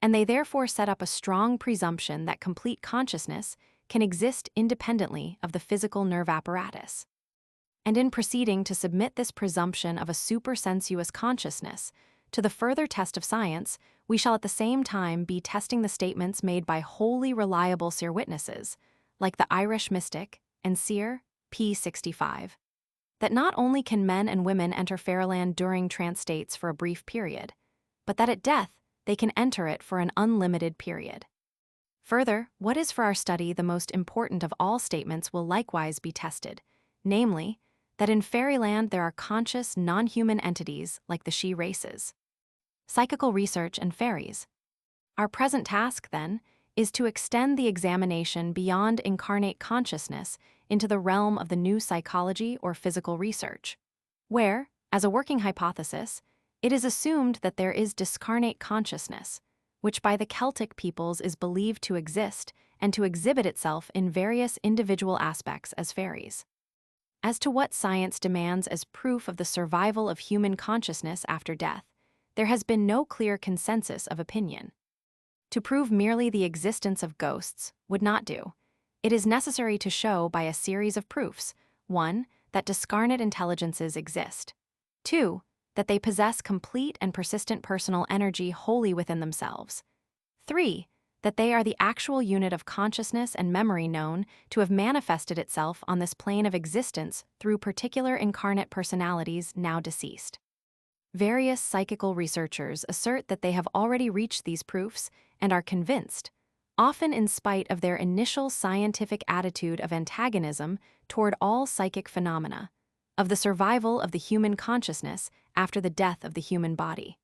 and they therefore set up a strong presumption that complete consciousness can exist independently of the physical nerve apparatus. And in proceeding to submit this presumption of a supersensuous consciousness to the further test of science, we shall at the same time be testing the statements made by wholly reliable seer witnesses, like the Irish mystic and seer p. 65, that not only can men and women enter fairyland during trance states for a brief period, but that at death they can enter it for an unlimited period. Further, what is for our study the most important of all statements will likewise be tested, namely, that in fairyland there are conscious, non-human entities like the she races. Psychical research and fairies. Our present task, then, is to extend the examination beyond incarnate consciousness into the realm of the new psychology or physical research, where, as a working hypothesis, it is assumed that there is discarnate consciousness, which by the Celtic peoples is believed to exist and to exhibit itself in various individual aspects as fairies. As to what science demands as proof of the survival of human consciousness after death, there has been no clear consensus of opinion. To prove merely the existence of ghosts would not do. It is necessary to show by a series of proofs: 1. That discarnate intelligences exist. 2. That they possess complete and persistent personal energy wholly within themselves. 3. That they are the actual unit of consciousness and memory known to have manifested itself on this plane of existence through particular incarnate personalities now deceased. Various psychical researchers assert that they have already reached these proofs and are convinced, often in spite of their initial scientific attitude of antagonism toward all psychic phenomena, of the survival of the human consciousness after the death of the human body.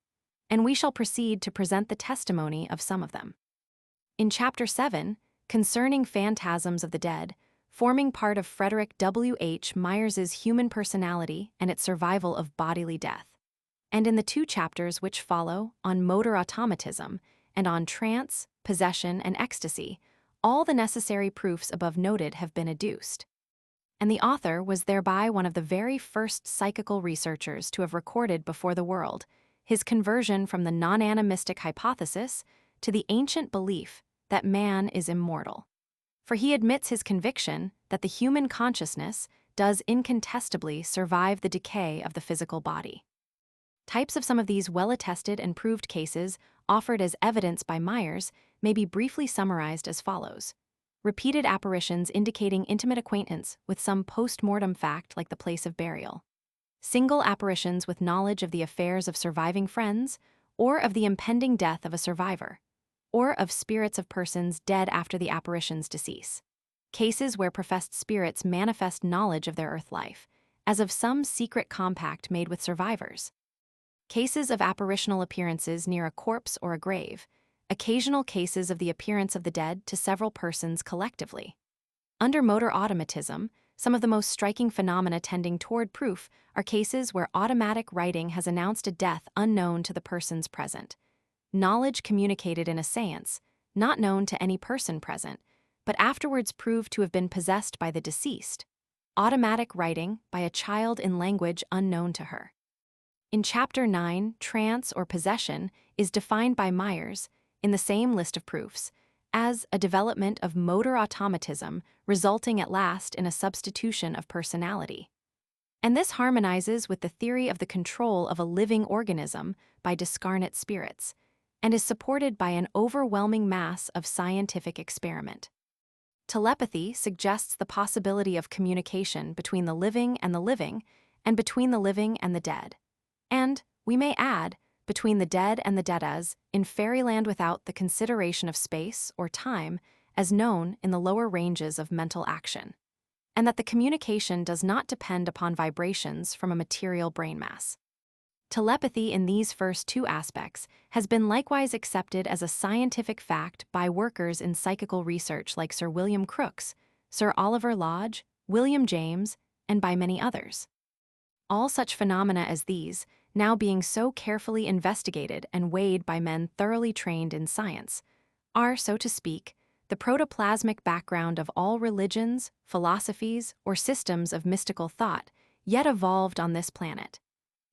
And we shall proceed to present the testimony of some of them. In Chapter 7, concerning phantasms of the dead, forming part of Frederick W. H. Myers's human personality and its survival of bodily death, and in the 2 chapters which follow on motor automatism and on trance, possession, and ecstasy, all the necessary proofs above noted have been adduced. And the author was thereby one of the very first psychical researchers to have recorded before the world his conversion from the non-animistic hypothesis to the ancient belief that man is immortal. For he admits his conviction that the human consciousness does incontestably survive the decay of the physical body. Types of some of these well-attested and proved cases offered as evidence by Myers may be briefly summarized as follows. Repeated apparitions indicating intimate acquaintance with some post-mortem fact like the place of burial. Single apparitions with knowledge of the affairs of surviving friends or of the impending death of a survivor, or of spirits of persons dead after the apparition's decease. Cases where professed spirits manifest knowledge of their earth life, as of some secret compact made with survivors. Cases of apparitional appearances near a corpse or a grave, occasional cases of the appearance of the dead to several persons collectively. Under motor automatism, some of the most striking phenomena tending toward proof are cases where automatic writing has announced a death unknown to the persons present. Knowledge communicated in a seance, not known to any person present, but afterwards proved to have been possessed by the deceased. Automatic writing by a child in language unknown to her. In Chapter 9, trance or possession is defined by Myers, in the same list of proofs, as a development of motor automatism resulting at last in a substitution of personality. And this harmonizes with the theory of the control of a living organism by discarnate spirits, and is supported by an overwhelming mass of scientific experiment. Telepathy suggests the possibility of communication between the living and between the living and the dead. And, we may add, between the dead and the deadas in fairyland without the consideration of space or time as known in the lower ranges of mental action, and that the communication does not depend upon vibrations from a material brain mass. Telepathy in these first two aspects has been likewise accepted as a scientific fact by workers in psychical research like Sir William Crookes, Sir Oliver Lodge, William James, and by many others. All such phenomena as these, now being so carefully investigated and weighed by men thoroughly trained in science, are, so to speak, the protoplasmic background of all religions, philosophies, or systems of mystical thought yet evolved on this planet.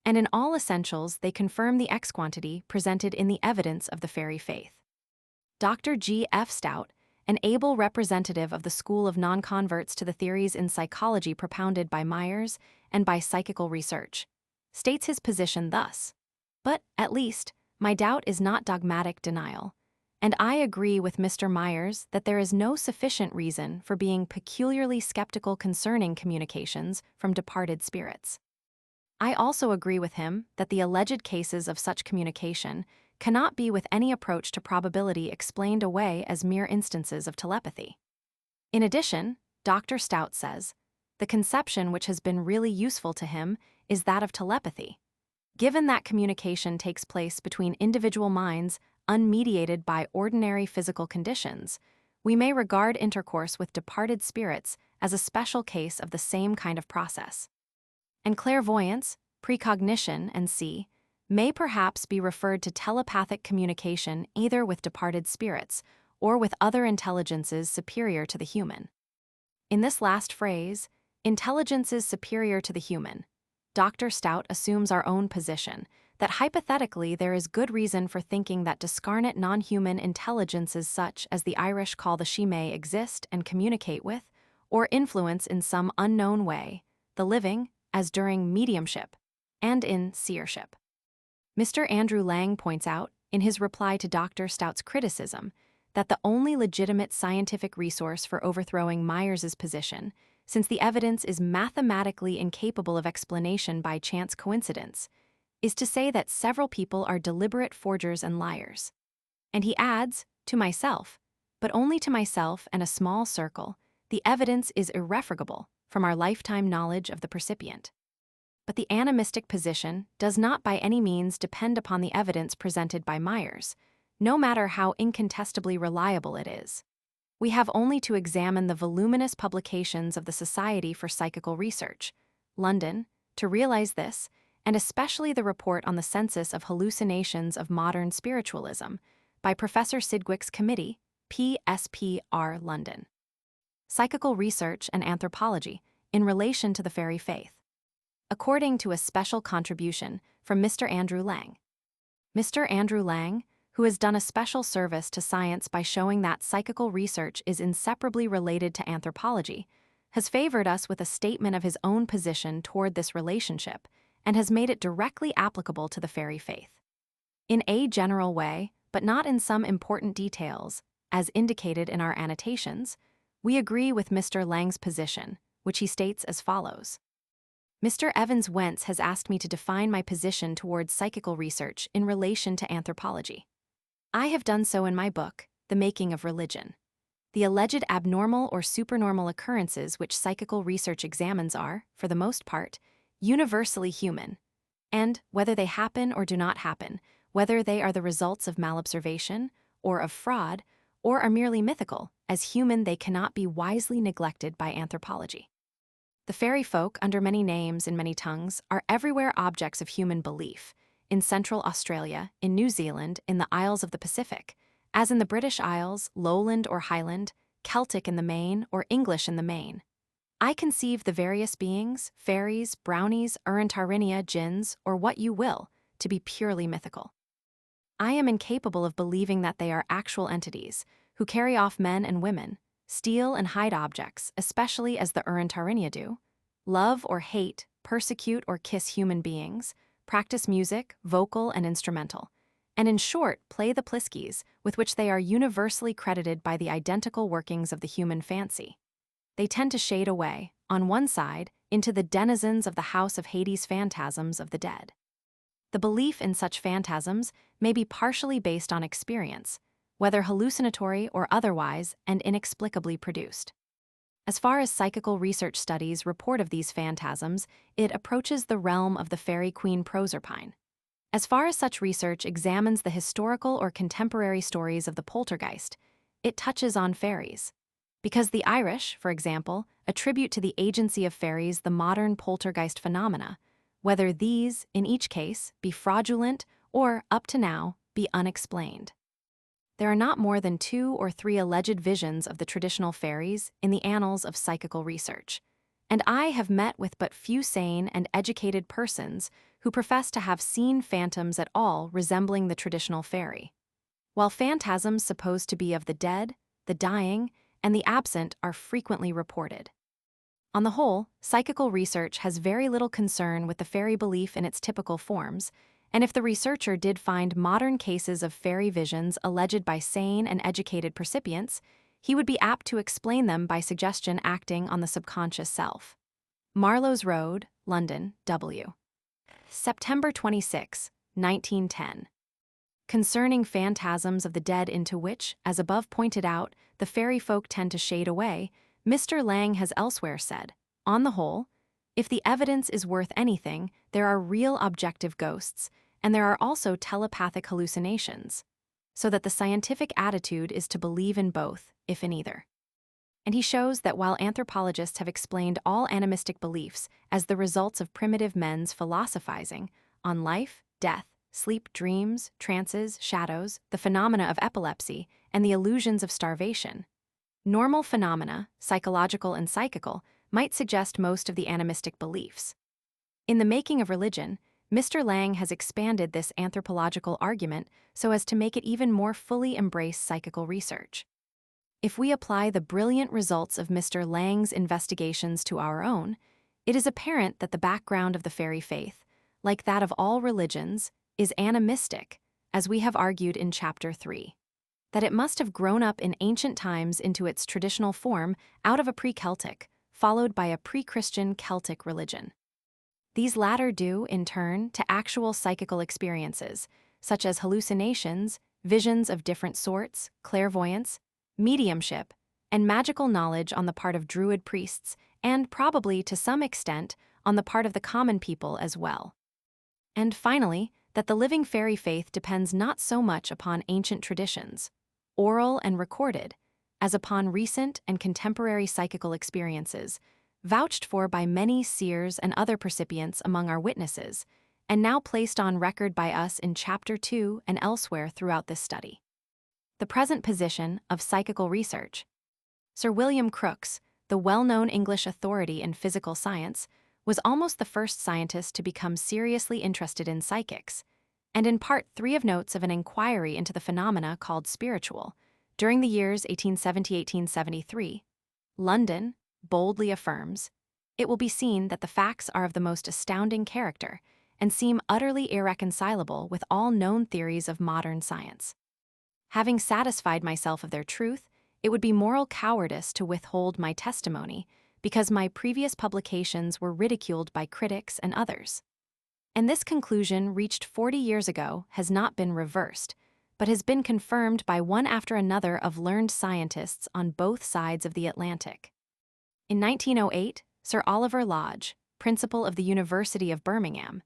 And in all essentials they confirm the ex-quantity presented in the evidence of the fairy faith. Dr. G. F. Stout, an able representative of the school of non-converts to the theories in psychology propounded by Myers and by psychical research, states his position thus: "But, at least, my doubt is not dogmatic denial, and I agree with Mr. Myers that there is no sufficient reason for being peculiarly skeptical concerning communications from departed spirits. I also agree with him that the alleged cases of such communication cannot be with any approach to probability explained away as mere instances of telepathy." In addition, Dr. Stout says, the conception which has been really useful to him is that of telepathy. Given that communication takes place between individual minds unmediated by ordinary physical conditions, we may regard intercourse with departed spirits as a special case of the same kind of process. And clairvoyance, precognition, and see, may perhaps be referred to telepathic communication either with departed spirits or with other intelligences superior to the human. In this last phrase, intelligences superior to the human, Dr. Stout assumes our own position, that hypothetically there is good reason for thinking that discarnate non-human intelligences such as the Irish call the Shime exist and communicate with, or influence in some unknown way, the living, as during mediumship, and in seership. Mr. Andrew Lang points out, in his reply to Dr. Stout's criticism, that the only legitimate scientific resource for overthrowing Myers's position, since the evidence is mathematically incapable of explanation by chance coincidence, is to say that several people are deliberate forgers and liars. And he adds, to myself, but only to myself and a small circle, the evidence is irrefragable from our lifetime knowledge of the percipient. But the animistic position does not by any means depend upon the evidence presented by Myers, no matter how incontestably reliable it is. We have only to examine the voluminous publications of the Society for Psychical Research, London, to realize this, and especially the report on the census of hallucinations of modern spiritualism by Professor Sidgwick's Committee, PSPR London. Psychical Research and Anthropology in relation to the fairy faith. According to a special contribution from Mr. Andrew Lang. Mr. Andrew Lang, who has done a special service to science by showing that psychical research is inseparably related to anthropology, has favored us with a statement of his own position toward this relationship and has made it directly applicable to the fairy faith. In a general way, but not in some important details, as indicated in our annotations, we agree with Mr. Lang's position, which he states as follows. Mr. Evans-Wentz has asked me to define my position towards psychical research in relation to anthropology. I have done so in my book, The Making of Religion. The alleged abnormal or supernormal occurrences which psychical research examines are, for the most part, universally human, and, whether they happen or do not happen, whether they are the results of malobservation, or of fraud, or are merely mythical. As human, they cannot be wisely neglected by anthropology. The fairy folk, under many names in many tongues, are everywhere objects of human belief, in Central Australia, in New Zealand, in the Isles of the Pacific, as in the British Isles, Lowland or Highland, Celtic in the main, or English in the main. I conceive the various beings, fairies, brownies, Urantarinia, jinns, or what you will, to be purely mythical. I am incapable of believing that they are actual entities, who carry off men and women, steal and hide objects, especially as the Urantarinia do, love or hate, persecute or kiss human beings, practice music, vocal and instrumental, and in short, play the pliskies, with which they are universally credited by the identical workings of the human fancy. They tend to shade away, on one side, into the denizens of the house of Hades phantasms of the dead. The belief in such phantasms may be partially based on experience, whether hallucinatory or otherwise, and inexplicably produced. As far as psychical research studies report of these phantasms, it approaches the realm of the Faerie Queen Proserpine. As far as such research examines the historical or contemporary stories of the poltergeist, it touches on fairies. Because the Irish, for example, attribute to the agency of fairies the modern poltergeist phenomena, whether these, in each case, be fraudulent or, up to now, be unexplained. There are not more than 2 or 3 alleged visions of the traditional fairies in the annals of psychical research, and I have met with but few sane and educated persons who profess to have seen phantoms at all resembling the traditional fairy. While phantasms supposed to be of the dead, the dying, and the absent are frequently reported. On the whole, psychical research has very little concern with the fairy belief in its typical forms, and if the researcher did find modern cases of fairy visions alleged by sane and educated percipients, he would be apt to explain them by suggestion acting on the subconscious self. Marlowe's Road, London, W. September 26, 1910. Concerning phantasms of the dead into which, as above pointed out, the fairy folk tend to shade away, Mr. Lang has elsewhere said, on the whole, if the evidence is worth anything, there are real objective ghosts, and there are also telepathic hallucinations, so that the scientific attitude is to believe in both, if in either. And he shows that while anthropologists have explained all animistic beliefs as the results of primitive men's philosophizing on life, death, sleep, dreams, trances, shadows, the phenomena of epilepsy, and the illusions of starvation, normal phenomena, psychological and psychical, might suggest most of the animistic beliefs. In The Making of Religion, Mr. Lang has expanded this anthropological argument so as to make it even more fully embrace psychical research. If we apply the brilliant results of Mr. Lang's investigations to our own, it is apparent that the background of the fairy faith, like that of all religions, is animistic, as we have argued in Chapter 3. That it must have grown up in ancient times into its traditional form out of a pre-Celtic, followed by a pre-Christian Celtic religion. These latter due, in turn, to actual psychical experiences, such as hallucinations, visions of different sorts, clairvoyance, mediumship, and magical knowledge on the part of Druid priests, and probably, to some extent, on the part of the common people as well. And finally, that the living fairy faith depends not so much upon ancient traditions, oral and recorded, as upon recent and contemporary psychical experiences, vouched for by many seers and other percipients among our witnesses, and now placed on record by us in Chapter 2 and elsewhere throughout this study. The present position of psychical research. Sir William Crookes, the well-known English authority in physical science, was almost the first scientist to become seriously interested in psychics, and in Part 3 of Notes of an inquiry into the phenomena called spiritual, during the years 1870-1873, London boldly affirms, it will be seen that the facts are of the most astounding character and seem utterly irreconcilable with all known theories of modern science. Having satisfied myself of their truth, it would be moral cowardice to withhold my testimony because my previous publications were ridiculed by critics and others. And this conclusion, reached 40 years ago, has not been reversed, but has been confirmed by one after another of learned scientists on both sides of the Atlantic. In 1908, Sir Oliver Lodge, principal of the University of Birmingham,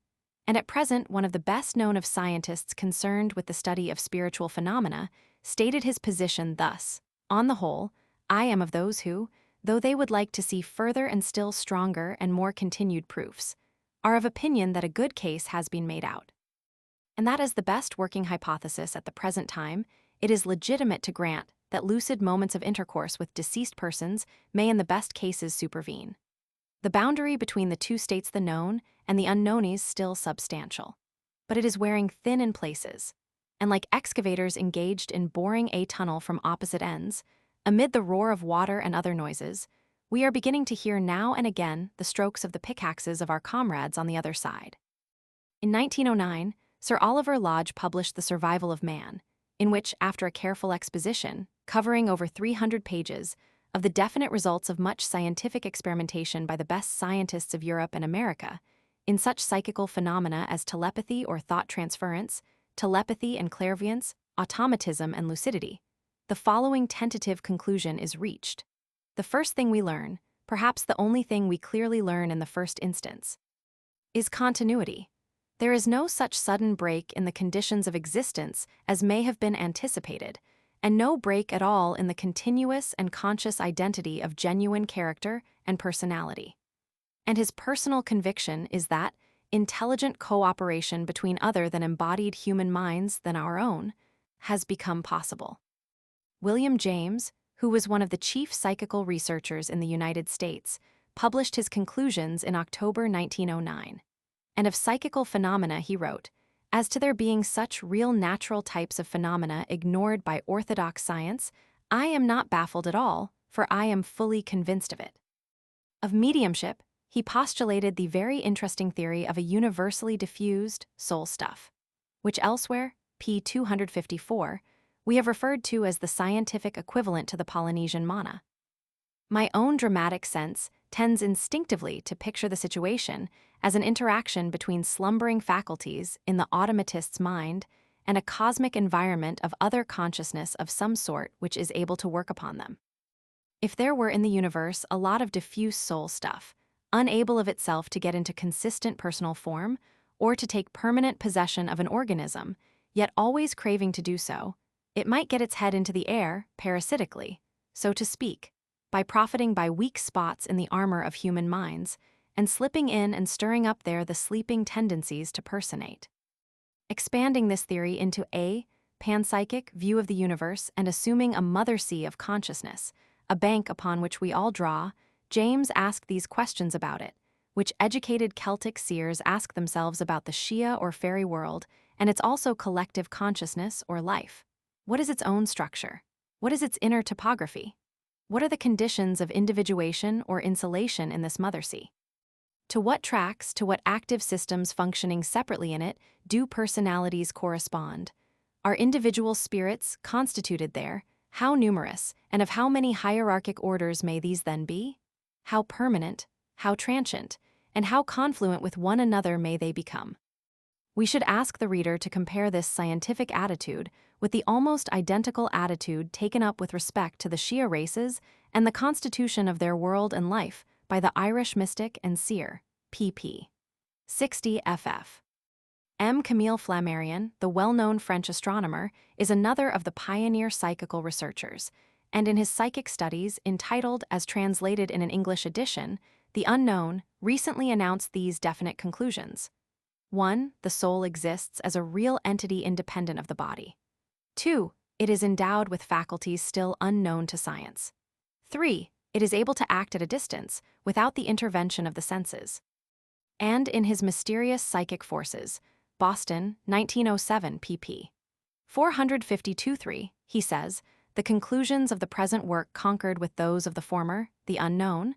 and at present one of the best known of scientists concerned with the study of spiritual phenomena, stated his position thus: "On the whole, I am of those who, though they would like to see further and still stronger and more continued proofs, are of opinion that a good case has been made out. And that as the best working hypothesis at the present time, it is legitimate to grant that lucid moments of intercourse with deceased persons may in the best cases supervene. The boundary between the two states, the known and the unknown, is still substantial, but it is wearing thin in places, and like excavators engaged in boring a tunnel from opposite ends, amid the roar of water and other noises, we are beginning to hear now and again the strokes of the pickaxes of our comrades on the other side." In 1909, Sir Oliver Lodge published The Survival of Man, in which, after a careful exposition, covering over 300 pages, of the definite results of much scientific experimentation by the best scientists of Europe and America, in such psychical phenomena as telepathy or thought transference, telepathy and clairvoyance, automatism and lucidity, the following tentative conclusion is reached. The first thing we learn, perhaps the only thing we clearly learn in the first instance, is continuity. There is no such sudden break in the conditions of existence as may have been anticipated, and no break at all in the continuous and conscious identity of genuine character and personality. And his personal conviction is that intelligent cooperation between other than embodied human minds than our own has become possible. William James, who was one of the chief psychical researchers in the United States, published his conclusions in October 1909. And of psychical phenomena he wrote, "As to there being such real natural types of phenomena ignored by orthodox science, I am not baffled at all, for I am fully convinced of it." Of mediumship, he postulated the very interesting theory of a universally diffused soul stuff, which elsewhere, p. 254, we have referred to as the scientific equivalent to the Polynesian mana. My own dramatic sense tends instinctively to picture the situation as an interaction between slumbering faculties in the automatist's mind and a cosmic environment of other consciousness of some sort which is able to work upon them. If there were in the universe a lot of diffuse soul stuff, unable of itself to get into consistent personal form or to take permanent possession of an organism, yet always craving to do so, it might get its head into the air, parasitically, so to speak, by profiting by weak spots in the armor of human minds, and slipping in and stirring up there the sleeping tendencies to personate. Expanding this theory into a panpsychic view of the universe and assuming a mother sea of consciousness, a bank upon which we all draw, James asked these questions about it, which educated Celtic seers ask themselves about the Shia or fairy world and its also collective consciousness or life. What is its own structure? What is its inner topography? What are the conditions of individuation or insulation in this mother sea? To what tracks, to what active systems functioning separately in it do personalities correspond? Are individual spirits constituted there? How numerous, and of how many hierarchic orders may these then be? How permanent, how transient, and how confluent with one another may they become? We should ask the reader to compare this scientific attitude with the almost identical attitude taken up with respect to the Shia races and the constitution of their world and life by the Irish mystic and seer, pp. 60 ff. M. Camille Flammarion, the well-known French astronomer, is another of the pioneer psychical researchers, and in his psychic studies, entitled as translated in an English edition, The Unknown, recently announced these definite conclusions. 1. The soul exists as a real entity independent of the body. 2. It is endowed with faculties still unknown to science. 3. It is able to act at a distance without the intervention of the senses. And in his Mysterious Psychic Forces, Boston, 1907 pp. 452-3, he says, "The conclusions of the present work concord with those of the former, the unknown.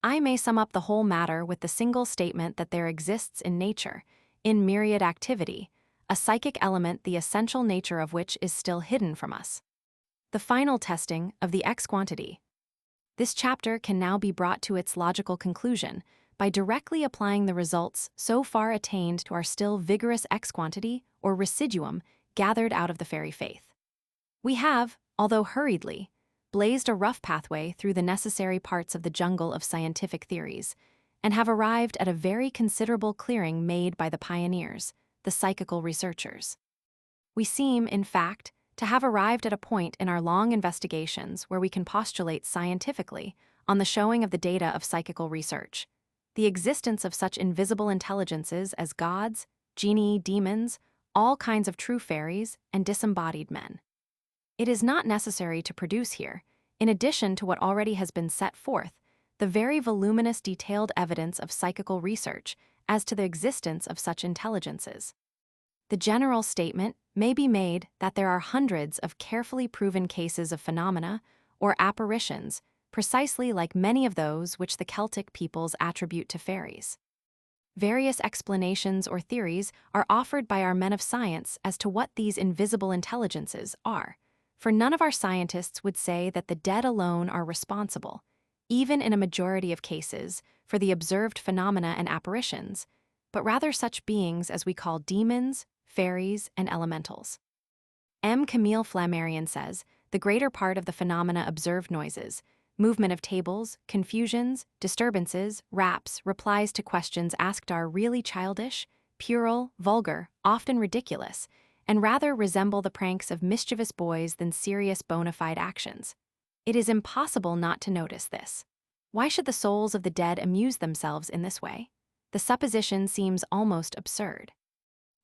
I may sum up the whole matter with the single statement that there exists in nature, in myriad activity, a psychic element the essential nature of which is still hidden from us. The final testing of the X-quantity. This chapter can now be brought to its logical conclusion by directly applying the results so far attained to our still vigorous X-quantity or residuum gathered out of the fairy faith. We have, although hurriedly, blazed a rough pathway through the necessary parts of the jungle of scientific theories, and have arrived at a very considerable clearing made by the pioneers, the psychical researchers. We seem, in fact, to have arrived at a point in our long investigations where we can postulate scientifically on the showing of the data of psychical research, the existence of such invisible intelligences as gods, genii, demons, all kinds of true fairies, and disembodied men. It is not necessary to produce here, in addition to what already has been set forth, the very voluminous detailed evidence of psychical research as to the existence of such intelligences. The general statement may be made that there are hundreds of carefully proven cases of phenomena or apparitions precisely like many of those which the Celtic peoples attribute to fairies. Various explanations or theories are offered by our men of science as to what these invisible intelligences are, for none of our scientists would say that the dead alone are responsible, even in a majority of cases, for the observed phenomena and apparitions, but rather such beings as we call demons, fairies, and elementals. M. Camille Flammarion says, the greater part of the phenomena observed noises, movement of tables, confusions, disturbances, raps, replies to questions asked are really childish, puerile, vulgar, often ridiculous, and rather resemble the pranks of mischievous boys than serious bona fide actions. It is impossible not to notice this. Why should the souls of the dead amuse themselves in this way? The supposition seems almost absurd.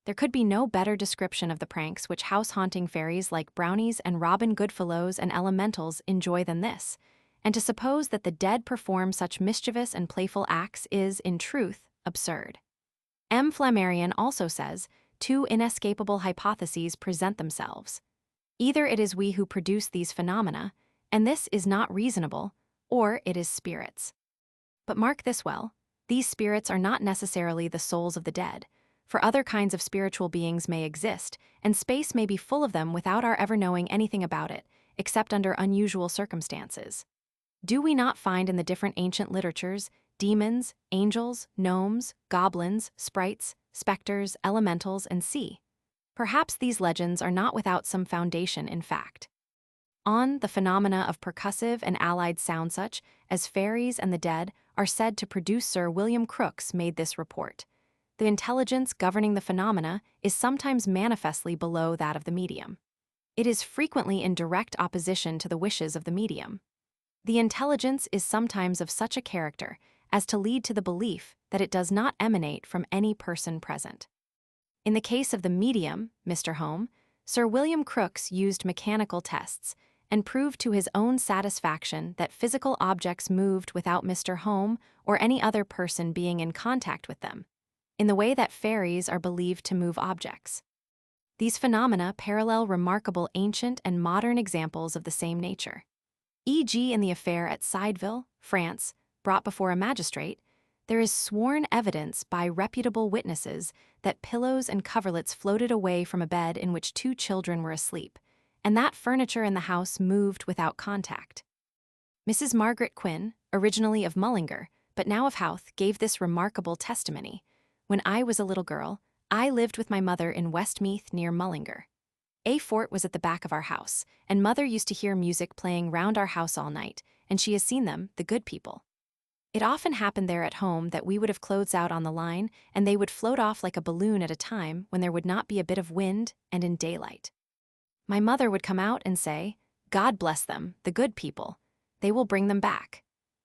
There could be no better description of the pranks which house-haunting fairies like brownies and Robin Goodfellows and elementals enjoy than this, and to suppose that the dead perform such mischievous and playful acts is, in truth, absurd. M. Flammarion also says, two inescapable hypotheses present themselves. Either it is we who produce these phenomena, and this is not reasonable, or it is spirits. But mark this well, these spirits are not necessarily the souls of the dead, for other kinds of spiritual beings may exist, and space may be full of them without our ever knowing anything about it, except under unusual circumstances. Do we not find in the different ancient literatures demons, angels, gnomes, goblins, sprites, specters, elementals, and sea? Perhaps these legends are not without some foundation in fact. On the phenomena of percussive and allied sound such as fairies and the dead are said to produce, Sir William Crookes made this report. The intelligence governing the phenomena is sometimes manifestly below that of the medium. It is frequently in direct opposition to the wishes of the medium. The intelligence is sometimes of such a character as to lead to the belief that it does not emanate from any person present. In the case of the medium, Mr. Home, Sir William Crookes used mechanical tests and proved to his own satisfaction that physical objects moved without Mr. Home or any other person being in contact with them, in the way that fairies are believed to move objects. These phenomena parallel remarkable ancient and modern examples of the same nature. E.g., in the affair at Sideville, France, brought before a magistrate, there is sworn evidence by reputable witnesses that pillows and coverlets floated away from a bed in which two children were asleep, and that furniture in the house moved without contact. Mrs. Margaret Quinn, originally of Mullingar, but now of Howth, gave this remarkable testimony. When I was a little girl, I lived with my mother in Westmeath near Mullingar. A fort was at the back of our house, and Mother used to hear music playing round our house all night, and she has seen them, the good people. It often happened there at home that we would have clothes out on the line, and they would float off like a balloon at a time when there would not be a bit of wind and in daylight. My mother would come out and say, God bless them, the good people, they will bring them back.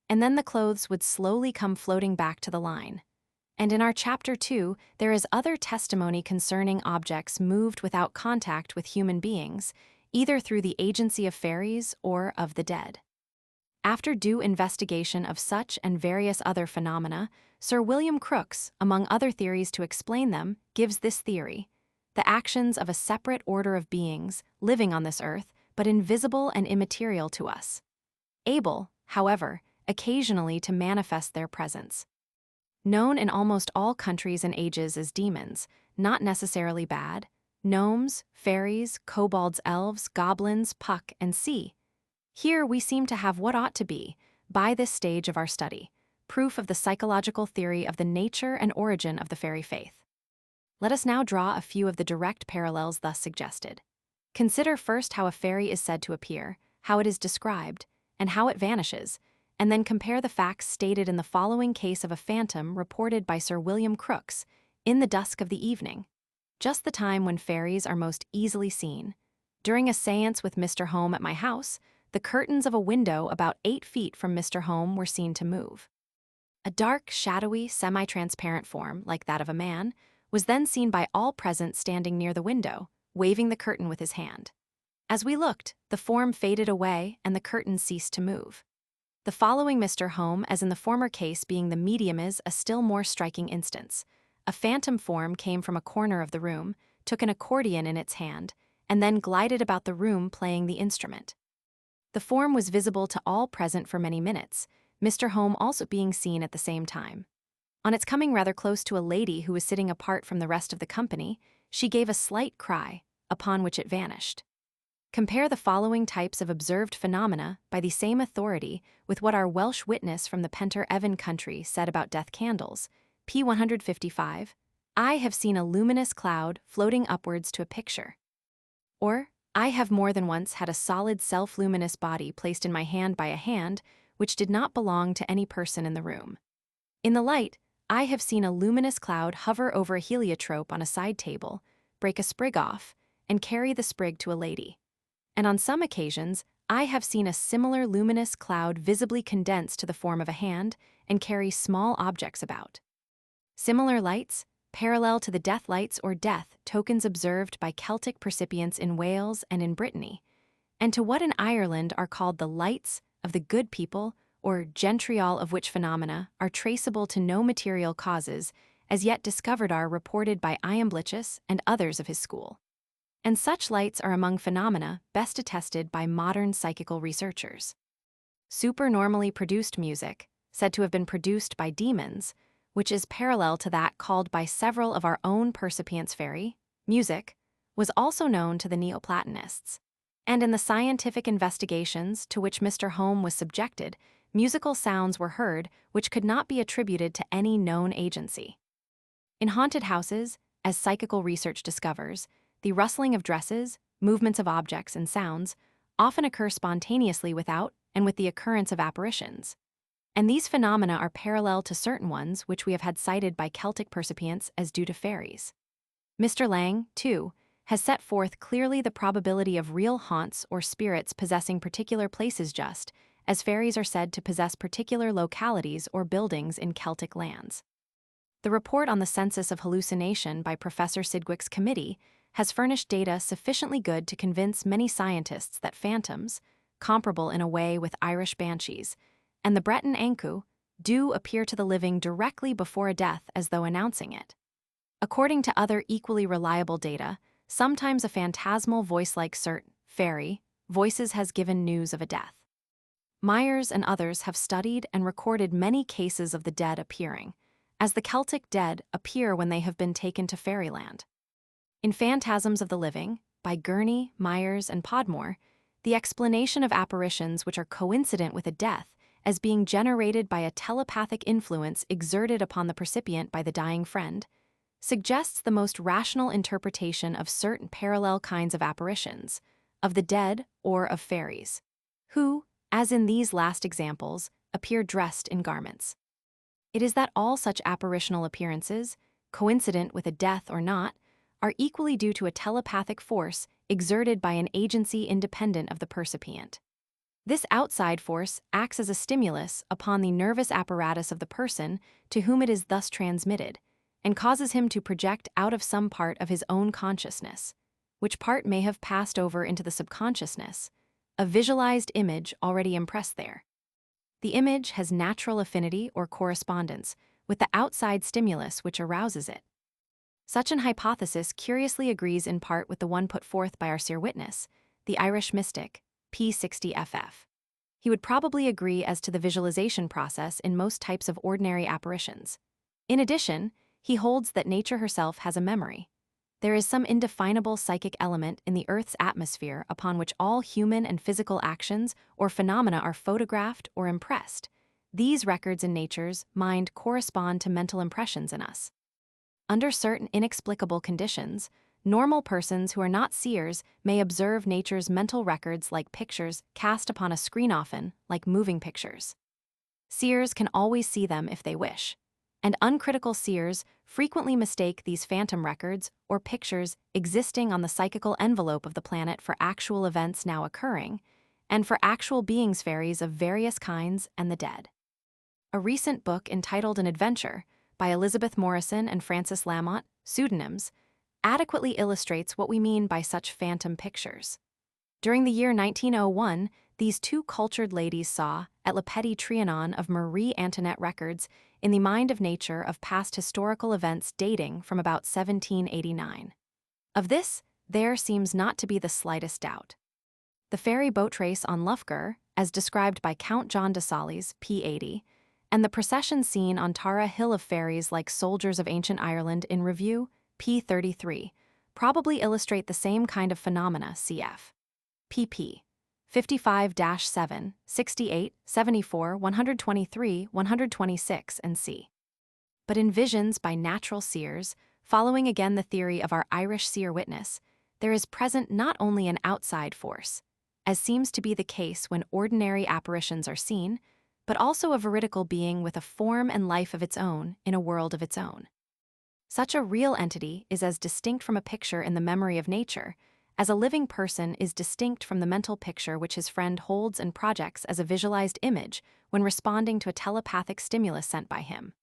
And then the clothes would slowly come floating back to the line. And in our chapter 2, there is other testimony concerning objects moved without contact with human beings, either through the agency of fairies or of the dead. After due investigation of such and various other phenomena, Sir William Crookes, among other theories to explain them, gives this theory: the actions of a separate order of beings living on this earth, but invisible and immaterial to us, able, however, occasionally to manifest their presence. Known in almost all countries and ages as demons, not necessarily bad, gnomes, fairies, kobolds, elves, goblins, puck, and sea. Here we seem to have what ought to be, by this stage of our study, proof of the psychological theory of the nature and origin of the fairy faith. Let us now draw a few of the direct parallels thus suggested. Consider first how a fairy is said to appear, how it is described, and how it vanishes, and then compare the facts stated in the following case of a phantom reported by Sir William Crookes in the dusk of the evening, just the time when fairies are most easily seen. During a séance with Mr. Home at my house, the curtains of a window about 8 feet from Mr. Home were seen to move. A dark, shadowy, semi-transparent form, like that of a man, was then seen by all present standing near the window, waving the curtain with his hand. As we looked, the form faded away and the curtain ceased to move. The following Mr. Home, as in the former case being the medium, is a still more striking instance. A phantom form came from a corner of the room, took an accordion in its hand, and then glided about the room playing the instrument. The form was visible to all present for many minutes, Mr. Home also being seen at the same time. On its coming rather close to a lady who was sitting apart from the rest of the company, she gave a slight cry, upon which it vanished. Compare the following types of observed phenomena by the same authority with what our Welsh witness from the Penter Evan country said about death candles. P. 155, I have seen a luminous cloud floating upwards to a picture. Or, I have more than once had a solid self-luminous body placed in my hand by a hand which did not belong to any person in the room. In the light, I have seen a luminous cloud hover over a heliotrope on a side table, break a sprig off, and carry the sprig to a lady. And on some occasions, I have seen a similar luminous cloud visibly condense to the form of a hand and carry small objects about. Similar lights, parallel to the death lights or death tokens observed by Celtic percipients in Wales and in Brittany, and to what in Ireland are called the lights of the good people, or gentriol, of which phenomena are traceable to no material causes, as yet discovered, are reported by Iamblichus and others of his school. And such lights are among phenomena best attested by modern psychical researchers. Supernormally produced music, said to have been produced by demons, which is parallel to that called by several of our own percipients fairy, music, was also known to the Neoplatonists. And in the scientific investigations to which Mr. Home was subjected, musical sounds were heard which could not be attributed to any known agency. In haunted houses, as psychical research discovers, the rustling of dresses, movements of objects, and sounds often occur spontaneously without and with the occurrence of apparitions. And these phenomena are parallel to certain ones which we have had cited by Celtic percipients as due to fairies. Mr. Lang, too, has set forth clearly the probability of real haunts or spirits possessing particular places, just as fairies are said to possess particular localities or buildings in Celtic lands. The report on the census of hallucination by Professor Sidgwick's committee has furnished data sufficiently good to convince many scientists that phantoms, comparable in a way with Irish banshees, and the Breton ancu, do appear to the living directly before a death as though announcing it. According to other equally reliable data, sometimes a phantasmal voice like cert, fairy, voices has given news of a death. Myers and others have studied and recorded many cases of the dead appearing, as the Celtic dead appear when they have been taken to fairyland. In Phantasms of the Living, by Gurney, Myers, and Podmore, the explanation of apparitions which are coincident with a death as being generated by a telepathic influence exerted upon the percipient by the dying friend suggests the most rational interpretation of certain parallel kinds of apparitions, of the dead or of fairies, who, as in these last examples, appear dressed in garments. It is that all such apparitional appearances, coincident with a death or not, are equally due to a telepathic force exerted by an agency independent of the percipient. This outside force acts as a stimulus upon the nervous apparatus of the person to whom it is thus transmitted, and causes him to project out of some part of his own consciousness, which part may have passed over into the subconsciousness, a visualized image already impressed there. The image has natural affinity or correspondence with the outside stimulus which arouses it. Such an hypothesis curiously agrees in part with the one put forth by our seer witness, the Irish mystic, P60FF. He would probably agree as to the visualization process in most types of ordinary apparitions. In addition, he holds that nature herself has a memory. There is some indefinable psychic element in the Earth's atmosphere upon which all human and physical actions or phenomena are photographed or impressed. These records in nature's mind correspond to mental impressions in us. Under certain inexplicable conditions, normal persons who are not seers may observe nature's mental records like pictures cast upon a screen, often like moving pictures. Seers can always see them if they wish, and uncritical seers frequently mistake these phantom records or pictures existing on the psychical envelope of the planet for actual events now occurring, and for actual beings fairies of various kinds and the dead. A recent book entitled An Adventure, by Elizabeth Morrison and Frances Lamont, pseudonyms, adequately illustrates what we mean by such phantom pictures. During the year 1901, these two cultured ladies saw, at Le Petit Trianon of Marie Antoinette records, in the mind of nature of past historical events dating from about 1789. Of this, there seems not to be the slightest doubt. The fairy boat race on Loughgar, as described by Count John de Salis, p. 80, and the procession scene on Tara Hill of fairies like soldiers of ancient Ireland in Review, p. 33, probably illustrate the same kind of phenomena cf. pp. 55-7, 68, 74, 123, 126, and c. But in visions by natural seers, following again the theory of our Irish seer witness, there is present not only an outside force, as seems to be the case when ordinary apparitions are seen, but also a veridical being with a form and life of its own in a world of its own. Such a real entity is as distinct from a picture in the memory of nature as a living person is distinct from the mental picture which his friend holds and projects as a visualized image when responding to a telepathic stimulus sent by him.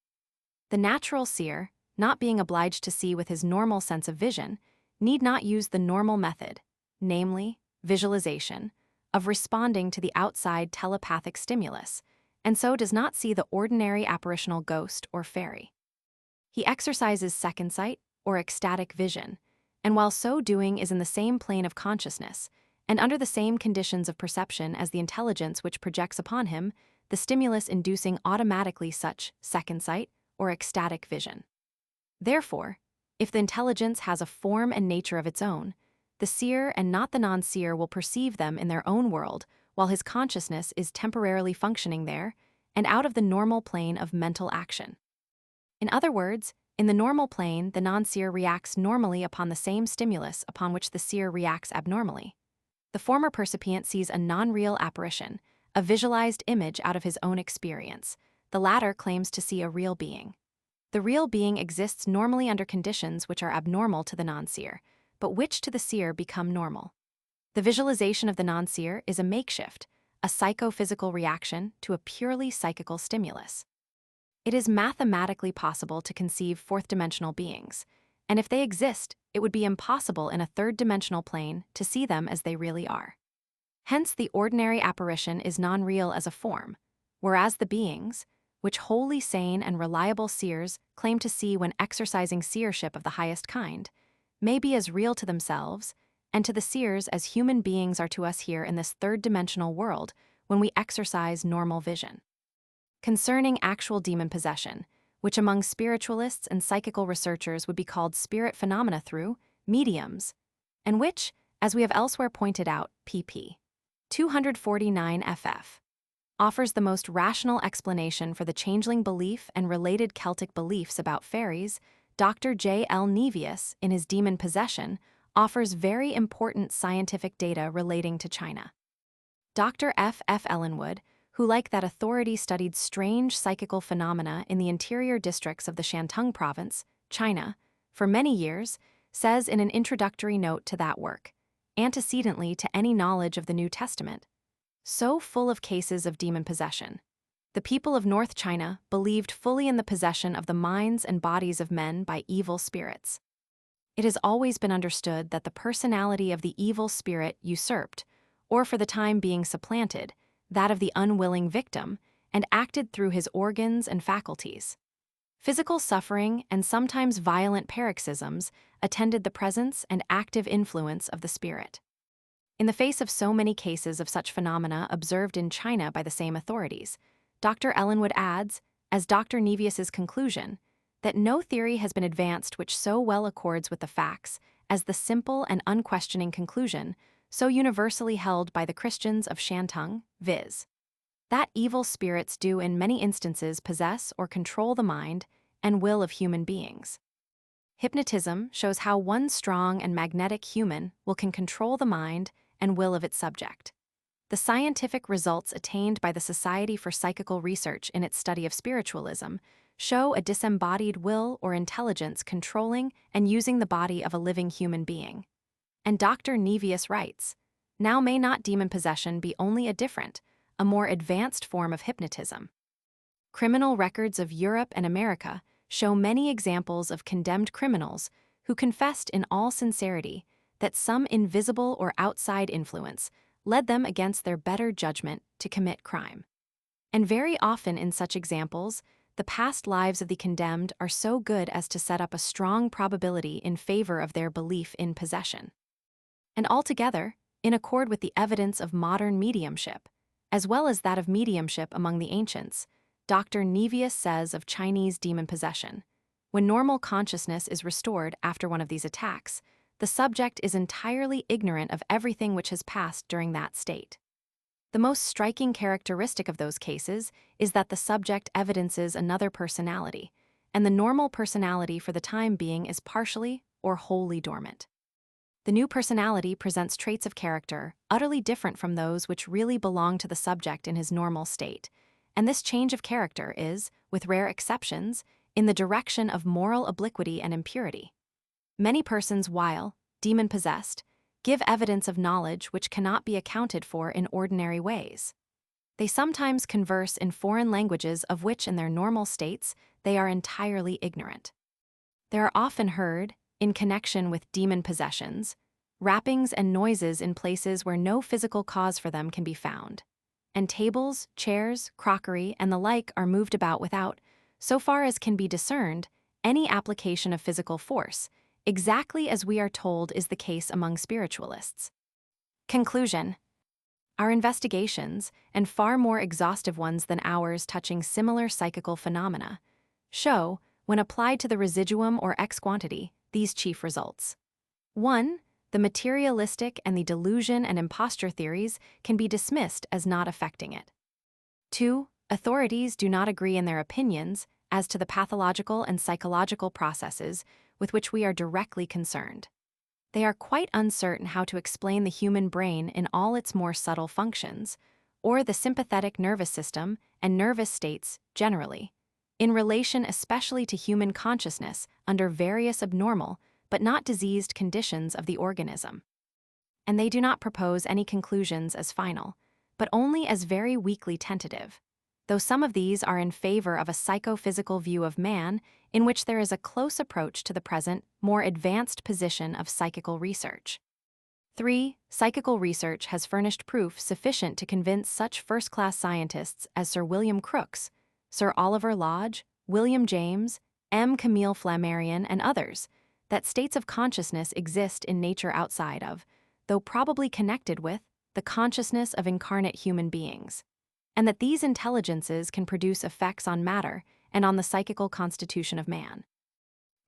The natural seer, not being obliged to see with his normal sense of vision, need not use the normal method, namely, visualization, of responding to the outside telepathic stimulus, and so does not see the ordinary apparitional ghost or fairy. He exercises second sight, or ecstatic vision, and while so doing is in the same plane of consciousness, and under the same conditions of perception as the intelligence which projects upon him, the stimulus inducing automatically such second sight, or ecstatic vision. Therefore, if the intelligence has a form and nature of its own, the seer and not the non-seer will perceive them in their own world, while his consciousness is temporarily functioning there, and out of the normal plane of mental action. In other words, in the normal plane, the non-seer reacts normally upon the same stimulus upon which the seer reacts abnormally. The former percipient sees a non-real apparition, a visualized image out of his own experience. The latter claims to see a real being. The real being exists normally under conditions which are abnormal to the non-seer, but which to the seer become normal. The visualization of the non-seer is a makeshift, a psychophysical reaction to a purely psychical stimulus. It is mathematically possible to conceive fourth-dimensional beings, and if they exist, it would be impossible in a third-dimensional plane to see them as they really are. Hence, the ordinary apparition is non-real as a form, whereas the beings, which wholly sane and reliable seers claim to see when exercising seership of the highest kind, may be as real to themselves and to the seers as human beings are to us here in this third-dimensional world when we exercise normal vision. Concerning actual demon possession, which among spiritualists and psychical researchers would be called spirit phenomena through mediums, and which, as we have elsewhere pointed out, pp. 249 ff, offers the most rational explanation for the changeling belief and related Celtic beliefs about fairies, Dr. J. L. Nevius, in his Demon Possession, offers very important scientific data relating to China. Dr. F. F. Ellenwood, who like that authority studied strange psychical phenomena in the interior districts of the Shantung province, China, for many years, says in an introductory note to that work, antecedently to any knowledge of the New Testament, so full of cases of demon possession. The people of North China believed fully in the possession of the minds and bodies of men by evil spirits. It has always been understood that the personality of the evil spirit usurped, or for the time being supplanted, that of the unwilling victim, and acted through his organs and faculties. Physical suffering and sometimes violent paroxysms attended the presence and active influence of the spirit. In the face of so many cases of such phenomena observed in China by the same authorities, Dr. Ellenwood adds, as Dr. Nevius's conclusion, that no theory has been advanced which so well accords with the facts as the simple and unquestioning conclusion so universally held by the Christians of Shantung, viz., that evil spirits do in many instances possess or control the mind and will of human beings. Hypnotism shows how one strong and magnetic human can control the mind and will of its subject. The scientific results attained by the Society for Psychical Research in its study of spiritualism show a disembodied will or intelligence controlling and using the body of a living human being. And Dr. Nevius writes, "Now may not demon possession be only a more advanced form of hypnotism?" Criminal records of Europe and America show many examples of condemned criminals who confessed in all sincerity that some invisible or outside influence led them against their better judgment to commit crime. And very often in such examples, the past lives of the condemned are so good as to set up a strong probability in favor of their belief in possession. And altogether, in accord with the evidence of modern mediumship, as well as that of mediumship among the ancients, Dr. Nevius says of Chinese demon possession, when normal consciousness is restored after one of these attacks, the subject is entirely ignorant of everything which has passed during that state. The most striking characteristic of those cases is that the subject evidences another personality, and the normal personality for the time being is partially or wholly dormant. The new personality presents traits of character utterly different from those which really belong to the subject in his normal state, and this change of character is, with rare exceptions, in the direction of moral obliquity and impurity. Many persons, while demon-possessed, give evidence of knowledge which cannot be accounted for in ordinary ways. They sometimes converse in foreign languages of which in their normal states they are entirely ignorant. There are often heard, in connection with demon possessions, rappings and noises in places where no physical cause for them can be found, and tables, chairs, crockery, and the like are moved about without, so far as can be discerned, any application of physical force, exactly as we are told is the case among spiritualists. Conclusion. Our investigations, and far more exhaustive ones than ours touching similar psychical phenomena, show, when applied to the residuum or X quantity, these chief results. 1. The materialistic and the delusion and imposture theories can be dismissed as not affecting it. 2. Authorities do not agree in their opinions as to the pathological and psychological processes with which we are directly concerned. They are quite uncertain how to explain the human brain in all its more subtle functions, or the sympathetic nervous system and nervous states generally, in relation especially to human consciousness under various abnormal but not diseased conditions of the organism. And they do not propose any conclusions as final, but only as very weakly tentative, though some of these are in favor of a psychophysical view of man in which there is a close approach to the present, more advanced position of psychical research. 3. Psychical research has furnished proof sufficient to convince such first-class scientists as Sir William Crookes, Sir Oliver Lodge, William James, M. Camille Flammarion, and others, that states of consciousness exist in nature outside of, though probably connected with, the consciousness of incarnate human beings, and that these intelligences can produce effects on matter and on the psychical constitution of man.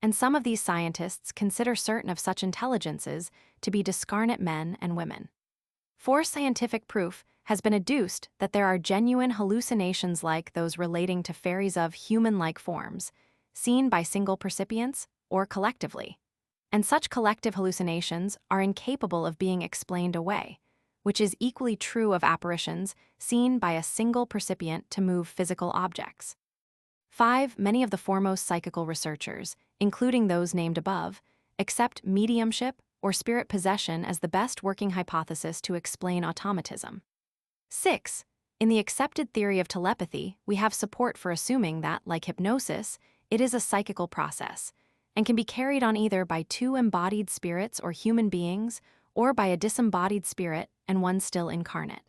And some of these scientists consider certain of such intelligences to be discarnate men and women. 4. Scientific proof has been adduced that there are genuine hallucinations like those relating to fairies of human-like forms, seen by single percipients or collectively, and such collective hallucinations are incapable of being explained away, which is equally true of apparitions seen by a single percipient to move physical objects. 5. Many of the foremost psychical researchers, including those named above, accept mediumship or spirit possession as the best working hypothesis to explain automatism. 6. In the accepted theory of telepathy, we have support for assuming that, like hypnosis, it is a psychical process, and can be carried on either by two embodied spirits or human beings, or by a disembodied spirit and one still incarnate.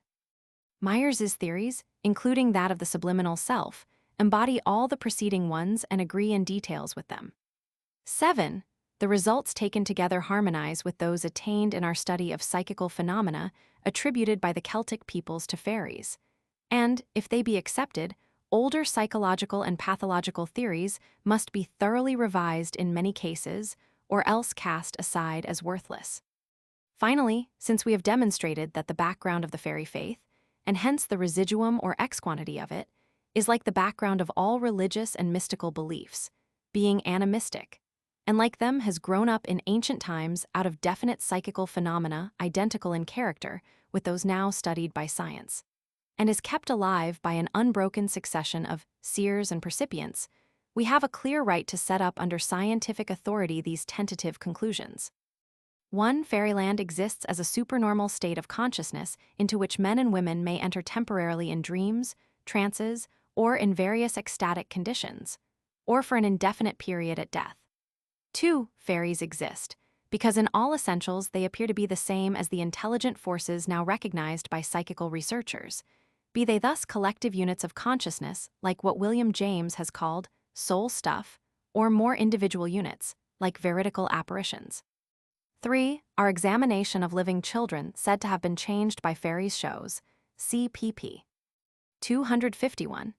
Myers's theories, including that of the subliminal self, embody all the preceding ones and agree in details with them. 7. The results taken together harmonize with those attained in our study of psychical phenomena attributed by the Celtic peoples to fairies, and, if they be accepted, older psychological and pathological theories must be thoroughly revised in many cases, or else cast aside as worthless. Finally, since we have demonstrated that the background of the fairy faith, and hence the residuum or X quantity of it, is like the background of all religious and mystical beliefs, being animistic, and like them has grown up in ancient times out of definite psychical phenomena identical in character with those now studied by science, and is kept alive by an unbroken succession of seers and percipients, We have a clear right to set up under scientific authority these tentative conclusions. 1. Fairyland exists as a supernormal state of consciousness into which men and women may enter temporarily in dreams, trances, or in various ecstatic conditions, or for an indefinite period at death. 2. Fairies exist because in all essentials they appear to be the same as the intelligent forces now recognized by psychical researchers, be they thus collective units of consciousness like what William James has called soul stuff, or more individual units like veridical apparitions. 3. Our examination of living children said to have been changed by fairies shows, CPP 251.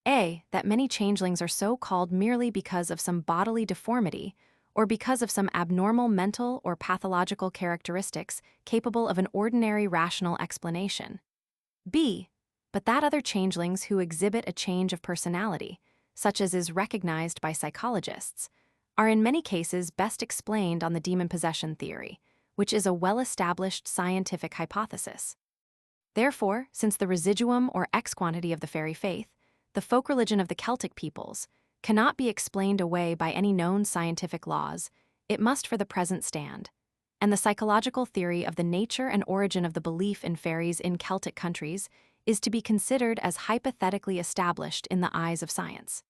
A. That many changelings are so called merely because of some bodily deformity or because of some abnormal mental or pathological characteristics capable of an ordinary rational explanation. B. But that other changelings who exhibit a change of personality, such as is recognized by psychologists, are in many cases best explained on the demon possession theory, which is a well-established scientific hypothesis. Therefore, since the residuum or X-quantity of the fairy faith, the folk religion of the Celtic peoples, cannot be explained away by any known scientific laws, it must for the present stand, and the psychological theory of the nature and origin of the belief in fairies in Celtic countries is to be considered as hypothetically established in the eyes of science.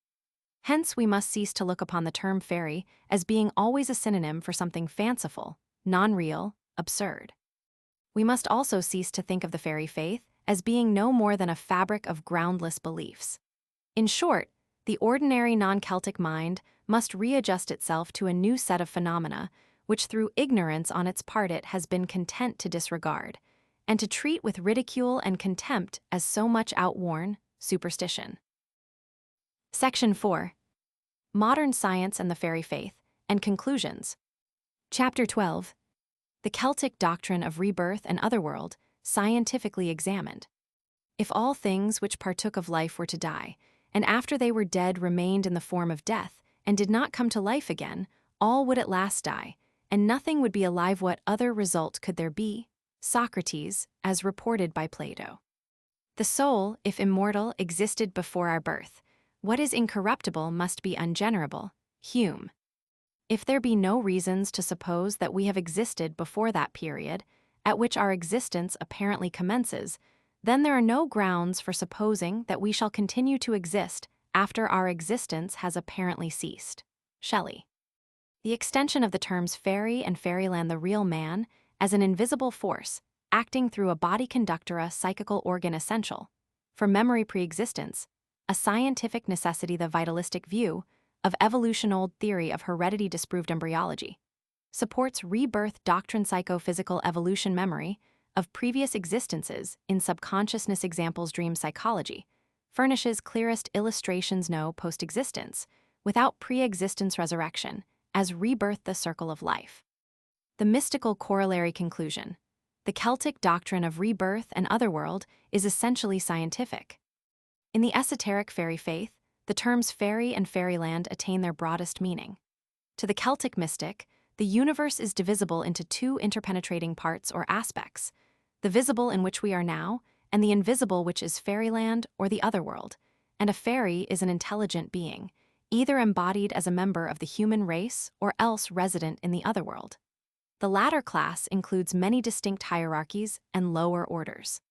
Hence, we must cease to look upon the term fairy as being always a synonym for something fanciful, non-real, absurd. We must also cease to think of the fairy faith as being no more than a fabric of groundless beliefs. In short, the ordinary non-Celtic mind must readjust itself to a new set of phenomena which through ignorance on its part it has been content to disregard, and to treat with ridicule and contempt as so much outworn superstition. Section 4. Modern Science and the Fairy Faith, and Conclusions. Chapter 12. The Celtic Doctrine of Rebirth and Otherworld, Scientifically Examined. If all things which partook of life were to die, and after they were dead remained in the form of death, and did not come to life again, all would at last die, and nothing would be alive. What other result could there be? Socrates, as reported by Plato. The soul, if immortal, existed before our birth. What is incorruptible must be ungenerable. Hume. If there be no reasons to suppose that we have existed before that period, at which our existence apparently commences, then there are no grounds for supposing that we shall continue to exist after our existence has apparently ceased. Shelley. The extension of the terms fairy and fairyland, the real man, as an invisible force, acting through a body conductor, a psychical organ essential, for memory pre-existence, a scientific necessity, the vitalistic view of evolution, old theory of heredity disproved embryology, supports rebirth doctrine, psychophysical evolution, memory of previous existences in subconsciousness, examples, dream psychology, furnishes clearest illustrations, no post-existence, without pre-existence resurrection, as rebirth, the circle of life. The mystical corollary conclusion. The Celtic doctrine of rebirth and otherworld is essentially scientific. In the esoteric fairy faith, the terms fairy and fairyland attain their broadest meaning. To the Celtic mystic, the universe is divisible into two interpenetrating parts or aspects, the visible in which we are now, and the invisible which is fairyland or the otherworld, and a fairy is an intelligent being, either embodied as a member of the human race or else resident in the otherworld. The latter class includes many distinct hierarchies and lower orders.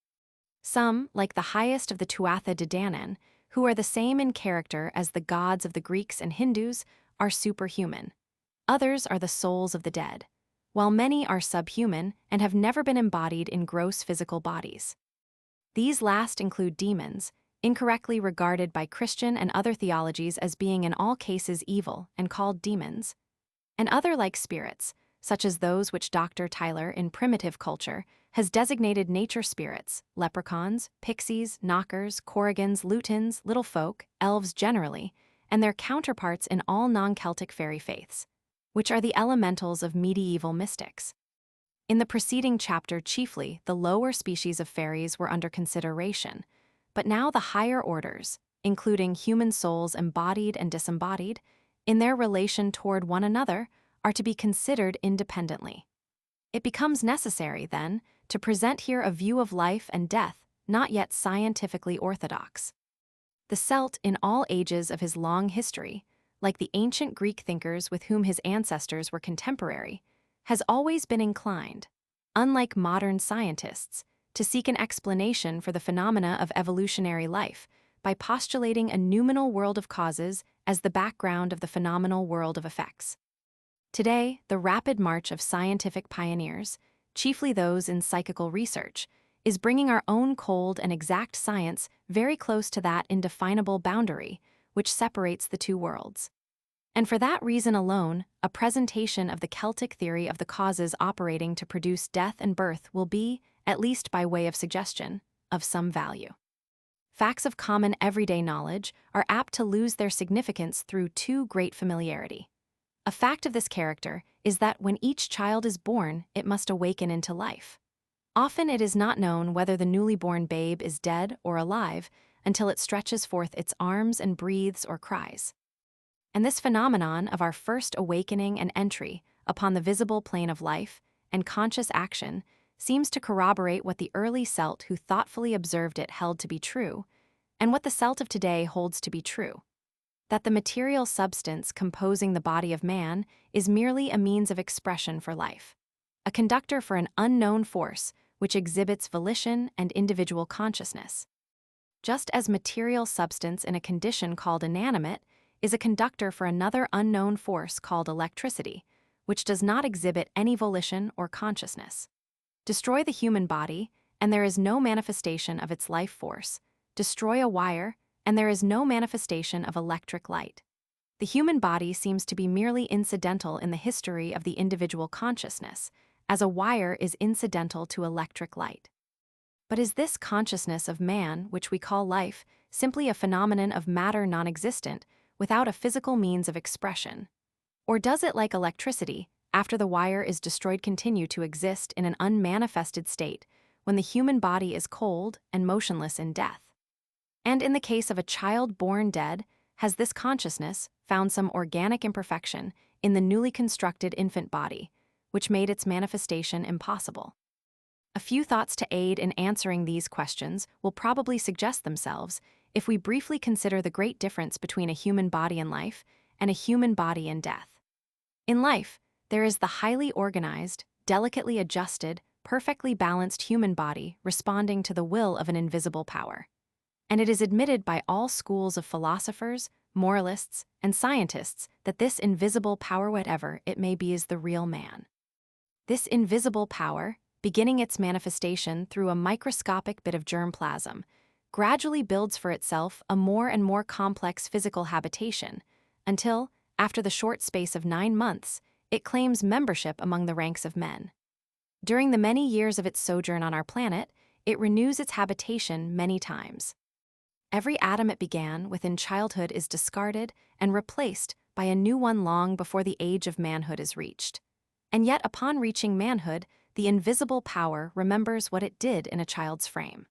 Some, like the highest of the Tuatha De Danann, who are the same in character as the gods of the Greeks and Hindus, are superhuman. Others are the souls of the dead, while many are subhuman and have never been embodied in gross physical bodies. These last include demons, incorrectly regarded by Christian and other theologies as being in all cases evil and called demons, and other like spirits, such as those which Dr. Tyler in Primitive Culture has designated nature spirits, leprechauns, pixies, knockers, corrigans, lutins, little folk, elves generally, and their counterparts in all non-Celtic fairy faiths, which are the elementals of medieval mystics. In the preceding chapter, chiefly the lower species of fairies were under consideration, but now the higher orders, including human souls embodied and disembodied, in their relation toward one another, are to be considered independently. It becomes necessary, then, to present here a view of life and death not yet scientifically orthodox. The Celt, in all ages of his long history, like the ancient Greek thinkers with whom his ancestors were contemporary, has always been inclined, unlike modern scientists, to seek an explanation for the phenomena of evolutionary life by postulating a noumenal world of causes as the background of the phenomenal world of effects. Today, the rapid march of scientific pioneers, chiefly those in psychical research, is bringing our own cold and exact science very close to that indefinable boundary which separates the two worlds. And for that reason alone, a presentation of the Celtic theory of the causes operating to produce death and birth will be, at least by way of suggestion, of some value. Facts of common everyday knowledge are apt to lose their significance through too great familiarity. A fact of this character is that when each child is born, it must awaken into life. Often it is not known whether the newly born babe is dead or alive until it stretches forth its arms and breathes or cries. And this phenomenon of our first awakening and entry upon the visible plane of life and conscious action seems to corroborate what the early Celt who thoughtfully observed it held to be true, and what the Celt of today holds to be true: that the material substance composing the body of man is merely a means of expression for life, a conductor for an unknown force which exhibits volition and individual consciousness. Just as material substance in a condition called inanimate is a conductor for another unknown force called electricity, which does not exhibit any volition or consciousness. Destroy the human body, and there is no manifestation of its life force. Destroy a wire, and there is no manifestation of electric light. The human body seems to be merely incidental in the history of the individual consciousness, as a wire is incidental to electric light. But is this consciousness of man, which we call life, simply a phenomenon of matter non-existent, without a physical means of expression? Or does it, like electricity, after the wire is destroyed, continue to exist in an unmanifested state when the human body is cold and motionless in death? And in the case of a child born dead, has this consciousness found some organic imperfection in the newly constructed infant body, which made its manifestation impossible? A few thoughts to aid in answering these questions will probably suggest themselves if we briefly consider the great difference between a human body in life and a human body in death. In life, there is the highly organized, delicately adjusted, perfectly balanced human body responding to the will of an invisible power. And it is admitted by all schools of philosophers, moralists, and scientists that this invisible power, whatever it may be, is the real man. This invisible power, beginning its manifestation through a microscopic bit of germplasm, gradually builds for itself a more and more complex physical habitation, until, after the short space of 9 months, it claims membership among the ranks of men. During the many years of its sojourn on our planet, it renews its habitation many times. Every atom it began within childhood is discarded and replaced by a new one long before the age of manhood is reached. And yet, upon reaching manhood, the invisible power remembers what it did in a child's frame.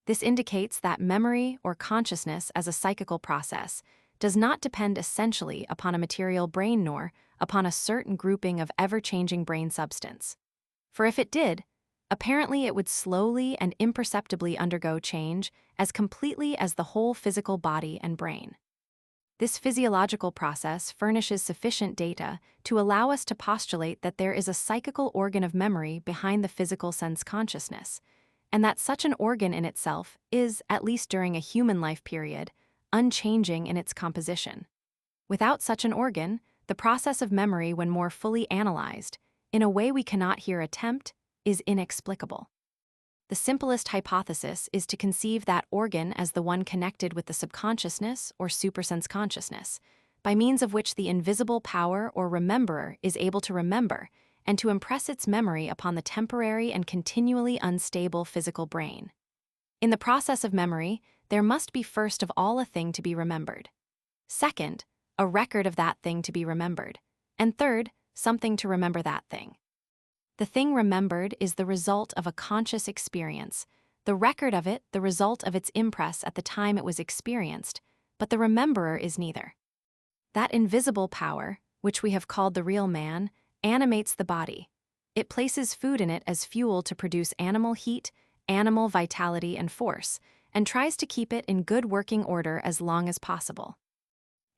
This indicates that memory or consciousness as a psychical process does not depend essentially upon a material brain nor upon a certain grouping of ever-changing brain substance. For if it did, apparently it would slowly and imperceptibly undergo change as completely as the whole physical body and brain. This physiological process furnishes sufficient data to allow us to postulate that there is a psychical organ of memory behind the physical sense consciousness, and that such an organ in itself is, at least during a human life period, unchanging in its composition. Without such an organ, the process of memory, when more fully analyzed, in a way we cannot here attempt, is inexplicable. The simplest hypothesis is to conceive that organ as the one connected with the subconsciousness or supersense consciousness, by means of which the invisible power or rememberer is able to remember and to impress its memory upon the temporary and continually unstable physical brain. In the process of memory, there must be first of all a thing to be remembered. Second, a record of that thing to be remembered. And third, something to remember that thing. The thing remembered is the result of a conscious experience, the record of it the result of its impress at the time it was experienced, but the rememberer is neither. That invisible power, which we have called the real man, animates the body. It places food in it as fuel to produce animal heat, animal vitality and force, and tries to keep it in good working order as long as possible.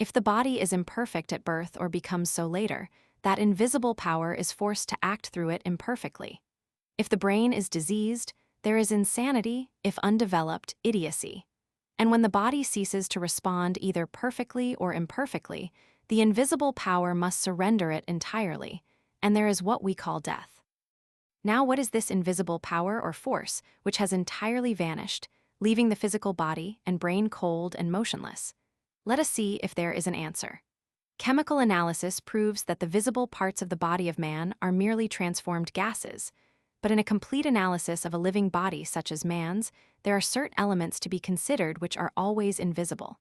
If the body is imperfect at birth or becomes so later, that invisible power is forced to act through it imperfectly. If the brain is diseased, there is insanity, if undeveloped, idiocy. And when the body ceases to respond either perfectly or imperfectly, the invisible power must surrender it entirely, and there is what we call death. Now, what is this invisible power or force which has entirely vanished, leaving the physical body and brain cold and motionless? Let us see if there is an answer. Chemical analysis proves that the visible parts of the body of man are merely transformed gases, but in a complete analysis of a living body such as man's, there are certain elements to be considered which are always invisible.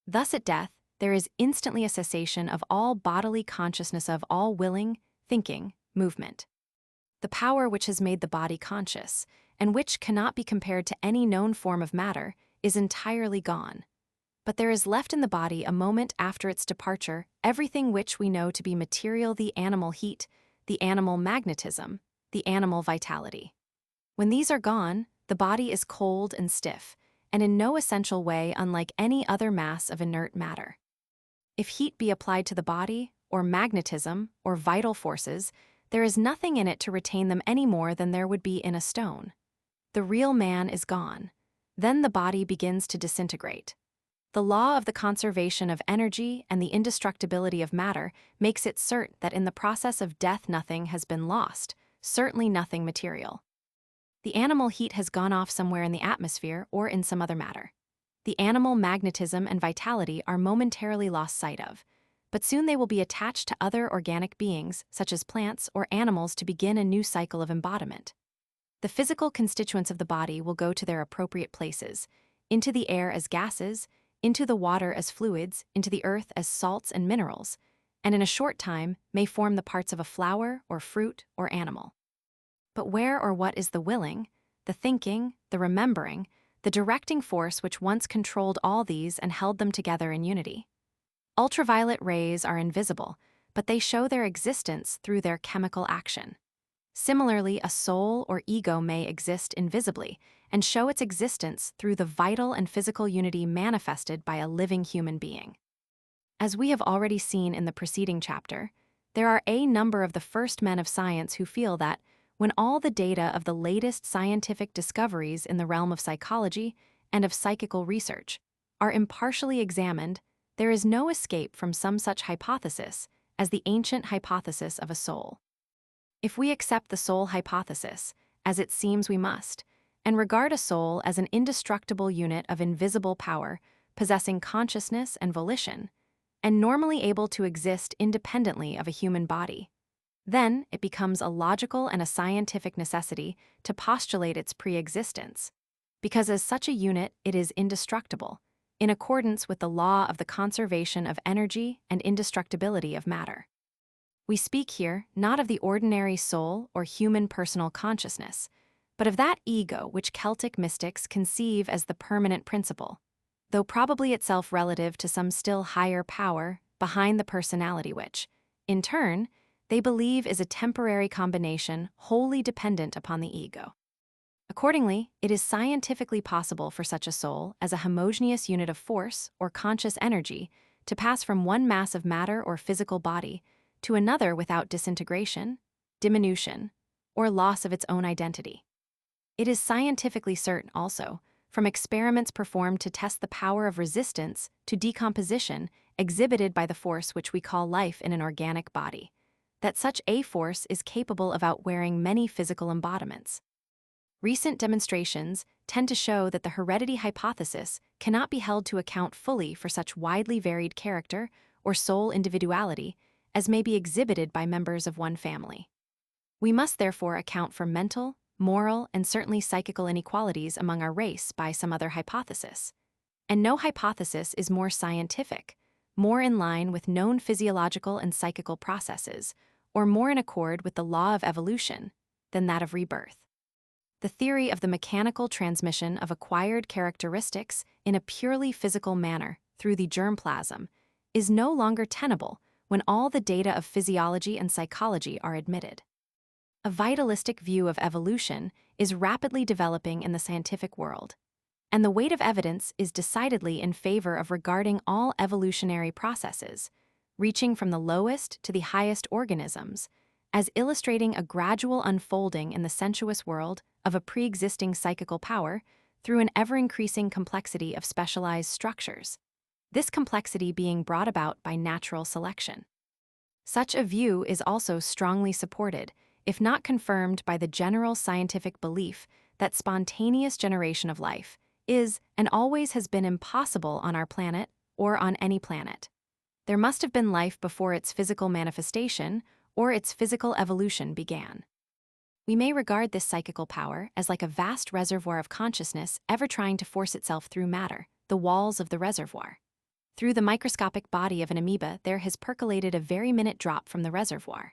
Thus at death, there is instantly a cessation of all bodily consciousness of all willing, thinking, movement. The power which has made the body conscious, and which cannot be compared to any known form of matter, is entirely gone. But there is left in the body a moment after its departure everything which we know to be material: the animal heat, the animal magnetism, the animal vitality. When these are gone, the body is cold and stiff, and in no essential way unlike any other mass of inert matter. If heat be applied to the body, or magnetism, or vital forces, there is nothing in it to retain them any more than there would be in a stone. The real man is gone. Then the body begins to disintegrate. The law of the conservation of energy and the indestructibility of matter makes it certain that in the process of death nothing has been lost, certainly nothing material. The animal heat has gone off somewhere in the atmosphere or in some other matter. The animal magnetism and vitality are momentarily lost sight of, but soon they will be attached to other organic beings, such as plants or animals, to begin a new cycle of embodiment. The physical constituents of the body will go to their appropriate places, into the air as gases, into the water as fluids, into the earth as salts and minerals, and in a short time may form the parts of a flower or fruit or animal. But where or what is the willing, the thinking, the remembering, the directing force which once controlled all these and held them together in unity? Ultraviolet rays are invisible, but they show their existence through their chemical action. Similarly, a soul or ego may exist invisibly and show its existence through the vital and physical unity manifested by a living human being. As we have already seen in the preceding chapter, there are a number of the first men of science who feel that, when all the data of the latest scientific discoveries in the realm of psychology and of psychical research are impartially examined, there is no escape from some such hypothesis as the ancient hypothesis of a soul. If we accept the soul hypothesis, as it seems we must, and regard a soul as an indestructible unit of invisible power, possessing consciousness and volition, and normally able to exist independently of a human body, then it becomes a logical and a scientific necessity to postulate its pre-existence, because as such a unit it is indestructible, in accordance with the law of the conservation of energy and indestructibility of matter. We speak here not of the ordinary soul or human personal consciousness, but of that ego which Celtic mystics conceive as the permanent principle, though probably itself relative to some still higher power behind the personality which, in turn, they believe is a temporary combination wholly dependent upon the ego. Accordingly, it is scientifically possible for such a soul as a homogeneous unit of force or conscious energy to pass from one mass of matter or physical body to another without disintegration, diminution, or loss of its own identity. It is scientifically certain also, from experiments performed to test the power of resistance to decomposition exhibited by the force which we call life in an organic body, that such a force is capable of outwearing many physical embodiments. Recent demonstrations tend to show that the heredity hypothesis cannot be held to account fully for such widely varied character or soul individuality as may be exhibited by members of one family. We must therefore account for mental, moral, and certainly psychical inequalities among our race by some other hypothesis. And no hypothesis is more scientific, more in line with known physiological and psychical processes, or more in accord with the law of evolution than that of rebirth. The theory of the mechanical transmission of acquired characteristics in a purely physical manner through the germplasm is no longer tenable when all the data of physiology and psychology are admitted. A vitalistic view of evolution is rapidly developing in the scientific world, and the weight of evidence is decidedly in favor of regarding all evolutionary processes, reaching from the lowest to the highest organisms, as illustrating a gradual unfolding in the sensuous world of a pre-existing psychical power through an ever-increasing complexity of specialized structures, this complexity being brought about by natural selection. Such a view is also strongly supported, if not confirmed, by the general scientific belief that spontaneous generation of life is and always has been impossible on our planet or on any planet. There must have been life before its physical manifestation or its physical evolution began. We may regard this psychical power as like a vast reservoir of consciousness ever trying to force itself through matter, the walls of the reservoir. Through the microscopic body of an amoeba, there has percolated a very minute drop from the reservoir.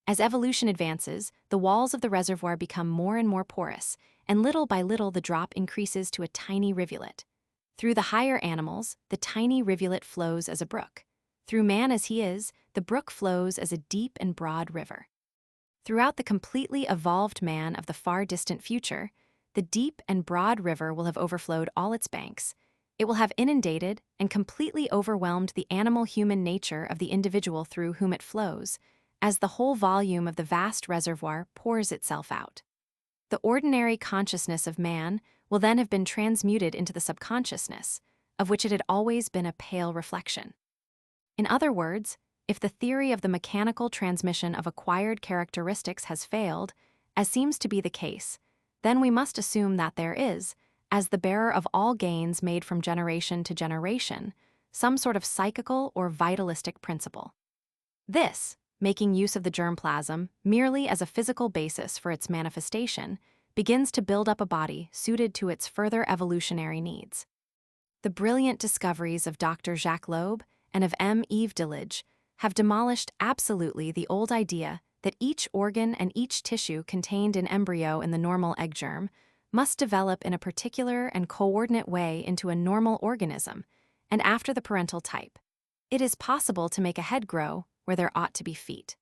As evolution advances, the walls of the reservoir become more and more porous, and little by little the drop increases to a tiny rivulet. Through the higher animals, the tiny rivulet flows as a brook. Through man as he is, the brook flows as a deep and broad river. Throughout the completely evolved man of the far distant future, the deep and broad river will have overflowed all its banks. It will have inundated and completely overwhelmed the animal-human nature of the individual through whom it flows, as the whole volume of the vast reservoir pours itself out. The ordinary consciousness of man will then have been transmuted into the subconsciousness, of which it had always been a pale reflection. In other words, if the theory of the mechanical transmission of acquired characteristics has failed, as seems to be the case, then we must assume that there is, as the bearer of all gains made from generation to generation, some sort of psychical or vitalistic principle. This, making use of the germplasm merely as a physical basis for its manifestation, begins to build up a body suited to its further evolutionary needs. The brilliant discoveries of Dr. Jacques Loeb and of M. Yves Delage have demolished absolutely the old idea that each organ and each tissue contained in embryo in the normal egg germ must develop in a particular and coordinate way into a normal organism, and after the parental type. It is possible to make a head grow where there ought to be feet.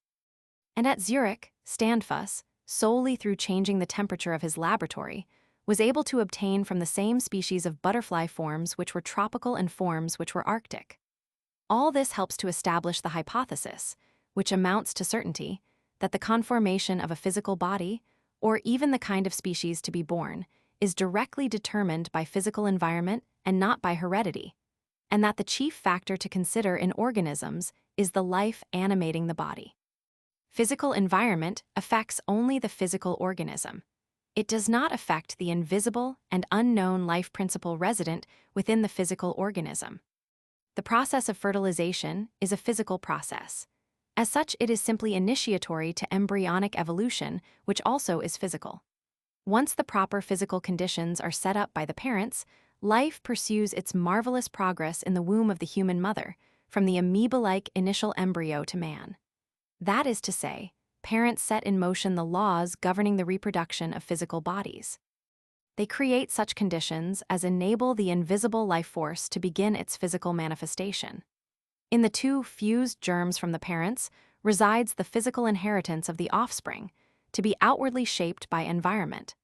And at Zurich, Standfuss, solely through changing the temperature of his laboratory, was able to obtain from the same species of butterfly forms which were tropical and forms which were arctic. All this helps to establish the hypothesis, which amounts to certainty, that the conformation of a physical body, or even the kind of species to be born, is directly determined by physical environment and not by heredity, and that the chief factor to consider in organisms is the life animating the body. Physical environment affects only the physical organism. It does not affect the invisible and unknown life principle resident within the physical organism. The process of fertilization is a physical process. As such, it is simply initiatory to embryonic evolution, which also is physical. Once the proper physical conditions are set up by the parents, life pursues its marvelous progress in the womb of the human mother, from the amoeba-like initial embryo to man. That is to say, parents set in motion the laws governing the reproduction of physical bodies. They create such conditions as enable the invisible life force to begin its physical manifestation. In the two fused germs from the parents resides the physical inheritance of the offspring, to be outwardly shaped by environment.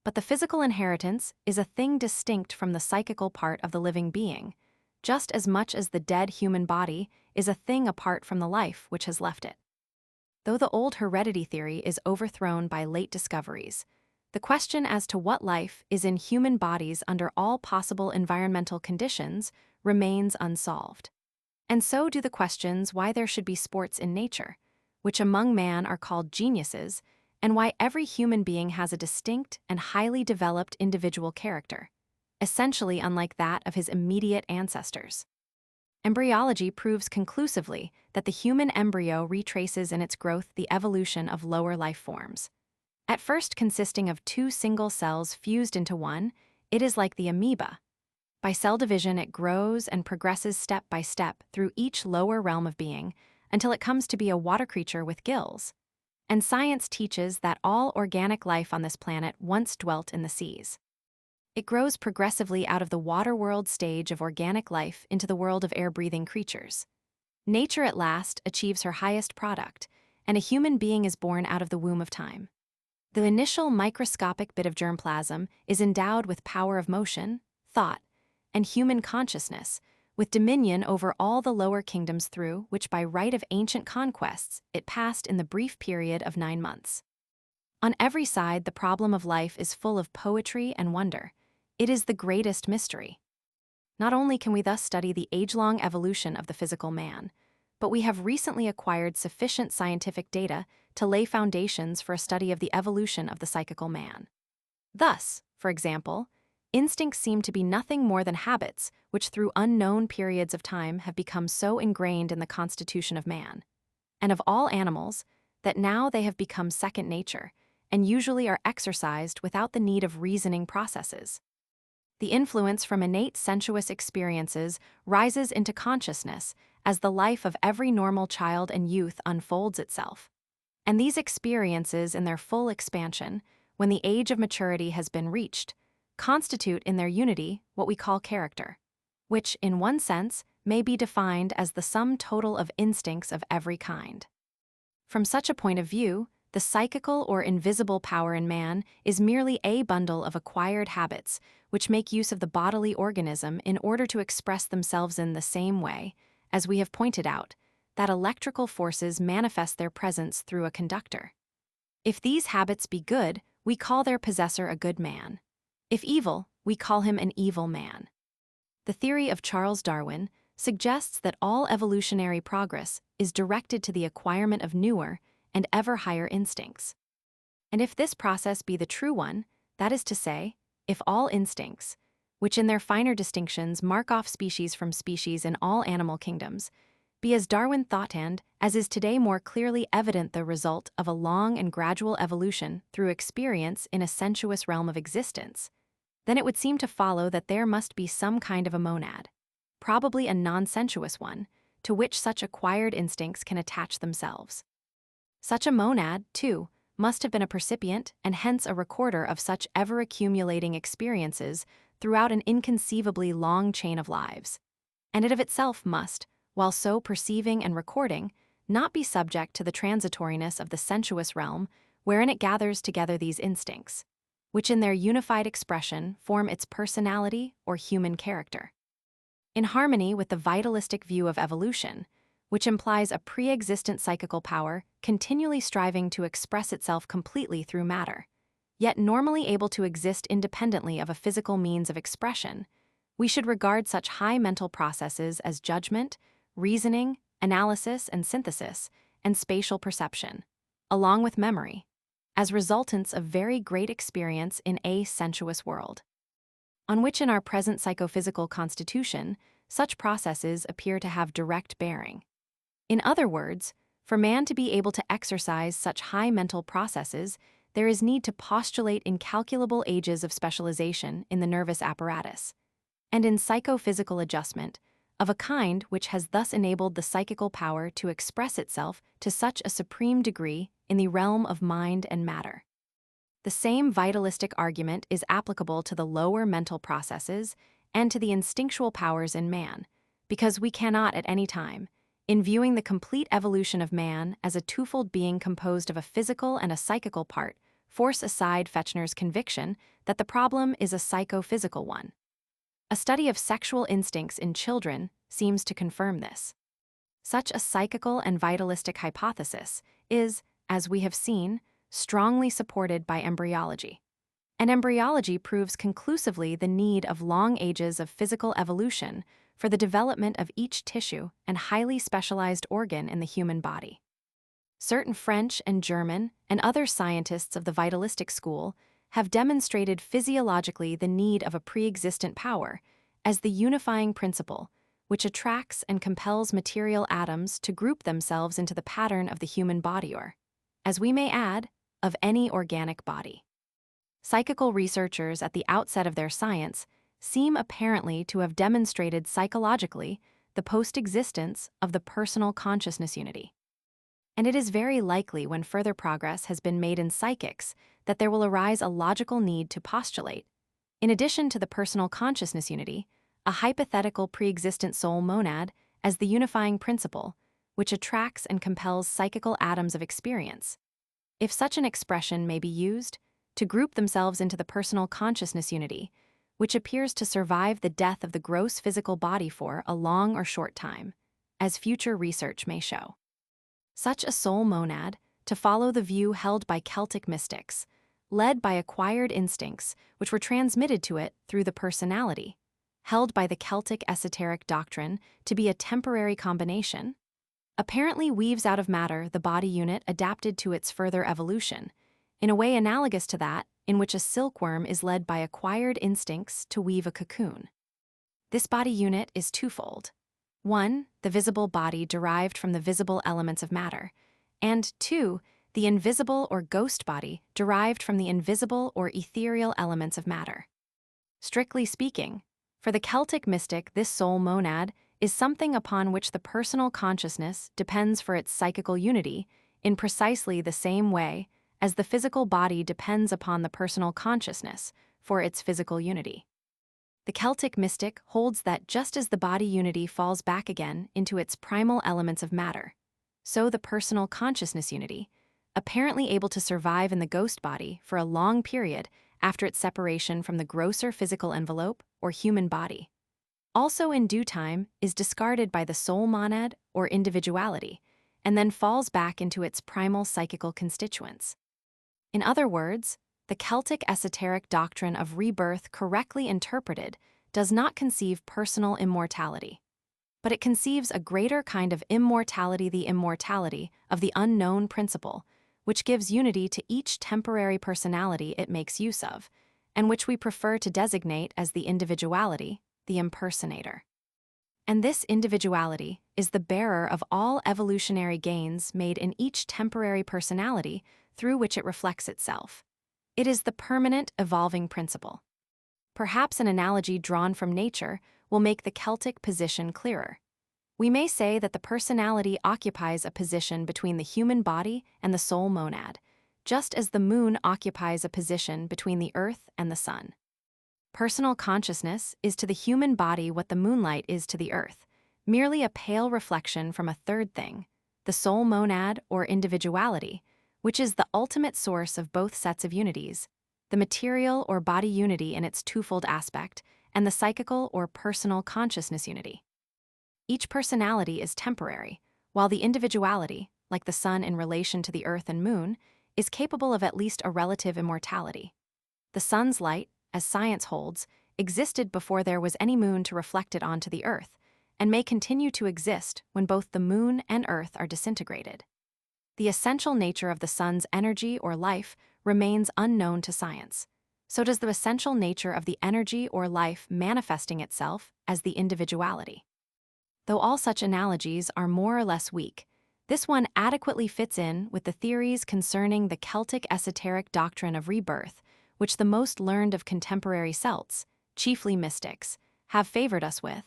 But the physical inheritance is a thing distinct from the psychical part of the living being, just as much as the dead human body is a thing apart from the life which has left it. Though the old heredity theory is overthrown by late discoveries, the question as to what life is in human bodies under all possible environmental conditions remains unsolved. And so do the questions why there should be sports in nature, which among man are called geniuses, and why every human being has a distinct and highly developed individual character, essentially unlike that of his immediate ancestors. Embryology proves conclusively that the human embryo retraces in its growth the evolution of lower life forms. At first consisting of two single cells fused into one, it is like the amoeba. By cell division, it grows and progresses step by step through each lower realm of being until it comes to be a water creature with gills. And science teaches that all organic life on this planet once dwelt in the seas. It grows progressively out of the water world stage of organic life into the world of air-breathing creatures. Nature at last achieves her highest product, and a human being is born out of the womb of time. The initial microscopic bit of germplasm is endowed with power of motion, thought, and human consciousness, with dominion over all the lower kingdoms through which by right of ancient conquests it passed in the brief period of 9 months. On every side the problem of life is full of poetry and wonder. It is the greatest mystery. Not only can we thus study the age-long evolution of the physical man, but we have recently acquired sufficient scientific data to lay foundations for a study of the evolution of the psychical man. Thus, for example, instincts seem to be nothing more than habits which through unknown periods of time have become so ingrained in the constitution of man, and of all animals, that now they have become second nature, and usually are exercised without the need of reasoning processes. The influence from innate sensuous experiences rises into consciousness as the life of every normal child and youth unfolds itself. And these experiences in their full expansion, when the age of maturity has been reached, constitute in their unity what we call character, which, in one sense, may be defined as the sum total of instincts of every kind. From such a point of view, the psychical or invisible power in man is merely a bundle of acquired habits which make use of the bodily organism in order to express themselves in the same way, as we have pointed out, that electrical forces manifest their presence through a conductor. If these habits be good, we call their possessor a good man. If evil, we call him an evil man. The theory of Charles Darwin suggests that all evolutionary progress is directed to the acquirement of newer and ever higher instincts. And if this process be the true one, that is to say, if all instincts, which in their finer distinctions mark off species from species in all animal kingdoms, be as Darwin thought and, as is today more clearly evident the result of a long and gradual evolution through experience in a sensuous realm of existence, then it would seem to follow that there must be some kind of a monad, probably a non-sensuous one, to which such acquired instincts can attach themselves. Such a monad, too, must have been a percipient and hence a recorder of such ever-accumulating experiences throughout an inconceivably long chain of lives. And it of itself must, while so perceiving and recording, not be subject to the transitoriness of the sensuous realm wherein it gathers together these instincts, which in their unified expression form its personality or human character. In harmony with the vitalistic view of evolution, which implies a pre-existent psychical power continually striving to express itself completely through matter, yet normally able to exist independently of a physical means of expression, we should regard such high mental processes as judgment, reasoning, analysis and synthesis, and spatial perception, along with memory, as resultants of very great experience in a sensuous world, on which in our present psychophysical constitution, such processes appear to have direct bearing. In other words, for man to be able to exercise such high mental processes, there is need to postulate incalculable ages of specialization in the nervous apparatus, and in psychophysical adjustment, of a kind which has thus enabled the psychical power to express itself to such a supreme degree in the realm of mind and matter. The same vitalistic argument is applicable to the lower mental processes and to the instinctual powers in man, because we cannot at any time, in viewing the complete evolution of man as a twofold being composed of a physical and a psychical part, force aside Fechner's conviction that the problem is a psychophysical one. A study of sexual instincts in children seems to confirm this. Such a psychical and vitalistic hypothesis is, as we have seen, strongly supported by embryology. And embryology proves conclusively the need of long ages of physical evolution for the development of each tissue and highly specialized organ in the human body. Certain French and German and other scientists of the vitalistic school have demonstrated physiologically the need of a pre-existent power as the unifying principle which attracts and compels material atoms to group themselves into the pattern of the human body or, as we may add, of any organic body. Psychical researchers at the outset of their science seem apparently to have demonstrated psychologically the post-existence of the personal consciousness unity. And it is very likely when further progress has been made in psychics that there will arise a logical need to postulate, in addition to the personal consciousness unity, a hypothetical pre-existent soul monad as the unifying principle, which attracts and compels psychical atoms of experience, if such an expression may be used, to group themselves into the personal consciousness unity, which appears to survive the death of the gross physical body for a long or short time, as future research may show. Such a soul monad, to follow the view held by Celtic mystics, led by acquired instincts which were transmitted to it through the personality, held by the Celtic esoteric doctrine to be a temporary combination, apparently weaves out of matter the body unit adapted to its further evolution, in a way analogous to that in which a silkworm is led by acquired instincts to weave a cocoon. This body unit is twofold. 1, the visible body derived from the visible elements of matter, and 2, the invisible or ghost body derived from the invisible or ethereal elements of matter. Strictly speaking, for the Celtic mystic, this soul monad is something upon which the personal consciousness depends for its psychical unity in precisely the same way as the physical body depends upon the personal consciousness for its physical unity. The Celtic mystic holds that just as the body unity falls back again into its primal elements of matter, so the personal consciousness unity, apparently able to survive in the ghost body for a long period after its separation from the grosser physical envelope or human body, also in due time is discarded by the soul monad or individuality, and then falls back into its primal psychical constituents. In other words, the Celtic esoteric doctrine of rebirth correctly interpreted does not conceive personal immortality, but it conceives a greater kind of immortality, the immortality of the unknown principle, which gives unity to each temporary personality it makes use of, and which we prefer to designate as the individuality, the impersonator. And this individuality is the bearer of all evolutionary gains made in each temporary personality through which it reflects itself. It is the permanent, evolving principle. Perhaps an analogy drawn from nature will make the Celtic position clearer. We may say that the personality occupies a position between the human body and the soul monad, just as the moon occupies a position between the earth and the sun. Personal consciousness is to the human body what the moonlight is to the earth, merely a pale reflection from a third thing, the soul monad or individuality, which is the ultimate source of both sets of unities, the material or body unity in its twofold aspect, and the psychical or personal consciousness unity. Each personality is temporary, while the individuality, like the sun in relation to the earth and moon, is capable of at least a relative immortality. The sun's light, as science holds, existed before there was any moon to reflect it onto the earth, and may continue to exist when both the moon and earth are disintegrated. The essential nature of the sun's energy or life remains unknown to science. So does the essential nature of the energy or life manifesting itself as the individuality. Though all such analogies are more or less weak, this one adequately fits in with the theories concerning the Celtic esoteric doctrine of rebirth, which the most learned of contemporary Celts, chiefly mystics, have favored us with,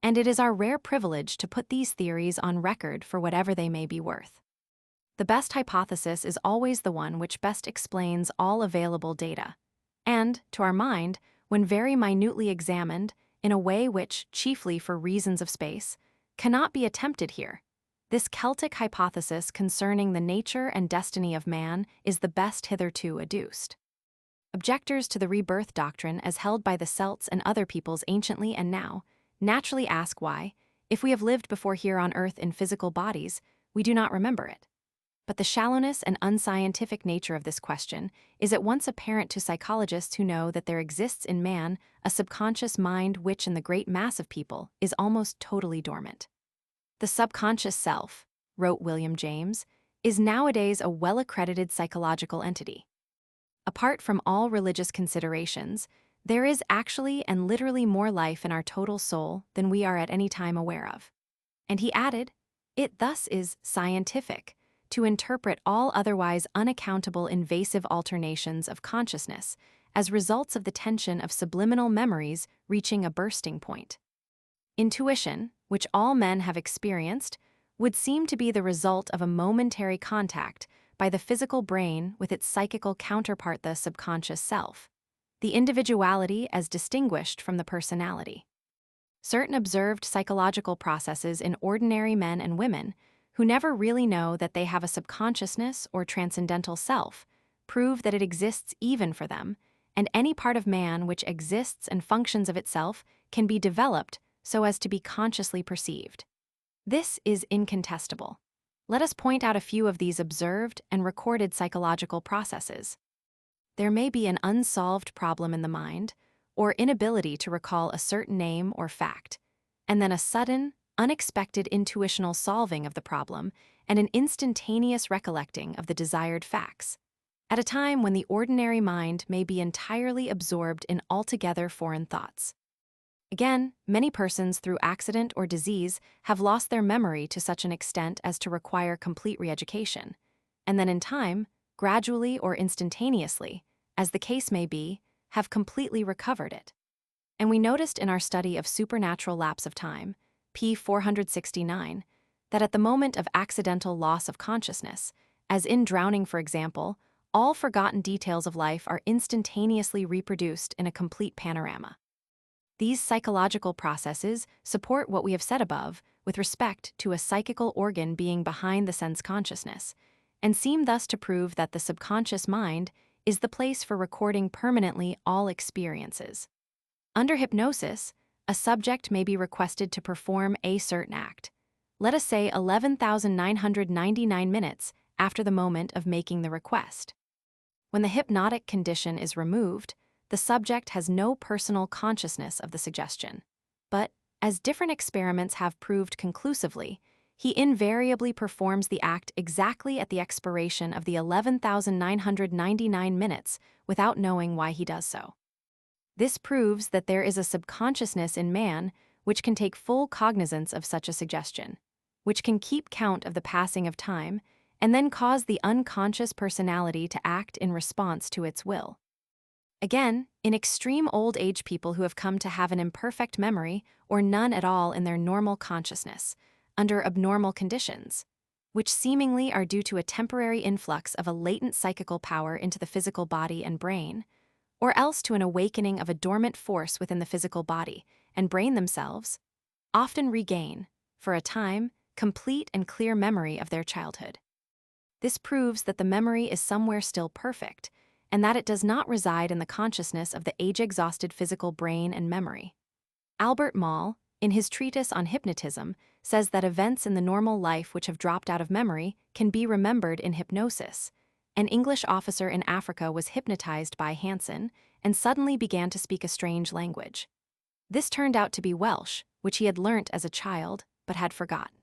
and it is our rare privilege to put these theories on record for whatever they may be worth. The best hypothesis is always the one which best explains all available data, and, to our mind, when very minutely examined, in a way which, chiefly for reasons of space, cannot be attempted here. This Celtic hypothesis concerning the nature and destiny of man is the best hitherto adduced. Objectors to the rebirth doctrine as held by the Celts and other peoples anciently and now naturally ask why, if we have lived before here on earth in physical bodies, we do not remember it. But the shallowness and unscientific nature of this question is at once apparent to psychologists who know that there exists in man a subconscious mind which in the great mass of people is almost totally dormant. The subconscious self, wrote William James, is nowadays a well-accredited psychological entity. Apart from all religious considerations, there is actually and literally more life in our total soul than we are at any time aware of. And he added, it thus is scientific to interpret all otherwise unaccountable invasive alternations of consciousness as results of the tension of subliminal memories reaching a bursting point. Intuition, which all men have experienced, would seem to be the result of a momentary contact by the physical brain with its psychical counterpart, the subconscious self, the individuality as distinguished from the personality. Certain observed psychological processes in ordinary men and women who never really know that they have a subconsciousness or transcendental self prove that it exists even for them, and any part of man which exists and functions of itself can be developed so as to be consciously perceived. This is incontestable. Let us point out a few of these observed and recorded psychological processes. There may be an unsolved problem in the mind, or inability to recall a certain name or fact, and then a sudden, unexpected intuitional solving of the problem and an instantaneous recollecting of the desired facts, at a time when the ordinary mind may be entirely absorbed in altogether foreign thoughts. Again, many persons through accident or disease have lost their memory to such an extent as to require complete re-education, and then in time, gradually or instantaneously, as the case may be, have completely recovered it. And we noticed in our study of supernatural lapse of time, p. 469, that at the moment of accidental loss of consciousness, as in drowning for example, all forgotten details of life are instantaneously reproduced in a complete panorama. These psychological processes support what we have said above with respect to a psychical organ being behind the sense consciousness, and seem thus to prove that the subconscious mind is the place for recording permanently all experiences. Under hypnosis, a subject may be requested to perform a certain act, let us say 11,999 minutes after the moment of making the request. When the hypnotic condition is removed, the subject has no personal consciousness of the suggestion, but, as different experiments have proved conclusively, he invariably performs the act exactly at the expiration of the 11,999 minutes without knowing why he does so. This proves that there is a subconsciousness in man which can take full cognizance of such a suggestion, which can keep count of the passing of time, and then cause the unconscious personality to act in response to its will. Again, in extreme old age people who have come to have an imperfect memory or none at all in their normal consciousness, under abnormal conditions, which seemingly are due to a temporary influx of a latent psychical power into the physical body and brain, or else to an awakening of a dormant force within the physical body and brain themselves, often regain, for a time, complete and clear memory of their childhood. This proves that the memory is somewhere still perfect, and that it does not reside in the consciousness of the age-exhausted physical brain and memory. Albert Moll, in his treatise on hypnotism, says that events in the normal life which have dropped out of memory can be remembered in hypnosis. An English officer in Africa was hypnotized by Hansen and suddenly began to speak a strange language. This turned out to be Welsh, which he had learnt as a child but had forgotten.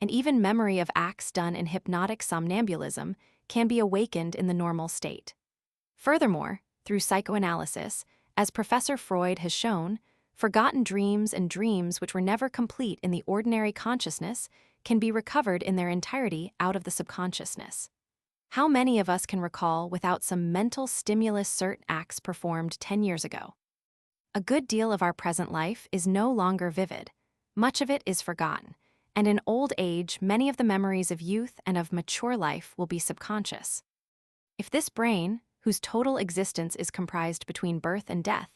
And even memory of acts done in hypnotic somnambulism can be awakened in the normal state. Furthermore, through psychoanalysis, as Professor Freud has shown, forgotten dreams and dreams which were never complete in the ordinary consciousness can be recovered in their entirety out of the subconsciousness. How many of us can recall without some mental stimulus certain acts performed 10 years ago? A good deal of our present life is no longer vivid. Much of it is forgotten, and in old age many of the memories of youth and of mature life will be subconscious. If this brain, whose total existence is comprised between birth and death,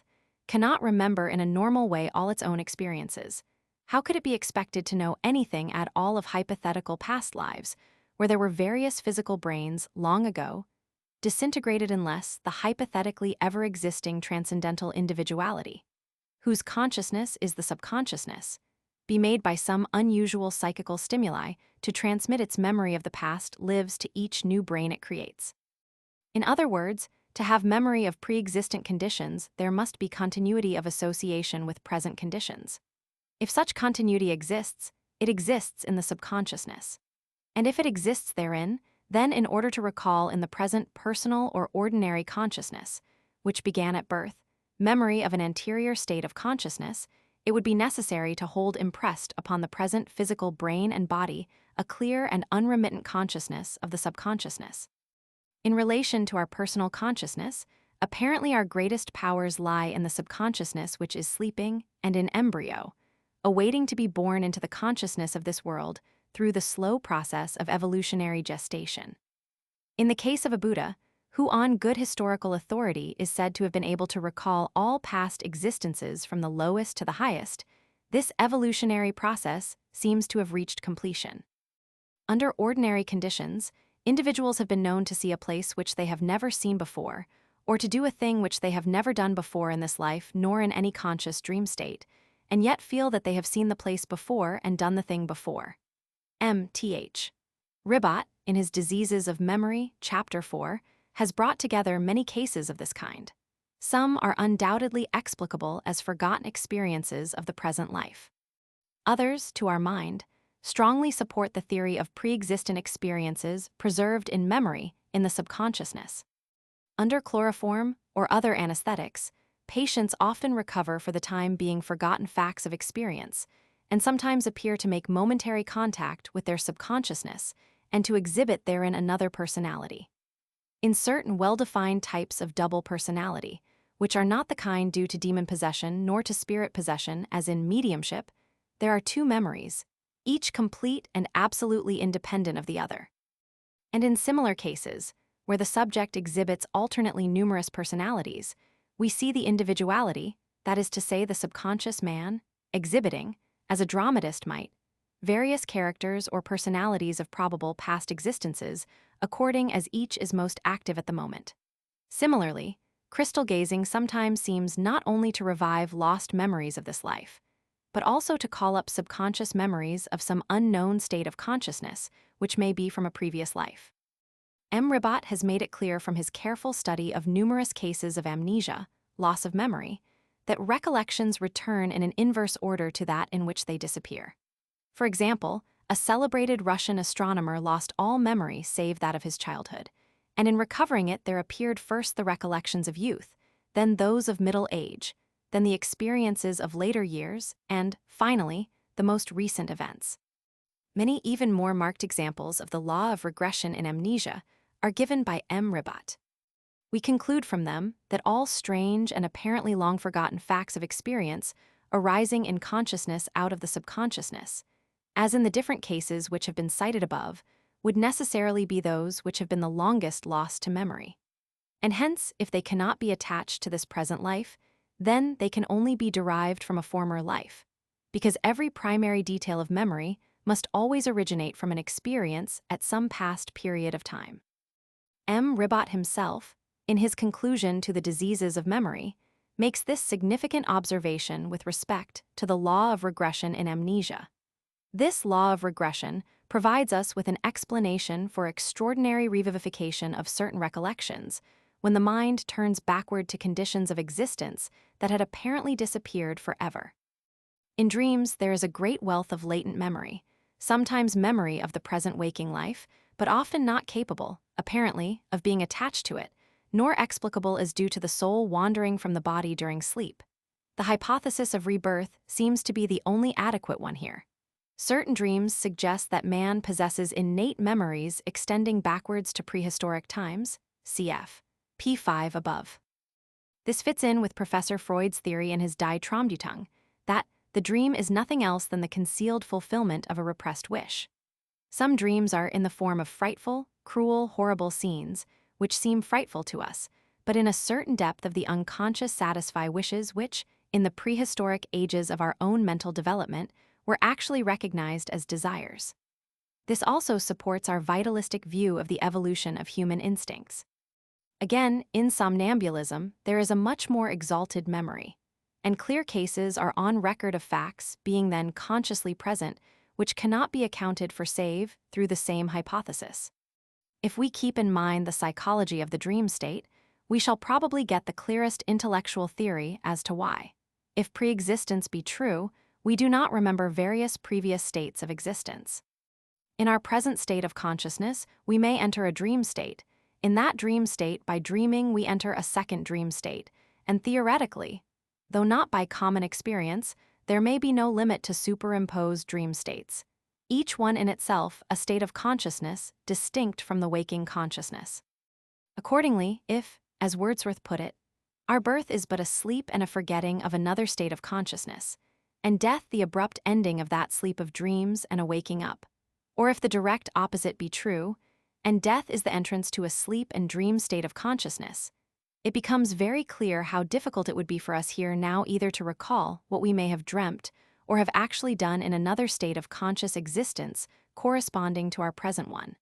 cannot remember in a normal way all its own experiences, how could it be expected to know anything at all of hypothetical past lives, where there were various physical brains long ago, disintegrated unless the hypothetically ever-existing transcendental individuality, whose consciousness is the subconsciousness, be made by some unusual psychical stimuli to transmit its memory of the past lives to each new brain it creates? In other words, to have memory of pre-existent conditions, there must be continuity of association with present conditions. If such continuity exists, it exists in the subconsciousness. And if it exists therein, then in order to recall in the present personal or ordinary consciousness, which began at birth, memory of an anterior state of consciousness, it would be necessary to hold impressed upon the present physical brain and body a clear and unremittent consciousness of the subconsciousness. In relation to our personal consciousness, apparently our greatest powers lie in the subconsciousness which is sleeping and in embryo, awaiting to be born into the consciousness of this world through the slow process of evolutionary gestation. In the case of a Buddha, who on good historical authority is said to have been able to recall all past existences from the lowest to the highest, this evolutionary process seems to have reached completion. Under ordinary conditions, individuals have been known to see a place which they have never seen before, or to do a thing which they have never done before in this life nor in any conscious dream state, and yet feel that they have seen the place before and done the thing before. M.Th. Ribot, in his Diseases of Memory, Chapter 4, has brought together many cases of this kind. Some are undoubtedly explicable as forgotten experiences of the present life. Others, to our mind, strongly support the theory of pre-existent experiences preserved in memory in the subconsciousness. Under chloroform or other anesthetics, patients often recover for the time being forgotten facts of experience, and sometimes appear to make momentary contact with their subconsciousness and to exhibit therein another personality. In certain well-defined types of double personality, which are not the kind due to demon possession nor to spirit possession as in mediumship, there are two memories, each complete and absolutely independent of the other. And in similar cases, where the subject exhibits alternately numerous personalities, we see the individuality, that is to say the subconscious man, exhibiting, as a dramatist might, various characters or personalities of probable past existences, according as each is most active at the moment. Similarly, crystal gazing sometimes seems not only to revive lost memories of this life, but also to call up subconscious memories of some unknown state of consciousness, which may be from a previous life. M. Ribot has made it clear from his careful study of numerous cases of amnesia, loss of memory, that recollections return in an inverse order to that in which they disappear. For example, a celebrated Russian astronomer lost all memory save that of his childhood, and in recovering it there appeared first the recollections of youth, then those of middle age, then the experiences of later years, and, finally, the most recent events. Many even more marked examples of the law of regression in amnesia are given by M. Ribot. We conclude from them that all strange and apparently long-forgotten facts of experience arising in consciousness out of the subconsciousness, as in the different cases which have been cited above, would necessarily be those which have been the longest lost to memory. And hence, if they cannot be attached to this present life, then they can only be derived from a former life, because every primary detail of memory must always originate from an experience at some past period of time. M. Ribot himself, in his conclusion to the Diseases of Memory, makes this significant observation with respect to the law of regression in amnesia. This law of regression provides us with an explanation for extraordinary revivification of certain recollections when the mind turns backward to conditions of existence that had apparently disappeared forever. In dreams, there is a great wealth of latent memory, sometimes memory of the present waking life, but often not capable, apparently, of being attached to it, nor explicable as due to the soul wandering from the body during sleep. The hypothesis of rebirth seems to be the only adequate one here. Certain dreams suggest that man possesses innate memories extending backwards to prehistoric times, cf. p5 above. This fits in with Professor Freud's theory in his Die Traumdeutung, that the dream is nothing else than the concealed fulfillment of a repressed wish. Some dreams are in the form of frightful, cruel, horrible scenes, which seem frightful to us, but in a certain depth of the unconscious satisfy wishes which, in the prehistoric ages of our own mental development, were actually recognized as desires. This also supports our vitalistic view of the evolution of human instincts. Again, in somnambulism, there is a much more exalted memory, and clear cases are on record of facts being then consciously present, which cannot be accounted for save through the same hypothesis. If we keep in mind the psychology of the dream state, we shall probably get the clearest intellectual theory as to why, if pre-existence be true, we do not remember various previous states of existence. In our present state of consciousness, we may enter a dream state. In that dream state, by dreaming, we enter a second dream state, and theoretically, though not by common experience, there may be no limit to superimposed dream states, each one in itself a state of consciousness distinct from the waking consciousness. Accordingly, if, as Wordsworth put it, our birth is but a sleep and a forgetting of another state of consciousness, and death the abrupt ending of that sleep of dreams and a waking up, or if the direct opposite be true, and death is the entrance to a sleep and dream state of consciousness, it becomes very clear how difficult it would be for us here now either to recall what we may have dreamt or have actually done in another state of conscious existence corresponding to our present one.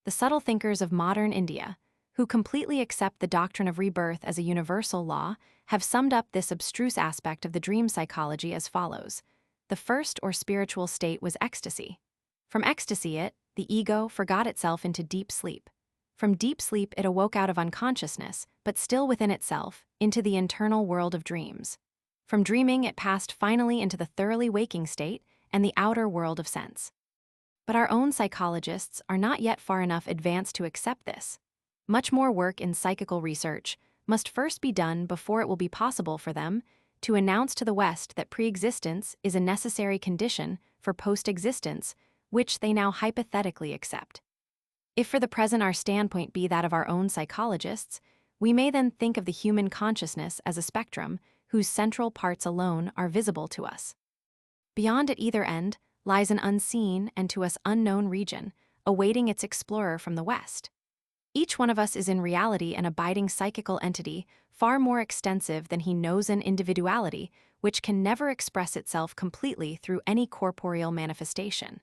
The subtle thinkers of modern India, who completely accept the doctrine of rebirth as a universal law, have summed up this abstruse aspect of the dream psychology as follows. The first or spiritual state was ecstasy. From ecstasy the ego, forgot itself into deep sleep. From deep sleep it awoke out of unconsciousness, but still within itself, into the internal world of dreams. From dreaming it passed finally into the thoroughly waking state and the outer world of sense. But our own psychologists are not yet far enough advanced to accept this. Much more work in psychical research must first be done before it will be possible for them to announce to the West that pre-existence is a necessary condition for post-existence, which they now hypothetically accept. If for the present our standpoint be that of our own psychologists, we may then think of the human consciousness as a spectrum whose central parts alone are visible to us. Beyond at either end lies an unseen and to us unknown region, awaiting its explorer from the West. Each one of us is in reality an abiding psychical entity far more extensive than he knows, an individuality which can never express itself completely through any corporeal manifestation.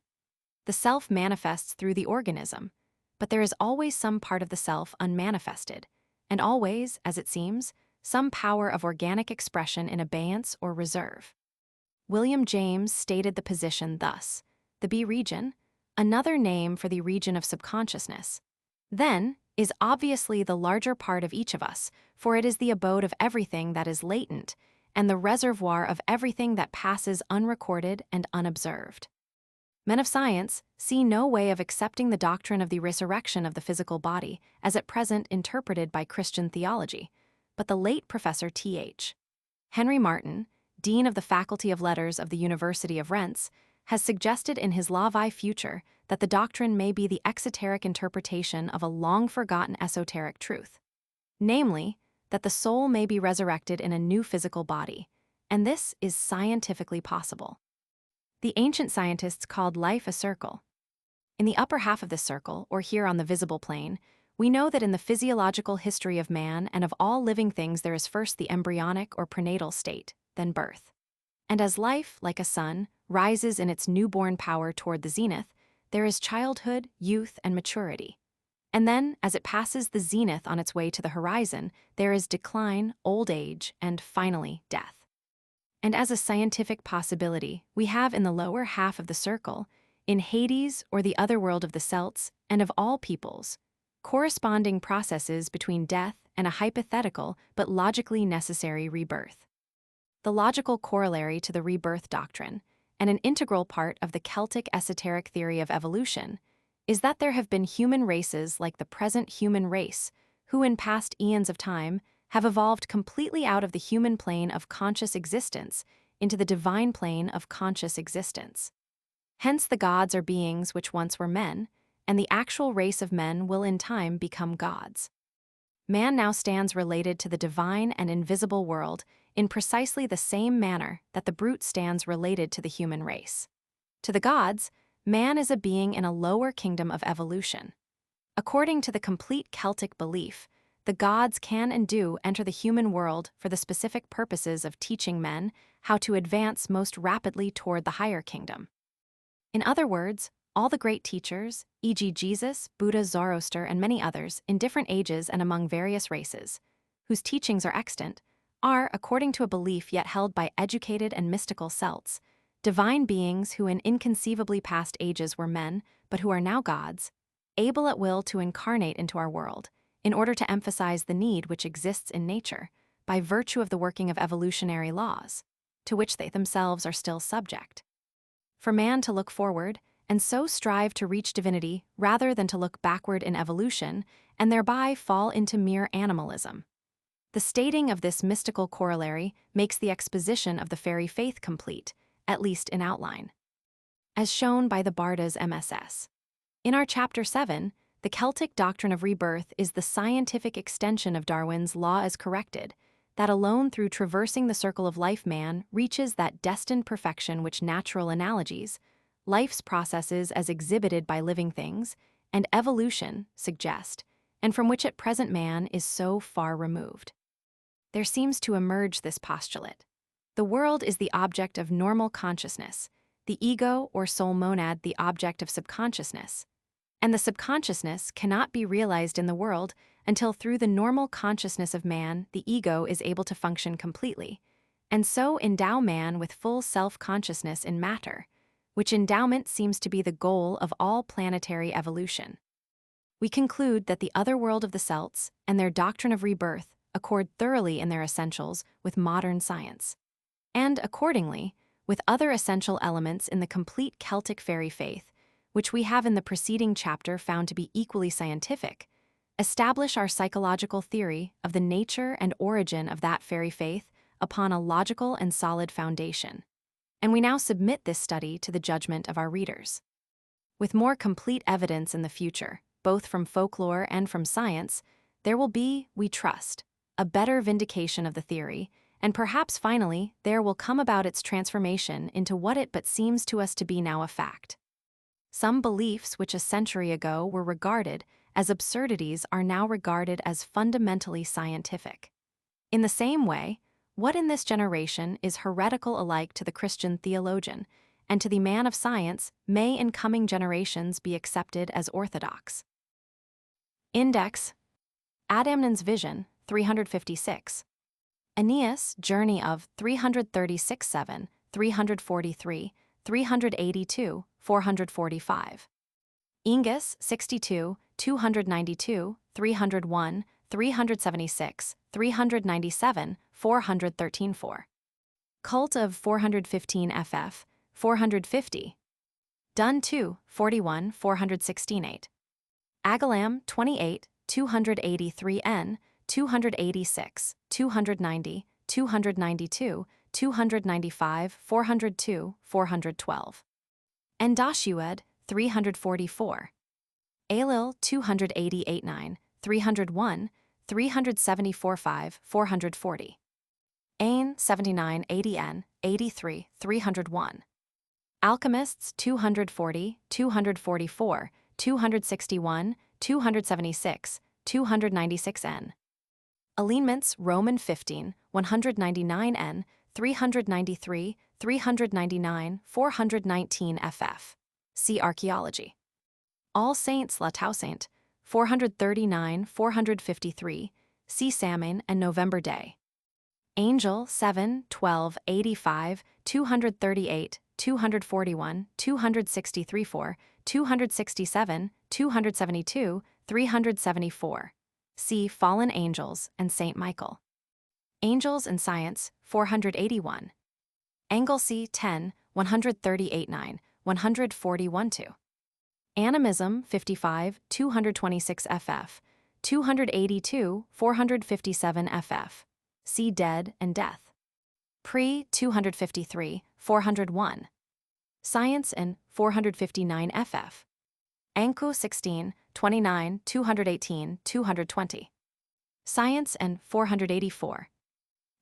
The self manifests through the organism, but there is always some part of the self unmanifested, and always, as it seems, some power of organic expression in abeyance or reserve. William James stated the position thus: the B region, another name for the region of subconsciousness, then is obviously the larger part of each of us, for it is the abode of everything that is latent, and the reservoir of everything that passes unrecorded and unobserved. Men of science see no way of accepting the doctrine of the resurrection of the physical body as at present interpreted by Christian theology, but the late Professor Th. Henry Martin, Dean of the Faculty of Letters of the University of Rennes, has suggested in his La Vie Future that the doctrine may be the exoteric interpretation of a long-forgotten esoteric truth, namely, that the soul may be resurrected in a new physical body, and this is scientifically possible. The ancient scientists called life a circle. In the upper half of this circle, or here on the visible plane, we know that in the physiological history of man and of all living things there is first the embryonic or prenatal state, then birth. And as life, like a sun, rises in its newborn power toward the zenith, there is childhood, youth, and maturity. And then, as it passes the zenith on its way to the horizon, there is decline, old age, and finally, death. And as a scientific possibility, we have in the lower half of the circle, in Hades or the other world of the Celts and of all peoples, corresponding processes between death and a hypothetical but logically necessary rebirth. The logical corollary to the rebirth doctrine, and an integral part of the Celtic esoteric theory of evolution, is that there have been human races like the present human race, who in past eons of time have evolved completely out of the human plane of conscious existence into the divine plane of conscious existence. Hence the gods are beings which once were men, and the actual race of men will in time become gods. Man now stands related to the divine and invisible world in precisely the same manner that the brute stands related to the human race. To the gods, man is a being in a lower kingdom of evolution. According to the complete Celtic belief, the gods can and do enter the human world for the specific purposes of teaching men how to advance most rapidly toward the higher kingdom. In other words, all the great teachers, e.g. Jesus, Buddha, Zoroaster, and many others in different ages and among various races, whose teachings are extant, are, according to a belief yet held by educated and mystical Celts, divine beings who in inconceivably past ages were men, but who are now gods, able at will to incarnate into our world, in order to emphasize the need which exists in nature, by virtue of the working of evolutionary laws, to which they themselves are still subject. For man to look forward, and so strive to reach divinity rather than to look backward in evolution, and thereby fall into mere animalism. The stating of this mystical corollary makes the exposition of the fairy faith complete, at least in outline. As shown by the Barda's MSS. In our Chapter 7, the Celtic doctrine of rebirth is the scientific extension of Darwin's law as corrected, that alone through traversing the circle of life man reaches that destined perfection which natural analogies, life's processes as exhibited by living things, and evolution suggest, and from which at present man is so far removed. There seems to emerge this postulate. The world is the object of normal consciousness, the ego or soul monad the object of subconsciousness, and the subconsciousness cannot be realized in the world until through the normal consciousness of man, the ego is able to function completely, and so endow man with full self-consciousness in matter, which endowment seems to be the goal of all planetary evolution. We conclude that the other world of the Celts and their doctrine of rebirth accord thoroughly in their essentials with modern science, and accordingly, with other essential elements in the complete Celtic fairy faith, which we have in the preceding chapter found to be equally scientific, establish our psychological theory of the nature and origin of that fairy faith upon a logical and solid foundation. And we now submit this study to the judgment of our readers. With more complete evidence in the future, both from folklore and from science, there will be, we trust, a better vindication of the theory, and perhaps finally there will come about its transformation into what it but seems to us to be now a fact. Some beliefs which a century ago were regarded as absurdities are now regarded as fundamentally scientific. In the same way, what in this generation is heretical alike to the Christian theologian and to the man of science may in coming generations be accepted as orthodox. Index: Adamnan's Vision, 356. Aeneas' Journey of 336-7, 343, 382, 445. Ingus, 62, 292, 301, 376, 397, 413-4. Cult of 415 FF, 450. Dun 2, 41, 416-8. Agalam, 28, 283N, 286, 290, 292, 295, 402, 412. Endoshued, 344. Ailil, 288-9, 301, 374-5, 440. Ain, 79-80N, 83, 301. Alchemists, 240, 244, 261, 276, 296N. Alignments, Roman 15, 199N, 393, 399, 419 FF. See Archaeology. All Saints La Toussaint, 439, 453, see Samhain and November Day. Angel 7, 12, 85, 238, 241, 263 4, 267, 272, 374. See Fallen Angels and Saint Michael. Angels and Science, 481. Anglesey 10, 138-9, 141-2. Animism 55, 226 FF, 282, 457 FF. See Dead and Death. Pre 253, 401. Science and 459 FF. Anku 16, 29, 218, 220. Science and 484.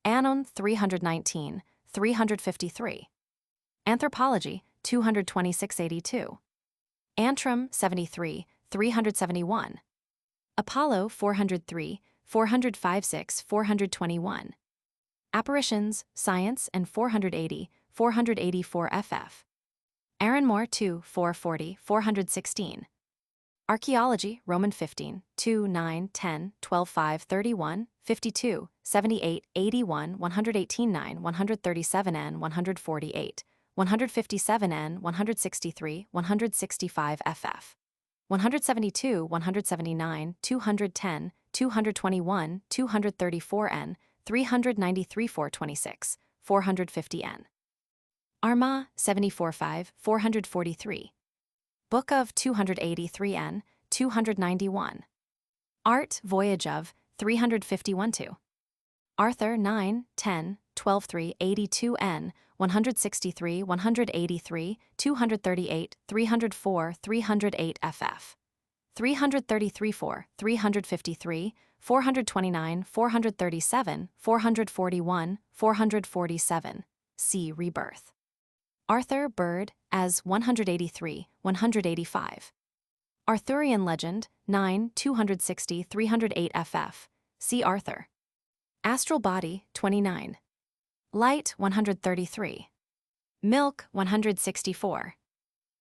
Anon 319, 353. Anthropology 226-82. Antrim 73, 371. Apollo 403, 405-6, 421. Apparitions, Science and 480, 484 FF. Aaronmore 2, 440, 416. Archaeology, Roman 15, 2, 9, 10, 12, 5, 31, 52, 78, 81, 118-9, 137N, 148, 157N, 163, 165 FF. 172, 179, 210, 221, 234N, 393 426, 450N. Armagh 74-5, 443. Book of 283N, 291. Art Voyage of 351-2. Arthur 9, 10, 12-3, 82N, 163, 183, 238, 304, 308 FF. 333-4, 353, 429, 437, 441, 447. See Rebirth. Arthur Bird as 183, 185. Arthurian Legend 9, 260, 308 FF. See Arthur. Astral Body 29. Light 133. Milk 164.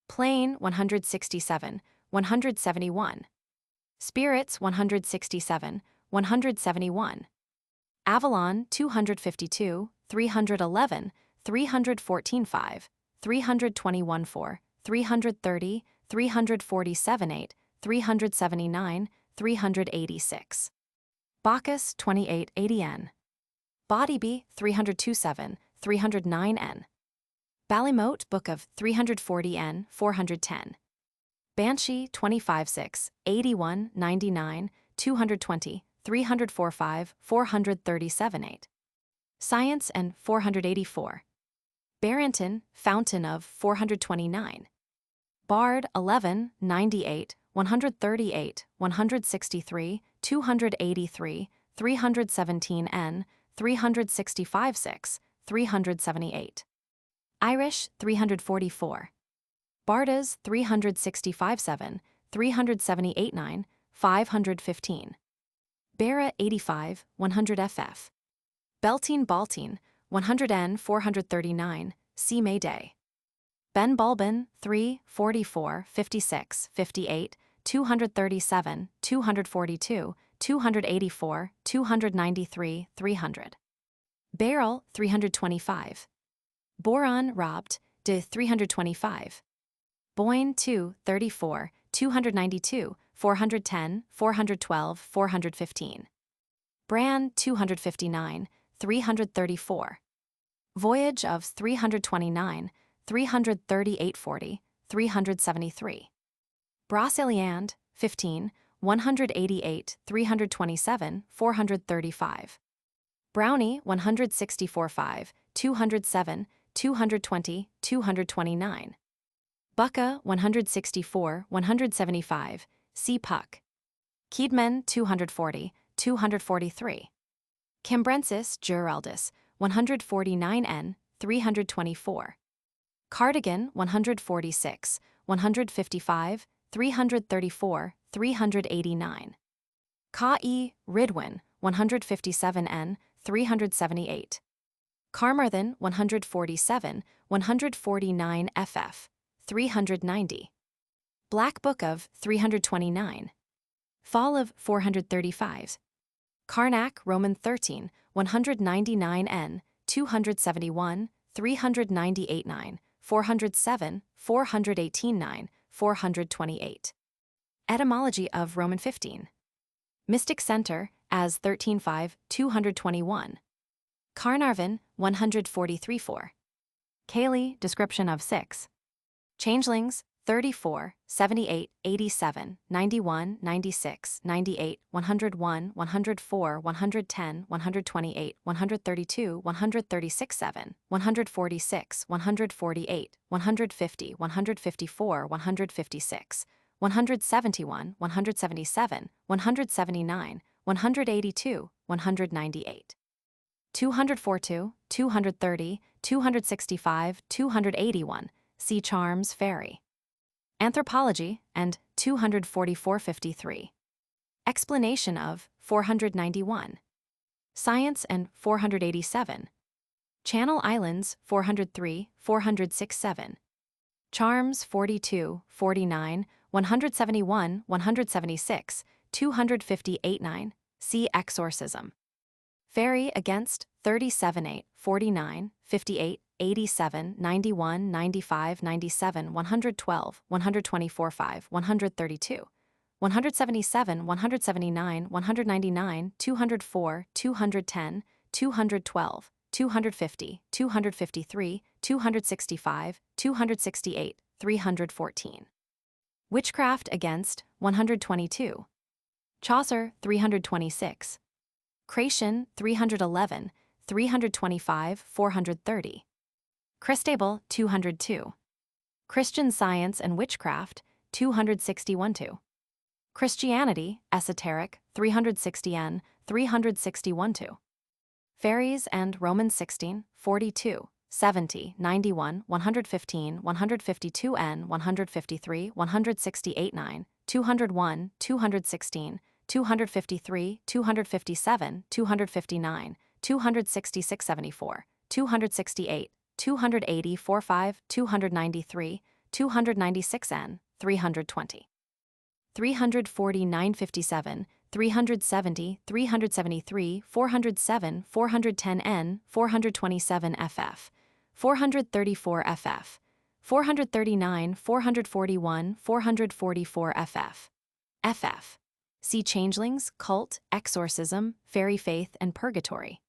Plain 167, 171. Spirits 167, 171. Avalon 252, 311, 314 5, 321 4, 330, 347 8, 379, 386. Bacchus 2880 N. Bodybee 302 7, 309 N. Ballymote Book of 340 N 410. Banshee 25 6, 81 99, 220, 304 5, 437 8. Science and 484. Barrington, Fountain of 429. Bard 11, 98, 138, 163, 283, 317 N, 365 6, 378. Irish 344. Bardas 365 7, 378 9, 515. Barra 85, 100 FF. Beltine Baltine, 100 N 439, C. Mayday. Ben Bulbin 3, 44, 56, 58, 237, 242, 284, 293, 300. Beryl 325. Boron Robt de 325. Boyne 2, 34, 292, 410, 412, 415. Bran 259, 334. Voyage of 329, 338 40, 373. Brocéliande 15, 188, 327, 435. Brownie 164 5, 207, 220, 229. Bucca 164, 175, C. Puck. Keedman 240, 243. Cambrensis Geraldus 149 N, 324. Cardigan 146, 155, 334, 389. Ka-e Ridwin 157 N, 378. Carmarthen 147, 149 FF, 390. Black Book of 329. Fall of 435. Carnac Roman 13, 199 N, 271, 398 9, 407, 418 9, 428. Etymology of Roman 15. Mystic Center, as 13 5, 221. Carnarvon 143 4. Cayley, description of 6. Changelings 34, 78, 87, 91, 96, 98, 101, 104, 110, 128, 132, 136 7, 146, 148, 150, 154, 156, 171, 177, 179, 182, 198. 242, 230, 265, 281, see Charms Fairy. Anthropology, and 244.53. Explanation of 491. Science and 487. Channel Islands 403, 406 7. Charms 42, 49, 171, 176, 258 9, see Exorcism. Fairy against 37 8, 49, 58, 87, 91, 95, 97, 112, 124 5, 132, 177, 179, 199, 204, 210, 212, 250, 253, 265, 268, 314. Witchcraft against 122. Chaucer 326. Creation 311, 325, 430. Christable 202. Christian Science and Witchcraft 261 2. Christianity, Esoteric 360 N, 361 2. Fairies and Romans 16, 42, 70, 91, 115, 152 N, 153, 168 9, 201, 216, 253, 257, 259, 266 74, 268, 280 45, 293, 296 N, 320. 340 957, 370 373 407 410 N 427 FF, 434 FF, 439 441 444 FF. FF. See Changelings, Cult, Exorcism, Fairy Faith, and Purgatory.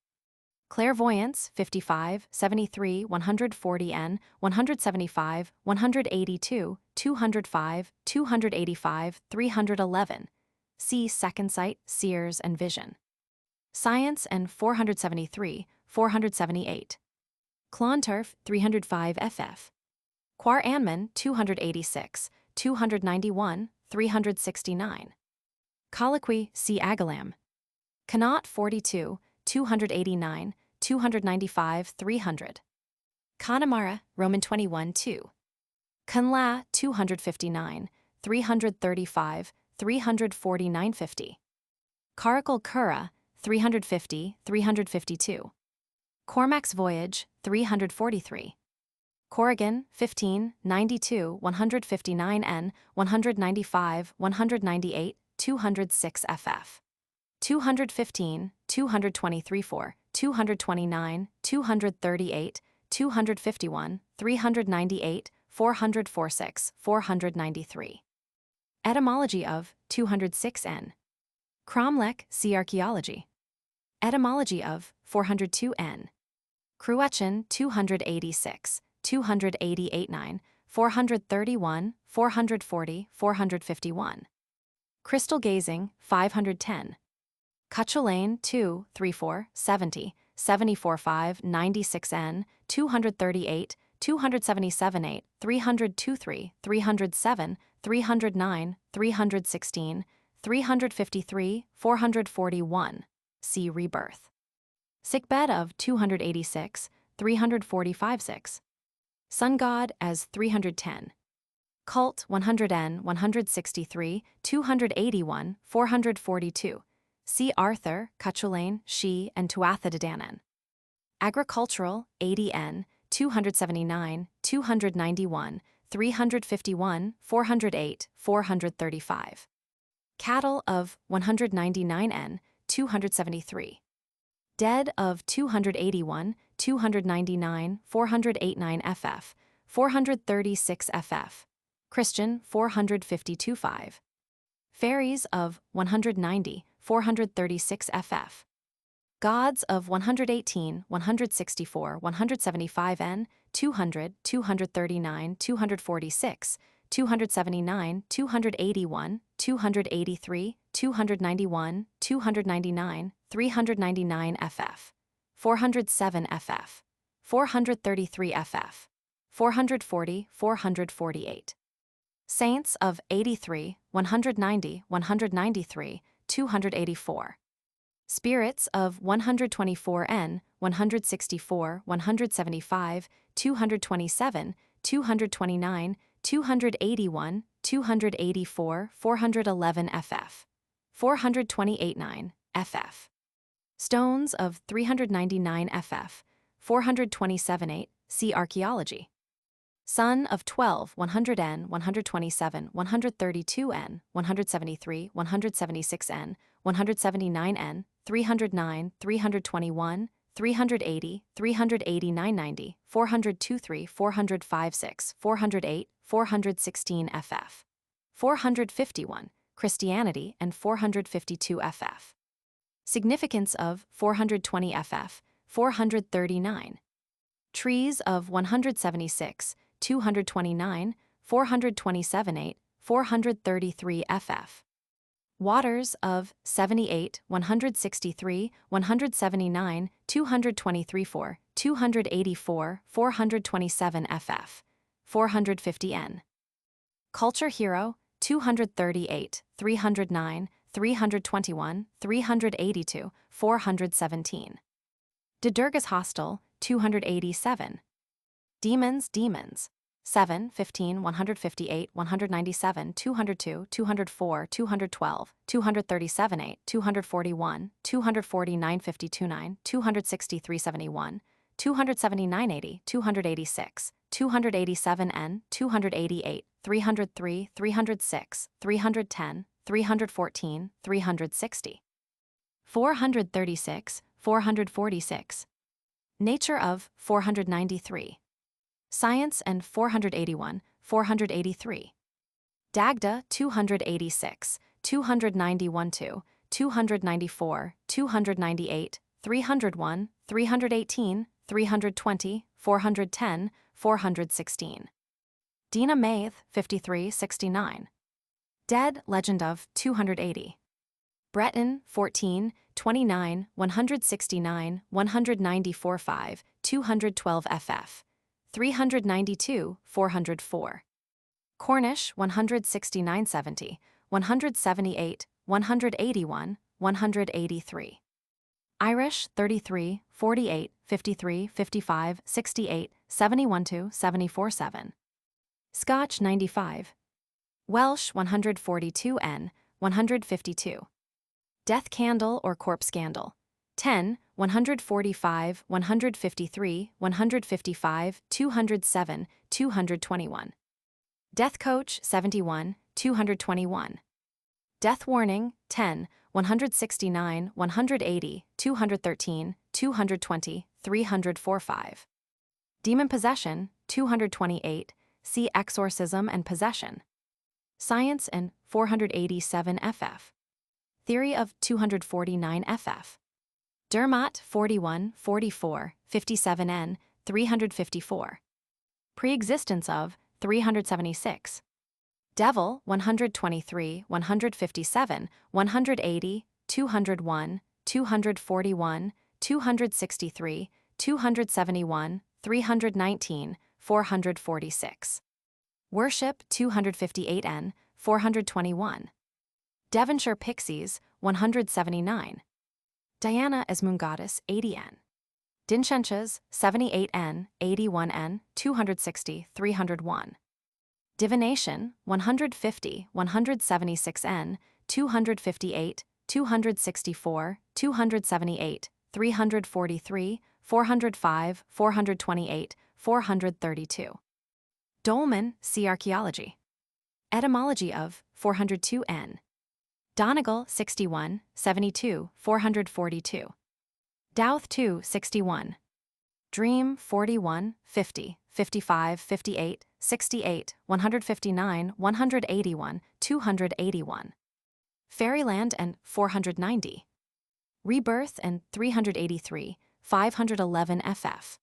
Clairvoyance 55, 73, 140 N, 175, 182, 205, 285, 311. See Second Sight, Seers, and Vision. Science and 473, 478. Clontarf 305 FF. Quar Anman 286, 291, 369. Colloquy C. Agalam. Connaught 42, 289, 295, 300. Connemara, Roman 21 2. Cynla 259, 335, 349 50. Caracal Cura 350, 352. Cormac's Voyage 343. Corrigan 15, 92, 159 N, 195, 198, 206 FF. 215, 223 4, 229, 238, 251, 398, 446, 493. Etymology of 206 N. Cromlech, see Archaeology. Etymology of 402 N. Cruachan 286, 288 9, 431, 440, 451. Crystal Gazing 510. Cuchulain 2, 34, 70, 74 5, 96 N, 238, 277 8, 302 3, 307, 309, 316, 353, 441. See Rebirth. Sickbed of 286, 345 6. Sun God as 310. Cult 100N 163, 281, 442. See Arthur, Cuchulain, She, and Tuathadanan. Agricultural 80N 279, 291, 351, 408, 435. Cattle of 199N 273. Dead of 281, 299, 489 FF, 436 FF. Christian 452 5. Fairies of 190, 436 FF. Gods of 118, 164, 175 N, 200, 239, 246, 279, 281, 283, 291, 299, 399 FF. 407 FF. 433 FF. 440, 448. Saints of 83, 190, 193, 284. Spirits of 124 N, 164, 175, 227, 229, 281, 284, 411 FF. 428 9 FF. Stones of 399 FF, 427 8, see Archaeology. Son of 12, 100 N, 127, 132 N, 173, 176 N, 179 N, 309, 321, 380, 389 90, 402 3, 405 6, 408, 416 FF. 451, Christianity and 452 FF. Significance of 420 FF, 439. Trees of 176, 229, 427 8, 433 FF. Waters of 78, 163, 179, 223 4, 284, 427 FF. 450 N. Culture Hero 238, 309, 321, 382, 417. De Durga's Hostel 287. Demons 7, 15, 158, 197, 202, 204, 212, 237 8, 241, 249 52 9, 263 71, 279 80, 286, 287n, 288, 303, 306, 310, 314, 360. 436, 446. Nature of 493. Science and 481, 483. Dagda 286, 291 2, 294, 298, 301, 318, 320, 410, 416. Dina Maith 5369. Dead Legend of 280. Breton 14, 29, 169, 194 5, 212 ff. 392, 404. Cornish 169 70, 178, 181, 183. Irish 33, 48, 53, 55, 68, 71 2, 74 7. Scotch 95. Welsh 142n, 152. Death candle or corpse candle. 10, 145, 153, 155, 207, 221. Death coach 71, 221. Death warning 10, 169, 180, 213, 220, 345. Demon possession 228, see exorcism and possession. Science and 487 ff. Theory of 249 ff. Dermot 41, 44, 57n, 354. Pre-existence of 376. Devil 123, 157, 180, 201, 241, 263, 271, 319, 446. Worship 258n, 421. Devonshire Pixies 179. Diana as Moon Goddess 80n. Dinchenches 78n, 81n, 260, 301. Divination 150, 176n, 258, 264, 278, 343, 405, 428, 432. Dolmen, see Archaeology. Etymology of 402n. Donegal 61, 72, 442. Douth 2, 61. Dream 41, 50, 55, 58, 68, 159, 181, 281. Fairyland and 490. Rebirth and 383, 511 ff.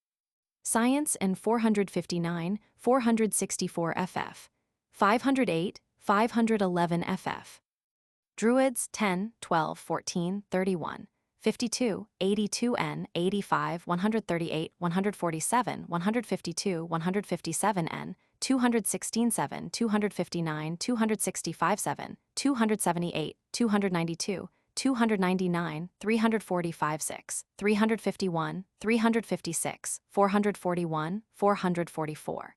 Science and 459, 464 ff. 508, 511 ff. Druids 10, 12, 14, 31, 52, 82n, 85, 138, 147, 152, 157n, 216 7, 259, 265 7, 278, 292, 299, 345 6, 351, 356, 441, 444.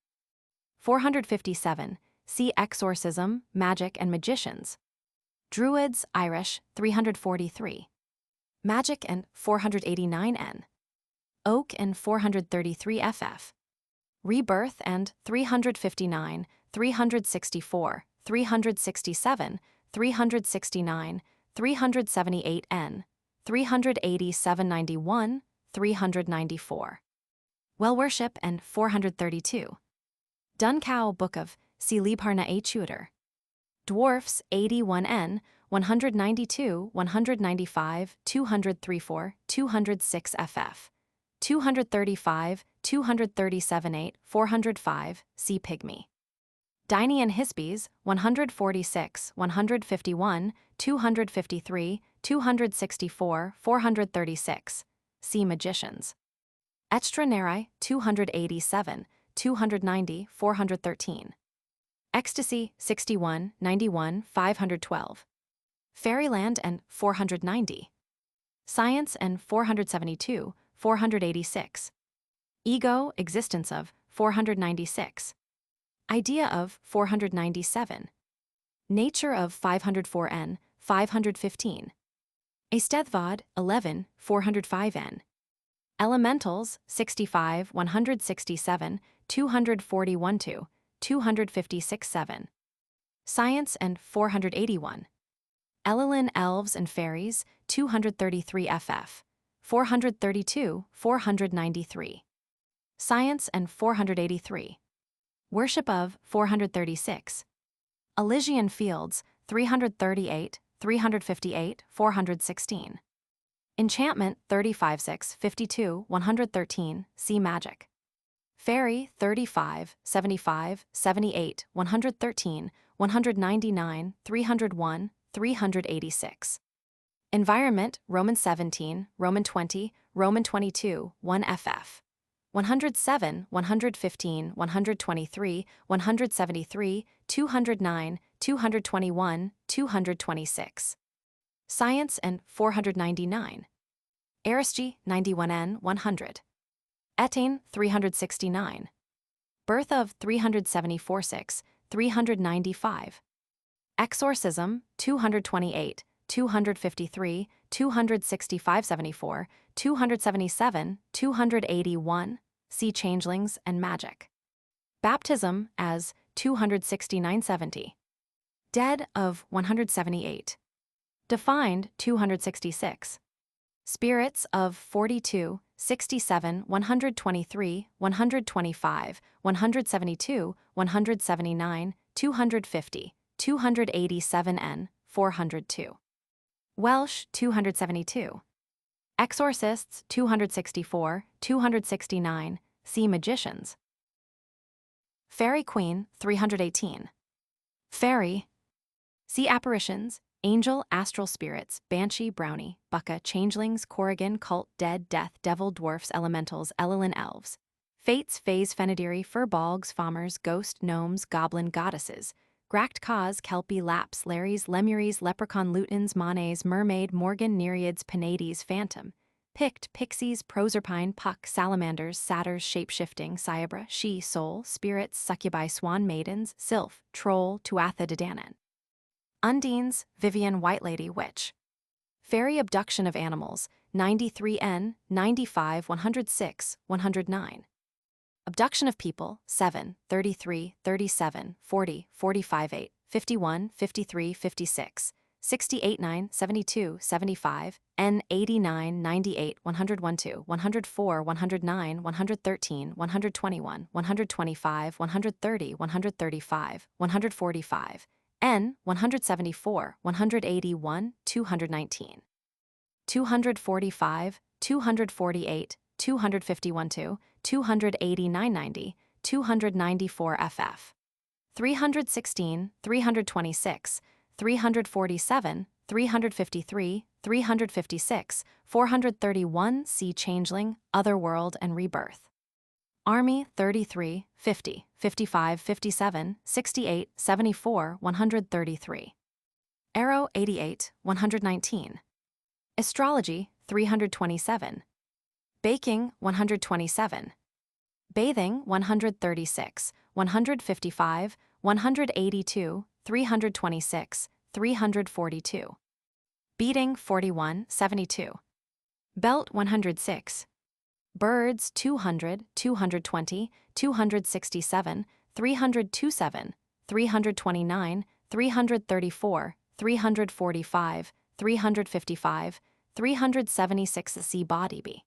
457, see Exorcism, Magic and Magicians. Druids, Irish, 343. Magic and 489n. Oak and 433 ff. Rebirth and 359, 364, 367, 369, 378n, 380 791, 394. Well Worship and 432. Duncow Book of See Liebharna A. Tudor. Dwarfs 81n, 192, 195, 234, 206 ff. 235, 237 8, 405, see Pygmy. Diney and Hispies 146, 151, 253, 264, 436, see Magicians. Extranerai 287, 290, 413. Ecstasy 61, 91, 512. Fairyland and 490. Science and 472, 486. Ego, existence of 496. Idea of 497. Nature of 504n, 515. Eisteddfod 11, 405n. Elementals 65, 167, 241-2, 256-7. Science and 481. Elilin Elves and Fairies, 233 ff. 432, 493. Science and 483. Worship of, 436. Elysian Fields, 338, 358, 416. Enchantment, 35-6, 52, 113, see Magic. Fairy, 35, 75, 78, 113, 199, 301, 386. Environment, Roman 17, Roman 20, Roman 22, 1 ff. 107, 115, 123, 173, 209, 221, 226. Science and 499. Aristy, 91n, 100. Etain, 369. Birth of 374-6, 395. Exorcism, 228, 253, 265-74, 277, 281, see Changelings and Magic. Baptism as 269-70. Dead of 178. Defined 266. Spirits of 42, 67, 123, 125, 172, 179, 250, 287n, 402. Welsh 272. Exorcists 264, 269, see Magicians. Faerie Queen 318. Fairy, see Apparitions, Angel, Astral Spirits, Banshee, Brownie, Bucca, Changelings, Corrigan, Cult, Dead, Death, Devil, Dwarfs, Elementals, Elilin Elves. Fates, Fays, Fenadiri, Furbolgs, Fommers, Ghost, Gnomes, Goblin, Goddesses. Gracht Cause, Kelpie, Laps, Lares, Lemuries, Leprechaun, Lutins, Monays, Mermaid, Morgan, Nereids, Penates, Phantom. Pict, Pixies, Proserpine, Puck, Salamanders, Satyrs, Shapeshifting, Cyabra, She, Soul, Spirits, Succubi, Swan Maidens, Sylph, Troll, Tuatha De Danann. Undines, Vivian, White Lady, Witch. Fairy Abduction of Animals, 93n, 95, 106, 109. Abduction of People, 7, 33, 37, 40, 45, 8, 51, 53, 56, 68, 9, 72, 75, n 89, 98, 101, 2, 104, 109, 113, 121, 125, 130, 135, 145, n 174, 181, 219. 245, 248, 251 2, 289 90, 294 ff. 316, 326, 347, 353, 356, 431 see Changeling, Otherworld and Rebirth. Army 33, 50, 55, 57, 68, 74, 133. Arrow 88, 119. Astrology 327. Baking 127. Bathing 136, 155, 182, 326, 342. Beating 41, 72. Belt 106. Birds 200, 220, 267, 327, 329, 334, 345, 355, 376 see Body B.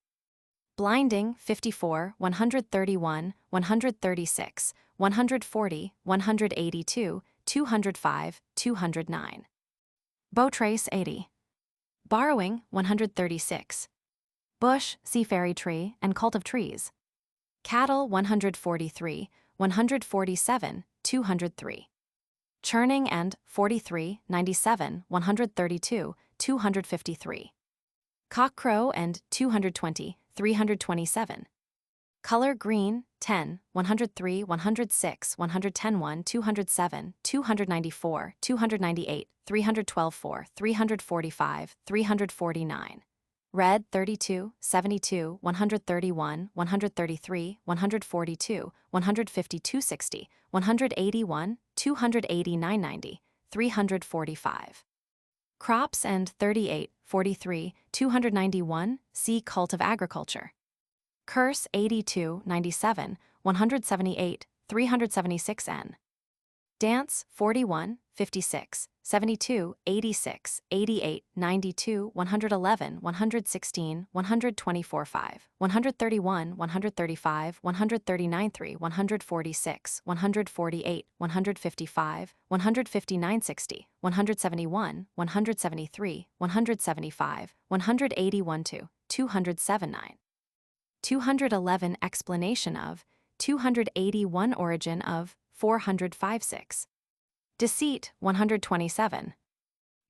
Blinding 54, 131, 136, 140, 182, 205, 209. Bowtrace 80. Borrowing 136. Bush, see Fairy Tree and Cult of Trees. Cattle 143, 147, 203. Churning and 43, 97, 132, 253. Cockcrow and 220, 327. Color green 10, 103, 106, 110 1, 207, 294, 298, 312 4, 345, 349. Red 32, 72, 131, 133, 142, 152 60, 181, 289 90, 345. Crops and 38, 43, 291 see Cult of Agriculture. Curse 82, 97, 178, 376 n. Dance, 41, 56, 72, 86, 88, 92, 111, 116, 124 5, 131, 135, 139 3, 146, 148, 155, 159 60, 171, 173, 175, 181 2, 207 9. 211 Explanation of, 281 Origin of, 405 6. Deceit, 127.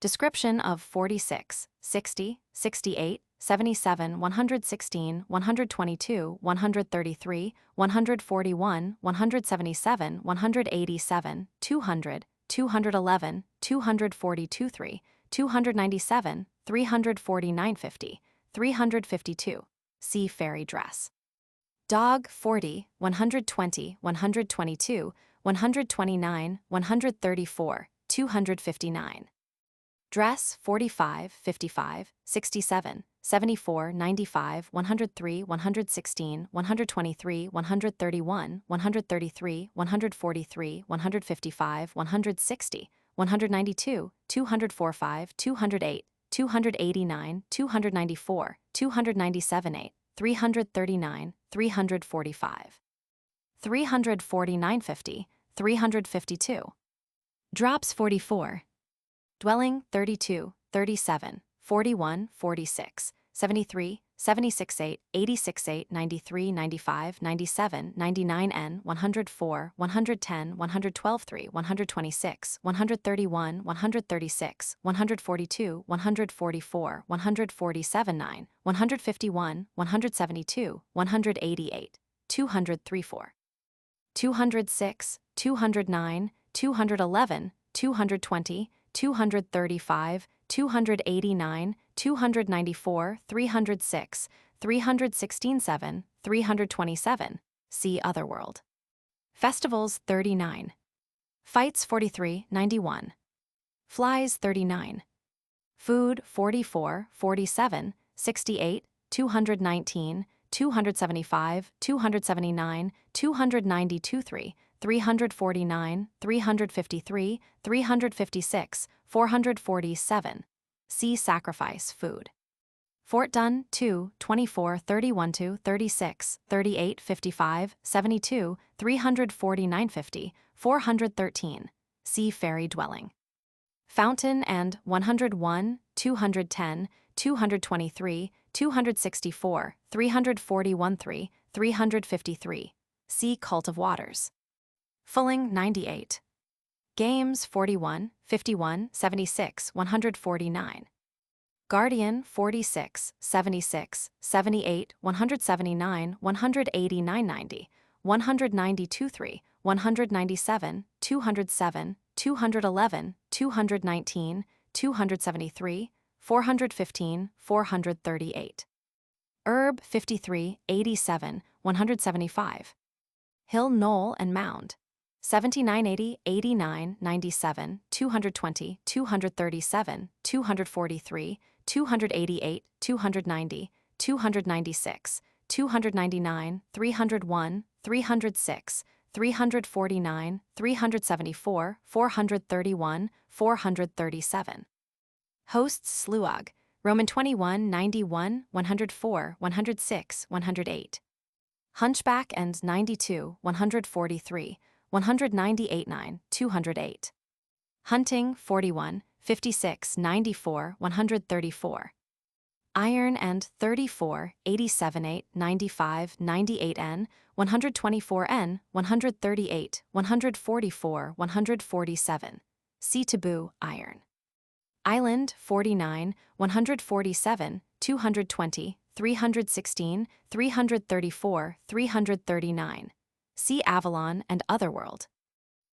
Description of 46, 60, 68, 77, 116, 122, 133, 141, 177, 187, 200, 211, 242 3, 297, 349 50, 352. See fairy dress. Dog, 40, 120, 122, 129, 134, 259. Dress, 45, 55, 67, 74, 95, 103, 116, 123, 131, 133, 143, 155, 160, 192, 245, 208, 289, 294, 297 8, 339, 345. 349 50, 352. Drops, 44. Dwelling, 32, 37, 41, 46, 73, 76 8, 86 8, 93, 95, 97, 99 n, 104, 110, 112 3, 126, 131, 136, 142, 144, 147 9, 151, 172, 188, 203 4. 206, 209, 211, 220, 235, 289, 294, 306, 316 7, 327. See Otherworld. Festivals, 39. Fights, 43, 91. Flies, 39. Food, 44, 47, 68, 219, 275, 279, 292 3, 349, 353, 356, 447. See Sacrifice, Food. Fort Dunn, 2, 24, 31 2, 36, 38, 55, 72, 349 50, 413. See Fairy Dwelling. Fountain and 101, 210, 223, 264, 341 3, 353. See Cult of Waters. Fulling, 98. Games, 41, 51, 76, 149. Guardian, 46, 76, 78, 179, 189 90, 192 3, 197, 207, 211, 219, 273, 415, 438. Herb, 53, 87, 175. Hill, Knoll, and Mound. 79 80, 89, 97, 220, 237, 243, 288, 290, 296, 299, 301, 306, 349, 374, 431, 437. Hosts, Sluag, Roman 21, 91, 104, 106, 108. Hunchback and 92, 143, 198 9, 208. Hunting, 41, 56, 94, 134. Iron and 34, 87 8, 95, 98 n, 124 n, 138, 144, 147. See Taboo, Iron. Island, 49, 147, 220, 316, 334, 339. See Avalon and Otherworld.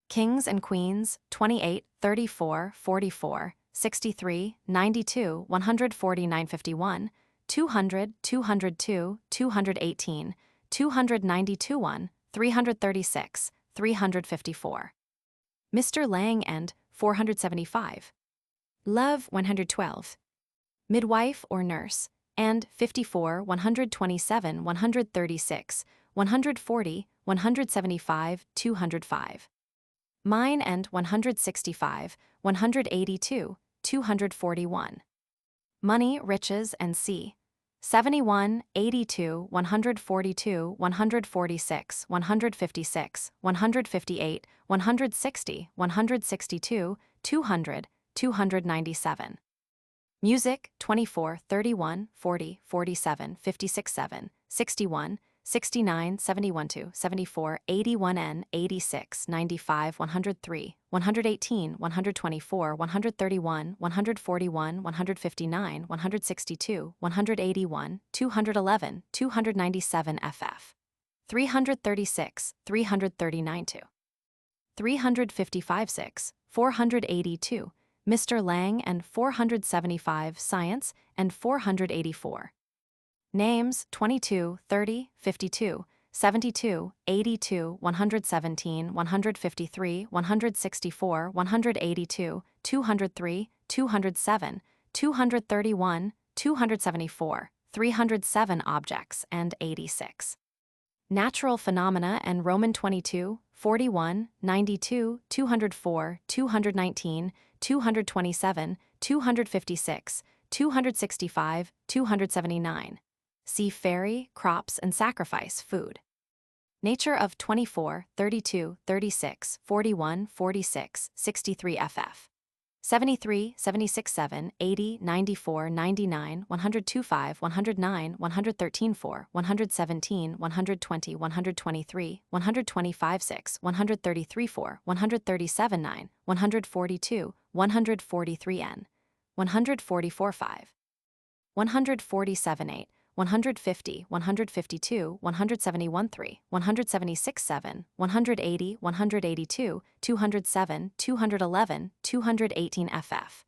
Kings and Queens, 28, 34, 44, 63, 92, 149 51, 200, 202, 218, 292 1, 336, 354. Mr. Lang and 475. Love, 112. Midwife or Nurse, and 54, 127, 136, 140, 175, 205. Mine and 165, 182, 241. Money, riches, and sea. 71, 82, 142, 146, 156, 158, 160, 162, 200, 297. Music, 24, 31, 40, 47, 56, 7, 61, 69, 71, 2, 74, 81 N, 86, 95, 103, 118, 124, 131, 141, 159, 162, 181, 211, 297 FF. 336, 339 2. 355 6, 482, Mr. Lang and 475 Science and 484. Names 22, 30, 52, 72, 82, 117, 153, 164, 182, 203, 207, 231, 274, 307 objects and 86. Natural phenomena and Roman 22, 41, 92, 204, 219, 227, 256, 265, 279. See fairy, crops and sacrifice, food. Nature of 24, 32, 36, 41, 46, 63 FF. 73, 76 7, 80, 94, 99, 125, 109, 113 4, 117, 120, 123, 125 6, 133 4, 137 9, 142, 143 N, 144 5. 147 8, 150, 152, 171 3, 176 7, 180, 182, 207, 211, 218 FF.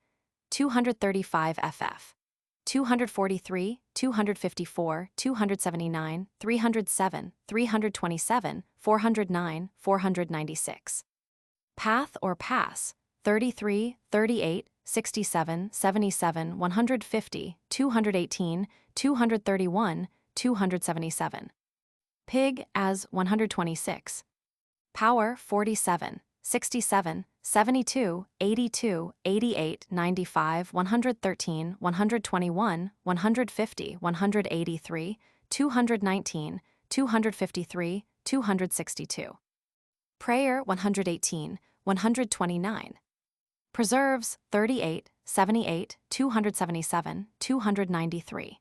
235 FF. 243, 254, 279, 307, 327, 409, 496. Path or pass, 33, 38, 67, 77, 150, 218, 231, 277. Pig as 126. Power 47, 67, 72, 82, 88, 95, 113, 121, 150, 183, 219, 253, 262. Prayer 118, 129. Preserves 38, 78, 277, 293.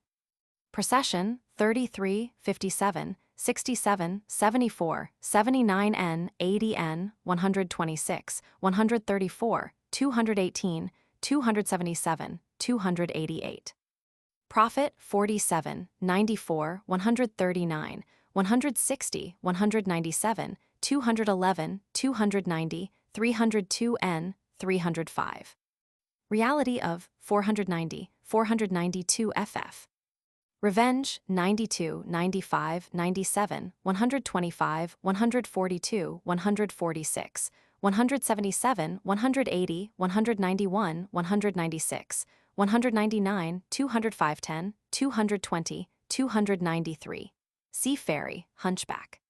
Procession 33, 57, 67, 74, 79 N, 80 N, 126, 134, 218, 277, 288. Prophet 47, 94, 139, 160, 197, 211, 290, 302 N, 305. Reality of 490, 492 FF. Revenge 92, 95, 97, 125, 142, 146, 177, 180, 191, 196, 199, 205 10, 220, 293. See Fairy, Hunchback.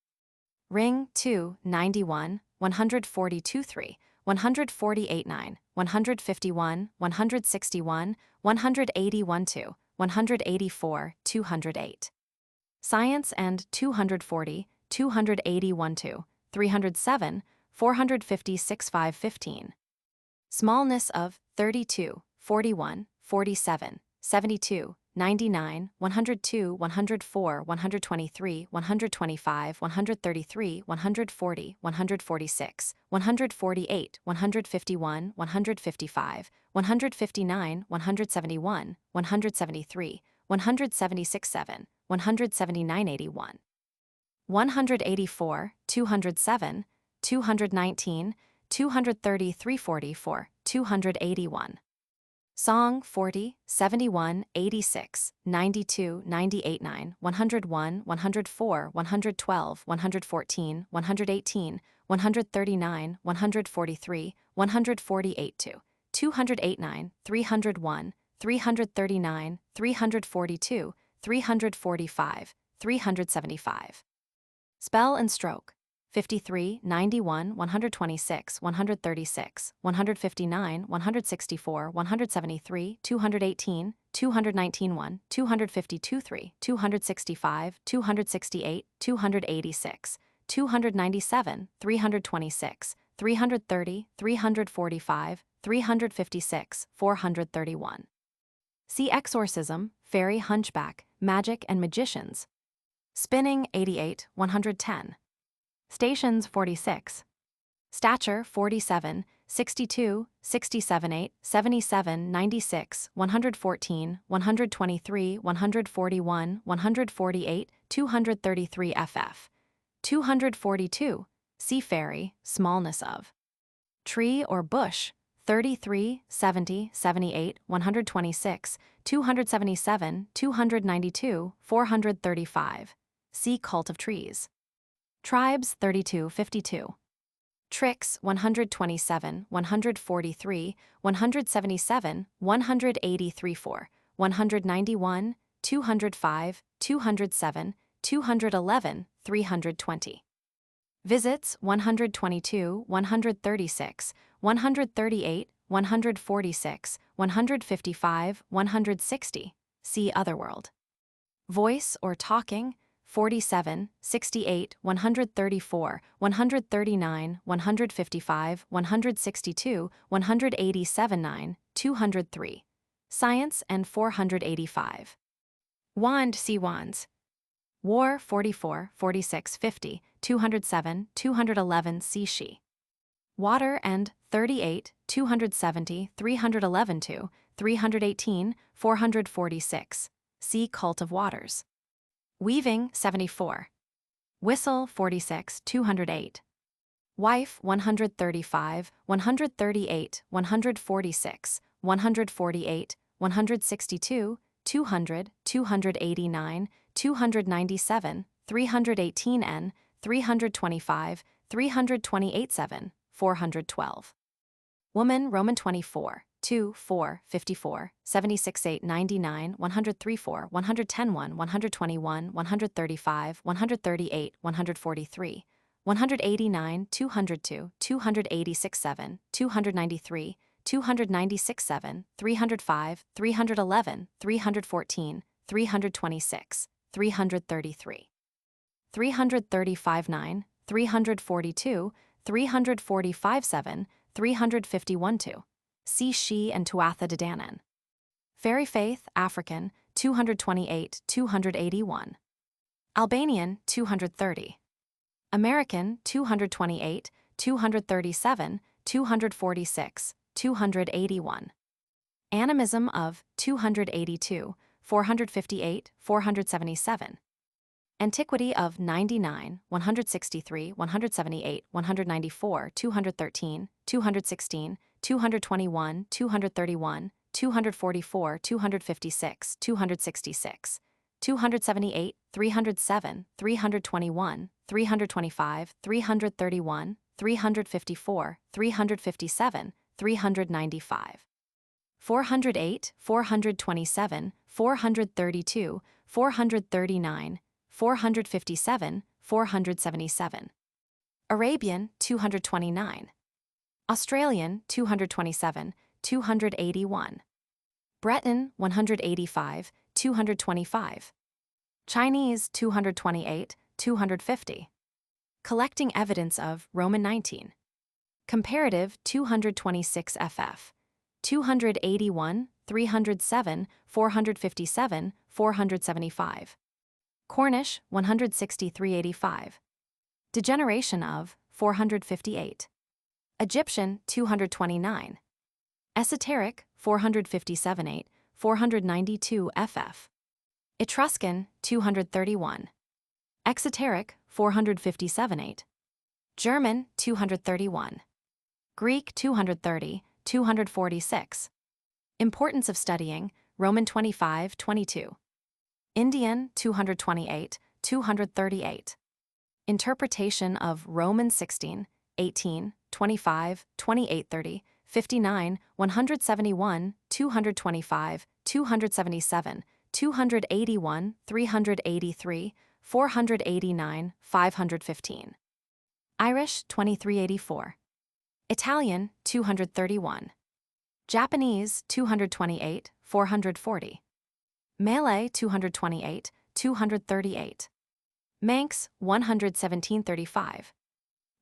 Ring 2, 91, 142 3, 148 9, 151, 161, 181 2, 184, 208. Science and 240, 281 2, 307, 456 515. Smallness of 32, 41, 47, 72, 99, 102, 104, 123, 125, 133, 140, 146, 148, 151, 155, 159, 171, 173, 176 7, 179 81. 184, 207, 219, 230 344, 281. Song 40, 71, 86, 92, 98 9, 101, 104, 112, 114, 118, 139, 143, 148 2, 208 9, 301, 339, 342, 345, 375. Spell and stroke. 53, 91, 126, 136, 159, 164, 173, 218, 219 1, 252 3, 265, 268, 286, 297, 326, 330, 345, 356, 431. See Exorcism, Fairy Hunchback, Magic and Magicians. Spinning 88, 110. Stations 46. Stature 47, 62, 67 8, 77 96, 114, 123, 141, 148, 233 ff. 242. See Fairy, smallness of. Tree or bush 33, 70, 78, 126, 277, 292, 435. See Cult of Trees. Tribes 32, 52. Tricks 127, 143, 177, 183 4, 191, 205, 207, 211, 320. Visits 122, 136, 138, 146, 155, 160. See Otherworld. Voice or talking 47, 68, 134, 139, 155, 162, 187 9, 203. Science and 485. Wand see wands. War 44, 46, 50, 207, 211 see she. Water and 38, 270, 311 2, 318, 446. See Cult of Waters. Weaving 74. Whistle 46, 208. Wife 135, 138, 146, 148, 162, 200, 289, 297, 318 n, 325, 328 7, 412. Woman Roman 24, 2, 4, 54, 76 8, 99, 103 4, 110 1, 121, 135, 138, 143, 189, 202, 286 7, 293, 296 7, 305, 311, 314, 326, 333. 335 9, 342, 345 7, 351 2. See She and Tuatha De Danann. Fairy Faith, African, 228, 281. Albanian, 230. American, 228, 237, 246, 281. Animism of 282, 458, 477. Antiquity of 99, 163, 178, 194, 213, 216, 221, 231, 244, 256, 266, 278, 307, 321, 325, 331, 354, 357, 395. 408, 427, 432, 439, 457, 477. Arabian, 229. Australian, 227, 281. Breton, 185, 225. Chinese, 228, 250. Collecting evidence of Roman 19. Comparative, 226 ff. 281, 307, 457, 475. Cornish, 163.85. Degeneration of, 458. Egyptian, 229. Esoteric, 457.8, 492 ff. Etruscan, 231. Exoteric, 457.8. German, 231. Greek, 230, 246. Importance of studying, Roman 25:22. Indian, 228, 238. Interpretation of Roman 16, 18, 25, 28 30, 59, 171, 225, 277, 281, 383, 489, 515. Irish 2384. Italian 231. Japanese 228, 440. Malay 228, 238. Manx 11735.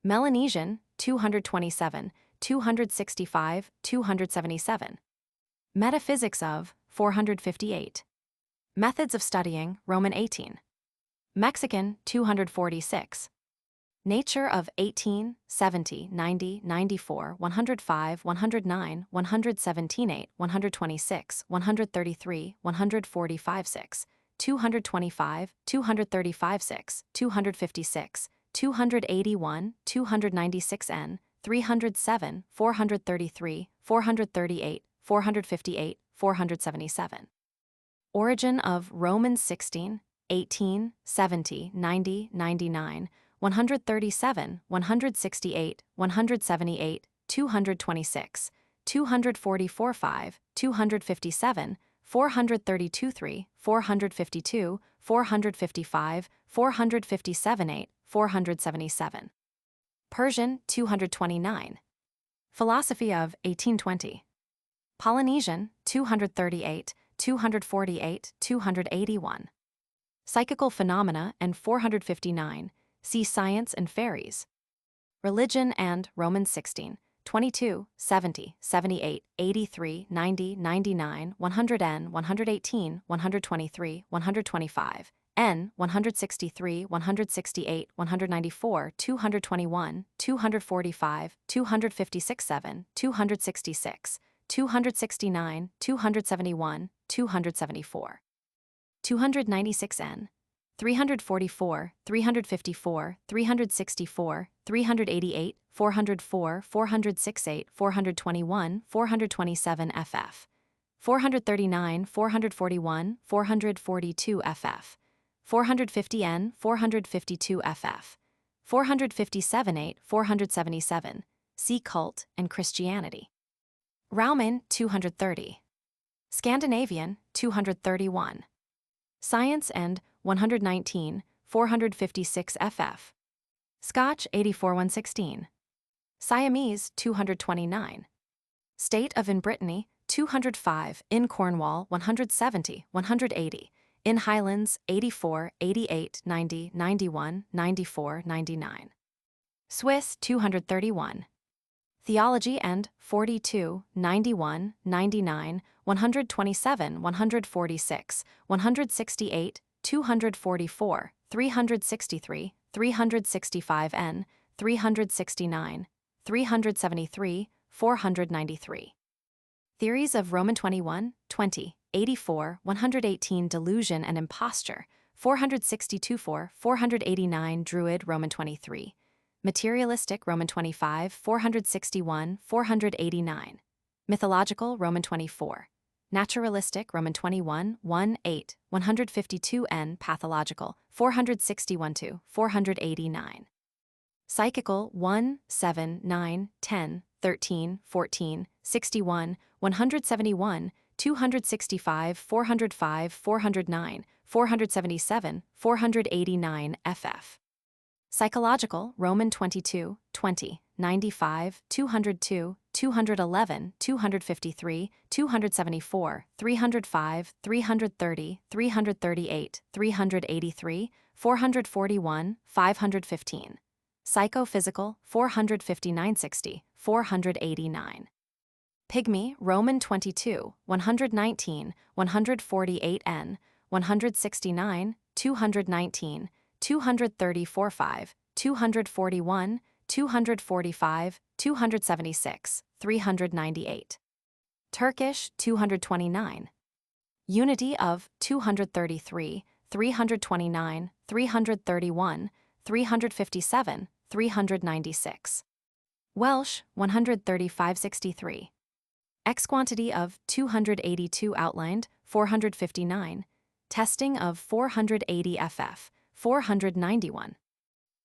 Melanesian 227, 265, 277. Metaphysics of 458. Methods of studying Roman 18. Mexican 246. Nature of 18, 70, 90, 94, 105, 109, 117, 8, 126, 133, 145, 6, 225, 235, 6, 256, 281, 296 n, 307, 433, 438, 458, 477. Origin of Roman 16, 18, 70, 90, 99, 137, 168, 178, 226, 244 5, 257, 432 3, 452, 455, 457 8, 477. Persian 229. Philosophy of 1820. Polynesian 238, 248, 281. Psychical phenomena and 459. See Science and Fairies. Religion and Roman 16, 22, 70, 78, 83, 90, 99, 100 n, 118, 123, 125, n, 163, 168, 194, 221, 245, 256 7, 266, 269, 271, 274. 296 n. 344, 354, 364, 388, 404, 468, 421, 427 ff. 439, 441, 442 ff. 450 n, 452 ff. 457 8, 477. See Cult and Christianity. Rauman 230. Scandinavian 231. Science and 119, 456 ff. Scotch 84 116. Siamese 229. State of in Brittany 205, in Cornwall 170, 180, in Highlands 84, 88, 90, 91, 94, 99. Swiss 231. Theology and 42, 91, 99, 127, 146, 168, 244, 363, 365 n, 369, 373, 493. Theories of Roman 21, 20, 84, 118 Delusion and Imposture, 462 489 Druid Roman 23. Materialistic Roman 25, 461, 489. Mythological Roman 24. Naturalistic Roman 21, 1, 8, 152 n. Pathological, 461 489. Psychical 1, 7, 9, 10, 13, 14, 61, 171, 265, 405, 409, 477, 489 ff. Psychological Roman 22, 20, 95, 202, 211, 253, 274, 305, 330, 338, 383, 441, 515. Psychophysical 459 60, 489. Pygmy Roman 22, 119, 148 n, 169, 219, 234 5, 241, 245, 276, 398. Turkish 229. Unity of 233, 329, 331, 357, 396. Welsh 135 63. X quantity of 282 outlined, 459. Testing of 480 ff, 491.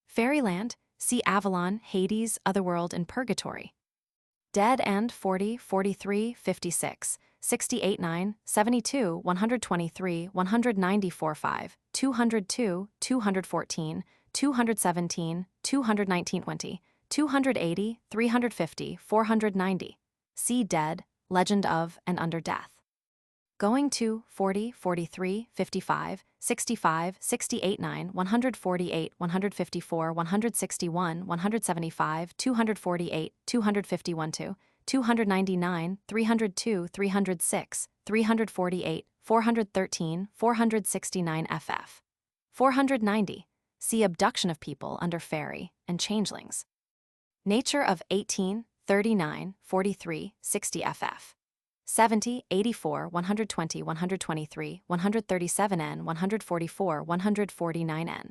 Fairyland, see Avalon, Hades, Otherworld, and Purgatory. Dead End 40, 43, 56, 68 9, 72, 123, 194 5, 202, 214, 217, 219 20, 280, 350, 490. See Dead, Legend of and Under Death. Going to 40, 43, 55, 65, 68 9, 148, 154, 161, 175, 248, 251 2, 299, 302, 306, 348, 413, 469 ff. 490. See Abduction of People under Faerie and Changelings. Nature of 18, 39, 43, 60 ff. 70, 84, 120, 123, 137 n, 144, 149 n.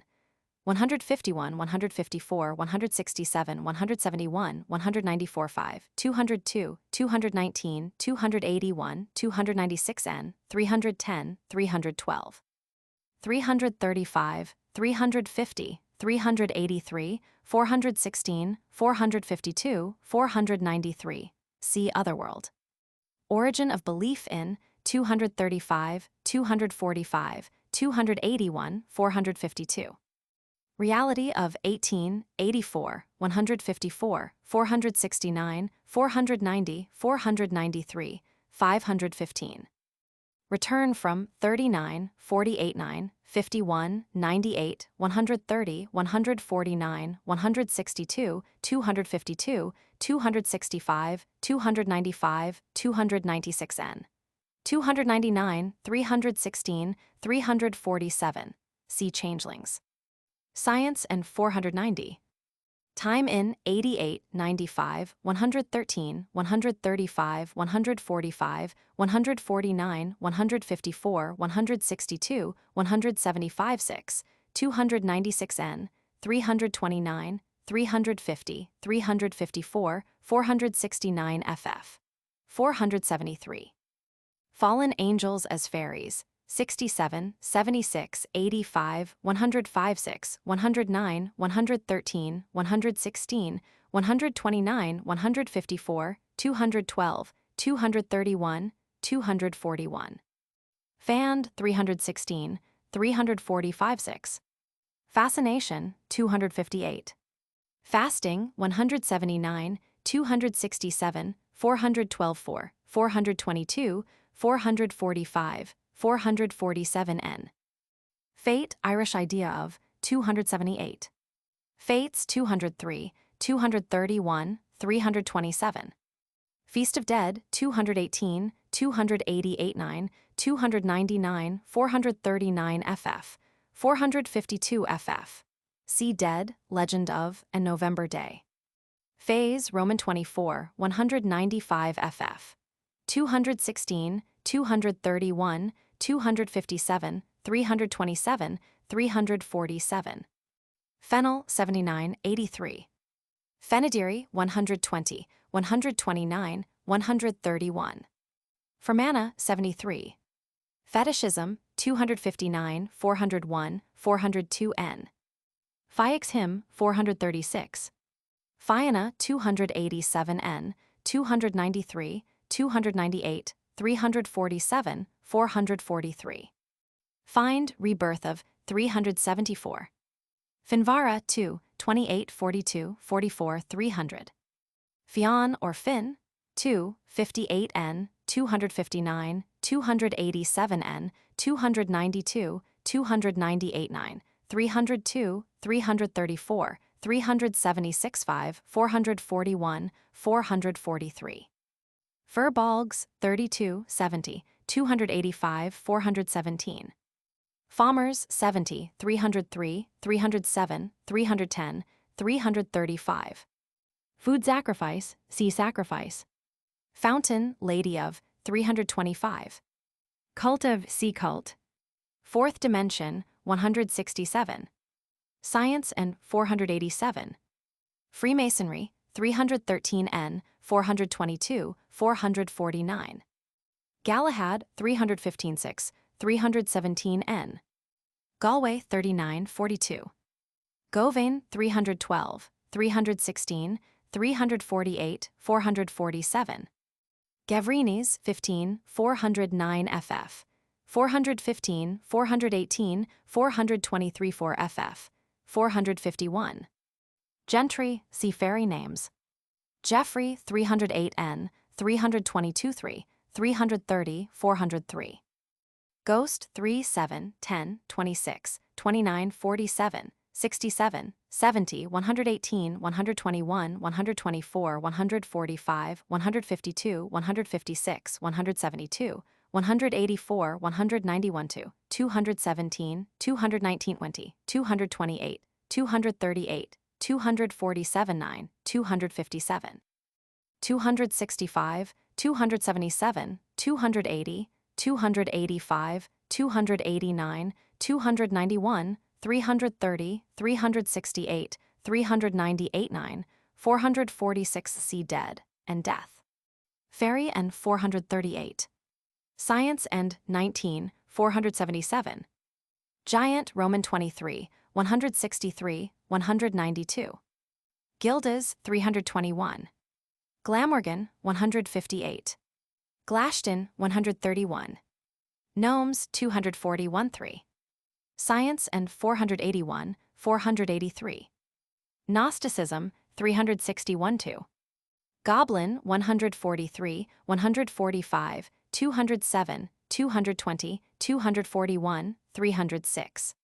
151, 154, 167, 171, 194 5, 202, 219, 281, 296 n, 310, 312. 335, 350, 383, 416, 452, 493. See Otherworld. Origin of Belief in 235, 245, 281, 452. Reality of 18, 84, 154, 469, 490, 493, 515. Return from 39, 48 9, 51, 98, 130, 149, 162, 252, 265, 295, 296 n. 299, 316, 347. See Changelings. Science and 490. Time in 88, 95, 113, 135, 145, 149, 154, 162, 175 6, 296 n, 329, 350, 354, 469 ff. 473. Fallen Angels as Fairies. 67, 76, 85, 105 6, 109, 113, 116, 129, 154, 212, 231, 241. Fanned 316, 345 6. Fascination 258. Fasting 179, 267, 412 4, 422, 445, 447 n. Fate, Irish idea of 278. Fates 203, 231, 327. Feast of Dead 218, 288 9, 299, 439 ff. 452 ff. See Dead, Legend of, and November Day. Phase Roman 24, 195 ff. 216, 231, 257, 327, 347. Fennel 79, 83. Fenadiri 120, 129, 131. Fermanagh 73. Fetishism 259, 401, 402 n. Fiax hymn 436. Fianna 287 n, 293, 298, 347, 443. Find Rebirth of 374. Finvara 2, 28, 42, 44, 300. Fionn or Finn 2, 58 n, 259, 287 n, 292, 298 9, 302, 334, 376 5, 441, 443. Furbolgs 32, 70, 285, 417. Falmers 70, 303, 307, 310, 335. Food sacrifice, sea sacrifice. Fountain, Lady of, 325. Cult of sea cult. Fourth dimension, 167. Science and 487. Freemasonry, 313 n, 422, 449. Galahad, 315 6, 317 n. Galway, 39, 42. Govain, 312, 316, 348, 447. Gavrinis, 15, 409 ff. 415, 418, 423 4 ff. 451. Gentry, see fairy names. Geoffrey 308N, 322 3, 330, 403. Ghost 3 7, 10, 26, 29, 47, 67, 70, 118, 121, 124, 145, 152, 156, 172, 184, 191 217, 219 20, 228, 238, 247 9, 257. 265, 277, 280, 285, 289, 291, 330, 368, 398 9, 446 see dead, and death. Fairy and 438. Science and 19, 477. Giant Roman 23, 163, 192. Gildas 321. Glamorgan 158. Glashton 131. Gnomes 241 3. Science and 481, 483. Gnosticism 361 2. Goblin 143, 145, 207, 220, 241, 306.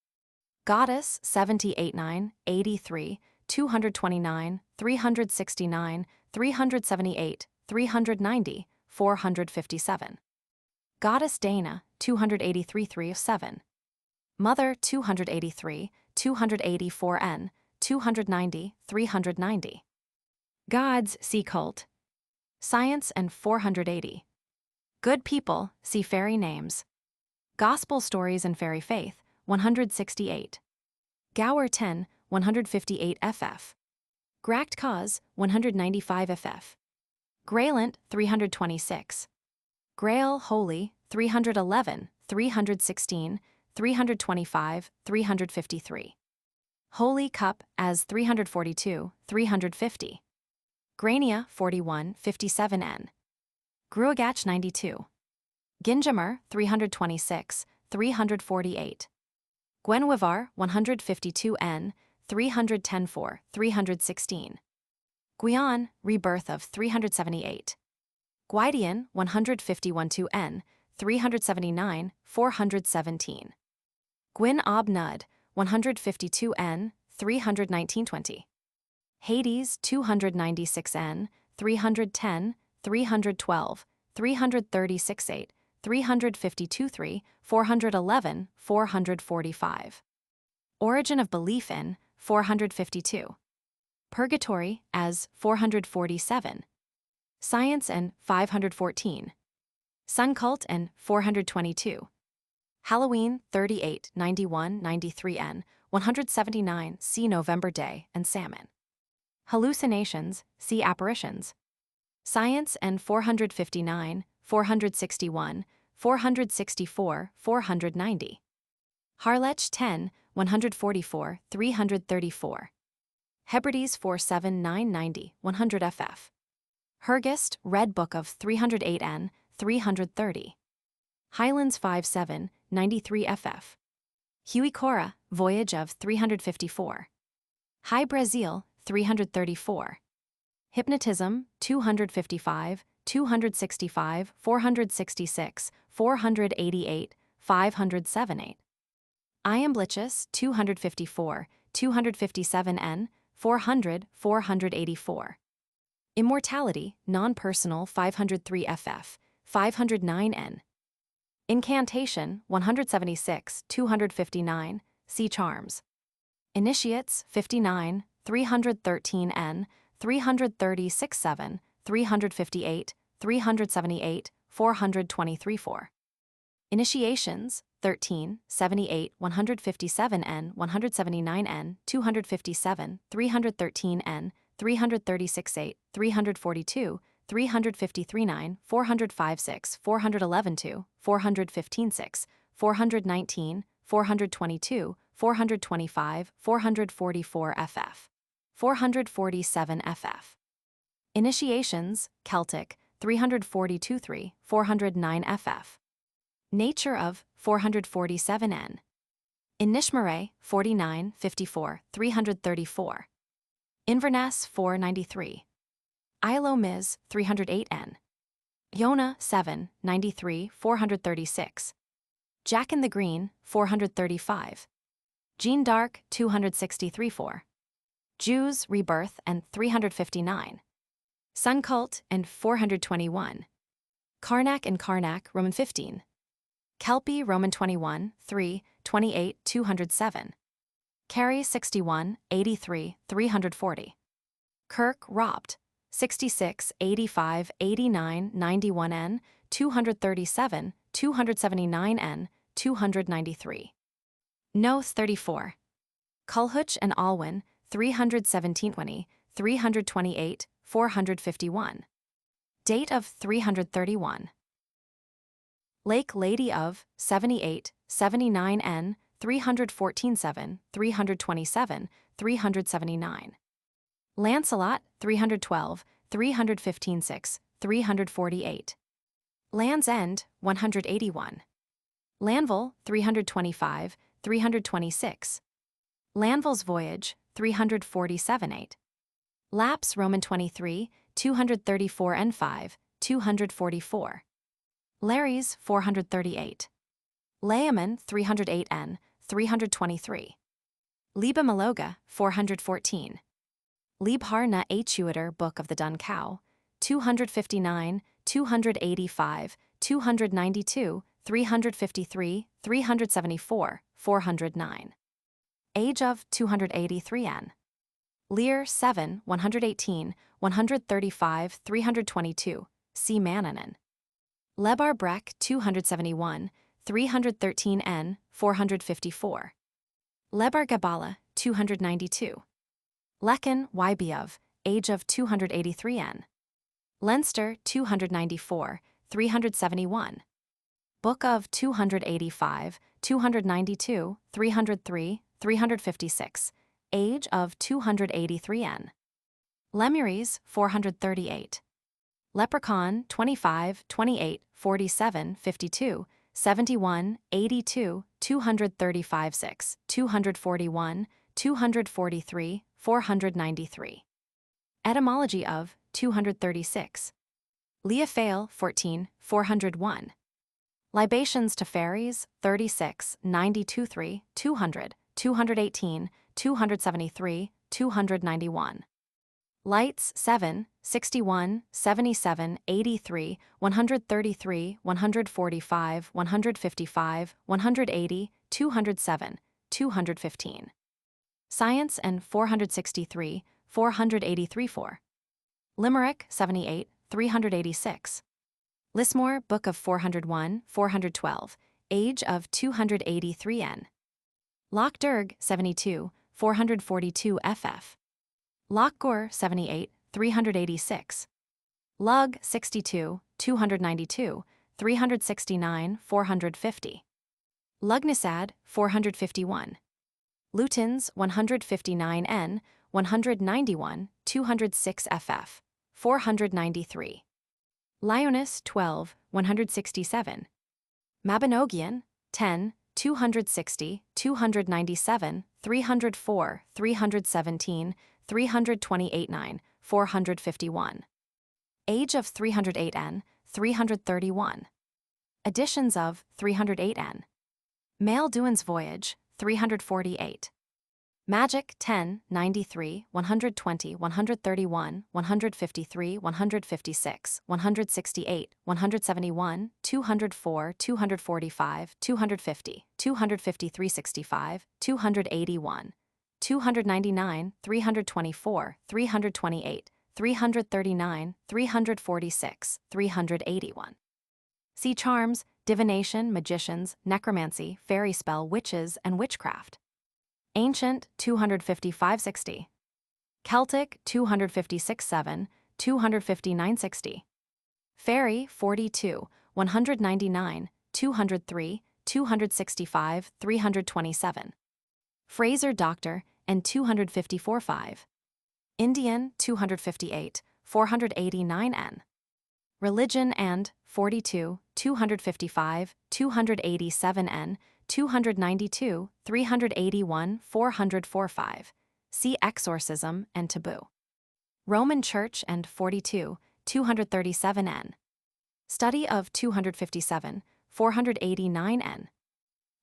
Goddess 78 9, 83, 229, 369, 378, 390, 457. Goddess Dana 283 3 7. Mother 283, 284 N, 290, 390. Gods see cult. Science and 480. Good people see fairy names. Gospel stories and fairy faith 168. Gower 10, 158 FF. Gracht cause 195 FF. Greylant 326. Grail holy 311, 316, 325, 353. Holy cup as 342, 350. Grania 41, 57 N. Gruagach 92. Ginjamer 326, 348. Gwenwivar 152 N, 310 4, 316. Guion, rebirth of 378. Gwydion 151 2 N, 379, 417. Gwyn ob Nud 152 N, 319 20. Hades 296 N, 310, 312, 336 8, 352 3, 411, 445. Origin of belief in 452. Purgatory as 447. Science and 514. Sun cult and 422. Halloween 38, 91, 93 N, 179 see November Day and Salmon. Hallucinations see apparitions. Science and 459, 461, 464, 490. Harlech 10, 144, 334. Hebrides 47990, 100 FF. Hergest, Red Book of 308 N, 330. Highlands 57, 93 FF. Huey Cora, Voyage of 354. High Brazil, 334. Hypnotism, 255, 265, 466, 488, 578. Iamblichus, 254, 257 N, 400, 484. Immortality, non-personal 503 FF, 509 N. Incantation, 176, 259, see Charms. Initiates, 59, 313 N, 336 7, 358, 378, 423 4. Initiations, 13, 78, 157 N, 179 N, 257, 313 N, 336 8, 342, 353 9, 405 6, 411 2, 415 6, 419, 422, 425, 444 FF. 447 FF. Initiations, Celtic, 342 3, 409 FF. Nature of 447 N. Inishmare, 49, 54, 334. Inverness 493. Ilo Mis 308n. Iona 7, 93, 436. Jack in the Green 435. Jeanne d'Arc 263 4. Jews, Rebirth and 359. Sun Cult and 421. Carnac and Carnac, Roman 15. Kelpie, Roman 21, 3, 28, 207. Carey 61, 83, 340. Kirk, Robt, 66, 85, 89, 91n, 237, 279n, 293. Noth 34. Culhutch and Alwyn, 317 20, 328, 451. Date of 331. Lake Lady of, 78, 79n, 314 7, 327, 379. Lancelot, 312, 315 6, 348. Land's End, 181. Lanville, 325, 326. Lanville's Voyage, 347 8. Laps, Roman 23, 234 and 5, 244. Larry's, 438. Layaman, 308 n, 323. Liba Maloga, 414. Liebharna Achuiter Book of the Dun Cow, 259, 285, 292, 353, 374, 409. Age of 283n. Lear 7, 118, 135, 322, C. Mannanen. Lebar Breck 271, 313n, 454. Lebar Gabala 292. Lecken, Ybiov, age of 283n. Leinster 294, 371. Book of 285, 292, 303, 356, age of 283n. Lemuries 438. Leprechaun 25, 28, 47, 52, 71, 82, 235 6, 241, 243, 493. Etymology of 236. Leofail 14, 401. Libations to Fairies 36, 92 3, 200, 218, 273, 291. Lights 7, 61, 77, 83, 133, 145, 155, 180, 207, 215. Science and 463, 483 4. Limerick 78, 386. Lismore Book of 401, 412, age of 283n. Lochderg 72, 442 ff. Lochgore 78, 386. Lug 62, 292, 369, 450. Lugnisad 451. Lutins 159n, 191, 206 ff. 493. Lionis 12, 167. Mabinogion 10, 260, 297, 304, 317, 328 9, 451. Age of 308n, 331. Editions of 308n. Maelduin's Voyage, 348. Magic 10, 93, 120, 131, 153, 156, 168, 171, 204, 245, 250, 253, 65, 281, 299, 324, 328, 339, 346, 381. See charms, divination, magicians, necromancy, fairy spell, witches, and witchcraft. Ancient 255-60. Celtic 256-7, 259-60. Fairy 42, 199, 203, 265, 327. Fraser Doctor and 254-5. Indian 258, 489n. Religion and 42, 255, 287n, 292, 381, 445. see exorcism and taboo. Roman Church and 42, 237 n. Study of 257, 489 n.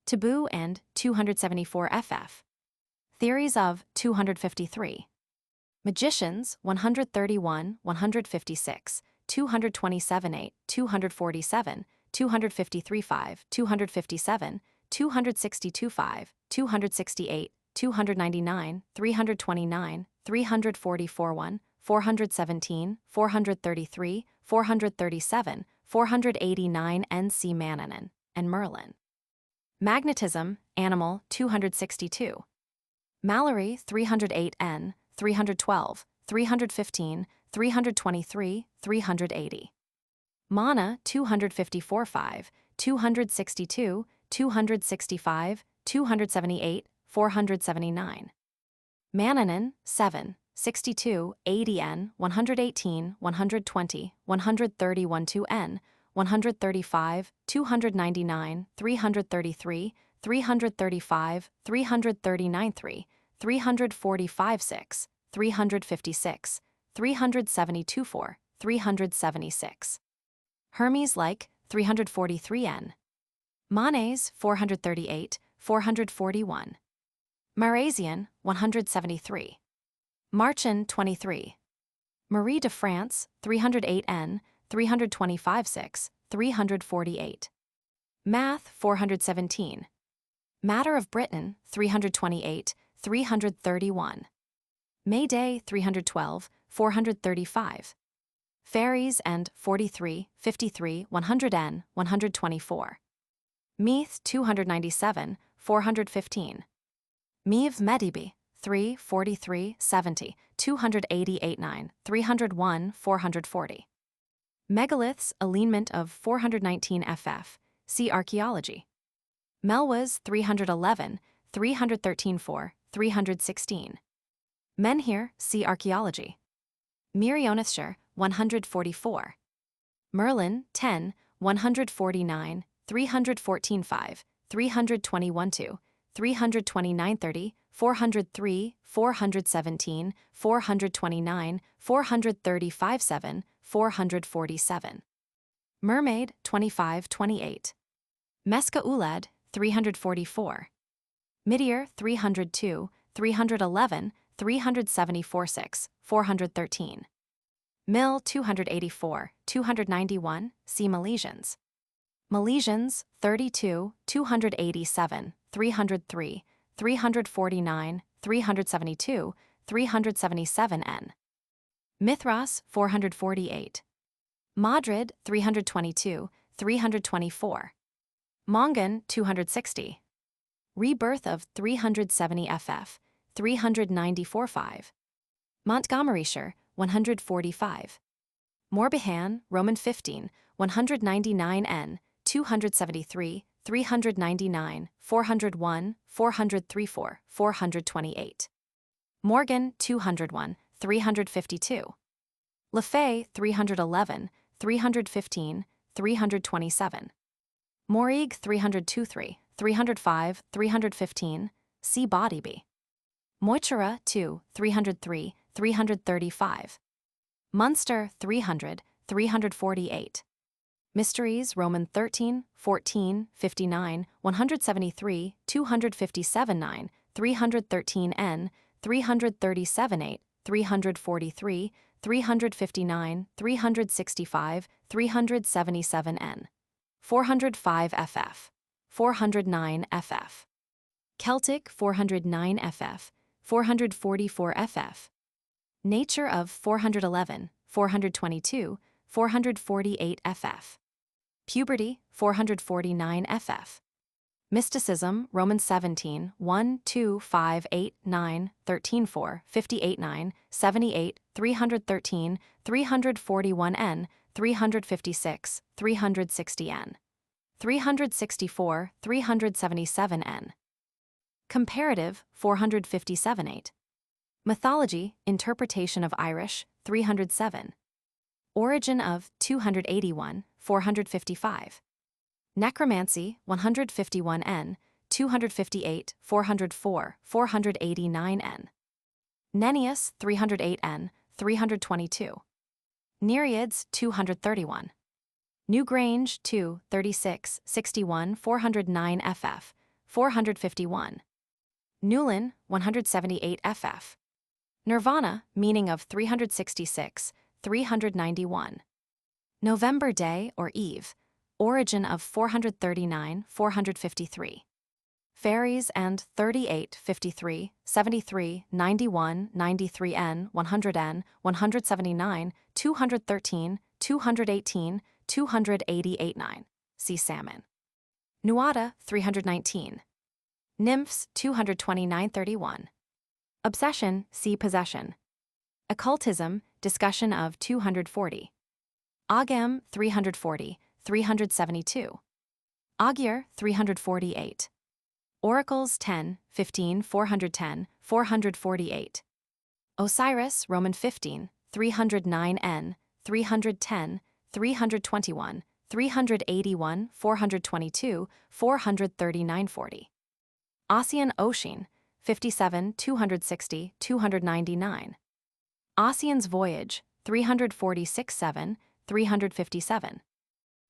Taboo and 274 ff. Theories of 253. Magicians 131, 156, 227 8, 247, 253 5, 257, 262 5, 268, 299, 329, 344 1, 417, 433, 437, 489 NC Mannanen, and Merlin. Magnetism, Animal 262. Mallory 308 N, 312, 315, 323, 380. Mana 254 5, 262, 265, 278, 479. Mannanen 7, 62, 80 N, 118, 120, 131 2 N, 135, 299, 333, 335, 339 3, 345 6, 356, 372 4, 376. Hermes like 343 N. Manes 438, 441. Marasian 173. Marchand 23. Marie de France 308 N, 325 6, 348. Math 417. Matter of Britain 328, 331. Mayday 312, 435. Fairies and 43, 53, 100 n, 124. Meath 297, 415. Meave Medibi 3, 43, 70, 288 9, 301, 440. Megaliths alignment of 419 ff. See Archaeology. Melwas 311, 313 4, 316. Menhir, see Archaeology. Merionethshire 144. Merlin 10, 149, 314 5, 321 2, 329 30, 403, 417, 429, 435 7, 447. Mermaid 25 28. Meska Ulad 344. Midir 302, 311, 374 6, 413. Mill 284, 291, see Milesians. Milesians 32, 287, 303, 349, 372, 377 n. Mithras 448. Madrid 322, 324. Mongan 260. Rebirth of 370 ff, 394 5. Montgomeryshire 145. Morbihan, Roman 15, 199 n, 273, 399, 401, 434, 428. Morgan 201, 352. Lefay 311, 315, 327. Morig 323, 305, 315, see Bodyby. Moitura 2, 303, 335. Munster 300, 348. Mysteries Roman 13, 14, 59, 173, 257 9, 313 n, 337 8, 343, 359, 365, 377 n. 405 ff. 409 ff. Celtic 409 ff. 444 ff. Nature of 411, 422, 448 ff. Puberty 449 ff. Mysticism Roman 17, 1, 2, 5, 8, 9, 13 4, 58 9, 78, 313, 341 n, 356, 360 n. 364, 377 n. Comparative 457 8. Mythology, Interpretation of Irish 307. Origin of 281, 455. Necromancy 151 n, 258, 404, 489 n. Nennius 308n, 322. Nereids 231. Newgrange 2, 36, 61, 409 ff, 451. Newlyn 178 ff. Nirvana, meaning of 366, 391. November Day or Eve, origin of 439, 453. Fairies and 38, 53, 73, 91, 93n, 100n, 179, 213, 218, 288 9. See Salmon. Nuada 319. Nymphs 229 31. Obsession, see Possession. Occultism, discussion of 240. Agam 340, 372. Agyr 348. Oracles 10, 15, 410, 448. Osiris, Roman 15, 309n, 310, 321, 381, 422, 439 40. Ossian Oisin, 57, 260, 299. Ossian's Voyage, 346 7, 357.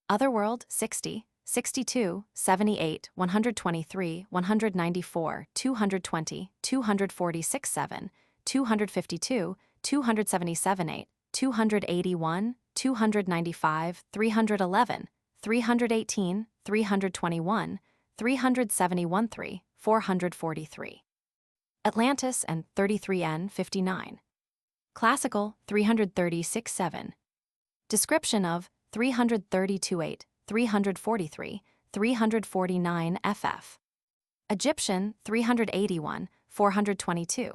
Otherworld 60, 62, 78, 123, 194, 220, 246 7, 252, 277 8, 281, 295, 311, 318, 321, 371 3, 443. Atlantis and 33n 59. Classical 336 7. Description of 332 8, 343, 349 ff. Egyptian 381, 422.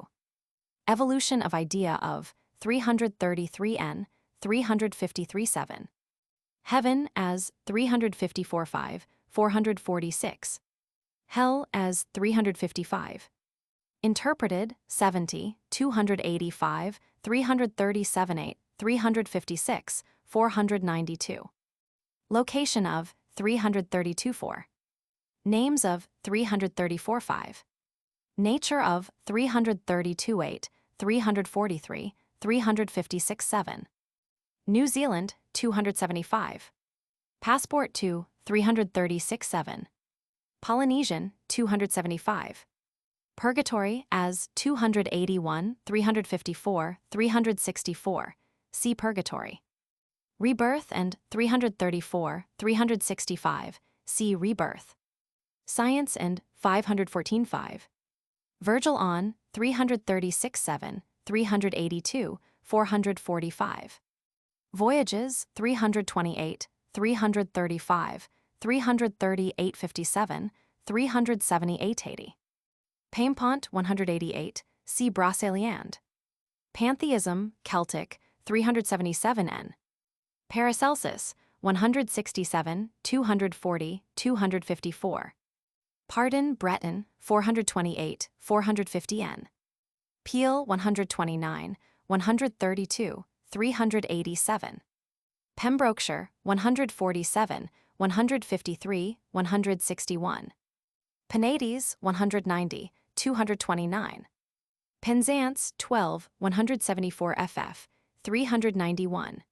Evolution of idea of 333n, 353 7. Heaven as 354 5, 446. Hell as 355. Interpreted 70, 285, 337 8, 356, 492. Location of 332 4. Names of 334 5. Nature of 332 8, 343, 356 7. New Zealand 275. Passport to 336 7. Polynesian 275. Purgatory as 281, 354, 364. See Purgatory. Rebirth and 334, 365. See Rebirth. Science and 514 5. Virgil on 336 7, 382, 445. Voyages 328, 335, 338 57, 378 80. Paimpont 188, see Brocéliande. Pantheism, Celtic, 377n. Paracelsus, 167, 240, 254. Pardon, Breton, 428, 450n. Peel, 129, 132, 387. Pembrokeshire, 147, 153, 161. Penades, 190, 229. Penzance, 12, 174 ff, 391.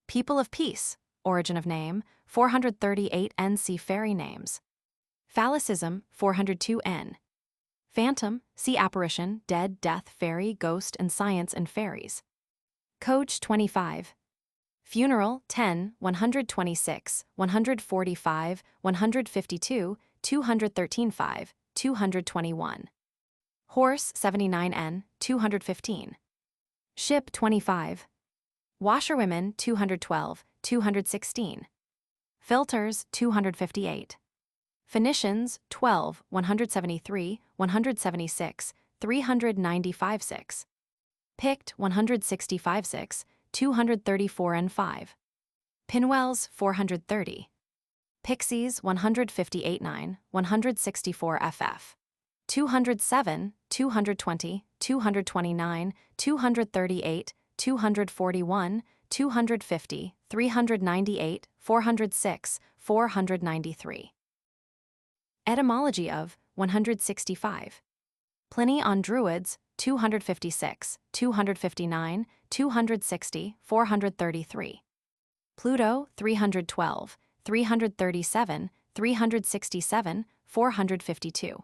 People of Peace, origin of name, 438 NC fairy names. Phallicism, 402 N. Phantom, see apparition, dead, death, fairy, ghost, and science and fairies. Coach 25. Funeral 10, 126, 145, 152, 213 5, 221. Horse 79N, 215. Ship 25. Washerwomen 212, 216. Filters 258. Phoenicians 12, 173, 176, 395 6. Pict 165 6, 234 and 5. Pinwells 430. Pixies 158 9, 164 ff. 207, 220, 229, 238, 241, 250, 398, 406, 493. Etymology of 165. Pliny on Druids 256, 259, 260, 433. Pluto, 312, 337, 367, 452.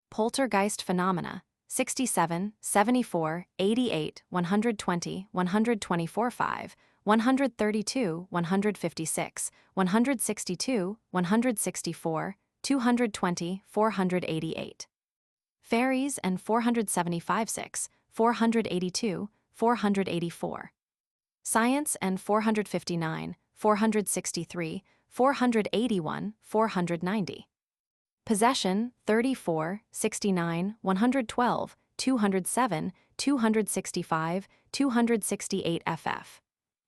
Poltergeist phenomena, 67, 74, 88, 120, 124, 5, 132, 156, 162, 164, 220, 488. Fairies and 475, 6, 482, 484. Science and 459, 463, 481, 490. Possession, 34, 69, 112, 207, 265, 268 ff.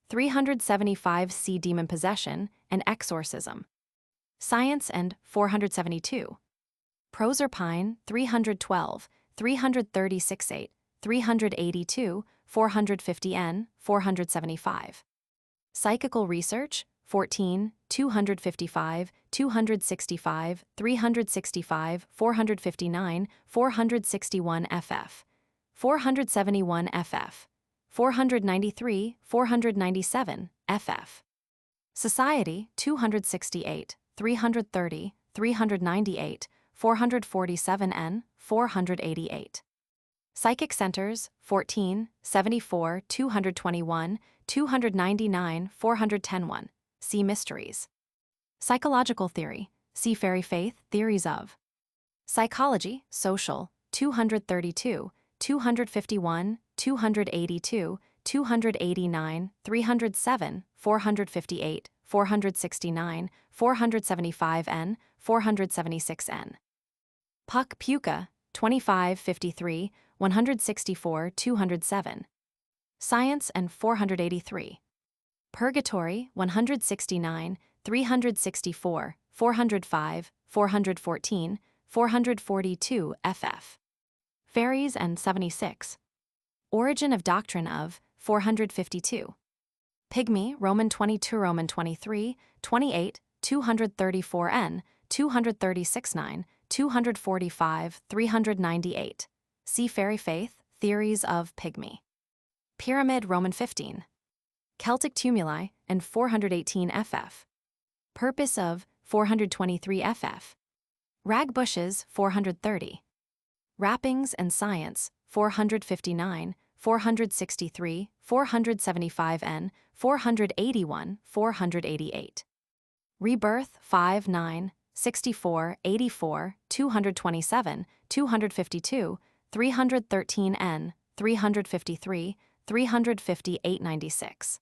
375 see demon possession and exorcism. Science and 472. Proserpine, 312, 336 8, 382, 450 n, 475. Psychical research, 14, 255, 265, 365, 459, 461 ff. 471 ff. 493, 497 ff. Society, 268, 330, 398, 447 n, 488. Psychic centers, 14, 74, 221, 299, 410 1. See Mysteries. Psychological theory, see Fairy Faith, Theories of. Psychology, social, 232, 251, 282, 289, 307, 458, 469, 475 n, 476 n. Puck Puka, 25, 53, 164, 207. Science and 483. Purgatory, 169, 364, 405, 414, 442 ff. Fairies and 76. Origin of doctrine of 452. Pygmy, Roman 22, Roman 23, 28, 234 n, 236 9, 245, 398. See Fairy Faith, Theories of Pygmy. Pyramid, Roman 15. Celtic tumuli and 418 ff. Purpose of 423 ff. Rag bushes, 430. Wrappings and science, 459, 463, 475 n, 481, 488. Rebirth, 5, 9, 64, 84, 227, 252, 313 n, 353, 350 896.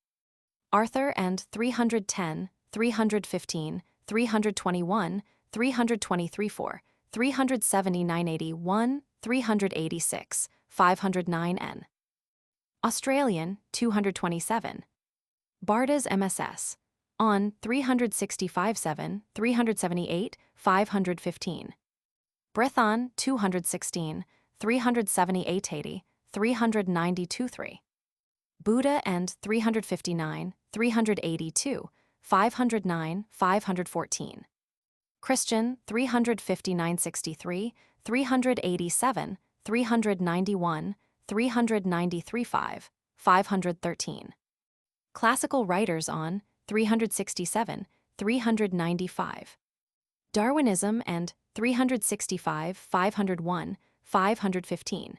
Arthur and 310, 315, 321, 323 4, 370 981, 386, 509 n. Australian, 227. Barda's MSS. On 365 7, 378, 515. Brethon, 216, 378 80, 392 3. Buddha and 359, 382, 509, 514. Christian, 359 63, 387, 391, 393 5, 513. Classical writers on 367, 395. Darwinism and 365, 501, 515.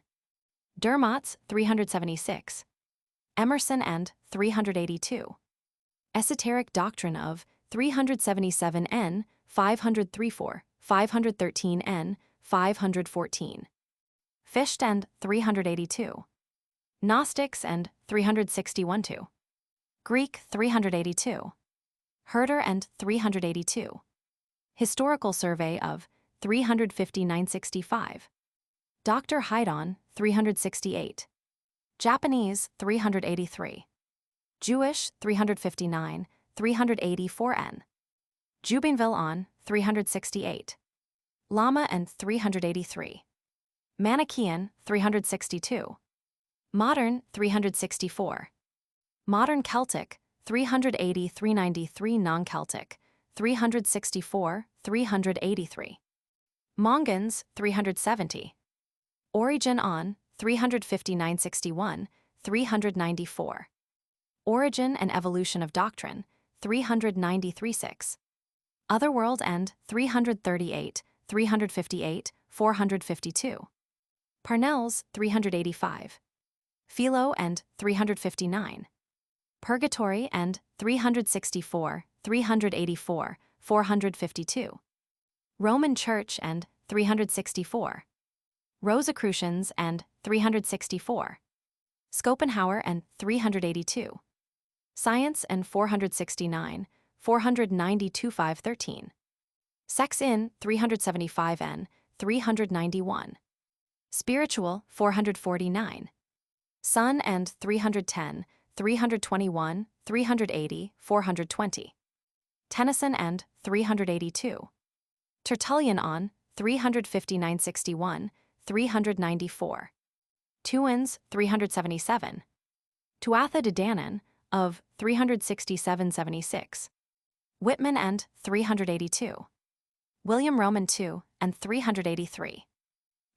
Dermott's 376. Emerson and 382. Esoteric doctrine of 377 n, 503 4, 513 n, 514. Fichte and 382. Gnostics and 361 2. Greek 382. Herder and 382. Historical survey of 35965. Dr. Haydon 368. Japanese 383. Jewish 359, 384 n. Jubainville on 368. Lama and 383. Manichaean 362. Modern 364. Modern Celtic 380 393. Non-Celtic 364 383. Mongans 370. Origin on 359-61, 394. Origin and Evolution of Doctrine, 393-6. Otherworld and 338, 358, 452. Parnell's 385. Philo and 359. Purgatory and 364, 384, 452. Roman Church and 364. Rosicrucians and 364. Schopenhauer and 382. Science and 469, 492 513. Sex in 375n, 391. Spiritual 449. Sun and 310, 321, 380, 420. Tennyson and 382. Tertullian on 359-61, 394. TUAN's 377. Tuatha De Danann of 367-76. Whitman and 382. William Roman II and 383.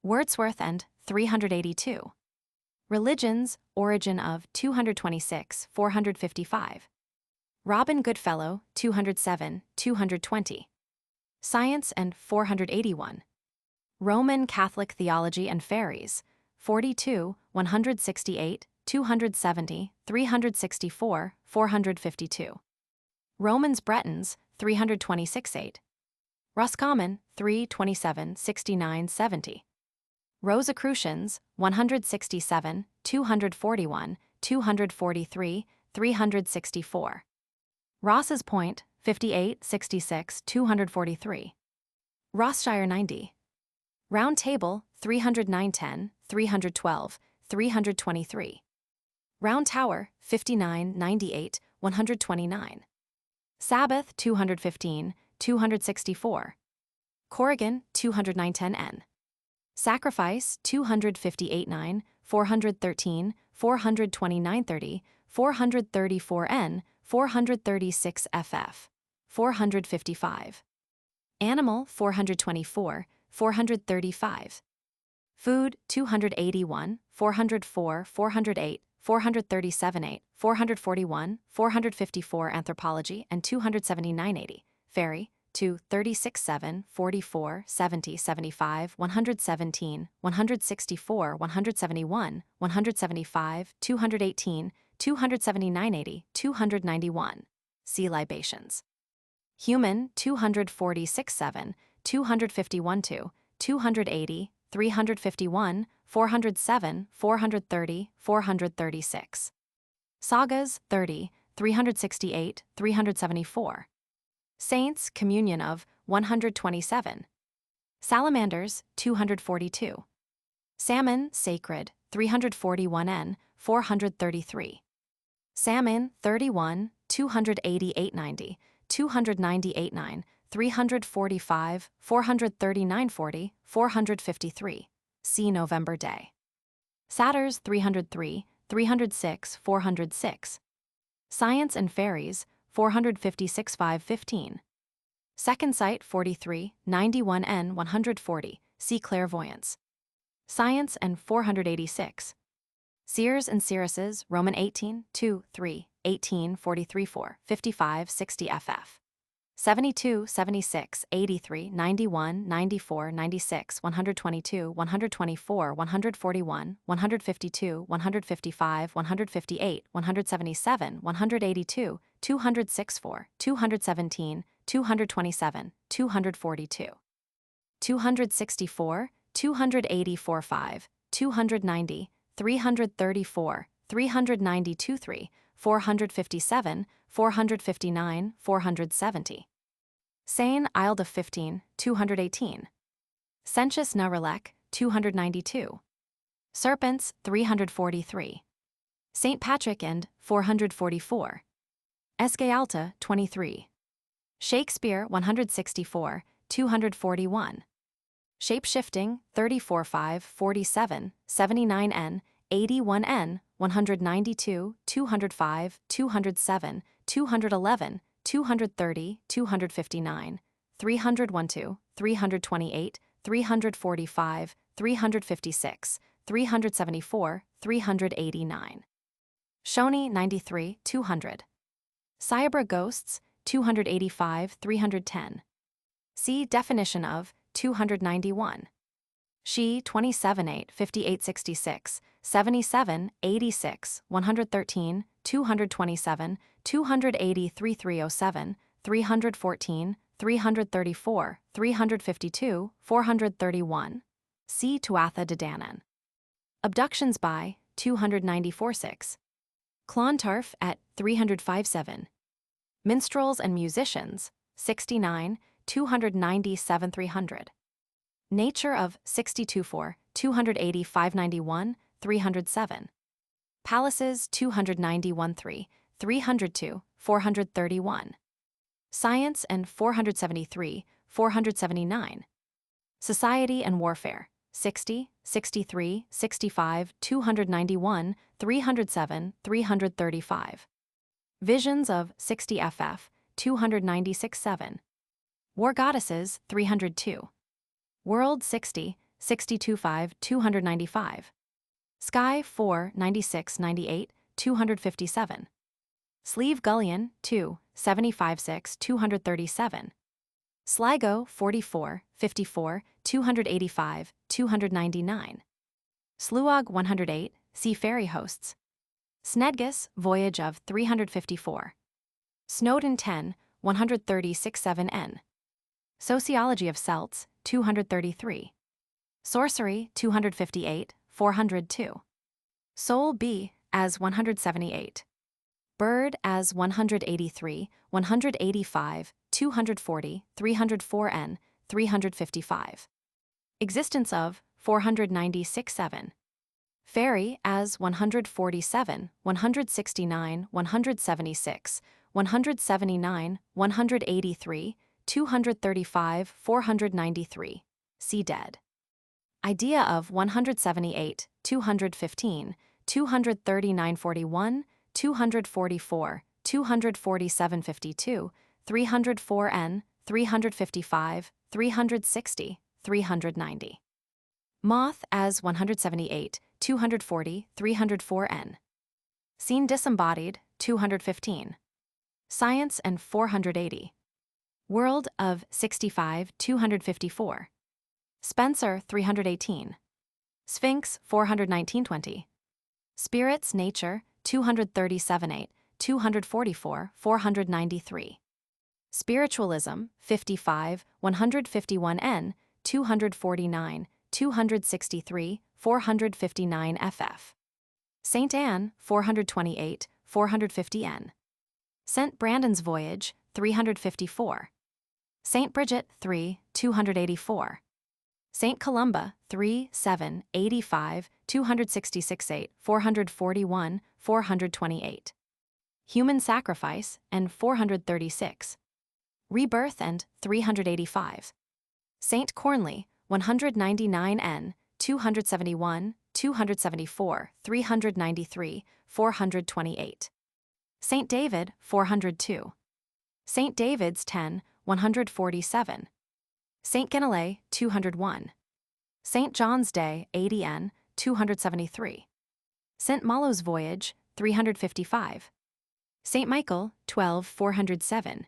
Wordsworth and 382. Religions, Origin of 226, 455. Robin Goodfellow, 207, 220. Science and 481. Roman Catholic Theology and Fairies, 42, 168, 270, 364, 452. Romans Bretons, 326-8. Roscommon, 327, 69, 70. Rosicrucians, 167, 241, 243, 364. Ross's Point, 58, 66, 243. Rothshire 90. Round Table, 309-10, 312, 323. Round Tower, 59, 98, 129. Sabbath, 215, 264. Corrigan, 209-10n. Sacrifice, 258-9, 413, 429-30, 434n, 436ff. 455. Animal, 424, 435. Food, 281, 404, 408, 437-8, 441, 454 Anthropology and 279-80. Fairy, 236-7, 44, 70, 75, 117, 164, 171, 175, 218, 279-80, 291. Sea libations. Human, 246-7, 251-2, 280, 351, 407, 430, 436. Sagas, 30, 368, 374. Saints, Communion of 127. Salamanders, 242. Salmon, Sacred, 341n, 433. Salmon, 31, 288-90, 298-9, 345, 439-40, 453. See November Day. Satyrs, 303, 306, 406. Science and Fairies, 456-515. Second Sight, 43, 91n, 140. See Clairvoyance. Science and 486. Seers and Seeresses, Roman 18, 2, 3, 18, 43, 4, 55, 60 ff. 72, 76, 83, 91, 94, 96, 122, 124, 141, 152, 155, 158, 177, 182, 206-4, 217, 227, 242. 264, 284-5, 290, 334, 392-3, 457, 459, 470. Seine, Isle of 15, 218. Senchus na Relec, 292. Serpents, 343. St. Patrick and 444. Escalta, 23. Shakespeare, 164, 241. Shape-shifting, 34-5, 47, 79n, 81n, 192, 205, 207, 211, 230, 259, 301-2, 328, 345, 356, 374, 389. Shoni 93, 200. Cyabra ghosts, 285, 310. See definition of 291. She 27 8 58 66, 77 86 113 227 283 307 314 334 352 431. See Tuatha De Danann. Abductions by 294 6. Clontarf at 305 7. Minstrels and musicians 69 297 300. Nature of 62 4 280 591 307. Palaces 291 3 302 431. Science and 473 479. Society and warfare 60 63 65 291 307 335. Visions of 60 ff 296 7. War goddesses 302. World 60 62 5 295. Sky 4 96 98 257. Sleeve Gullion 2 75 6 237. Sligo 44 54 285 299. Sluag 108 Sea Fairy Hosts. Snedgus Voyage of 354. Snowdon 10 136 7n. Sociology of Celts 233. Sorcery 258 402. Soul B as 178. Bird as 183 185 240 304n 355. Existence of 496 7. Fairy as 147 169 176 179 183 235 493. See Dead. Idea of 178 215 239 41 244 247 52 304n 355 360 390. Moth as 178 240 304n. Seen disembodied 215. Science and 480. World of 65 254. Spencer 318. Sphinx 419 20. Spirits Nature 237 8 244 493. Spiritualism 55 151n 249 263 459 ff. Saint Anne 428 450n. St. Brandon's Voyage 354. St. Bridget 3 284. St. Columba 3 7 85 266 8 441 428. Human Sacrifice and 436. Rebirth and 385. St. Cornley 199n 271 274 393 428. St. David 402. St. David's 10 147. St. Genelay 201. St. John's Day 80n 273. St. Malo's Voyage 355. St. Michael 12 407.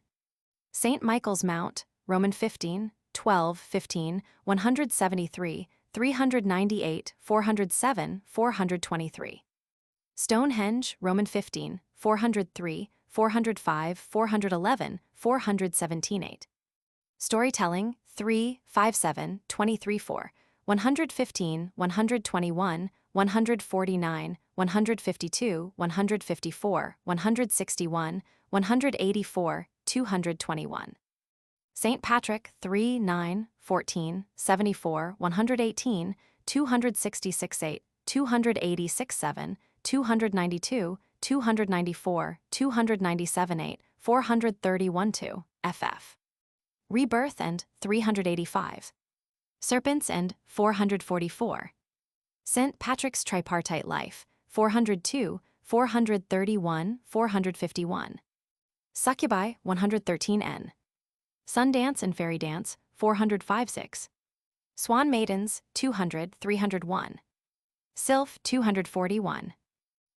St. Michael's Mount Roman 15 12 15 173 398 407 423. Stonehenge Roman 15 403 405 411 417 8. Storytelling 3 57 23 4 115 121 149 152 154 161 184 221. St. Patrick 3 9 14 74 118 266 8 286 7 292 294 297 8 431 2 ff. Rebirth and 385. Serpents and 444. St. Patrick's Tripartite Life 402 431 451. Succubi 113n. Sundance and Fairy Dance 405 6. Swan Maidens 200 301. Sylph 241.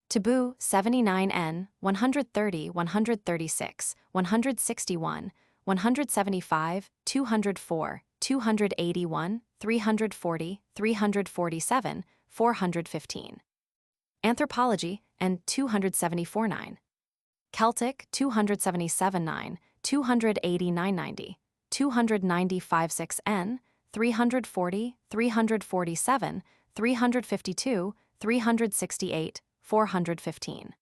Taboo 79n, 130, 136, 161, 175, 204, 281, 340, 347, 415. Anthropology and 274-9. Celtic 277-9, 289-90, 295-6n, 340, 347, 352, 368, 415.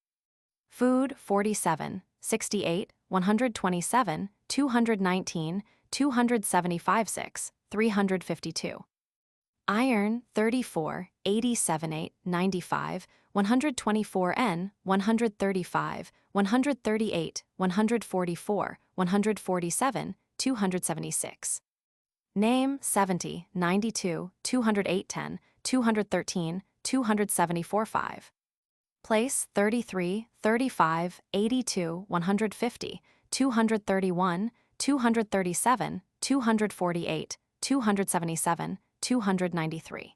Food 47, 68, 127, 219, 275-6, 352. Iron 34, 87-8, 95, 124n, 135, 138, 144, 147, 276. Name 70, 92, 208, 10, 213, 274, 5. Place 33, 35, 82, 150, 231, 237, 248, 277, 293.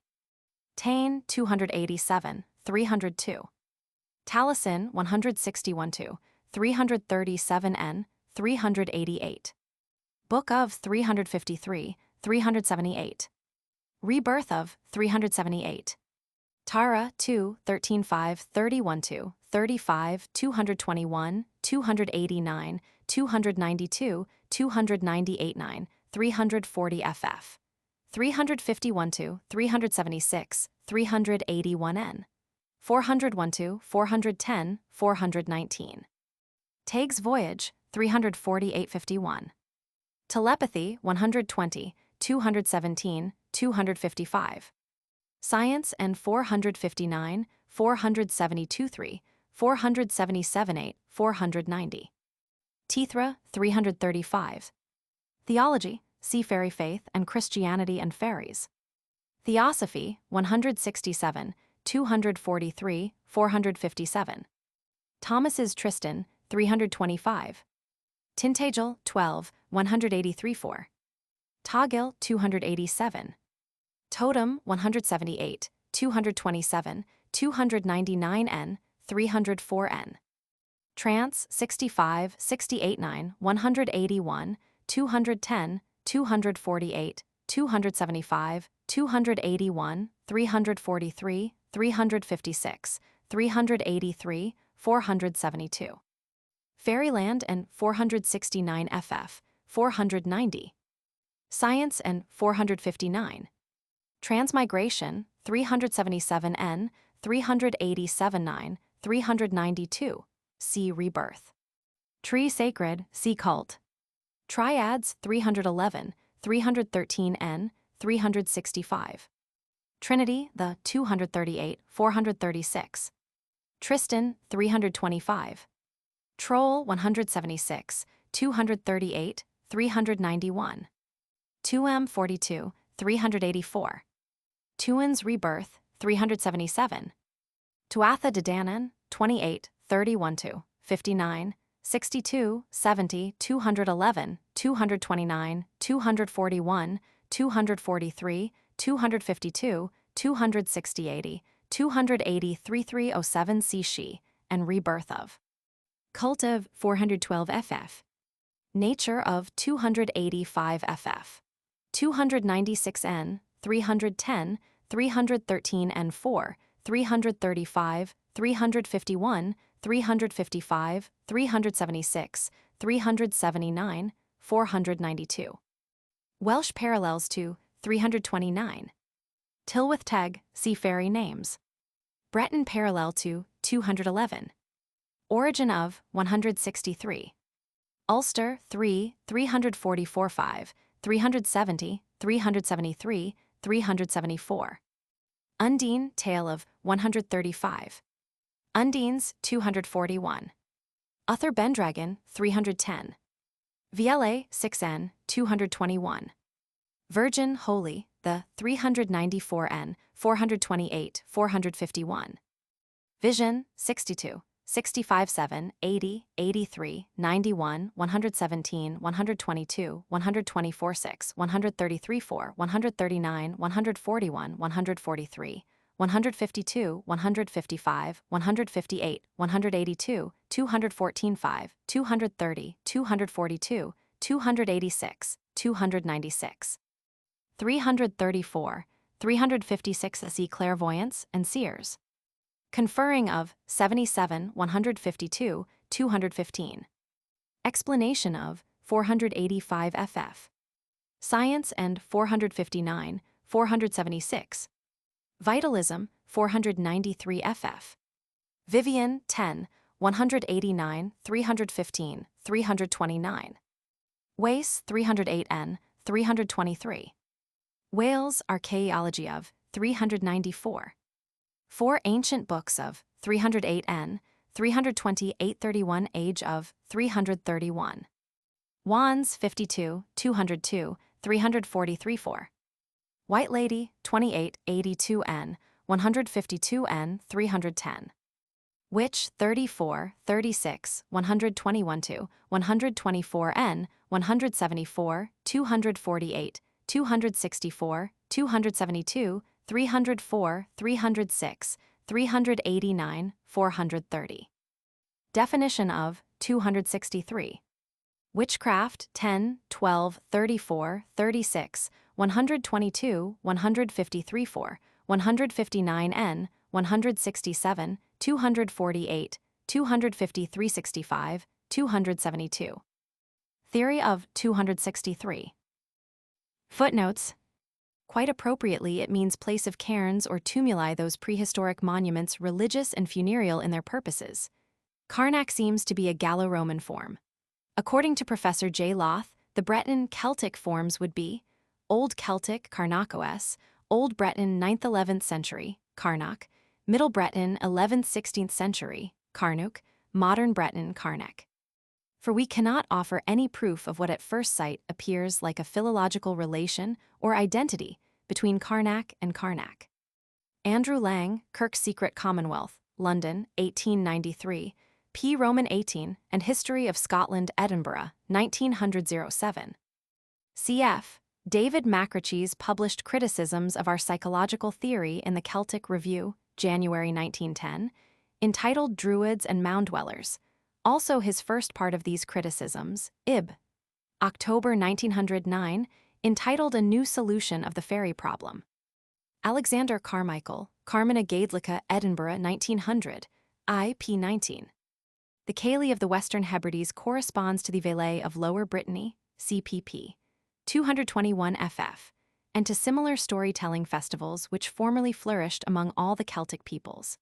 Tain 287, 302. Taliesin 161-2, 337n, 388. Book of 353, 378. Rebirth of 378. Tara 2, 13-5, 31-2, 35, 221, 289, 292, 298-9, 340 ff. 351-2, 376, 381n. 401-2, 410, 419. Taig's Voyage 348-51. Telepathy 120, 217, 255. Science and 459, 472-3, 477-8, 490. Tithra 335. Theology, see Fairy Faith and Christianity and Fairies. Theosophy 167, 243, 457. Thomas's Tristan 325. Tintagel 12, 183-4. Tagil 287. Totem 178, 227, 299n, 304n. Trance 65, 68-9, 181, 210, 248, 275, 281, 343, 356, 383, 472. Fairyland and 469 ff, 490. Science and 459. Transmigration 377n, 387-9, 392, see Rebirth. Tree Sacred, see Cult. Triads 311, 313n, 365. Trinity the 238, 436. Tristan 325. Troll 176, 238, 391. TUAN 42, 384. TUAN's Rebirth 377. Tuatha De Danann 28, 31-2, 59, 62, 70, 211, 229, 241, 243, 252, 260-80, 280, 3307 C. She, and Rebirth of. Cult of 412 ff. Nature of 285 ff. 296n, 310, 313n 4, 335, 351, 355, 376, 379, 492. Welsh parallels to 329. Tylwyth Teg, see Fairy Names. Breton parallel to 211. Origin of 163. Ulster 3, 344 5, 370, 373, 374. Undine Tale of 135. Undines 241. Uther Bendragon 310. VLA 6n 221. Virgin Holy the 394n 428 451. Vision 62. 65 7, 80, 83, 91, 117, 122, 124 6, 133 4, 139, 141, 143, 152, 155, 158, 182, 214.5, 230, 242, 286, 296. 334, 356 see clairvoyance and seers. Conferring of 77, 152, 215. Explanation of 485 ff. Science and 459, 476. Vitalism 493 ff. Vivian 10, 189, 315, 329. Wace 308n, 323. Wales Archaeology of 394. 4 Ancient Books of 308n, 320 831 Age of 331. Wands 52, 202, 343 4. White Lady 2882n, 152n, 310. Witch 34, 36, 121 to 124n, 174, 248, 264, 272, 304, 306, 389, 430. Definition of 263. Witchcraft 10, 12, 34, 36, 122, 153 4, 159n, 167, 248, 253 65, 272. Theory of 263. Footnotes. Quite appropriately, it means place of cairns or tumuli, those prehistoric monuments religious and funereal in their purposes. Carnac seems to be a Gallo-Roman form. According to Professor J. Loth, the Breton Celtic forms would be Old Celtic Carnacos, Old Breton 9th–11th century, Carnac, Middle Breton 11th–16th century, Carnuc, Modern Breton Carnac. For we cannot offer any proof of what at first sight appears like a philological relation or identity between Carnac and Carnac. Andrew Lang, Kirk's Secret Commonwealth, London, 1893, P. Roman 18, and History of Scotland, Edinburgh, 1907. Cf. David McRitchie's published criticisms of our psychological theory in the Celtic Review, January 1910, entitled Druids and Mound Dwellers. Also his first part of these criticisms, Ib. October 1909, entitled A New Solution of the Fairy Problem. Alexander Carmichael, Carmina Gaedlica, Edinburgh, 1900, I.P. 19. The Cayley of the Western Hebrides corresponds to the Valais of Lower Brittany, CPP. 221 ff, and to similar storytelling festivals which formerly flourished among all the Celtic peoples.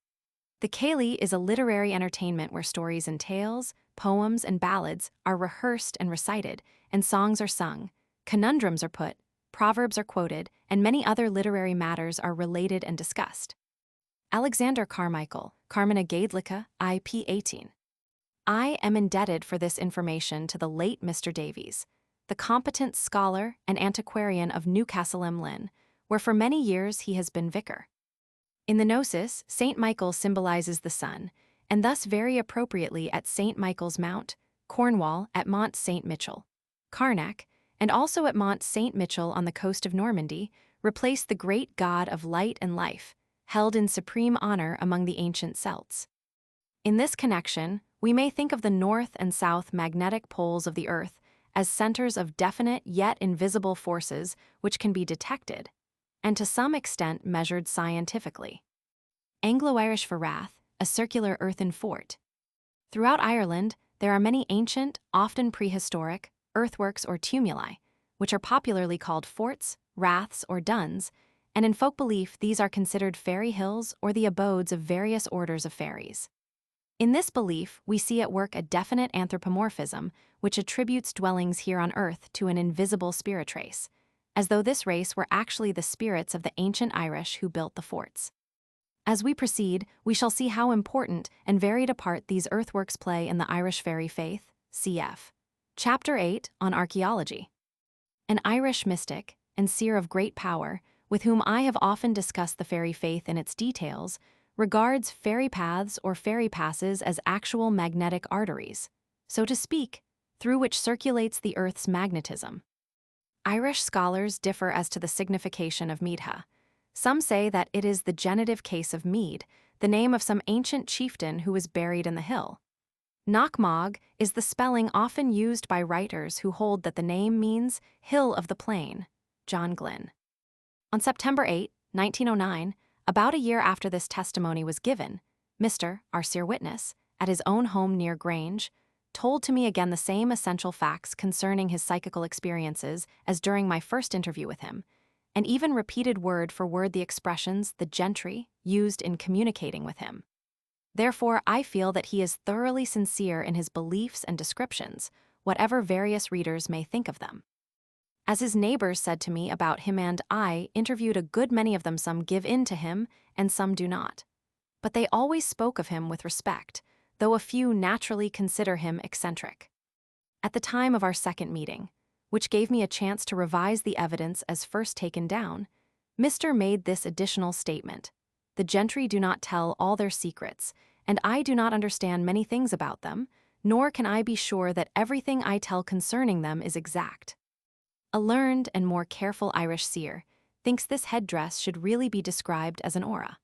The Cayley is a literary entertainment where stories and tales, poems and ballads are rehearsed and recited, and songs are sung, conundrums are put, proverbs are quoted, and many other literary matters are related and discussed. Alexander Carmichael, Carmina Gaedlica, I.P. 18. I am indebted for this information to the late Mr. Davies, the competent scholar and antiquarian of Newcastle-em-Lyn, where for many years he has been vicar. In the Gnosis, St. Michael symbolizes the sun, and thus very appropriately at St. Michael's Mount, Cornwall, at Mont St. Michel, Carnac, and also at Mont St. Michel on the coast of Normandy, replace the great god of light and life, held in supreme honor among the ancient Celts. In this connection, we may think of the north and south magnetic poles of the Earth as centers of definite yet invisible forces which can be detected, and to some extent measured scientifically. Anglo-Irish Farath, a circular earthen fort. Throughout Ireland, there are many ancient, often prehistoric, earthworks or tumuli, which are popularly called forts, raths, or duns, and in folk belief these are considered fairy hills or the abodes of various orders of fairies. In this belief, we see at work a definite anthropomorphism which attributes dwellings here on earth to an invisible spirit race, as though this race were actually the spirits of the ancient Irish who built the forts. As we proceed, we shall see how important and varied a part these earthworks play in the Irish fairy faith, cf. Chapter 8 on Archaeology. An Irish mystic and seer of great power, with whom I have often discussed the fairy faith in its details, regards fairy paths or fairy passes as actual magnetic arteries, so to speak, through which circulates the Earth's magnetism. Irish scholars differ as to the signification of Meadha. Some say that it is the genitive case of Mead, the name of some ancient chieftain who was buried in the hill. Knockmog is the spelling often used by writers who hold that the name means Hill of the Plain. John Glynn. On September 8, 1909, about a year after this testimony was given, Mr. our seer witness, at his own home near Grange, told to me again the same essential facts concerning his psychical experiences as during my first interview with him, and even repeated word for word the expressions the gentry used in communicating with him. Therefore, I feel that he is thoroughly sincere in his beliefs and descriptions, whatever various readers may think of them. As his neighbors said to me about him, and I interviewed a good many of them, some give in to him and some do not. But they always spoke of him with respect, though a few naturally consider him eccentric. At the time of our second meeting, which gave me a chance to revise the evidence as first taken down, Mr. made this additional statement: the gentry do not tell all their secrets, and I do not understand many things about them, nor can I be sure that everything I tell concerning them is exact. A learned and more careful Irish seer thinks this headdress should really be described as an aura.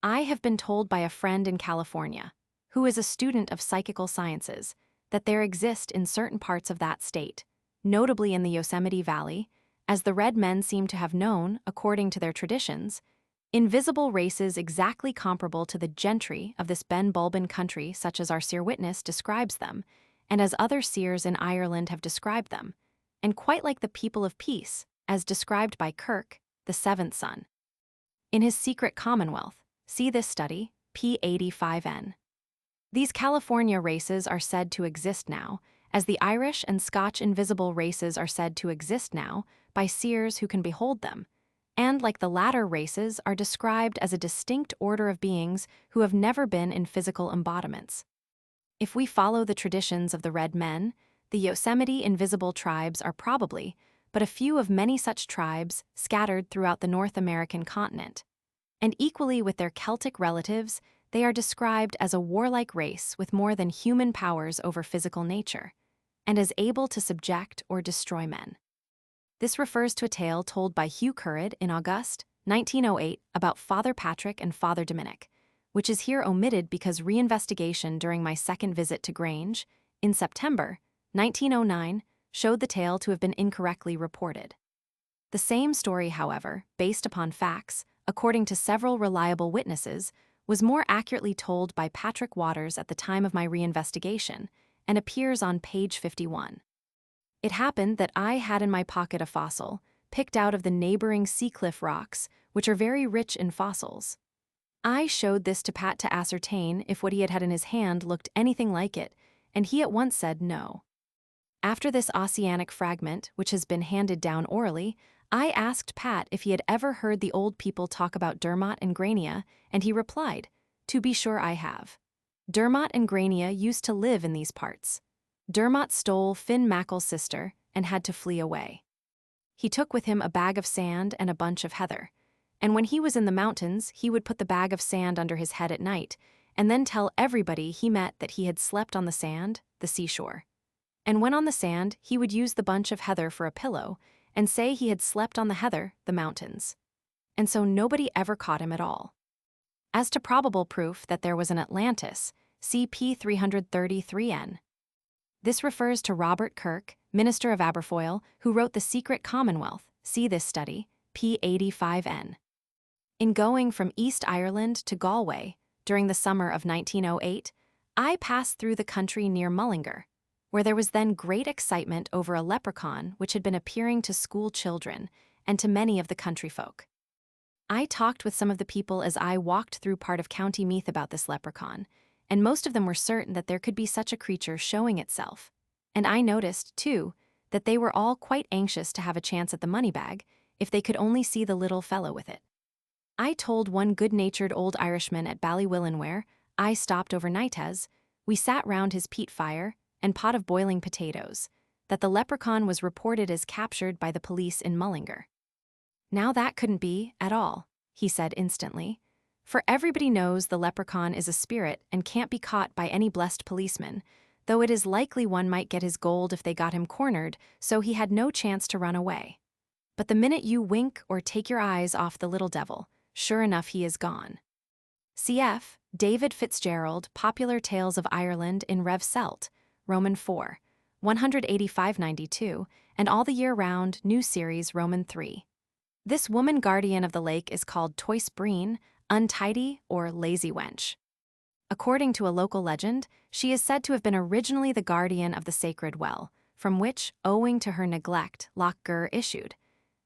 I have been told by a friend in California, who is a student of psychical sciences, that there exist in certain parts of that state, notably in the Yosemite Valley, as the red men seem to have known, according to their traditions, invisible races exactly comparable to the gentry of this Ben Bulben country, such as our seer witness describes them, and as other seers in Ireland have described them, and quite like the people of peace, as described by Kirk, the seventh son. In his Secret Commonwealth, see this study, p. 85n. These California races are said to exist now, as the Irish and Scotch invisible races are said to exist now by seers who can behold them, and like the latter races are described as a distinct order of beings who have never been in physical embodiments. If we follow the traditions of the red men, the Yosemite invisible tribes are probably but a few of many such tribes scattered throughout the North American continent. And equally with their Celtic relatives, they are described as a warlike race with more than human powers over physical nature, and as able to subject or destroy men. This refers to a tale told by Hugh Currid in August 1908 about Father Patrick and Father Dominic, which is here omitted because reinvestigation during my second visit to Grange, in September 1909, showed the tale to have been incorrectly reported. The same story, however, based upon facts, according to several reliable witnesses, was more accurately told by Patrick Waters at the time of my reinvestigation and appears on page 51. It happened that I had in my pocket a fossil, picked out of the neighboring Seacliff rocks, which are very rich in fossils. I showed this to Pat to ascertain if what he had in his hand looked anything like it, and he at once said no. After this oceanic fragment, which has been handed down orally, I asked Pat if he had ever heard the old people talk about Dermot and Grania, and he replied, "To be sure I have. Dermot and Grania used to live in these parts. Dermot stole Finn Mackel's sister and had to flee away. He took with him a bag of sand and a bunch of heather, and when he was in the mountains, he would put the bag of sand under his head at night, and then tell everybody he met that he had slept on the sand, the seashore. And when on the sand, he would use the bunch of heather for a pillow, and say he had slept on the heather, the mountains. And so nobody ever caught him at all. As to probable proof that there was an Atlantis, see p. 333n. This refers to Robert Kirk, minister of Aberfoyle, who wrote The Secret Commonwealth, see this study, p. 85n. In going from East Ireland to Galway, during the summer of 1908, I passed through the country near Mullingar, where there was then great excitement over a leprechaun which had been appearing to school children and to many of the country folk. I talked with some of the people as I walked through part of County Meath about this leprechaun, and most of them were certain that there could be such a creature showing itself. And I noticed, too, that they were all quite anxious to have a chance at the money bag if they could only see the little fellow with it. I told one good-natured old Irishman at Ballywillen where I stopped overnight as we sat round his peat fire and pot of boiling potatoes, that the leprechaun was reported as captured by the police in Mullingar. Now that couldn't be, at all, he said instantly, for everybody knows the leprechaun is a spirit and can't be caught by any blessed policeman, though it is likely one might get his gold if they got him cornered, so he had no chance to run away. but the minute you wink or take your eyes off the little devil, sure enough he is gone. Cf. David Fitzgerald, Popular Tales of Ireland in Rev Celt, Roman 4, 185-92, and All the Year Round, New Series, Roman 3. This woman guardian of the lake is called Tois Breen, untidy, or lazy wench. According to a local legend, she is said to have been originally the guardian of the sacred well, from which, owing to her neglect, Loch Gur issued.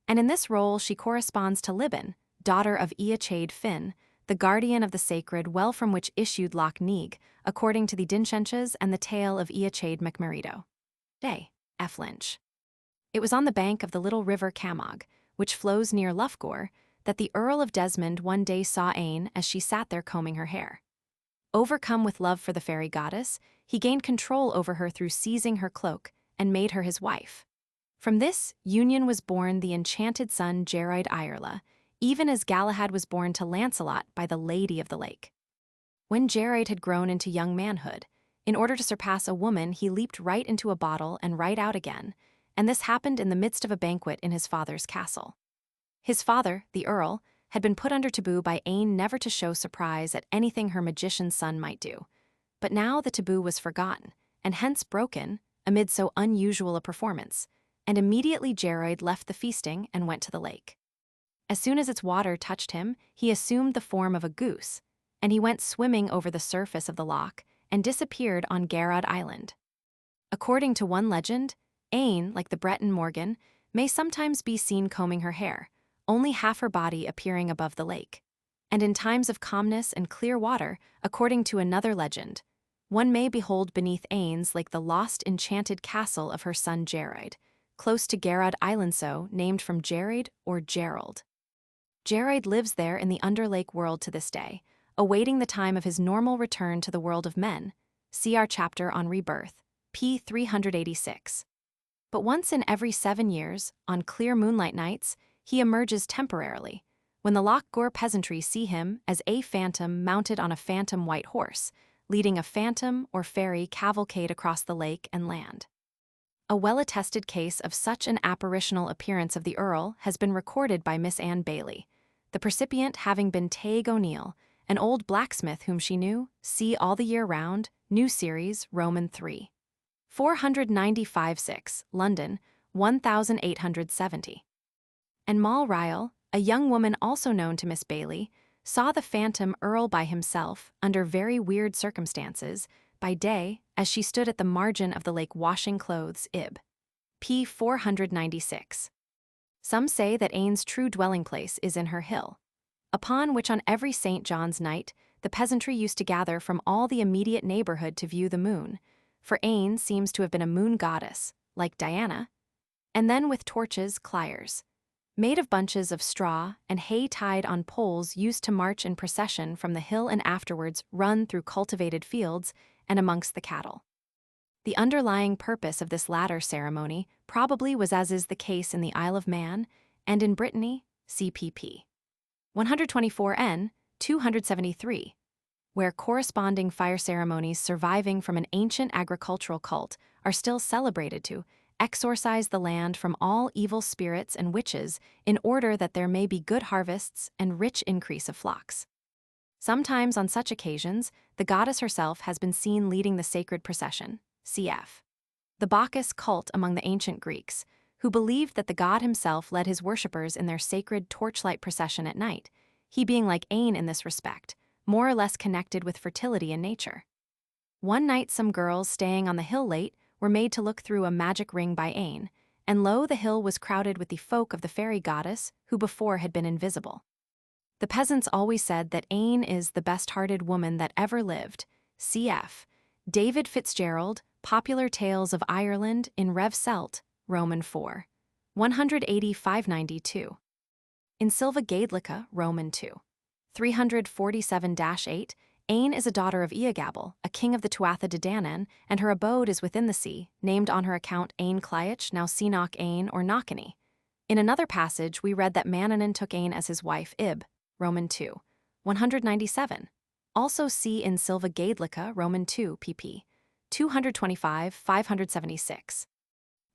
And in this role she corresponds to Libin, daughter of Eachade Finn, the guardian of the sacred well from which issued Loch Neag, according to the Dinchenches and the tale of Eachade McMurrido. Day, F. Lynch. It was on the bank of the little river Camog, which flows near Loughgore, that the Earl of Desmond one day saw Aine as she sat there combing her hair. Overcome with love for the fairy goddess, he gained control over her through seizing her cloak and made her his wife. From this union was born the enchanted son Geroid Iarla, even as Galahad was born to Lancelot by the Lady of the Lake. When Geroid had grown into young manhood, in order to surpass a woman he leaped right into a bottle and right out again, and this happened in the midst of a banquet in his father's castle. His father, the Earl, had been put under taboo by Aine never to show surprise at anything her magician son might do. But now the taboo was forgotten, and hence broken, amid so unusual a performance, and immediately Geroid left the feasting and went to the lake. As soon as its water touched him, he assumed the form of a goose, and he went swimming over the surface of the loch and disappeared on Garrod Island. According to one legend, Aine, like the Breton Morgan, may sometimes be seen combing her hair, only half her body appearing above the lake. And in times of calmness and clear water, according to another legend, one may behold beneath Aine's like the lost enchanted castle of her son Geroid, close to Garrod Island, so named from Geroid or Gerald. Geroid lives there in the Underlake world to this day, awaiting the time of his normal return to the world of men. See our chapter on rebirth, p. 386. But once in every 7 years, on clear moonlight nights, he emerges temporarily, when the Loch Gur peasantry see him as a phantom mounted on a phantom white horse, leading a phantom or fairy cavalcade across the lake and land. A well-attested case of such an apparitional appearance of the Earl has been recorded by Miss Anne Bailey, the percipient having been Taig O'Neill, an old blacksmith whom she knew. See All the Year Round, New Series, Roman 3. 495-6, London, 1870. And Moll Ryle, a young woman also known to Miss Bailey, saw the phantom Earl by himself, under very weird circumstances, by day, as she stood at the margin of the lake washing clothes. Ib. p. 496. Some say that Aine's true dwelling place is in her hill, upon which on every St. John's night the peasantry used to gather from all the immediate neighborhood to view the moon, for Aine seems to have been a moon goddess, like Diana, and then with torches, clyres, made of bunches of straw and hay tied on poles used to march in procession from the hill and afterwards run through cultivated fields and amongst the cattle. The underlying purpose of this latter ceremony probably was as is the case in the Isle of Man and in Brittany, CPP. 124n, 273, where corresponding fire ceremonies surviving from an ancient agricultural cult are still celebrated to exorcise the land from all evil spirits and witches in order that there may be good harvests and rich increase of flocks. Sometimes on such occasions, the goddess herself has been seen leading the sacred procession, cf. The Bacchus cult among the ancient Greeks, who believed that the god himself led his worshippers in their sacred torchlight procession at night, he being like Aine in this respect, more or less connected with fertility and nature. One night some girls staying on the hill late were made to look through a magic ring by Aine, and lo, the hill was crowded with the folk of the fairy goddess who before had been invisible. The peasants always said that Aine is the best-hearted woman that ever lived. Cf. David Fitzgerald, Popular Tales of Ireland in Rev Celt, Roman 4. 185-92. In Silva Gaedlica, Roman 2. 347-8, Aine is a daughter of Eogabal, a king of the Tuatha De Danann, and her abode is within the sea, named on her account Ain Claich, now Seanoch Ain or Knockany. In another passage, we read that Manannán took Aine as his wife. Ib. Roman 2. 197. Also see in Silva Gaedlica, Roman 2, pp. 225-576.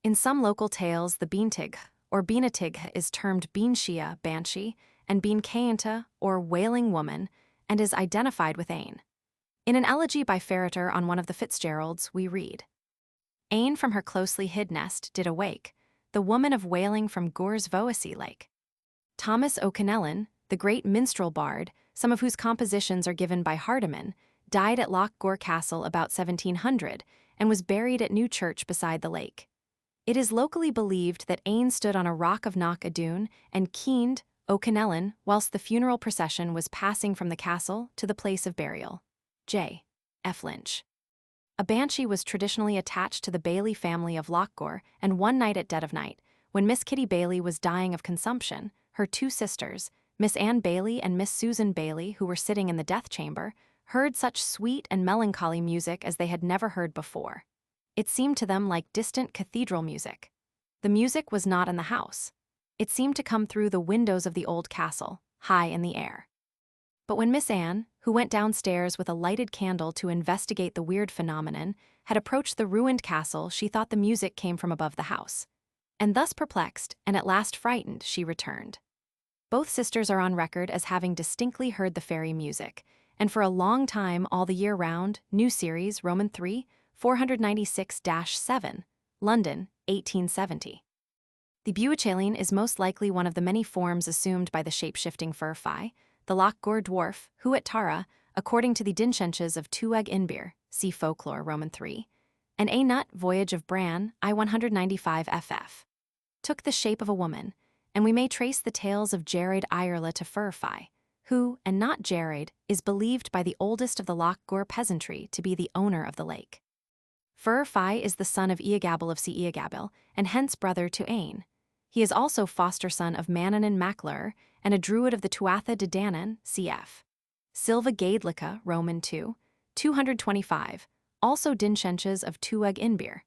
In some local tales, the Beintig, or Beanatig is termed Beanshia, banshee, and Beancainta, or wailing woman, and is identified with Ain. In an elegy by Ferreter on one of the Fitzgeralds, we read, Ain from her closely hid nest did awake, the woman of wailing from Gore's Voasey lake. Thomas O'Connellan, the great minstrel bard, some of whose compositions are given by Hardiman, died at Loch Gore Castle about 1700 and was buried at New Church beside the lake. It is locally believed that Ain stood on a rock of Knock Adoon and keened O'Connellan whilst the funeral procession was passing from the castle to the place of burial. J. F. Lynch. A banshee was traditionally attached to the Bailey family of Lochgore, and one night at dead of night, when Miss Kitty Bailey was dying of consumption, her two sisters, Miss Anne Bailey and Miss Susan Bailey, who were sitting in the death chamber, heard such sweet and melancholy music as they had never heard before. It seemed to them like distant cathedral music. The music was not in the house. It seemed to come through the windows of the old castle, high in the air. But when Miss Anne, who went downstairs with a lighted candle to investigate the weird phenomenon, had approached the ruined castle, she thought the music came from above the house. And thus perplexed, and at last frightened, she returned. Both sisters are on record as having distinctly heard the fairy music, and for a long time all the year round, new series, Roman 3, 496-7, London, 1870. The Buachaline is most likely one of the many forms assumed by the shape-shifting fur fai, the Lochgore dwarf, who at Tara, according to the Dinchenches of Tuag Inbir, see folklore, Roman 3, and A Nut, Voyage of Bran, I-195 ff. took the shape of a woman, and we may trace the tales of Jared Ireland to fur fai, who, and not Jared, is believed by the oldest of the Lochgore peasantry to be the owner of the lake. Fur fai is the son of Eagabel of Eagabel, and hence brother to Ain. He is also foster son of Mannanan Maclur, and a druid of the Tuatha de Danann, cf. Silva Gaedlica, Roman 2, 225, also Dinchenches of Tuag Inbir.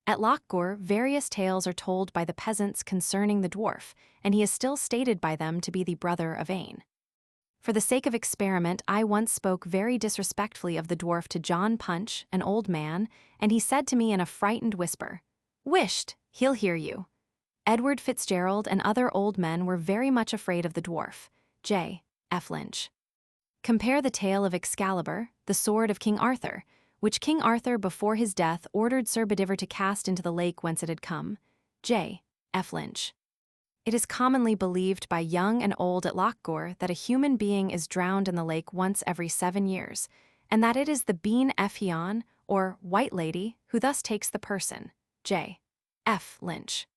At Lochgore, various tales are told by the peasants concerning the dwarf, and he is still stated by them to be the brother of Ain. For the sake of experiment, I once spoke very disrespectfully of the dwarf to John Punch, an old man, and he said to me in a frightened whisper, "Wisht, he'll hear you." Edward Fitzgerald and other old men were very much afraid of the dwarf. J. F. Lynch. Compare the tale of Excalibur, the sword of King Arthur, which King Arthur before his death ordered Sir Bedivere to cast into the lake whence it had come. J. F. Lynch. It is commonly believed by young and old at Lochgore that a human being is drowned in the lake once every 7 years, and that it is the Bean Effion, or White Lady, who thus takes the person. J. F. Lynch.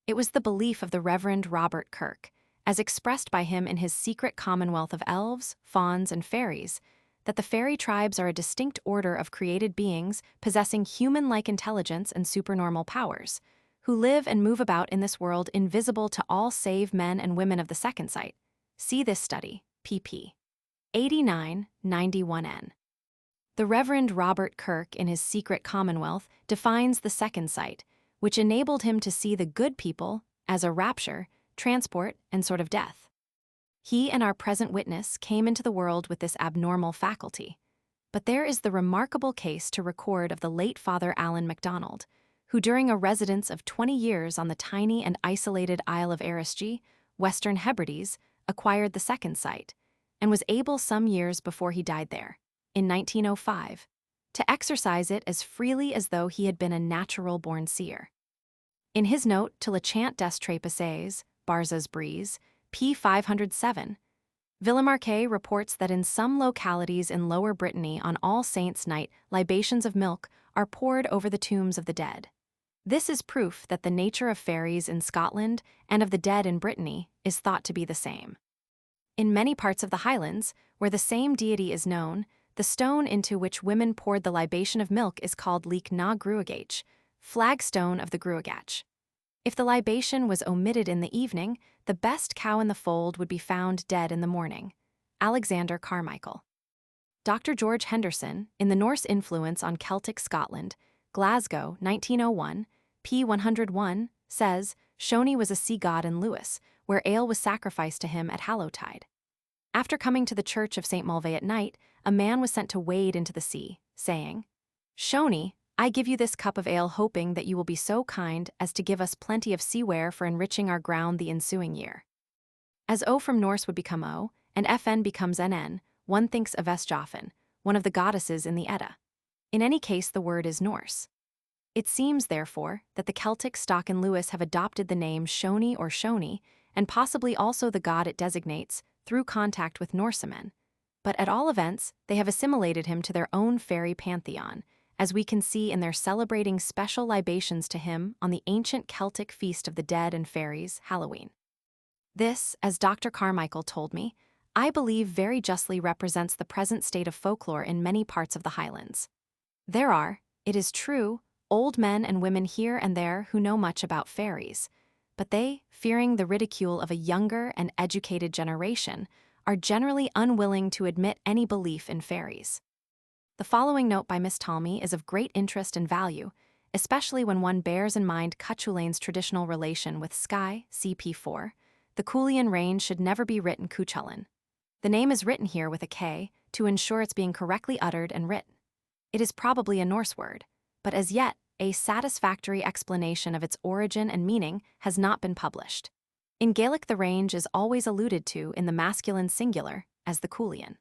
It was the belief of the Reverend Robert Kirk, as expressed by him in his Secret Commonwealth of Elves, Fauns, and Fairies, that the fairy tribes are a distinct order of created beings possessing human-like intelligence and supernormal powers, who live and move about in this world invisible to all save men and women of the second sight. See this study, pp. 89-91n. The Reverend Robert Kirk, in his Secret Commonwealth, defines the second sight, which enabled him to see the good people as a rapture, transport, and sort of death. He and our present witness came into the world with this abnormal faculty. But there is the remarkable case to record of the late Father Alan MacDonald, who during a residence of 20 years on the tiny and isolated Isle of Erisgy, Western Hebrides, acquired the second sight, and was able some years before he died there, in 1905, to exercise it as freely as though he had been a natural-born seer. In his note to Le Chant des Trépassés, Barza's Breeze, p. 507, Villemarqué reports that in some localities in Lower Brittany on All Saints' Night libations of milk are poured over the tombs of the dead. This is proof that the nature of fairies in Scotland and of the dead in Brittany is thought to be the same. In many parts of the Highlands, where the same deity is known, the stone into which women poured the libation of milk is called Leek na Gruagach, flagstone of the Gruagach. If the libation was omitted in the evening, the best cow in the fold would be found dead in the morning. Alexander Carmichael. Dr. George Henderson, in The Norse Influence on Celtic Scotland, Glasgow, 1901, p. 101, says, Shoni was a sea god in Lewis, where ale was sacrificed to him at Hallowtide. After coming to the church of St. Mulvey at night, a man was sent to wade into the sea, saying, Shoni, I give you this cup of ale hoping that you will be so kind as to give us plenty of seaware for enriching our ground the ensuing year. As O from Norse would become O, and FN becomes NN, one thinks of Vestjofen, one of the goddesses in the Edda. In any case, the word is Norse. It seems, therefore, that the Celtic stock and Lewis have adopted the name Shoni or Shoni, and possibly also the god it designates, through contact with Norsemen. But at all events, they have assimilated him to their own fairy pantheon, as we can see in their celebrating special libations to him on the ancient Celtic Feast of the Dead and Fairies, Halloween. This, as Dr. Carmichael told me, I believe very justly represents the present state of folklore in many parts of the Highlands. There are, it is true, old men and women here and there who know much about fairies, but they, fearing the ridicule of a younger and educated generation, are generally unwilling to admit any belief in fairies. The following note by Miss Talmy is of great interest and value, especially when one bears in mind Cuchulain's traditional relation with Skye, CP4. The Culian range should never be written Cuchulain. The name is written here with a K to ensure its being correctly uttered and written. It is probably a Norse word, but as yet, a satisfactory explanation of its origin and meaning has not been published. In Gaelic, the range is always alluded to in the masculine singular as the Culian.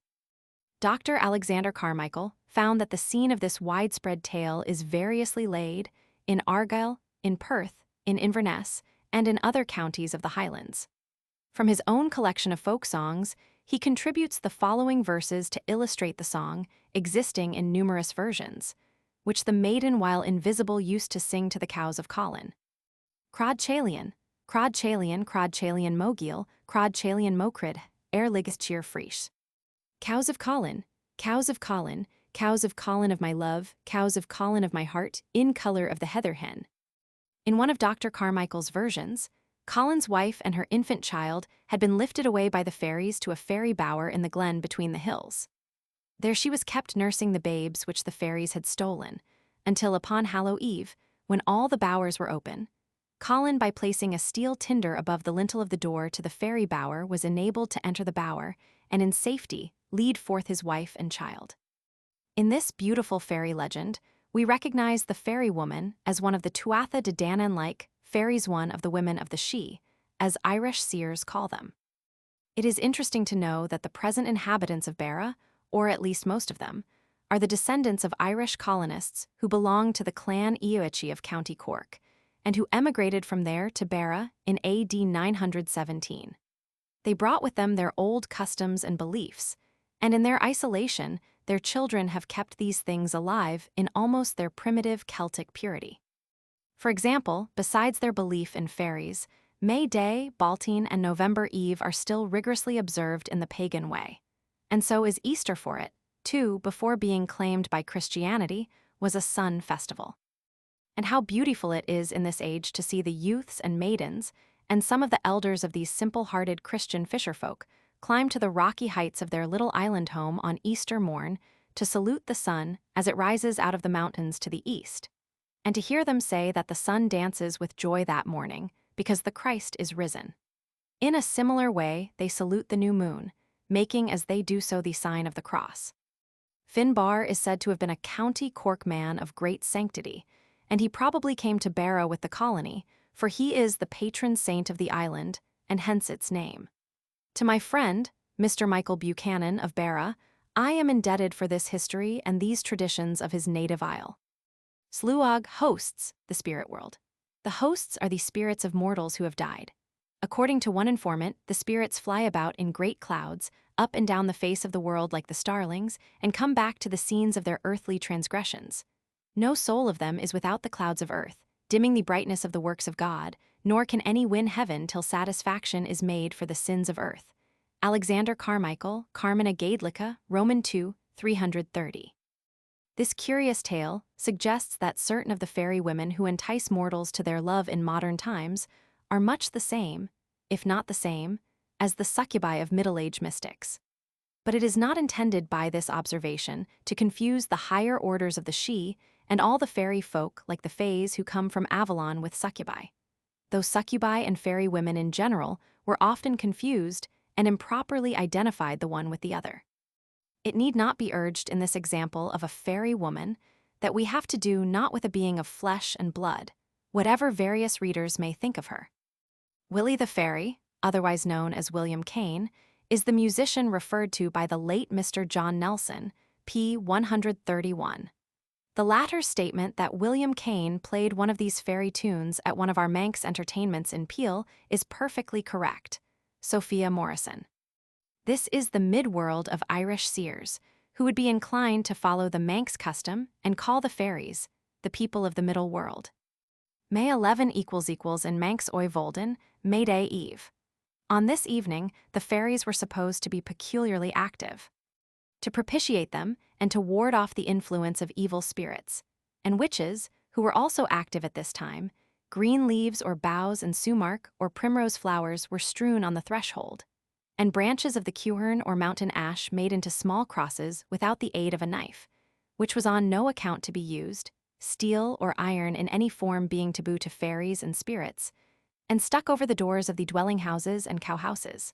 Dr. Alexander Carmichael found that the scene of this widespread tale is variously laid in Argyll, in Perth, in Inverness, and in other counties of the Highlands. From his own collection of folk songs, he contributes the following verses to illustrate the song, existing in numerous versions, which the maiden while invisible used to sing to the cows of Colin. Crod Chalian, Crod Chalian, Crod Chalian Mogil, Crod Chalian Mokrid, Ligas Cheer Frisch. Cows of Colin, cows of Colin, cows of Colin of my love, cows of Colin of my heart, in color of the heather hen. In one of Dr. Carmichael's versions, Colin's wife and her infant child had been lifted away by the fairies to a fairy bower in the glen between the hills. There she was kept nursing the babes which the fairies had stolen, until upon Hallow Eve, when all the bowers were open, Colin, by placing a steel tinder above the lintel of the door to the fairy bower, was enabled to enter the bower and in safety lead forth his wife and child. In this beautiful fairy legend, we recognize the fairy woman as one of the Tuatha De Danann-like fairies, one of the women of the Sidhe, as Irish seers call them. It is interesting to know that the present inhabitants of Beara, or at least most of them, are the descendants of Irish colonists who belonged to the clan Eoichi of County Cork, and who emigrated from there to Beara in AD 917. They brought with them their old customs and beliefs, and in their isolation, their children have kept these things alive in almost their primitive Celtic purity. For example, besides their belief in fairies, May Day, Baltine, and November Eve are still rigorously observed in the pagan way. And so is Easter for it, too, before being claimed by Christianity, was a sun festival. And how beautiful it is in this age to see the youths and maidens, and some of the elders of these simple-hearted Christian fisherfolk, climb to the rocky heights of their little island home on Easter morn to salute the sun as it rises out of the mountains to the east, and to hear them say that the sun dances with joy that morning because the Christ is risen. In a similar way, they salute the new moon, making as they do so the sign of the cross. Finbar is said to have been a County Cork man of great sanctity, and he probably came to Beara with the colony, for he is the patron saint of the island, and hence its name. To my friend, Mr. Michael Buchanan of Beara, I am indebted for this history and these traditions of his native isle. Sluag hosts the spirit world. The hosts are the spirits of mortals who have died. According to one informant, the spirits fly about in great clouds, up and down the face of the world like the starlings, and come back to the scenes of their earthly transgressions. No soul of them is without the clouds of earth, dimming the brightness of the works of God, nor can any win heaven till satisfaction is made for the sins of earth. Alexander Carmichael, Carmina Gaedlica, Roman 2, 330. This curious tale suggests that certain of the fairy women who entice mortals to their love in modern times are much the same, if not the same, as the succubi of Middle-Age mystics. But it is not intended by this observation to confuse the higher orders of the Sidhe and all the fairy folk like the fays who come from Avalon with succubi. Though succubi and fairy women in general were often confused and improperly identified the one with the other. It need not be urged in this example of a fairy woman that we have to do not with a being of flesh and blood, whatever various readers may think of her. Willie the Fairy, otherwise known as William Kane, is the musician referred to by the late Mr. John Nelson, p. 131. The latter's statement that William Kane played one of these fairy tunes at one of our Manx entertainments in Peel is perfectly correct. Sophia Morrison. This is the mid-world of Irish seers, who would be inclined to follow the Manx custom and call the fairies the people of the middle world. May 11 = in Manx Oy Volden, May Day Eve. On this evening, the fairies were supposed to be peculiarly active. To propitiate them and to ward off the influence of evil spirits, and witches, who were also active at this time, green leaves or boughs and sumac or primrose flowers were strewn on the threshold, and branches of the cuhern or mountain ash made into small crosses without the aid of a knife, which was on no account to be used, steel or iron in any form being taboo to fairies and spirits, and stuck over the doors of the dwelling houses and cowhouses.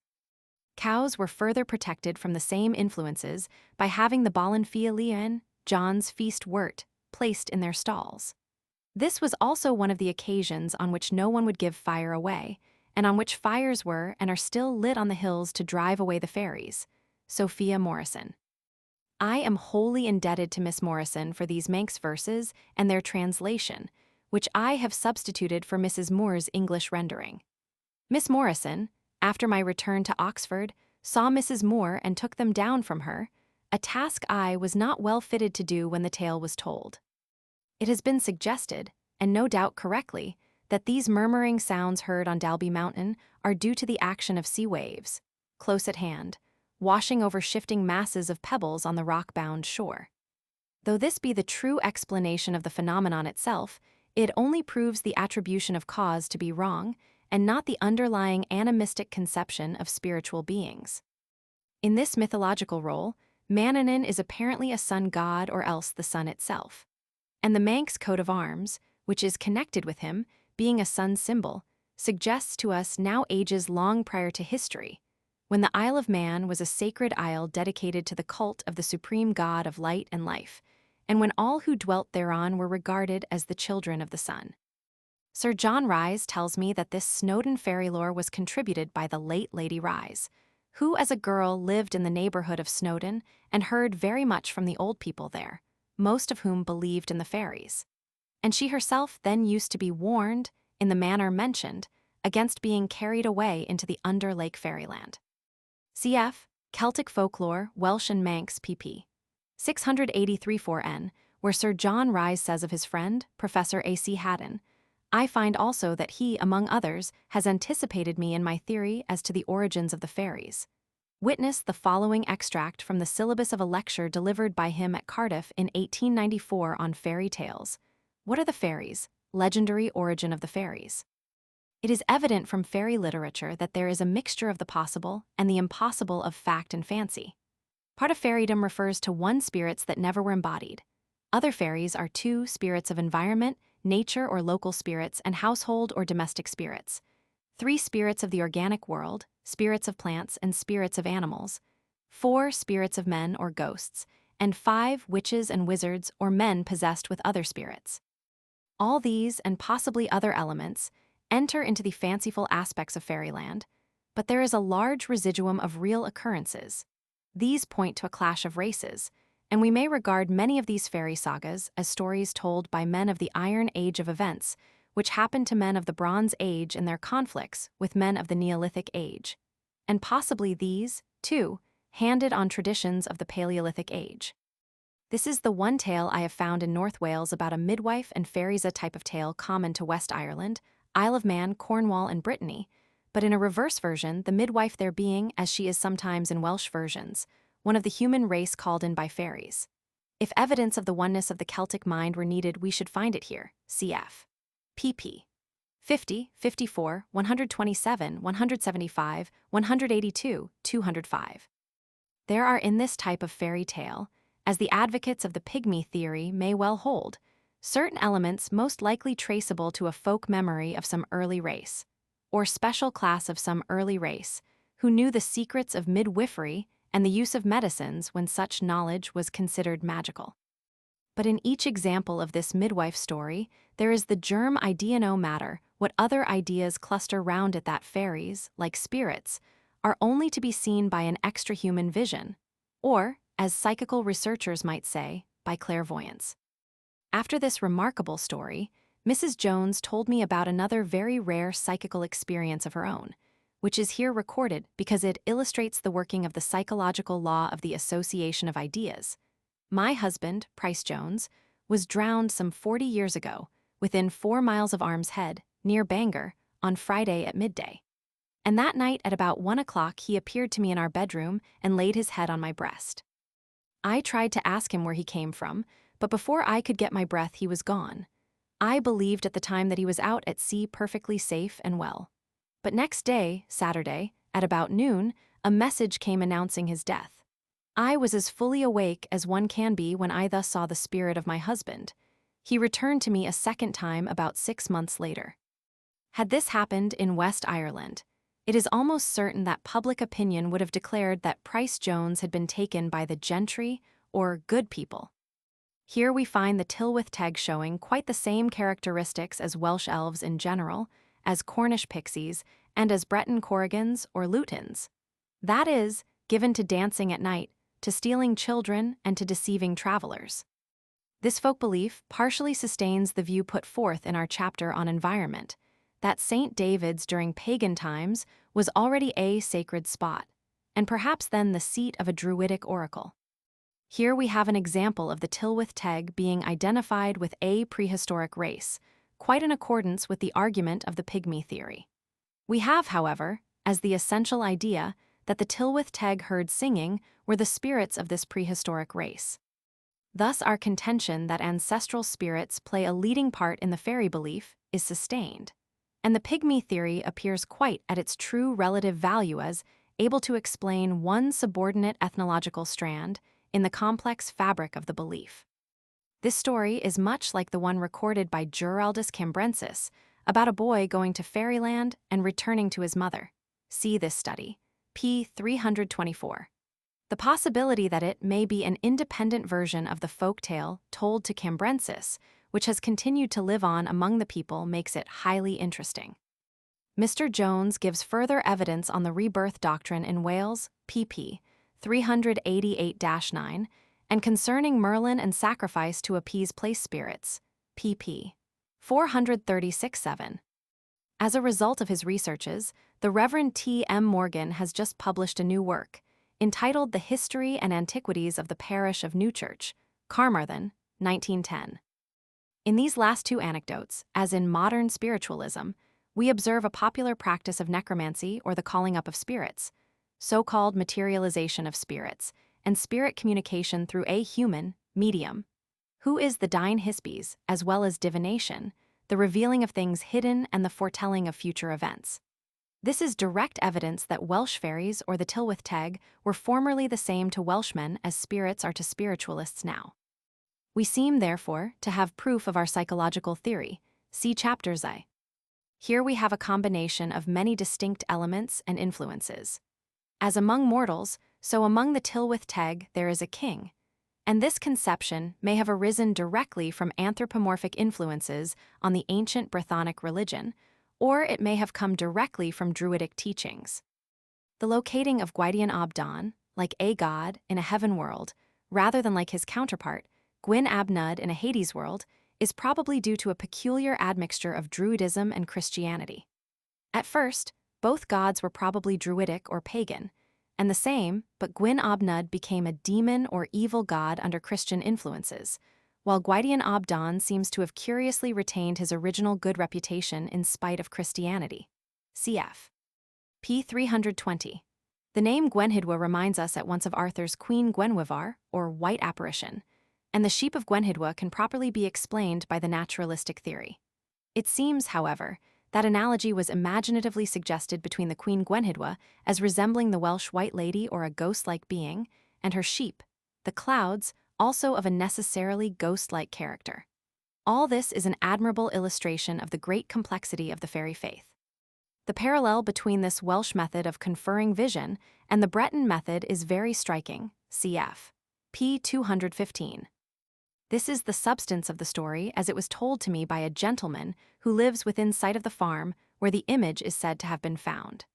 Cows were further protected from the same influences by having the Ballan Fialian, John's feast wort, placed in their stalls. This was also one of the occasions on which no one would give fire away, and on which fires were and are still lit on the hills to drive away the fairies. Sophia Morrison. I am wholly indebted to Miss Morrison for these Manx verses and their translation, which I have substituted for Mrs. Moore's English rendering. Miss Morrison, after my return to Oxford, saw Mrs. Moore and took them down from her, a task I was not well fitted to do when the tale was told. It has been suggested, and no doubt correctly, that these murmuring sounds heard on Dalby Mountain are due to the action of sea waves, close at hand, washing over shifting masses of pebbles on the rock-bound shore. Though this be the true explanation of the phenomenon itself, it only proves the attribution of cause to be wrong, and not the underlying animistic conception of spiritual beings. In this mythological role, Manannán is apparently a sun god or else the sun itself. And the Manx coat of arms, which is connected with him, being a sun symbol, suggests to us now ages long prior to history, when the Isle of Man was a sacred isle dedicated to the cult of the supreme god of light and life, and when all who dwelt thereon were regarded as the children of the sun. Sir John Rhys tells me that this Snowdon fairy lore was contributed by the late Lady Rhys, who as a girl lived in the neighborhood of Snowdon and heard very much from the old people there, most of whom believed in the fairies. And she herself then used to be warned, in the manner mentioned, against being carried away into the under-lake fairyland. Cf. Celtic Folklore, Welsh and Manx, pp. 683-4n, where Sir John Rhys says of his friend, Professor A.C. Haddon, I find also that he, among others, has anticipated me in my theory as to the origins of the fairies. Witness the following extract from the syllabus of a lecture delivered by him at Cardiff in 1894 on fairy tales. What are the fairies? Legendary origin of the fairies. It is evident from fairy literature that there is a mixture of the possible and the impossible of fact and fancy. Part of fairydom refers to one spirits that never were embodied. Other fairies are two spirits of environment, nature or local spirits, and household or domestic spirits. 3 spirits of the organic world, spirits of plants and spirits of animals. 4 spirits of men or ghosts, and 5 witches and wizards or men possessed with other spirits. All these, and possibly other elements, enter into the fanciful aspects of fairyland, but there is a large residuum of real occurrences. These point to a clash of races, and we may regard many of these fairy sagas as stories told by men of the Iron Age of events, which happened to men of the Bronze Age in their conflicts with men of the Neolithic Age, and possibly these, too, handed on traditions of the Paleolithic Age. This is the one tale I have found in North Wales about a midwife and fairies, a type of tale common to West Ireland, Isle of Man, Cornwall, and Brittany, but in a reverse version, the midwife there being, as she is sometimes in Welsh versions, one of the human race called in by fairies. If evidence of the oneness of the Celtic mind were needed, we should find it here, cf. pp. 50, 54, 127, 175, 182, 205. There are in this type of fairy tale, as the advocates of the pygmy theory may well hold, certain elements most likely traceable to a folk memory of some early race, or special class of some early race, who knew the secrets of midwifery and the use of medicines when such knowledge was considered magical. But in each example of this midwife story, there is the germ idea no matter what other ideas cluster round it that fairies, like spirits, are only to be seen by an extra-human vision, or, as psychical researchers might say, by clairvoyance. After this remarkable story, Mrs. Jones told me about another very rare psychical experience of her own, which is here recorded because it illustrates the working of the psychological law of the association of ideas. My husband, Price Jones, was drowned some 40 years ago, within 4 miles of Arm's Head, near Bangor, on Friday at midday. And that night at about 1 o'clock he appeared to me in our bedroom and laid his head on my breast. I tried to ask him where he came from, but before I could get my breath he was gone. I believed at the time that he was out at sea perfectly safe and well. But next day, Saturday, at about noon, a message came announcing his death. I was as fully awake as one can be when I thus saw the spirit of my husband. He returned to me a second time about 6 months later. Had this happened in West Ireland, it is almost certain that public opinion would have declared that Price Jones had been taken by the gentry or good people. Here we find the Tylwyth Teg showing quite the same characteristics as Welsh elves in general, as Cornish pixies, and as Breton Corrigans or Lutins. That is, given to dancing at night, to stealing children, and to deceiving travelers. This folk belief partially sustains the view put forth in our chapter on environment, that St. David's during pagan times was already a sacred spot, and perhaps then the seat of a druidic oracle. Here we have an example of the Tylwyth Teg being identified with a prehistoric race, quite in accordance with the argument of the pygmy theory. We have, however, as the essential idea that the Tylwyth Teg heard singing were the spirits of this prehistoric race. Thus our contention that ancestral spirits play a leading part in the fairy belief is sustained, and the pygmy theory appears quite at its true relative value as able to explain one subordinate ethnological strand in the complex fabric of the belief. This story is much like the one recorded by Giraldus Cambrensis about a boy going to fairyland and returning to his mother. See this study, p. 324. The possibility that it may be an independent version of the folk tale told to Cambrensis, which has continued to live on among the people, makes it highly interesting. Mr. Jones gives further evidence on the rebirth doctrine in Wales, pp. 388-9, and concerning Merlin and sacrifice to appease place spirits, pp. 436-7. As a result of his researches, the Reverend T. M. Morgan has just published a new work, entitled The History and Antiquities of the Parish of Newchurch, Carmarthen, 1910. In these last two anecdotes, as in modern spiritualism, we observe a popular practice of necromancy or the calling up of spirits, so-called materialization of spirits, and spirit communication through a human medium, who is the Dine Hispies, as well as divination, the revealing of things hidden and the foretelling of future events. This is direct evidence that Welsh fairies or the Tylwyth Teg were formerly the same to Welshmen as spirits are to spiritualists now. We seem, therefore, to have proof of our psychological theory. See Chapter I. Here we have a combination of many distinct elements and influences. As among mortals, so among the Tylwyth Teg there is a king, and this conception may have arisen directly from anthropomorphic influences on the ancient Brythonic religion, or it may have come directly from Druidic teachings. The locating of Gwydion ab Don, like a god in a heaven world, rather than like his counterpart, Gwyn ab Nudd in a Hades world, is probably due to a peculiar admixture of Druidism and Christianity. At first, both gods were probably Druidic or pagan, and the same, but Gwyn ab Nudd became a demon or evil god under Christian influences, while Gwydion ab Don seems to have curiously retained his original good reputation in spite of Christianity. Cf. p. 320. The name Gwenhydwa reminds us at once of Arthur's Queen Gwenhwyvar, or white apparition, and the sheep of Gwenhydwa can properly be explained by the naturalistic theory. It seems, however, that analogy was imaginatively suggested between the Queen Gwenhydwa as resembling the Welsh White Lady or a ghost-like being, and her sheep, the clouds, also of a necessarily ghost-like character. All this is an admirable illustration of the great complexity of the fairy faith. The parallel between this Welsh method of conferring vision and the Breton method is very striking, cf. p. 215. This is the substance of the story as it was told to me by a gentleman who lives within sight of the farm where the image is said to have been found.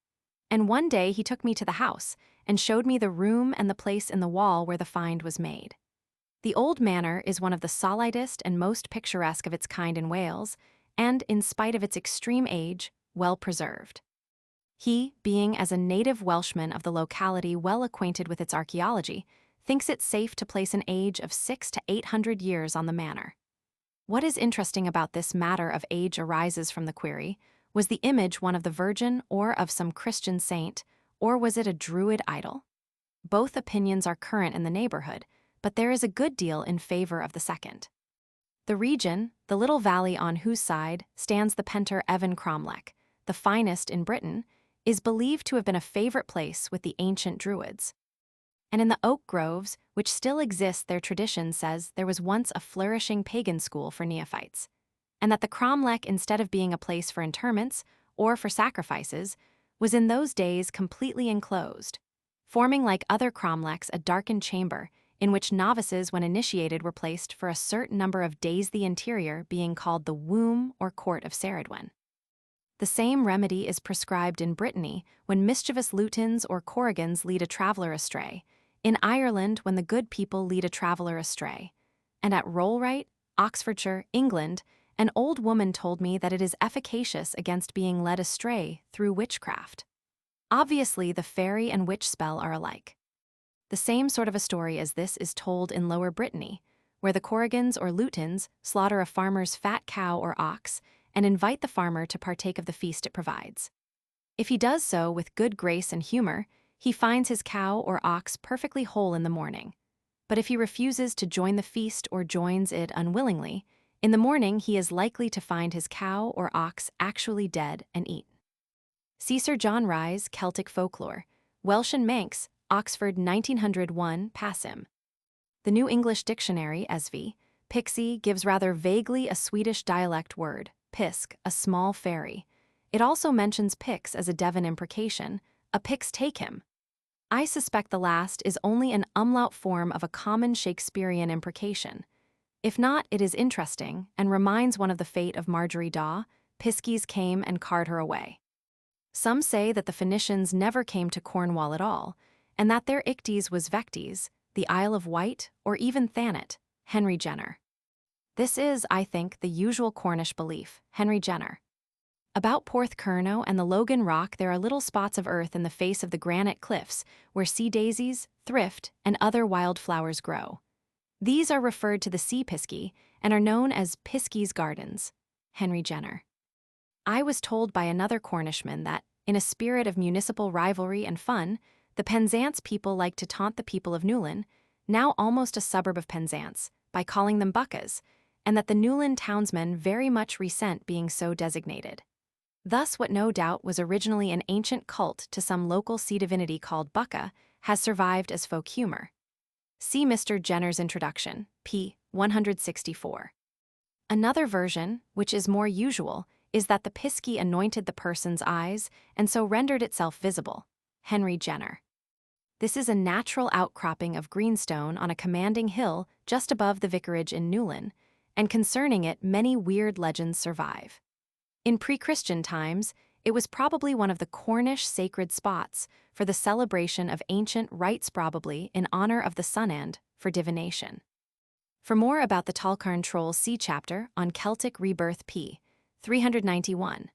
And one day he took me to the house and showed me the room and the place in the wall where the find was made. The old manor is one of the solidest and most picturesque of its kind in Wales, and, in spite of its extreme age, well preserved. He, being as a native Welshman of the locality well acquainted with its archaeology, thinks it safe to place an age of 600 to 800 years on the manor. What is interesting about this matter of age arises from the query: was the image one of the Virgin or of some Christian saint, or was it a Druid idol? Both opinions are current in the neighborhood, but there is a good deal in favor of the second. The region, the little valley on whose side stands the Penter Evan Cromlech, the finest in Britain, is believed to have been a favorite place with the ancient Druids. And in the oak groves, which still exist, their tradition says there was once a flourishing pagan school for neophytes, and that the cromlech, instead of being a place for interments or for sacrifices, was in those days completely enclosed, forming like other cromlechs a darkened chamber in which novices when initiated were placed for a certain number of days, the interior being called the womb or court of Ceridwen. The same remedy is prescribed in Brittany when mischievous lutins or corrigans lead a traveller astray, in Ireland when the good people lead a traveller astray, and at Rollright, Oxfordshire, England, an old woman told me that it is efficacious against being led astray through witchcraft. Obviously, the fairy and witch spell are alike. The same sort of a story as this is told in Lower Brittany, where the corrigans or lutins slaughter a farmer's fat cow or ox and invite the farmer to partake of the feast it provides. If he does so with good grace and humor, he finds his cow or ox perfectly whole in the morning. But if he refuses to join the feast or joins it unwillingly, in the morning he is likely to find his cow or ox actually dead and eaten. See Sir John Rye's Celtic Folklore, Welsh and Manx, Oxford 1901, Passim. The New English Dictionary, SV, pixie gives rather vaguely a Swedish dialect word, pisk, a small fairy. It also mentions pix as a Devon imprecation, a pix take him. I suspect the last is only an umlaut form of a common Shakespearean imprecation. If not, it is interesting and reminds one of the fate of Marjorie Daw. Piskies came and carried her away. Some say that the Phoenicians never came to Cornwall at all, and that their Icties was Vecties, the Isle of Wight, or even Thanet, Henry Jenner. This is, I think, the usual Cornish belief, Henry Jenner. About Porthcurno and the Logan Rock there are little spots of earth in the face of the granite cliffs where sea daisies, thrift, and other wild flowers grow. These are referred to the sea pisky and are known as Piskie's Gardens, Henry Jenner. I was told by another Cornishman that, in a spirit of municipal rivalry and fun, the Penzance people like to taunt the people of Newlyn, now almost a suburb of Penzance, by calling them buckas, and that the Newlyn townsmen very much resent being so designated. Thus, what no doubt was originally an ancient cult to some local sea divinity called Bucca has survived as folk humor. See Mr. Jenner's introduction, p. 164. Another version, which is more usual, is that the piskie anointed the person's eyes and so rendered itself visible, Henry Jenner. This is a natural outcropping of greenstone on a commanding hill just above the vicarage in Newlyn, and concerning it many weird legends survive. In pre-Christian times, it was probably one of the Cornish sacred spots for the celebration of ancient rites, probably in honor of the sun end for divination. For more about the Talcarn Trolls, see chapter on Celtic rebirth p. 391.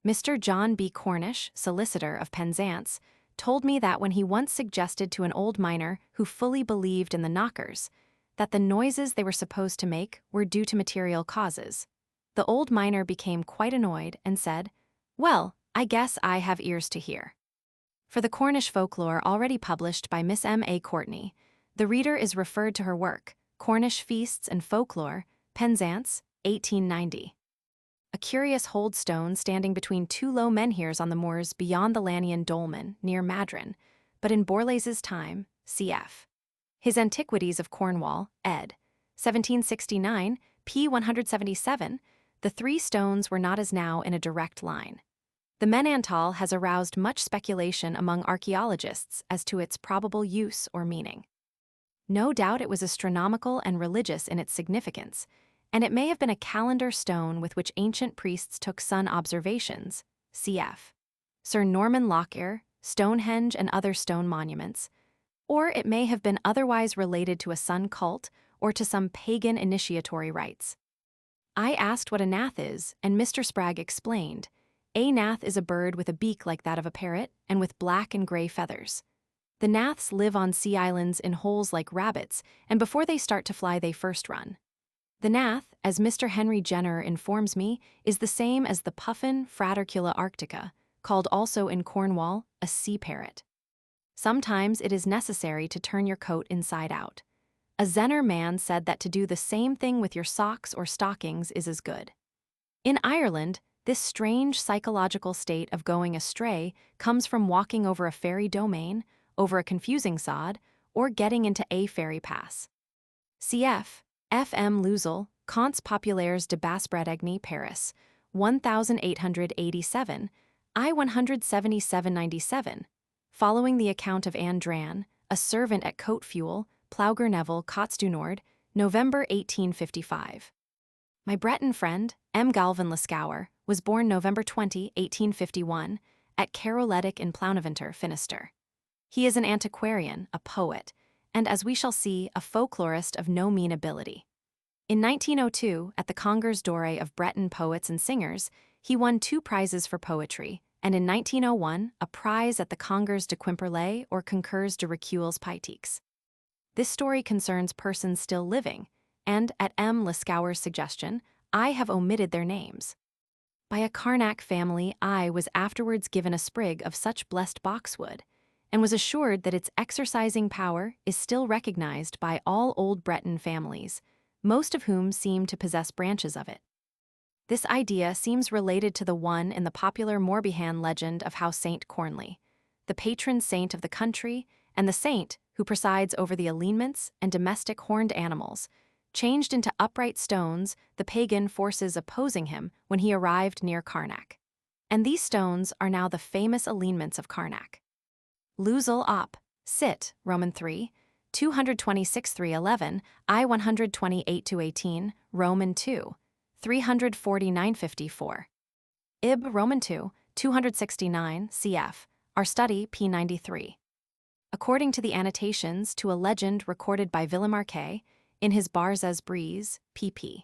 Mr. John B. Cornish, solicitor of Penzance, told me that when he once suggested to an old miner who fully believed in the knockers that the noises they were supposed to make were due to material causes, the old miner became quite annoyed and said, "Well, I guess I have ears to hear." For the Cornish folklore already published by Miss M. A. Courtney, the reader is referred to her work, Cornish Feasts and Folklore, Penzance, 1890. A curious hold stone standing between two low menhirs on the moors beyond the Lannion dolmen, near Madron, but in Borlase's time, cf. His Antiquities of Cornwall, ed. 1769, p. 177, the three stones were not as now in a direct line. The Menantal has aroused much speculation among archaeologists as to its probable use or meaning. No doubt it was astronomical and religious in its significance, and it may have been a calendar stone with which ancient priests took sun observations, cf. Sir Norman Lockyer, Stonehenge and other stone monuments, or it may have been otherwise related to a sun cult or to some pagan initiatory rites. I asked what a nath is, and Mr. Spragg explained. A nath is a bird with a beak like that of a parrot and with black and gray feathers. The naths live on sea islands in holes like rabbits, and before they start to fly they first run. The nath, as Mr. Henry Jenner informs me, is the same as the puffin Fratercula arctica, called also in Cornwall a sea parrot. Sometimes it is necessary to turn your coat inside out. A Zenner man said that to do the same thing with your socks or stockings is as good. In Ireland, this strange psychological state of going astray comes from walking over a fairy domain, over a confusing sod, or getting into a fairy pass. Cf. F. M. Lousel, Contes populaires de Basse-Bretagne, Paris, 1887, I 177-97, following the account of Anne Dran, a servant at Coat Fuel, Plowger Neville, Cots du Nord, November 1855. My Breton friend, M. Galvin Lascauer, was born November 20, 1851, at Caroledic in Plownaventer, Finisterre. He is an antiquarian, a poet, and as we shall see, a folklorist of no mean ability. In 1902, at the Concours Doré of Breton poets and singers, he won 2 prizes for poetry, and in 1901, a prize at the Concours de Quimperlé or Concours de Recueils Poétiques. This story concerns persons still living, and, at M. Lascauer's suggestion, I have omitted their names. By a Carnac family, I was afterwards given a sprig of such blessed boxwood, and was assured that its exercising power is still recognized by all old Breton families, most of whom seem to possess branches of it. This idea seems related to the one in the popular Morbihan legend of how Saint Cornley, the patron saint of the country, and the saint who presides over the alignments and domestic horned animals, changed into upright stones the pagan forces opposing him when he arrived near Carnac. And these stones are now the famous alignments of Carnac. Lousel op. Cit. Roman 3, 226-311, I 128-18, Roman 2, 349-54. Ib. Roman 2, 269, cf. Our study p93. According to the annotations to a legend recorded by Villemarquet in his Barzez Brise, pp.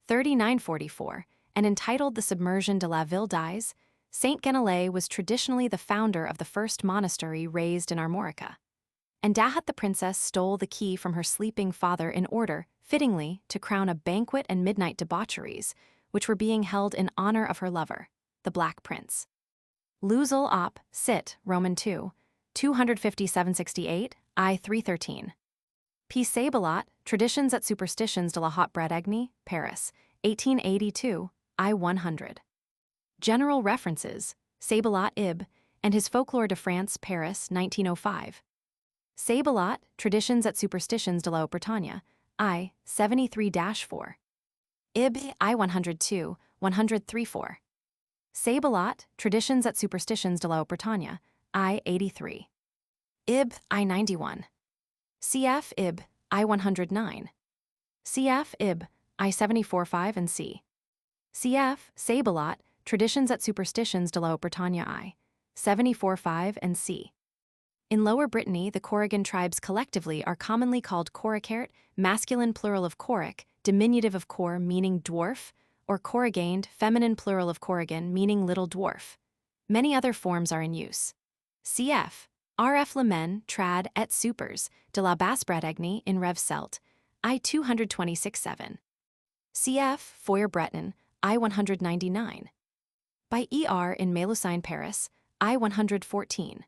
3944, and entitled The Submersion de la Ville d'Ise, Saint Genelay was traditionally the founder of the first monastery raised in Armorica. And Dahat the princess stole the key from her sleeping father in order, fittingly, to crown a banquet and midnight debaucheries, which were being held in honor of her lover, the Black Prince. Lousel op. Cit. Roman 2, 257-68, I 313. P. Saboulot, Traditions et Superstitions de la Haute-Bretagne, Paris, 1882, I 100. General references, Saboulot Ib, and his Folklore de France, Paris, 1905. Saboulot, Traditions et Superstitions de la Haute-Bretagne, I 73-4. Ib, I 102, 103-4. Saboulot, Traditions et Superstitions de la Haute-Bretagne, I 83. Ib, I 91. Cf. Ib, I 109. Cf. Ib, I 74-5 and c. Cf. Saboulot, Traditions et Superstitions de la Haute-Bretagne I 74-5 and c. In Lower Brittany, the Corrigan tribes collectively are commonly called Corricart, masculine plural of Corric, diminutive of Cor meaning dwarf, or Corrigained, feminine plural of Corrigan meaning little dwarf. Many other forms are in use. Cf. R.F. Lemen, Trad et Supers, de la Basse-Bretagne in Rev Celt, I 226-7. Cf. Foyer Breton, I 199. By E.R. in Melusine, Paris, I 114.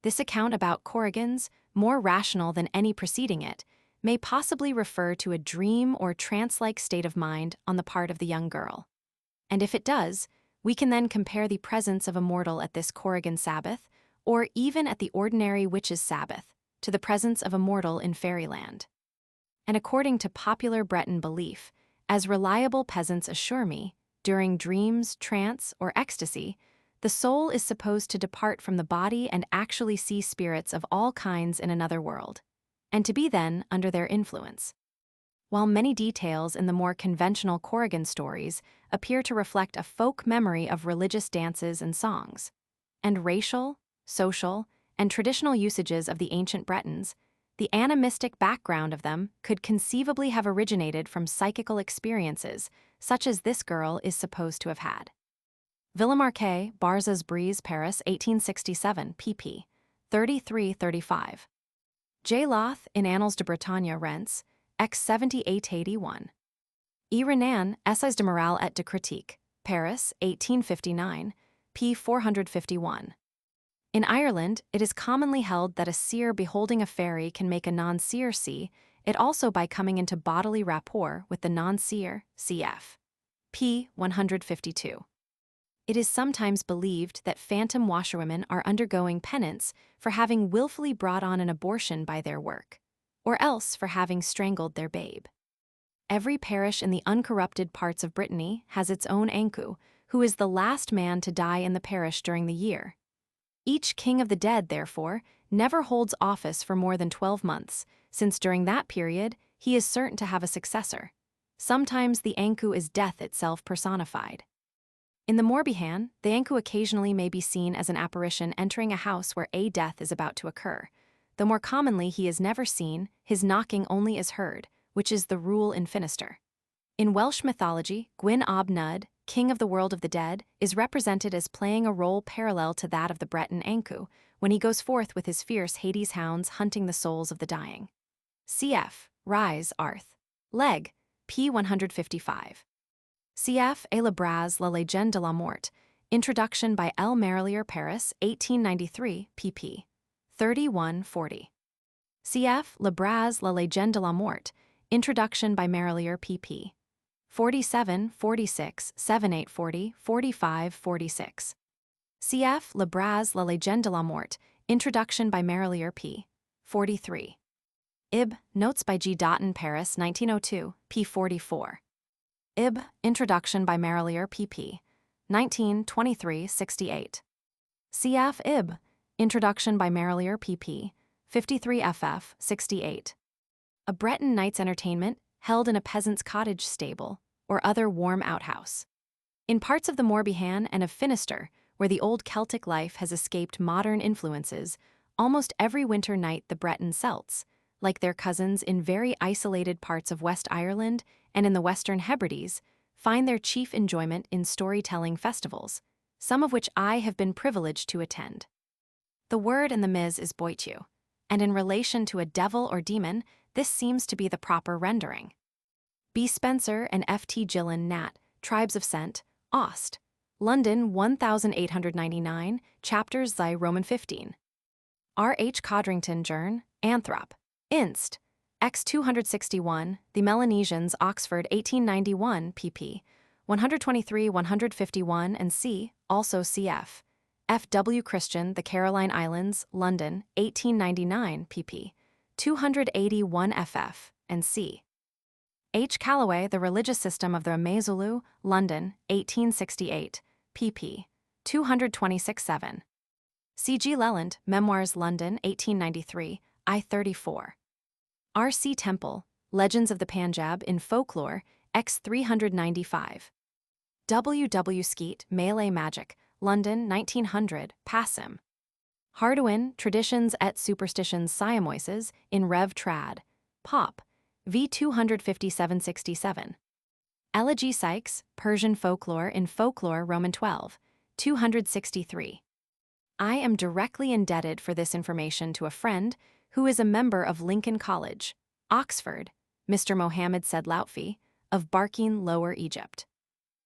This account about Corrigans, more rational than any preceding it, may possibly refer to a dream or trance-like state of mind on the part of the young girl. And if it does, we can then compare the presence of a mortal at this Corrigan Sabbath, or even at the ordinary witch's Sabbath, to the presence of a mortal in fairyland. And according to popular Breton belief, as reliable peasants assure me, during dreams, trance, or ecstasy, the soul is supposed to depart from the body and actually see spirits of all kinds in another world. and to be then under their influence. While many details in the more conventional Corrigan stories appear to reflect a folk memory of religious dances and songs, and racial, social, and traditional usages of the ancient Bretons, the animistic background of them could conceivably have originated from psychical experiences such as this girl is supposed to have had. Villemarquet, Barzaz Brise, Paris, 1867, pp. 33-35. J. Loth, in Annals de Bretagne, Rents, X 7881. E. Renan, Essays de morale et de critique, Paris, 1859, p. 451. In Ireland, it is commonly held that a seer beholding a fairy can make a non-seer see it also by coming into bodily rapport with the non-seer, cf. p. 152. It is sometimes believed that phantom washerwomen are undergoing penance for having willfully brought on an abortion by their work, or else for having strangled their babe. Every parish in the uncorrupted parts of Brittany has its own ankou, who is the last man to die in the parish during the year. Each king of the dead, therefore, never holds office for more than 12 months, since during that period he is certain to have a successor. Sometimes the ankou is death itself personified. In the Morbihan, the ankou occasionally may be seen as an apparition entering a house where a death is about to occur, though more commonly he is never seen, his knocking only is heard, which is the rule in Finisterre. In Welsh mythology, Gwyn ab Nudd, king of the world of the dead, is represented as playing a role parallel to that of the Breton ankou when he goes forth with his fierce Hades hounds hunting the souls of the dying. Cf. Rise, Arth. Leg. p. 155. Cf. Et le Braz, la légende de la mort, introduction by L. Marelier, Paris, 1893, pp. 31-40. Cf. Le Braz, la légende de la mort, introduction by Marelier, pp. 47, 46, 78, 40, 45, 46. Cf. Le Braz, la légende de la mort, introduction by Marelier, p. 43. Ib. Notes by G. Dotton, Paris, 1902, p. 44. Ib. Introduction by Marelier, pp. 1923-68. Cf. Ib. Introduction by Marelier, pp. 53 ff. 68. A Breton night's entertainment held in a peasant's cottage stable or other warm outhouse. In parts of the Morbihan and of Finisterre, where the old Celtic life has escaped modern influences, almost every winter night the Breton Celts, like their cousins in very isolated parts of West Ireland and in the Western Hebrides, find their chief enjoyment in storytelling festivals, some of which I have been privileged to attend. The word in the Ms is boitu, and in relation to a devil or demon, this seems to be the proper rendering. B. Spencer and F. T. Gillen, Nat, Tribes of Scent, Ost, London 1899, chapters Zy Roman 15. R. H. Codrington, Jern, Anthrop, Inst. X 261, The Melanesians, Oxford 1891, pp. 123, 151, and c. Also cf. F. W. Christian, The Caroline Islands, London 1899, pp. 281 ff, and c. H. Callaway, The Religious System of the Maezulu, London 1868, pp. 226-7. C. G. Leland, Memoirs, London 1893, I 34. R. C. Temple, Legends of the Panjab in Folklore, X 395. W. W. Skeet, Malay Magic, London 1900, Passim. Hardouin, Traditions et Superstitions Siamoises in Rev. Trad. Pop. V. 257-67. Elegy Sykes, Persian Folklore in Folklore, Roman 12, 263. I am directly indebted for this information to a friend who is a member of Lincoln College, Oxford, Mr. Mohammed Said Lautfi, of Barking, Lower Egypt.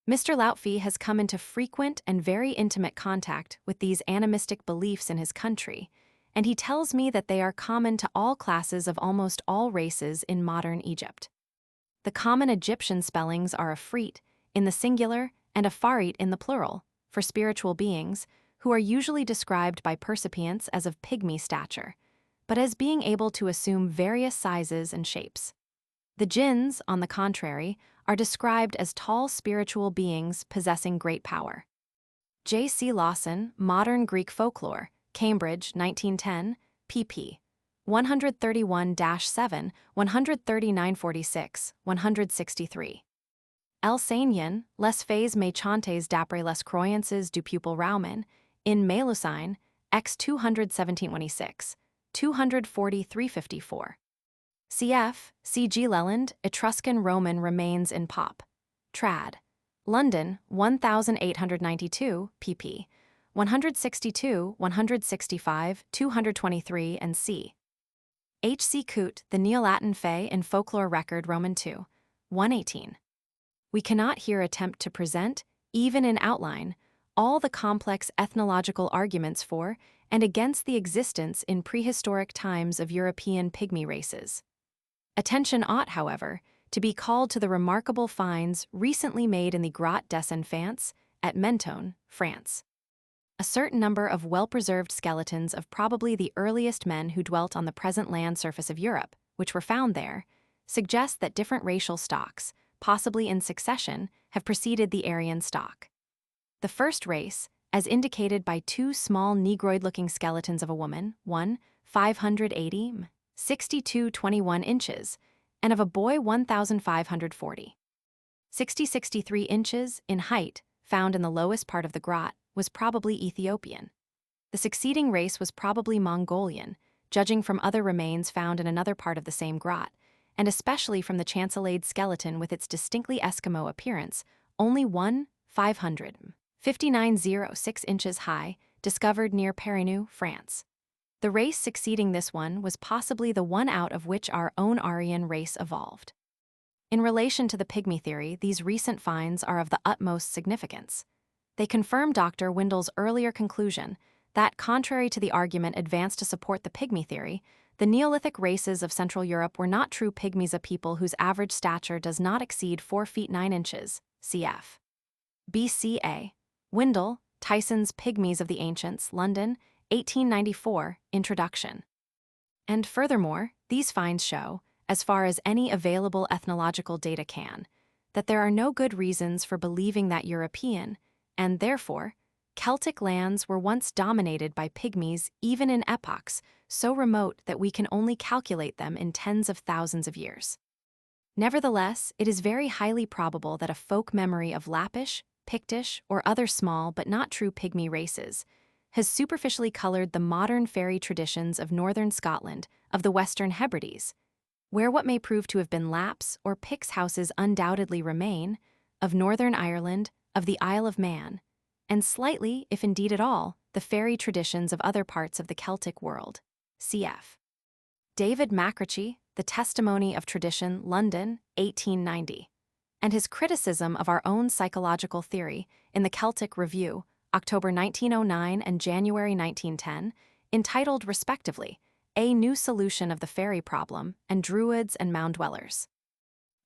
Mr. Lautfi has come into frequent and very intimate contact with these animistic beliefs in his country, and he tells me that they are common to all classes of almost all races in modern Egypt. The common Egyptian spellings are Afrit in the singular and Afarit in the plural, for spiritual beings, who are usually described by percipients as of pygmy stature, but as being able to assume various sizes and shapes. The jinns, on the contrary, are described as tall spiritual beings possessing great power. J. C. Lawson, Modern Greek Folklore, Cambridge, 1910, pp. 131-7, 139-46, 163. Elsanian, les faits méchantes d'après les croyances du peuple romain, in Melusine, x 217-26, 240-354. Cf. C.G. Leland, Etruscan Roman Remains in Pop. Trad. London, 1892, pp. 162, 165, 223 and c. H. C. Coote, The Neo-Latin Fae in Folklore Record Roman 2, 118. We cannot here attempt to present, even in outline, all the complex ethnological arguments for and against the existence in prehistoric times of European pygmy races. Attention ought, however, to be called to the remarkable finds recently made in the Grotte des Enfants at Mentone, France. A certain number of well-preserved skeletons of probably the earliest men who dwelt on the present land surface of Europe, which were found there, suggest that different racial stocks, possibly in succession, have preceded the Aryan stock. The first race, as indicated by two small negroid-looking skeletons of a woman, one 580, 62-21 inches, and of a boy 1,540, 60-63 inches in height, found in the lowest part of the grotte, was probably Ethiopian. The succeeding race was probably Mongolian, judging from other remains found in another part of the same grotte, and especially from the chancellade skeleton with its distinctly Eskimo appearance, only one 500, 59.06 inches high, discovered near Périgny, France. The race succeeding this one was possibly the one out of which our own Aryan race evolved. In relation to the pygmy theory, these recent finds are of the utmost significance. They confirm Dr. Windle's earlier conclusion that, contrary to the argument advanced to support the pygmy theory, the Neolithic races of Central Europe were not true pygmies, a people whose average stature does not exceed 4 feet 9 inches, cf. BCA. Windle, Tyson's Pygmies of the Ancients, London, 1894, Introduction. And furthermore, these finds show, as far as any available ethnological data can, that there are no good reasons for believing that European, and therefore, Celtic lands were once dominated by pygmies even in epochs so remote that we can only calculate them in tens of thousands of years. Nevertheless, it is very highly probable that a folk memory of Lappish, Pictish, or other small but not true pygmy races has superficially colored the modern fairy traditions of northern Scotland, of the Western Hebrides, where what may prove to have been Lapps or Picts houses undoubtedly remain, of Northern Ireland, of the Isle of Man, and slightly, if indeed at all, the fairy traditions of other parts of the Celtic world. Cf. David Macritchie, The Testimony of Tradition, London, 1890, and his criticism of our own psychological theory in the Celtic Review, October 1909 and January 1910, entitled respectively, A New Solution of the Fairy Problem and Druids and Mound Dwellers.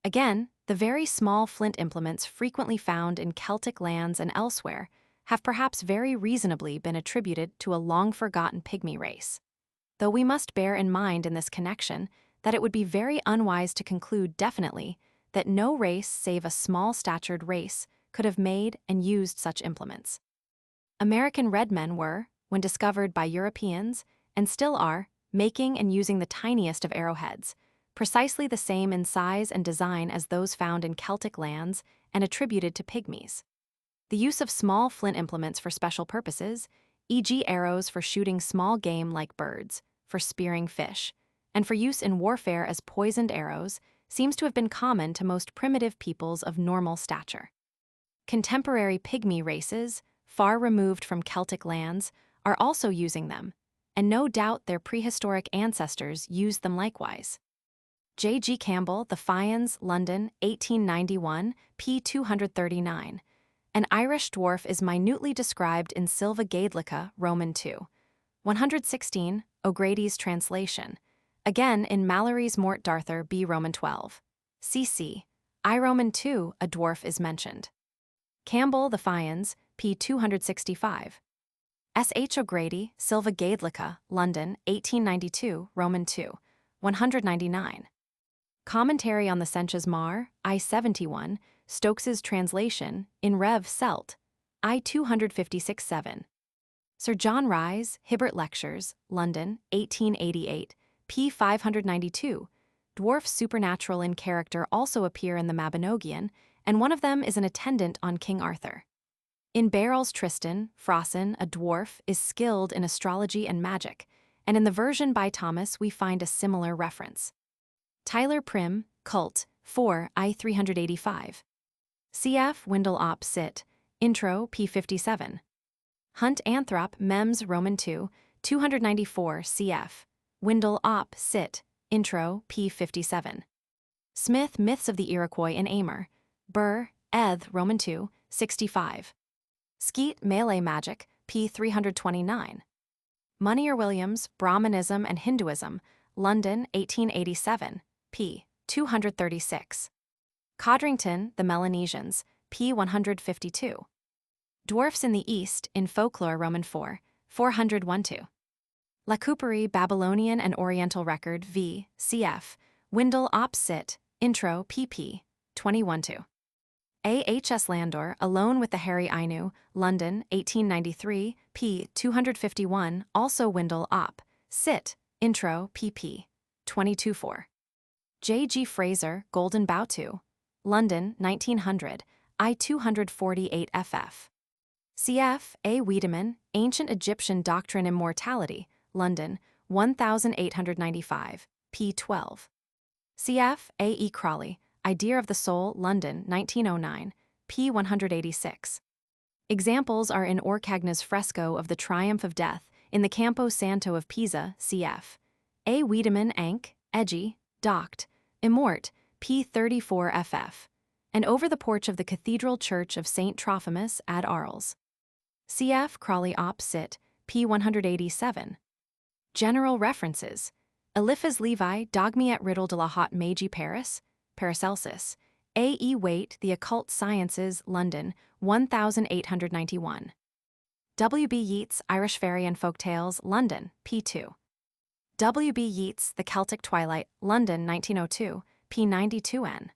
Again, the very small flint implements frequently found in Celtic lands and elsewhere have perhaps very reasonably been attributed to a long-forgotten pygmy race, though we must bear in mind in this connection that it would be very unwise to conclude definitely that no race save a small-statured race could have made and used such implements. American red men were, when discovered by Europeans, and still are, making and using the tiniest of arrowheads, precisely the same in size and design as those found in Celtic lands and attributed to pygmies. The use of small flint implements for special purposes, e.g. arrows for shooting small game like birds, for spearing fish, and for use in warfare as poisoned arrows, seems to have been common to most primitive peoples of normal stature. Contemporary pygmy races, far removed from Celtic lands, are also using them, and no doubt their prehistoric ancestors used them likewise. J. G. Campbell, The Fians, London, 1891, p. 239. An Irish dwarf is minutely described in Silva Gaedlica, Roman 2. 116, O'Grady's translation. Again in Mallory's Mort d'Arthur B. Roman 12. cc. I Roman 2, a dwarf is mentioned. Campbell, The Fians, p. 265. S. H. O'Grady, Silva Gaedlica, London, 1892, Roman 2. 199. Commentary on the Senchas Mar, I 71, Stokes's translation, in Rev. Celt, I 256-7. Sir John Rye's, Hibbert Lectures, London, 1888, p. 592. Dwarfs supernatural in character also appear in the Mabinogion, and one of them is an attendant on King Arthur. In Beowulf's Tristan, Frosin, a dwarf, is skilled in astrology and magic, and in the version by Thomas we find a similar reference. Tyler Prim, Cult, 4 I 385. Cf. Windle Op. Cit. Intro, p. 57. Hunt Anthrop, Mems. Roman 2, 294 cf. Windle Op. Cit. Intro, p. 57. Smith, Myths of the Iroquois in Aymer. Burr, Eth. Roman 2, 65. Skeet, Malay Magic, p. 329. Munier Williams, Brahmanism and Hinduism, London, 1887, p. 236. Codrington, The Melanesians, p. 152. Dwarfs in the East, in Folklore Roman 4, 401-2. La Couperie, Babylonian and Oriental Record v. cf. Windle Op. Cit. Intro, pp. 21-2. A. H. S. Landor, Alone with the Hairy Ainu, London, 1893, p. 251, also Windle Op. Cit. Intro, pp. 22-4. J. G. Fraser, Golden Bough 2, London, 1900, I. 248 ff. Cf. A. Wiedemann, Ancient Egyptian Doctrine Immortality, London, 1895, p. 12. Cf. A. E. Crawley, Idea of the Soul, London, 1909, p. 186. Examples are in Orcagna's fresco of the Triumph of Death in the Campo Santo of Pisa, cf. A. Wiedemann, Ank, Edgy, Doct, Immort, p. 34 ff. And over the porch of the Cathedral Church of St. Trophimus ad Arles. Cf. Crawley Op. Cit. p. 187. General references. Eliphas Levi, Dogme et Riddle de la Haute Magie Paris, Paracelsus. A. E. Waite, The Occult Sciences, London, 1891. W. B. Yeats, Irish Fairy and Folk Tales, London, p. 2. W. B. Yeats, The Celtic Twilight, London, 1902, p. 92n.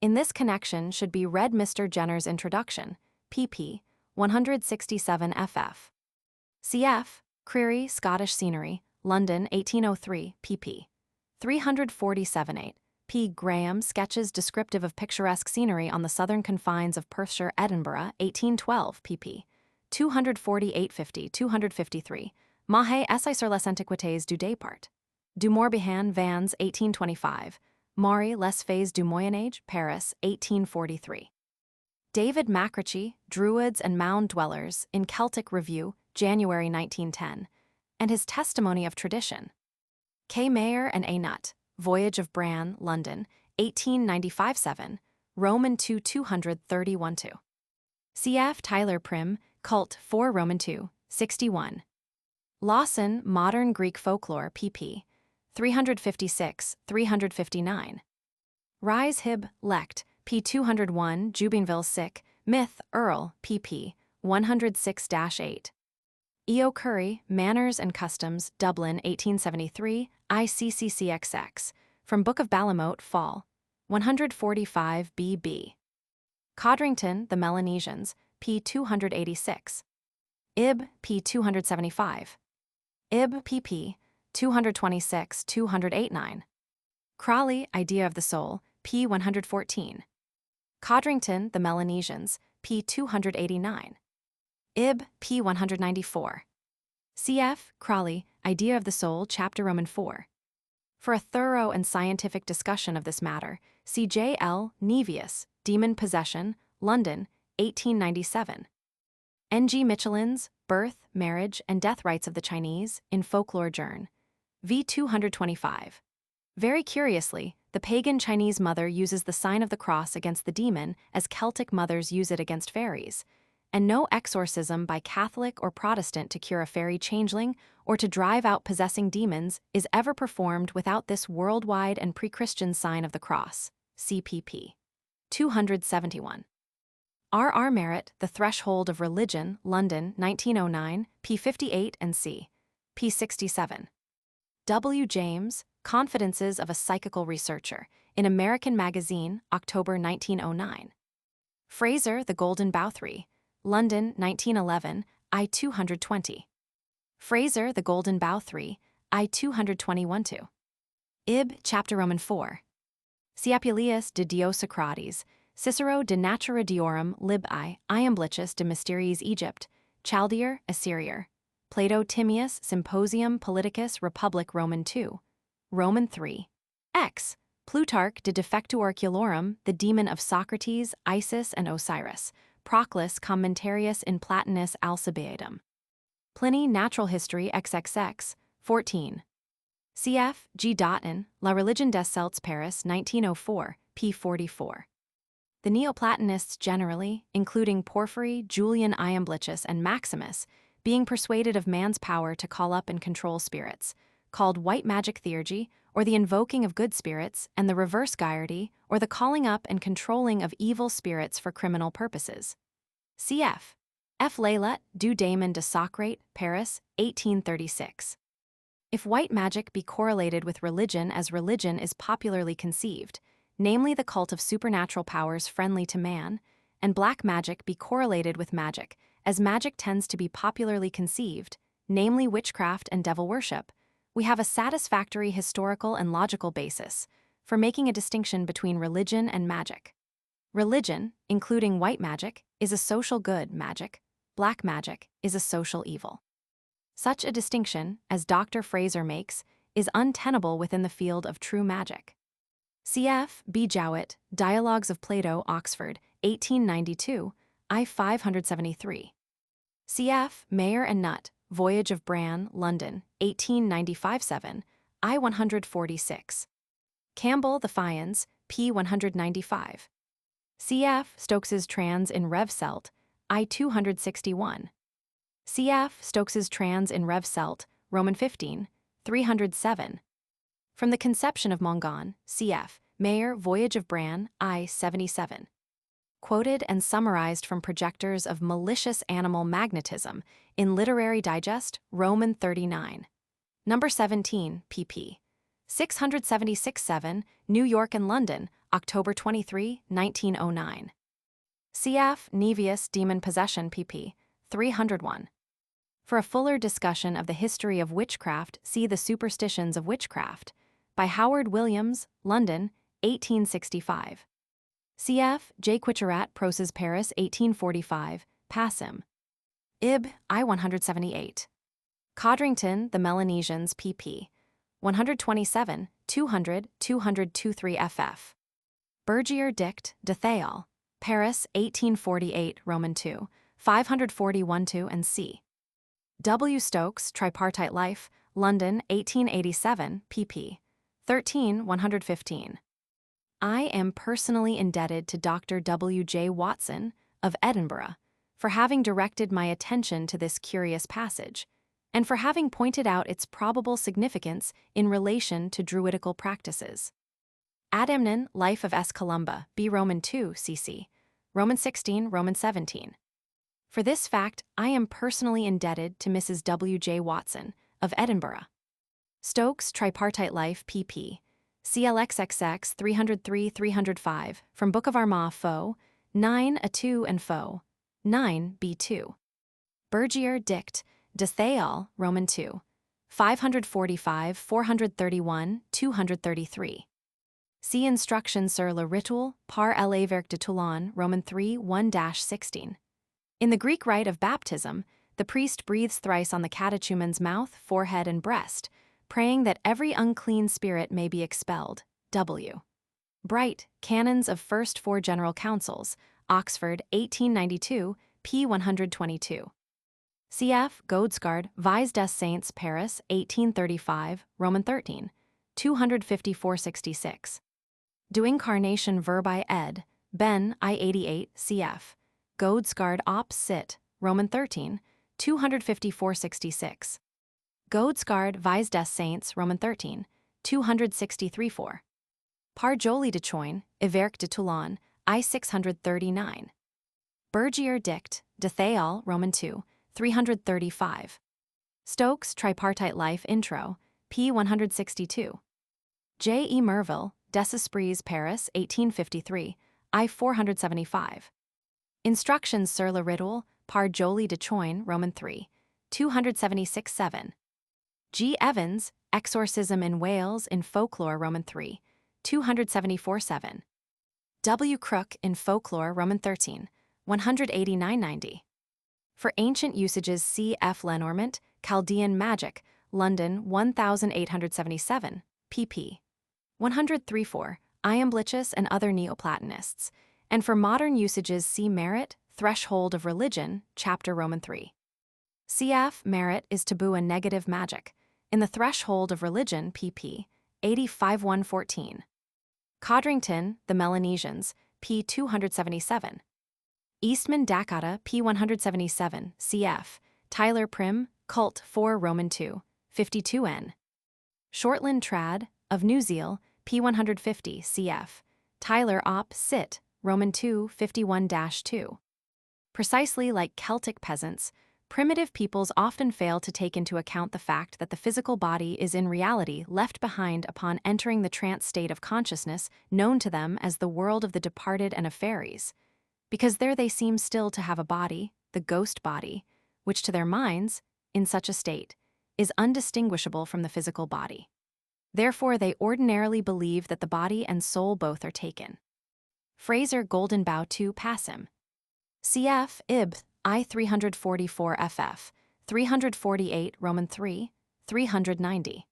In this connection should be read Mr. Jenner's Introduction, pp. 167 ff. Cf. Creary, Scottish Scenery, London, 1803, pp. 347-8. P. Graham, Sketches Descriptive of Picturesque Scenery on the Southern Confines of Perthshire, Edinburgh, 1812, pp. 248-50-253. Mahe Essai sur les Antiquités du Départ. Du Morbihan, Vans, 1825. Maury, Les Faits du Moyen Âge, Paris, 1843. David McRitchie, Druids and Mound Dwellers, in Celtic Review, January 1910, and his Testimony of Tradition. K. Mayer and A. Nutt, Voyage of Bran, London, 1895-7, Roman 2 231-2. Cf. Tyler Prim, Cult 4 Roman 2, 61. Lawson, Modern Greek Folklore, pp. 356-359. Rise Hib, Lecht, p. 201, Jubainville Sick, Myth, Earl, pp. 106-8. E.O. Curry, Manners and Customs, Dublin, 1873, ICCCXX, from Book of Balamote, Fall, 145 BB. Codrington, The Melanesians, p. 286. Ib, p. 275. Ib, pp. 226-289. Crawley, Idea of the Soul, p. 114. Codrington, The Melanesians, p. 289. Ib, p. 194. Cf. Crawley, Idea of the Soul, Chapter Roman 4. For a thorough and scientific discussion of this matter, see J. L. Nevius, Demon Possession, London, 1897. N. G. Michelin's Birth, Marriage, and Death Rites of the Chinese in Folklore Journ. v. 225. Very curiously, the pagan Chinese mother uses the sign of the cross against the demon as Celtic mothers use it against fairies, and no exorcism by Catholic or Protestant to cure a fairy changeling or to drive out possessing demons is ever performed without this worldwide and pre-Christian sign of the cross, CPP. 271. R. Merritt, The Threshold of Religion, London, 1909, p. 58 and c. p. 67. W. James, Confidences of a Psychical Researcher, in American Magazine, October 1909. Fraser, The Golden Bough 3, London, 1911, I. 220. Fraser, The Golden Bough 3, I 221-2. Ib. Chapter Roman 4. Si Apuleius de Dio Socrates, Cicero de Natura Diorum lib I Iamblichus de Mysteries Egypt, Chaldeer, Assyrier, Plato Timaeus Symposium Politicus Republic Roman 2, Roman 3. X. Plutarch de Defectu Orculorum, the demon of Socrates, Isis, and Osiris, Proclus Commentarius in Platonis Alcibiadum. Pliny Natural History XXX, 14. Cf. G. Dotton, La Religion des Celtes Paris 1904, p. 44. The Neoplatonists generally, including Porphyry, Julian Iamblichus, and Maximus, being persuaded of man's power to call up and control spirits, called white magic theurgy, or the invoking of good spirits, and the reverse gaierty, or the calling up and controlling of evil spirits for criminal purposes. Cf. F. Leylet, Du Daemon de Socrate, Paris, 1836. If white magic be correlated with religion as religion is popularly conceived, namely the cult of supernatural powers friendly to man, and black magic be correlated with magic, as magic tends to be popularly conceived, namely witchcraft and devil worship, we have a satisfactory historical and logical basis for making a distinction between religion and magic. Religion, including white magic, is a social good magic, black magic is a social evil. Such a distinction, as Dr. Fraser makes, is untenable within the field of true magic. Cf. B. Jowett, Dialogues of Plato, Oxford, 1892, I 573. Cf. Mayer and Nutt, Voyage of Bran, London, 1895-7, I 146. Campbell, The Fians, p. 195. Cf. Stokes's Trans in Rev Celt, I 261. Cf. Stokes's Trans in Rev Celt, Roman 15, 307. From the Conception of Mongon, cf. Mayer, Voyage of Bran, I 77. Quoted and summarized from projectors of malicious animal magnetism in Literary Digest, Roman 39. Number 17, pp. 676-7, New York and London, October 23, 1909. Cf. Nevius Demon Possession, pp. 301. For a fuller discussion of the history of witchcraft, see The Superstitions of Witchcraft, by Howard Williams, London, 1865. Cf. J. Quicherat, Proses Paris, 1845, Passim. Ib. I 178. Codrington, The Melanesians, pp. 127, 200, 223 ff. Bergier Dict, de Théal, Paris, 1848, Roman 2, 541-2 and c. W. Stokes, Tripartite Life, London, 1887, pp. 13, 115. I am personally indebted to Dr. W. J. Watson, of Edinburgh, for having directed my attention to this curious passage, and for having pointed out its probable significance in relation to Druidical practices. Adamnan, Life of S. Columba, B. Roman 2, cc. Roman 16, Roman 17. For this fact, I am personally indebted to Mrs. W. J. Watson, of Edinburgh. Stokes, Tripartite Life, pp. CLXXX 303-305, from Book of Armagh, Fo. 9 A2 and Fo. 9 B2. Bergier Dict, de Théal, Roman 2. 545, 431, 233. See Instructions sur le rituel par l'évêque de Toulon, Roman 3, 1-16. In the Greek rite of baptism, the priest breathes thrice on the catechumen's mouth, forehead, and breast, praying that every unclean spirit may be expelled. W. Bright, Canons of First Four General Councils, Oxford, 1892, p. 122. Cf. Godescard, Vies des Saints, Paris, 1835, Roman 13, 254-66. Du Incarnation Verbi ed. Ben, I 88, cf. Godescard op. Cit., Roman 13, 254-66. Godescard, Vies des Saints, Roman 13, 263-4. Par Joly de Choyne, Évêque de Toulon, I 639. Bergier Dict, de Théal, Roman 2, 335. Stokes, Tripartite Life, Intro, p. 162. J. E. Merville, Des Esprits, Paris, 1853, I 475. Instructions sur le rituel, par Joly de Choyne, Roman 3, 276-7. G. Evans, Exorcism in Wales in Folklore Roman 3, 274-7. W. Crook in Folklore Roman 13, 189-90. For ancient usages C. F. Lenormant, Chaldean Magic, London 1877, pp. 103-4, Iamblichus and Other Neoplatonists, and for modern usages see Merritt, Threshold of Religion, Chapter Roman 3. Cf. Merritt is taboo and negative magic, in the Threshold of Religion, pp. 85-114. Codrington, The Melanesians, p. 277. Eastman Dakota, p. 177, cf. Tyler Prim, Cult 4 Roman 2, 52n. Shortland Trad, of New Zeal, p. 150, cf. Tyler Op. Sit, Roman 2, 51-2. Precisely like Celtic peasants, primitive peoples often fail to take into account the fact that the physical body is in reality left behind upon entering the trance state of consciousness known to them as the world of the departed and of fairies, because there they seem still to have a body, the ghost body, which to their minds, in such a state, is undistinguishable from the physical body. Therefore they ordinarily believe that the body and soul both are taken. Fraser Golden Bough 2 Passim. Cf. Ib. I 344 ff. 348 Roman 3, 390.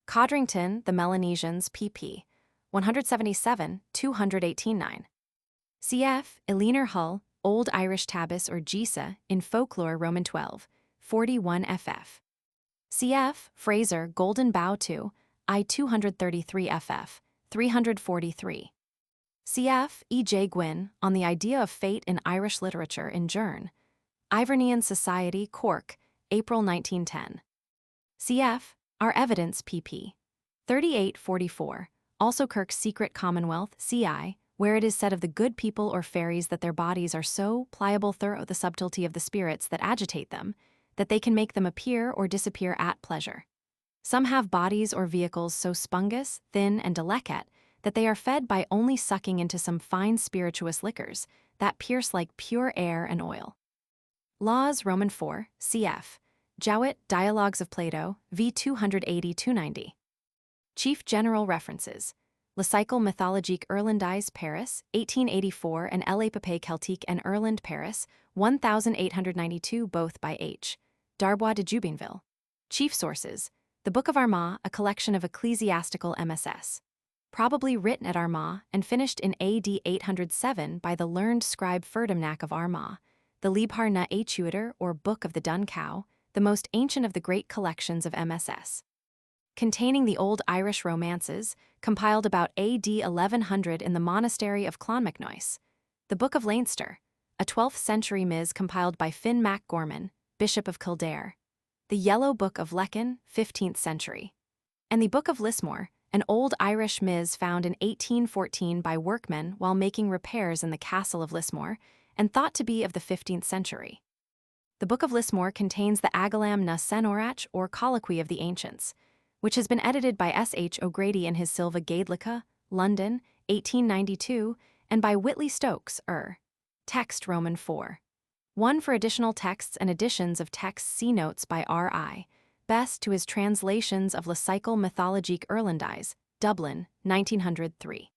Codrington, The Melanesians, pp. 177, 218-9. Cf. Eleanor Hull, Old Irish Tabis or Gisa, in Folklore Roman 12, 41 ff. Cf. Fraser Golden Bough 2, I 233 ff. 343. Cf. E. J. Gwynn, On the Idea of Fate in Irish Literature in Journ. Ivernian Society, Cork, April 1910. Cf. Our Evidence, pp. 38-44, also Kirk's Secret Commonwealth, CI, where it is said of the good people or fairies that their bodies are so pliable through the subtlety of the spirits that agitate them, that they can make them appear or disappear at pleasure. Some have bodies or vehicles so spungous, thin, and delicate that they are fed by only sucking into some fine spirituous liquors that pierce like pure air and oil. Laws Roman 4, cf. Jowett, Dialogues of Plato, v. 280-290. Chief General References: Le Cycle Mythologique Irlandais, Paris, 1884, and L'Épopée Celtique and Irland, Paris, 1892, both by H. Darbois de Jubinville. Chief Sources: The Book of Armagh, a collection of ecclesiastical MSS. Probably written at Armagh and finished in AD 807 by the learned scribe Ferdinand of Armagh, the Liebhar na Étuator, or Book of the Dun Cow, the most ancient of the great collections of MSS. Containing the old Irish romances, compiled about AD 1100 in the monastery of Clonmacnoise. The Book of Leinster, a 12th century ms compiled by Finn Mac Gorman, Bishop of Kildare. The Yellow Book of Lecan, 15th century. And the Book of Lismore, an old Irish ms found in 1814 by workmen while making repairs in the castle of Lismore, and thought to be of the 15th century. The Book of Lismore contains the Agalam na Senorach, or Colloquy of the Ancients, which has been edited by S. H. O'Grady in his Silva Gaedlica, London, 1892, and by Whitley Stokes, Text Roman 4. 1 for additional texts and editions of texts see notes by R. I. Best to his translations of Le Cycle Mythologique Irlandais, Dublin, 1903.